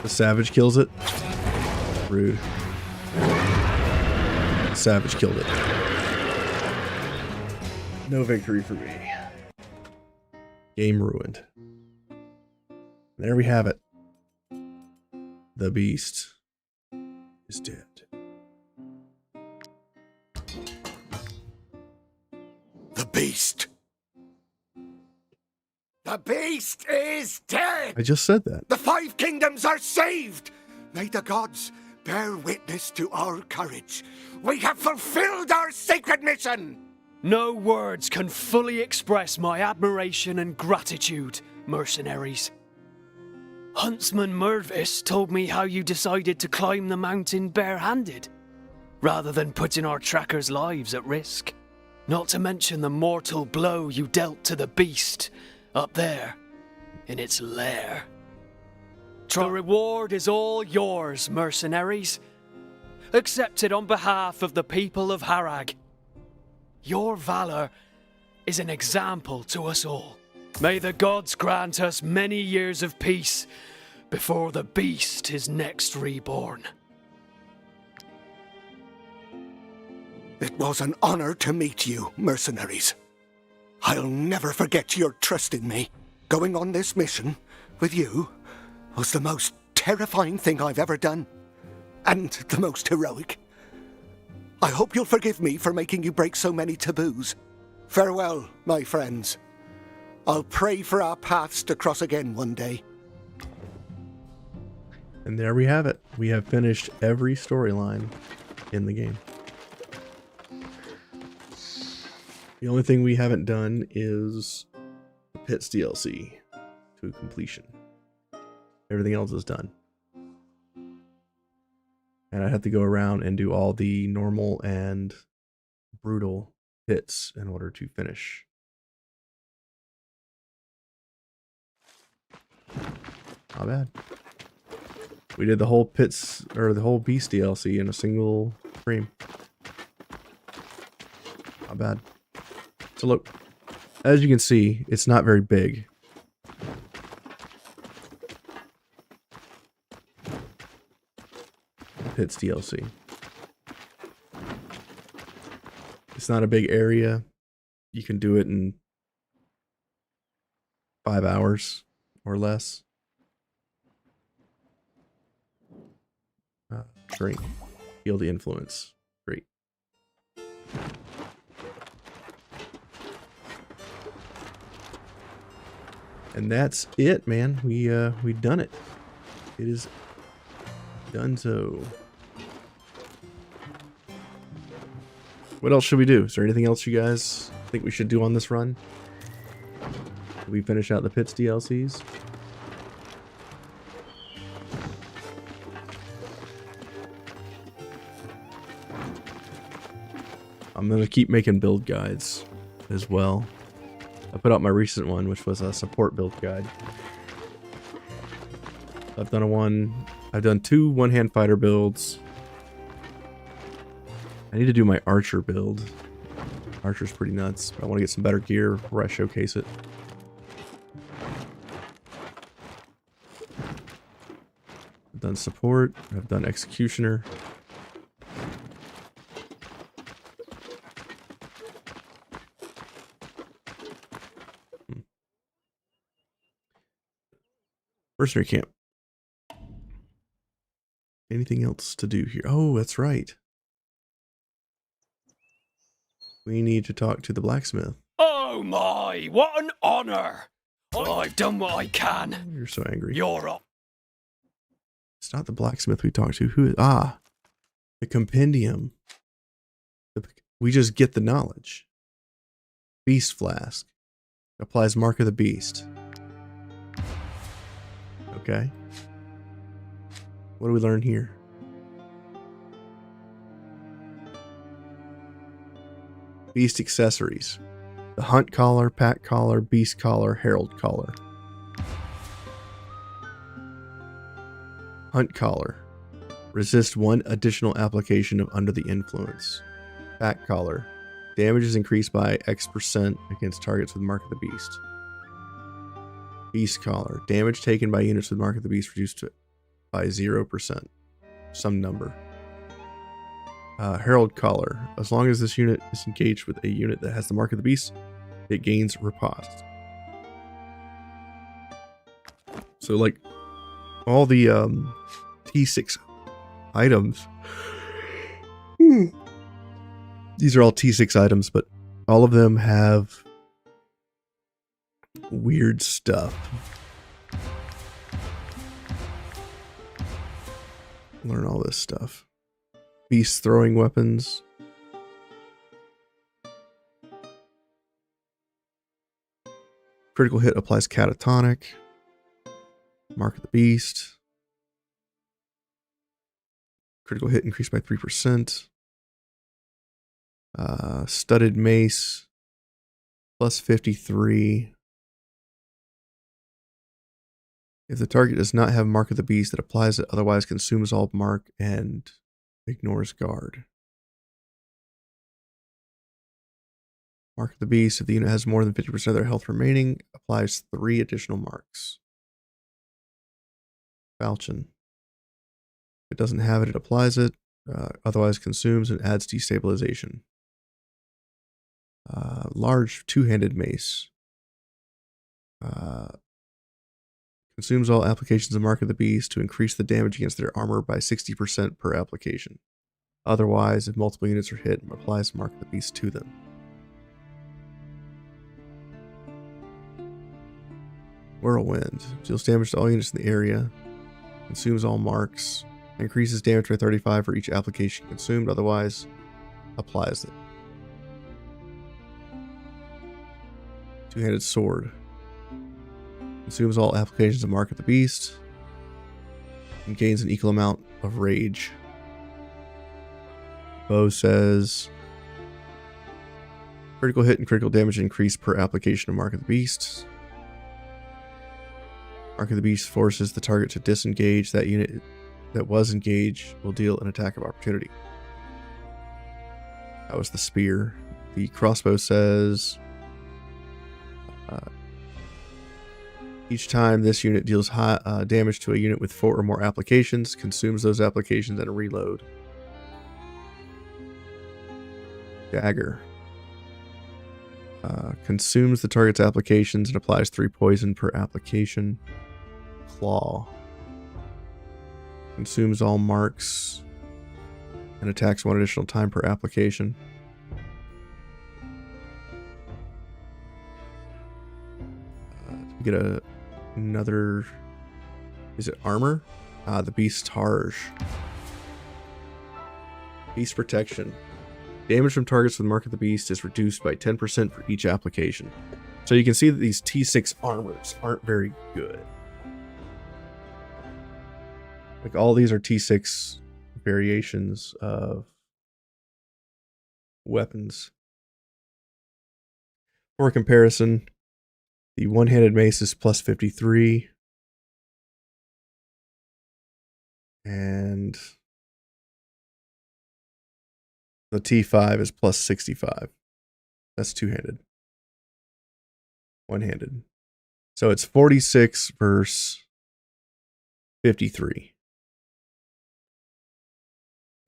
The Savage kills it. Rude. The Savage killed it. No victory for me. Game ruined. There we have it. The beast is dead. beast. The beast is dead! I just said that. The 5 kingdoms are saved! May the gods bear witness to our courage. We have fulfilled our sacred mission! No words can fully express my admiration and gratitude, mercenaries. Huntsman Mervis told me how you decided to climb the mountain barehanded, rather than putting our trackers' lives at risk. Not to mention the mortal blow you dealt to the beast up there in its lair. The reward is all yours, mercenaries. Accepted on behalf of the people of Harag. Your valor is an example to us all. May the gods grant us many years of peace before the beast is next reborn. It was an honor to meet you, mercenaries. I'll never forget your trust in me. Going on this mission with you was the most terrifying thing I've ever done. And the most heroic. I hope you'll forgive me for making you break so many taboos. Farewell, my friends. I'll pray for our paths to cross again one day. And there we have it. We have finished every storyline in the game. The only thing we haven't done is the Pits DLC to completion. Everything else is done. And I have to go around and do all the normal and brutal pits in order to finish. Not bad. We did the whole pits, or the whole beast DLC in a single stream. Not bad. So look, as you can see, it's not very big. Pits DLC. It's not a big area. You can do it in 5 hours or less. Drink. Feel the influence. Great. And that's it, man. We done it. It is done so. What else should we do? Is there anything else you guys think we should do on this run? Did we finish out the Pits DLCs? I'm going to keep making build guides as well. I put out my recent one, which was a support build guide. I've done 2 one-hand fighter builds. I need to do my archer build. Archer's pretty nuts, but I want to get some better gear before I showcase it. I've done support, I've done executioner. Mercenary camp. Anything else to do here? Oh, that's right. We need to talk to the blacksmith. Oh my, what an honor! Oh, I've done what I can. You're so angry. You're up. It's not the blacksmith we talked to. Who is? Ah, the compendium. We just get the knowledge. Beast flask. Applies mark of the beast. Okay. What do we learn here? Beast accessories. The hunt collar, pack collar, beast collar, herald collar. Hunt collar. Resist 1 additional application of under the influence. Pack collar. Damage is increased by X% against targets with mark of the beast. Beast collar. Damage taken by units with mark of the beast reduced by 0%. Some number. Herald collar. As long as this unit is engaged with a unit that has the mark of the beast, it gains riposte. So like all the T6 items. These are all T6 items, but all of them have weird stuff. Learn all this stuff. Beast throwing weapons. Critical hit applies catatonic. Mark of the beast. Critical hit increased by 3%. Studded mace. Plus 53. If the target does not have Mark of the Beast, it applies it, otherwise consumes all mark and ignores guard. Mark of the Beast, if the unit has more than 50% of their health remaining, applies 3 additional marks. Falchion. If it doesn't have it, it applies it, otherwise consumes and adds destabilization. Large two-handed mace. Consumes all applications of Mark of the Beast to increase the damage against their armor by 60% per application. Otherwise, if multiple units are hit, applies Mark of the Beast to them. Whirlwind. Deals damage to all units in the area. Consumes all marks. Increases damage by 35 for each application consumed. Otherwise, applies it. Two-handed sword. Consumes all applications of Mark of the Beast. And gains an equal amount of rage. Bow says critical hit and critical damage increase per application of Mark of the Beast. Mark of the Beast forces the target to disengage. That unit that was engaged will deal an attack of opportunity. That was the spear. The crossbow says each time this unit deals high damage to a unit with 4 or more applications, consumes those applications and reload. Dagger. Consumes the target's applications and applies 3 poison per application. Claw. Consumes all marks and attacks 1 additional time per application. We get another, is it armor? The Beast Targe. Beast Protection. Damage from targets with Mark of the Beast is reduced by 10% for each application. So you can see that these T6 armors aren't very good. Like all these are T6 variations of weapons. For comparison, the one-handed mace is plus 53. And the T5 is plus 65. That's two-handed. One-handed. So it's 46 versus 53.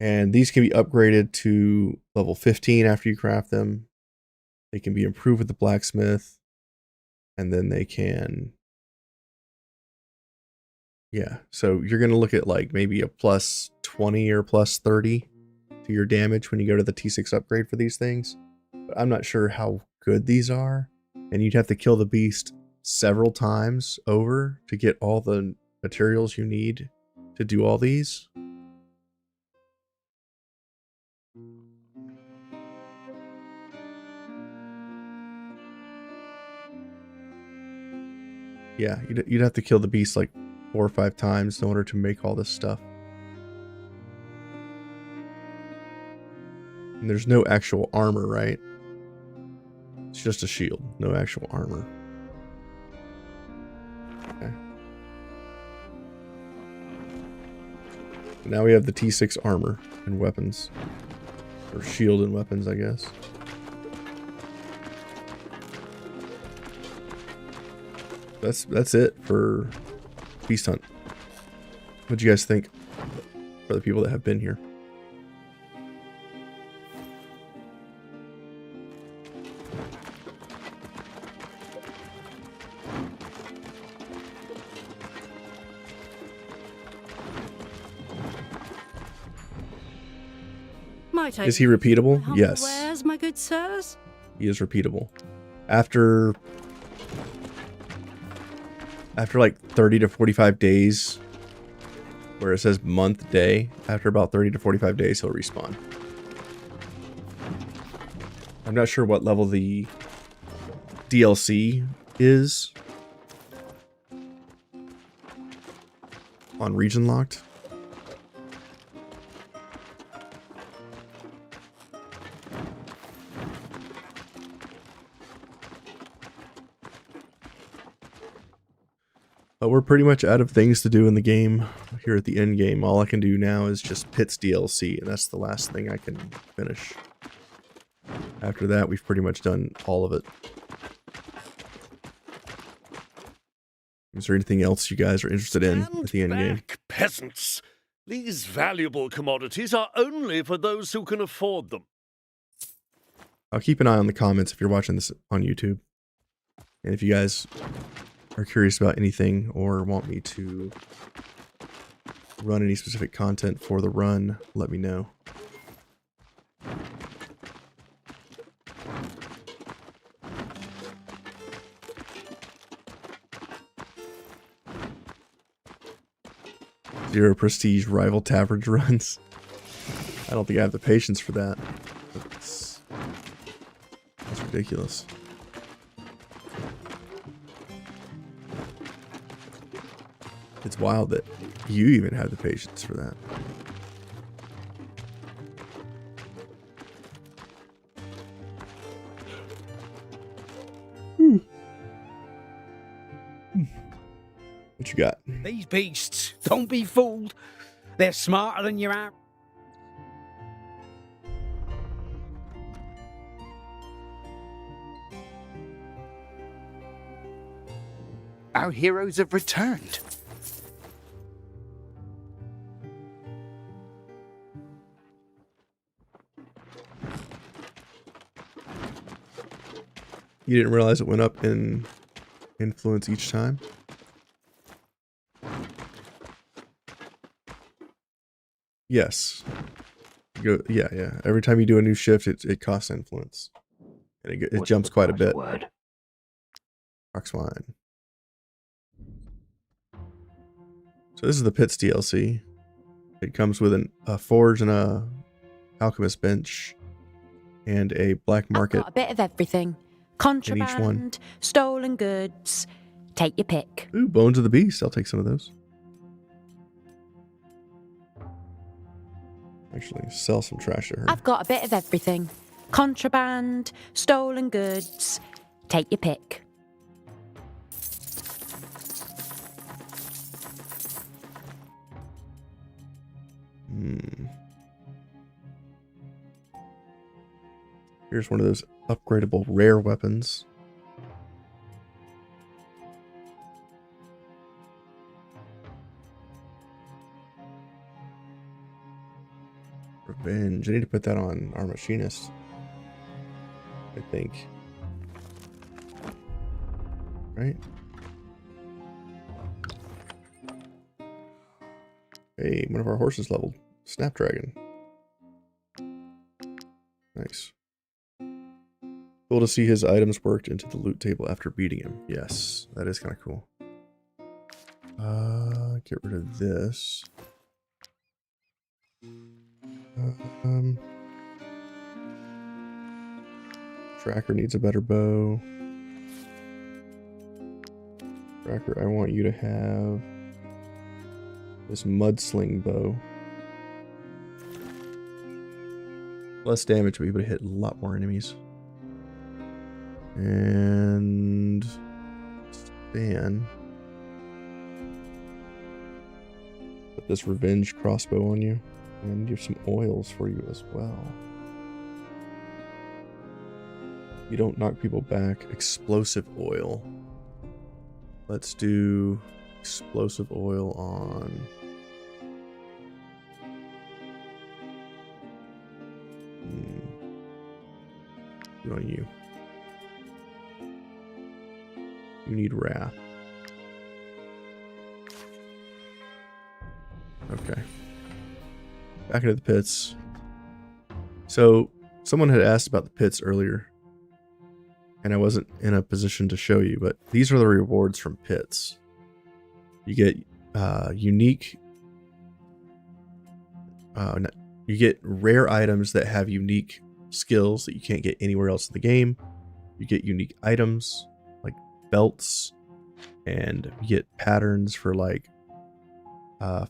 And these can be upgraded to level 15 after you craft them. They can be improved with the blacksmith. And then they can, yeah, so you're going to look at like maybe a plus 20 or plus 30 to your damage when you go to the T6 upgrade for these things. But I'm not sure how good these are. And you'd have to kill the beast several times over to get all the materials you need to do all these. Yeah, you'd have to kill the beast like 4 or 5 times in order to make all this stuff. And there's no actual armor, right? It's just a shield, no actual armor. Okay. Now we have the T6 armor and weapons. Or shield and weapons, I guess. That's it for Beast Hunt. What do you guys think for the people that have been here? Might I Is he repeatable? humble Yes. wares, my good sirs? He is repeatable. After like 30 to 45 days, where it says month, day, after about 30 to 45 days, he'll respawn. I'm not sure what level the DLC is on region locked. But we're pretty much out of things to do in the game here at the end game. All I can do now is just Pitts DLC, and that's the last thing I can finish. After that, we've pretty much done all of it. Is there anything else you guys are interested in at the end game? Peasants! These valuable commodities are only for those who can afford them. I'll keep an eye on the comments if you're watching this on YouTube. And if you guys are curious about anything or want me to run any specific content for the run, let me know. Zero prestige rival tavern runs. I don't think I have the patience for that. That's ridiculous. It's wild that you even have the patience for that. What you got? These beasts, don't be fooled. They're smarter than you're out. Our heroes have returned. You didn't realize it went up in influence each time? Yes. Yeah. Every time you do a new shift, it costs influence. And it jumps quite a bit. Roxwine. So this is the Pits DLC. It comes with a forge and a alchemist bench and a black market. I've got a bit of everything. Contraband, stolen goods. Take your pick. Ooh, Bones of the Beast. I'll take some of those. Actually, sell some trash to her. I've got a bit of everything. Contraband, stolen goods. Take your pick. Here's one of those upgradable rare weapons. Revenge. I need to put that on our machinist, I think. Right? Hey, one of our horses leveled. Snapdragon. Nice. Cool to see his items worked into the loot table after beating him. Yes, that is kind of cool. Get rid of this. Tracker needs a better bow. Tracker, I want you to have this mudsling bow. Less damage, but you'll be able to hit a lot more enemies. And Stan, put this revenge crossbow on you, and give some oils for you as well. You don't knock people back. Explosive oil. Let's do explosive oil on do on you. You need wrath. Okay. Back into the pits. So, someone had asked about the pits earlier. and I wasn't in a position to show you, but these are the rewards from pits. You get unique, you get rare items that have unique skills that you can't get anywhere else in the game. You get unique items like belts, and you get patterns for like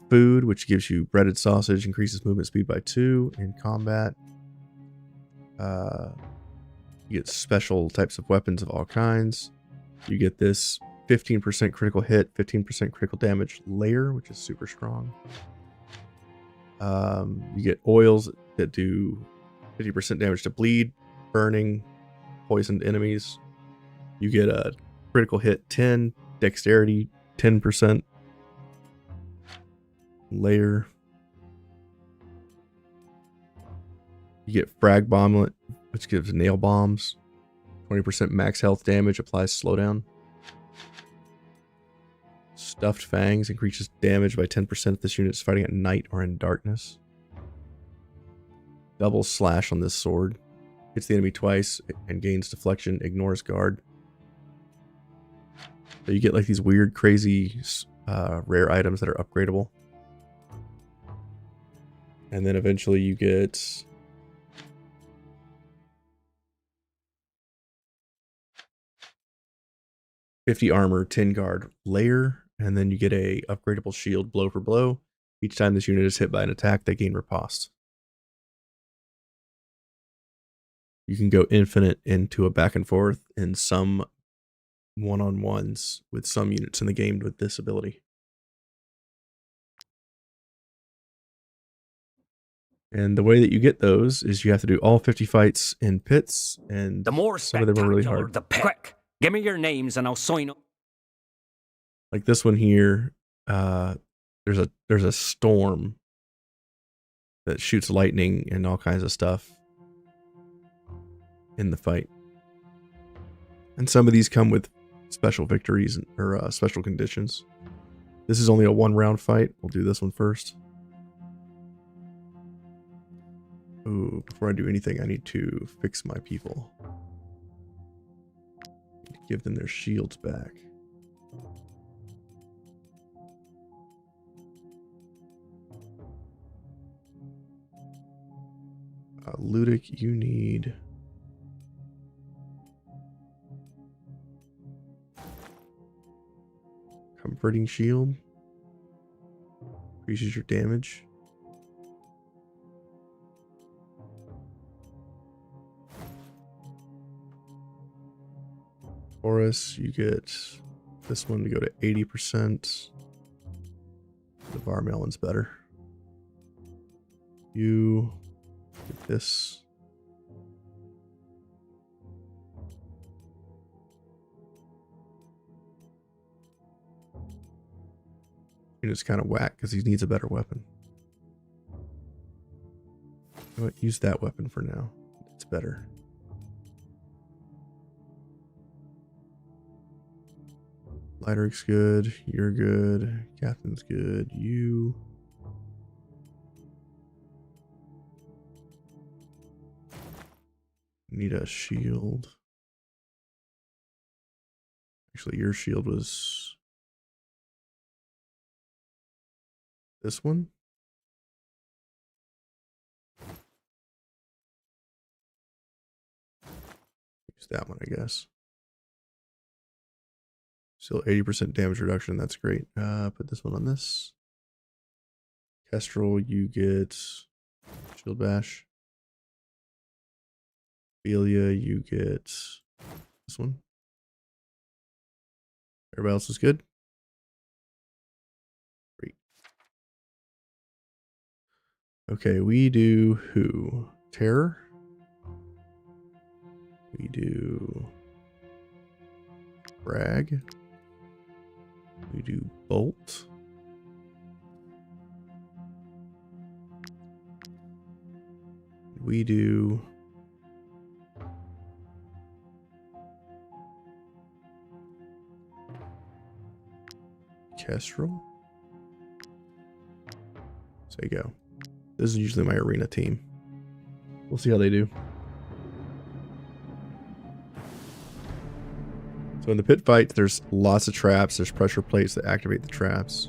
food, which gives you breaded sausage, increases movement speed by 2 in combat. You get special types of weapons of all kinds. You get this 15% critical hit, 15% critical damage layer, which is super strong. You get oils that do 50% damage to bleed, burning, poisoned enemies. You get a critical hit 10, dexterity 10% layer. You get frag bomblet, which gives nail bombs. 20% max health damage, applies slowdown. Stuffed fangs increases damage by 10% if this unit is fighting at night or in darkness. Double slash on this sword. Hits the enemy twice and gains deflection, ignores guard. So you get like these weird, crazy, rare items that are upgradable. And then eventually you get 50 armor, 10 guard layer, and then you get a upgradable shield blow for blow. Each time this unit is hit by an attack, they gain riposte. You can go infinite into a back and forth in some one-on-ones with some units in the game with this ability. And the way that you get those is you have to do all 50 fights in pits, and The more some of them are really hard. the quick. Give me your names and I'll sign up. Like this one here, there's a storm that shoots lightning and all kinds of stuff in the fight. And some of these come with special victories or special conditions. This is only a 1-round fight. We'll do this one first. Ooh, before I do anything, I need to fix my people. Give them their shields back. Ludic, you need... Comforting shield. Increases your damage. Horus, you get this one to go to 80%. The Varmail one's better. You get this. And it's kind of whack because he needs a better weapon. You know what? Use that weapon for now. It's better. Lighteric's good. You're good. Captain's good. You. Need a shield. Actually, your shield was this one. Use that one, I guess. Still 80% damage reduction. That's great. Put this one on this. Kestrel, you get shield bash. Ophelia, you get this one. Everybody else is good? Great. Okay, we do who? Terror? We do Brag. We do Bolt. We do Kestrel. So you go. This is usually my arena team. We'll see how they do. So in the pit fight, there's lots of traps. There's pressure plates that activate the traps.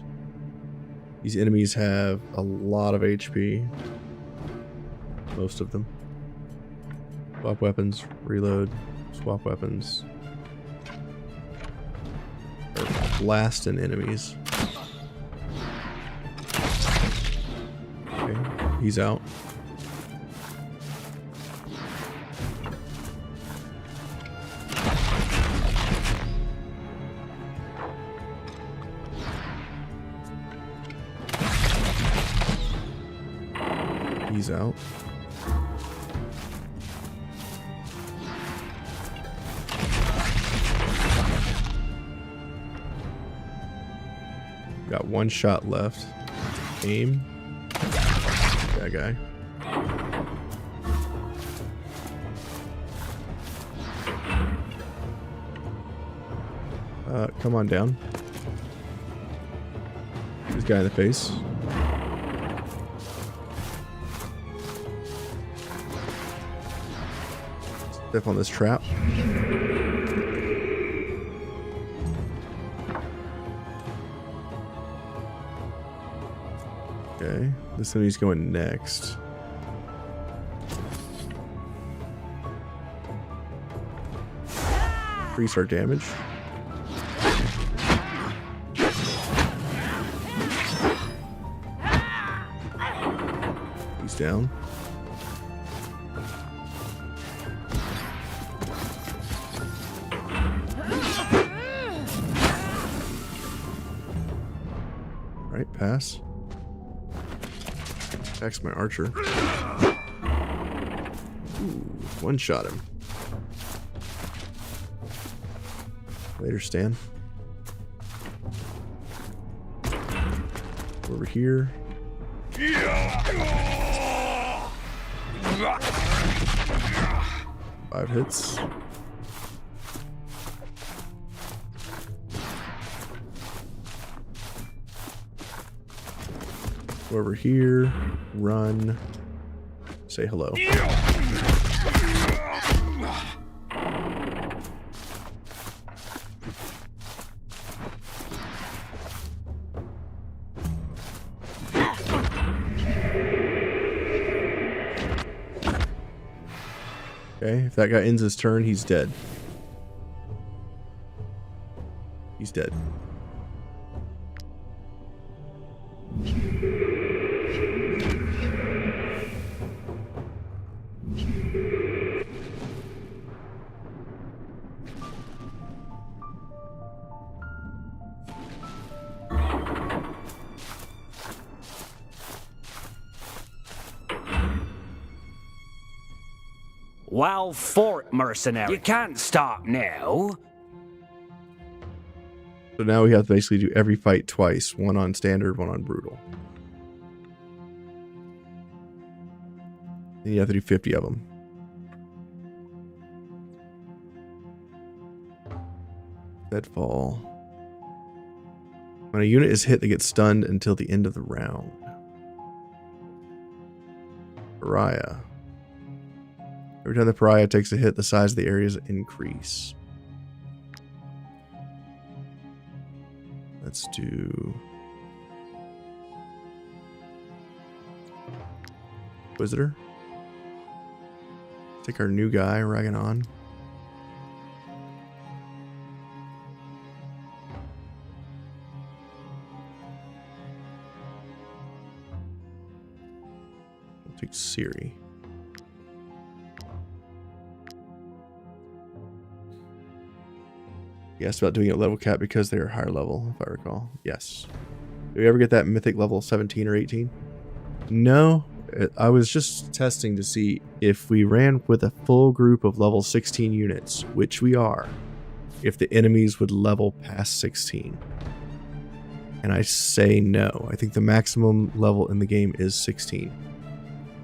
These enemies have a lot of HP. Most of them. Swap weapons, reload, swap weapons. They're blasting enemies. Okay, he's out. He's out. Got one shot left. Aim. That guy. Come on down. This guy in the face. Step on this trap. Okay, this enemy's going next. Increase our damage. He's down. Right, pass. Attacks my archer. Ooh, one shot him. Later, Stan. Over here. 5 hits. Go over here, run, say hello. Okay, if that guy ends his turn, he's dead. He's dead. Well fought, mercenary. You can't stop now. So now we have to basically do every fight twice. One on standard, one on brutal. And you have to do 50 of them. Deadfall. When a unit is hit, they get stunned until the end of the round. Pariah. Every time the pariah takes a hit, the size of the areas increase. Let's do Inquisitor. Take our new guy, Raganon. We'll take Siri. He asked about doing it level cap because they are higher level, if I recall. Yes. Do we ever get that mythic level 17 or 18? No. I was just testing to see if we ran with a full group of level 16 units, which we are, if the enemies would level past 16. And I say no. I think the maximum level in the game is 16.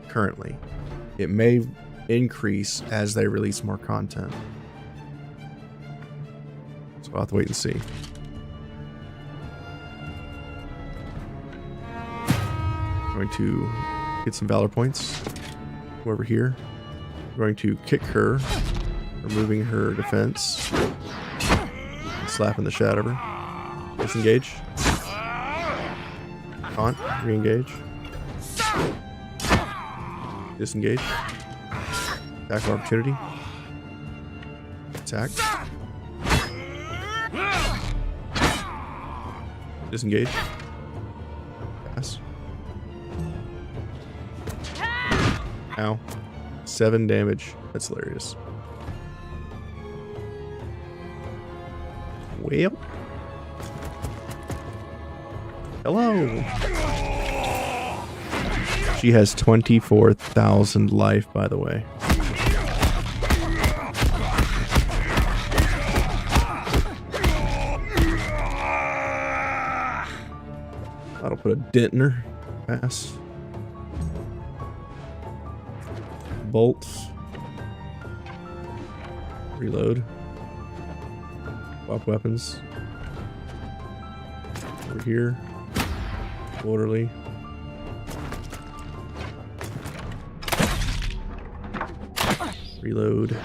Currently. It may increase as they release more content. So I'll have to wait and see. I'm going to get some valor points. Go over here. I'm going to kick her, removing her defense. slapping the shit out of her. Disengage. Taunt. Re-engage. Disengage. Attack of opportunity. Attack. Disengage. Pass. Ow. 7 damage. That's hilarious. Well. Hello. She has 24,000 life, by the way. That'll put a dent in her. Pass. Bolts. Reload. Swap weapons. Over here. Orderly. Reload.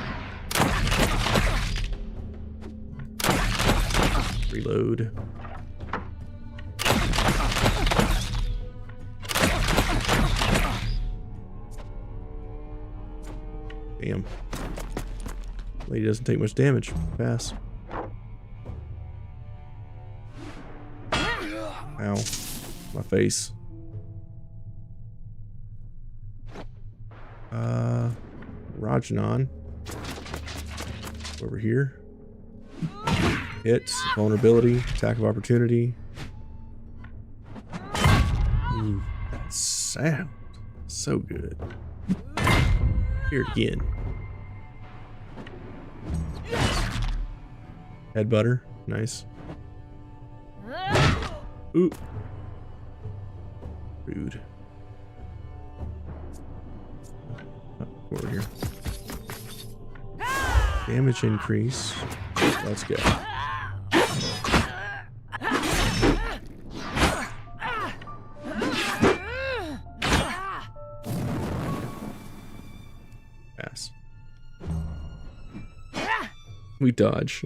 Reload. Damn. Lady doesn't take much damage. Pass. Ow. My face. Rajanon. Over here. Hits. Vulnerability. Attack of opportunity. Ooh, that sound. So good. Here again. Head butter. Nice. Ooh. Rude. Over here. Damage increase. Let's go. Pass. We dodge.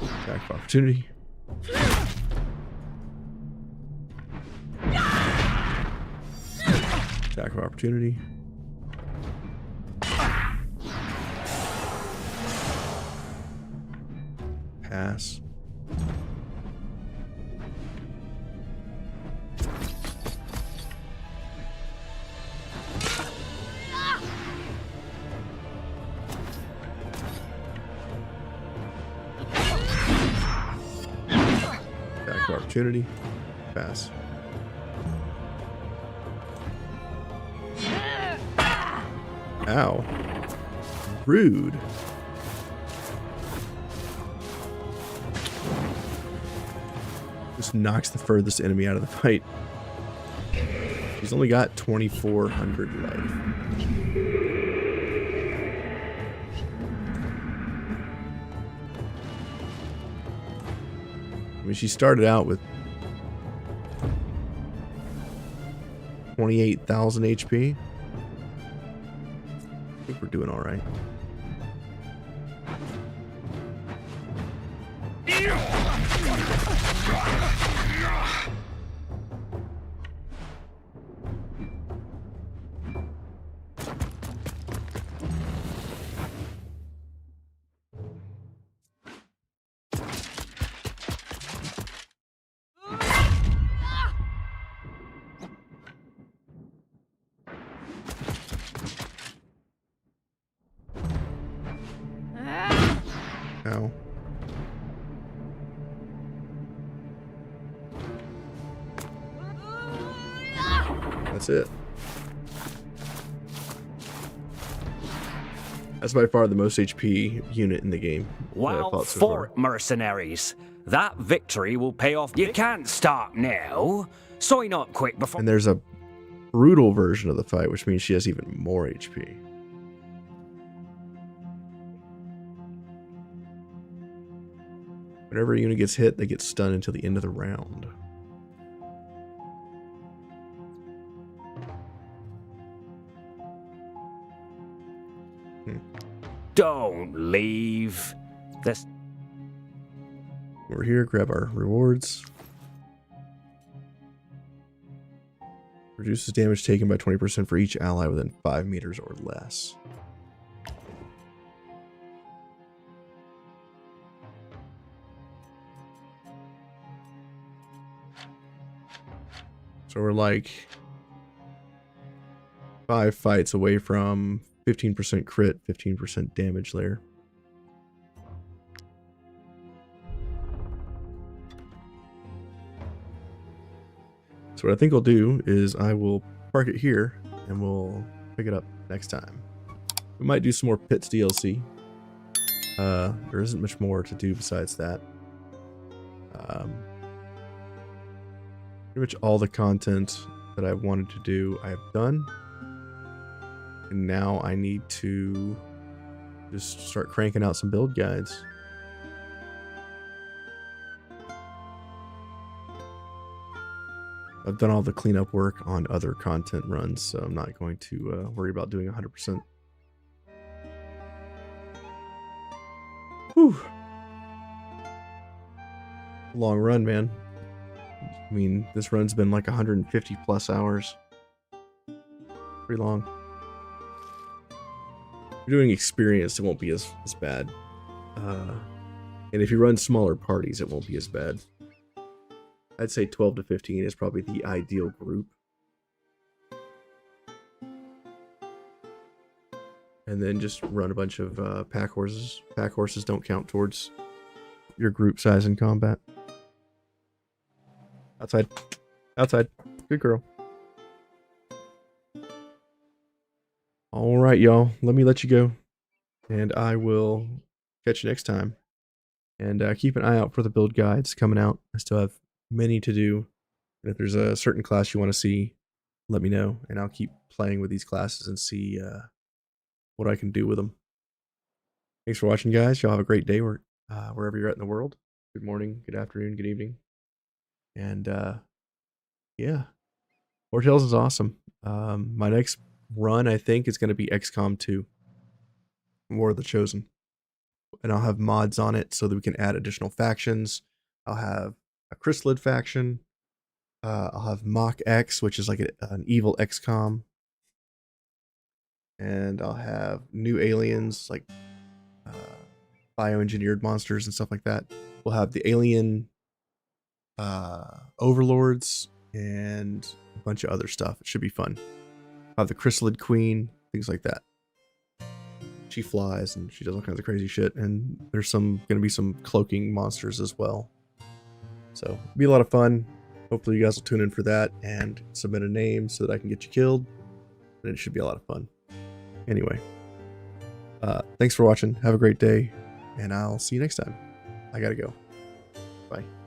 Attack of opportunity. Attack of opportunity. Pass. Attack of opportunity. Pass. Ow. Rude. Just knocks the furthest enemy out of the fight. She's only got 2,400 life. I mean, she started out with 28,000 HP. I think we're doing all right. Ow. That's it. That's by far the most HP unit in the game. Well fought, mercenaries. That victory will pay off. You can't stop now. Sign up quick before. And there's a brutal version of the fight, which means she has even more HP. Whenever a unit gets hit, they get stunned until the end of the round. Don't leave. This. We're here, grab our rewards. Reduces damage taken by 20% for each ally within 5 meters or less. So we're like 5 fights away from 15% crit, 15% damage there. So what I think I'll do is I will park it here and we'll pick it up next time. We might do some more Pits DLC. There isn't much more to do besides that. Pretty much all the content that I wanted to do, I have done. And now I need to just start cranking out some build guides. I've done all the cleanup work on other content runs, so I'm not going to worry about doing 100%. Whew. Long run, man. I mean, this run's been like 150 plus hours. Pretty long. If you're doing experience, it won't be as bad. And if you run smaller parties, it won't be as bad. I'd say 12 to 15 is probably the ideal group. And then just run a bunch of pack horses. Pack horses don't count towards your group size in combat. Outside. Outside. Good girl. Alright, y'all. Let me let you go. And I will catch you next time. And keep an eye out for the build guides coming out. I still have many to do, and if there's a certain class you want to see, let me know, and I'll keep playing with these classes and see what I can do with them. Thanks for watching, guys. Y'all have a great day wherever you're at in the world. Good morning, good afternoon, good evening, and yeah, Wartales is awesome. My next run, I think, is going to be XCOM 2, War of the Chosen, and I'll have mods on it so that we can add additional factions. I'll have a Chrysalid faction. I'll have Mach X, which is like an evil XCOM. And I'll have new aliens, like bioengineered monsters and stuff like that. We'll have the alien overlords and a bunch of other stuff. It should be fun. I'll have the Chrysalid Queen, things like that. She flies and she does all kinds of crazy shit. And there's going to be some cloaking monsters as well. So it'll be a lot of fun. Hopefully you guys will tune in for that and submit a name so that I can get you killed. And it should be a lot of fun. Anyway, thanks for watching. Have a great day, and I'll see you next time. I gotta go. Bye.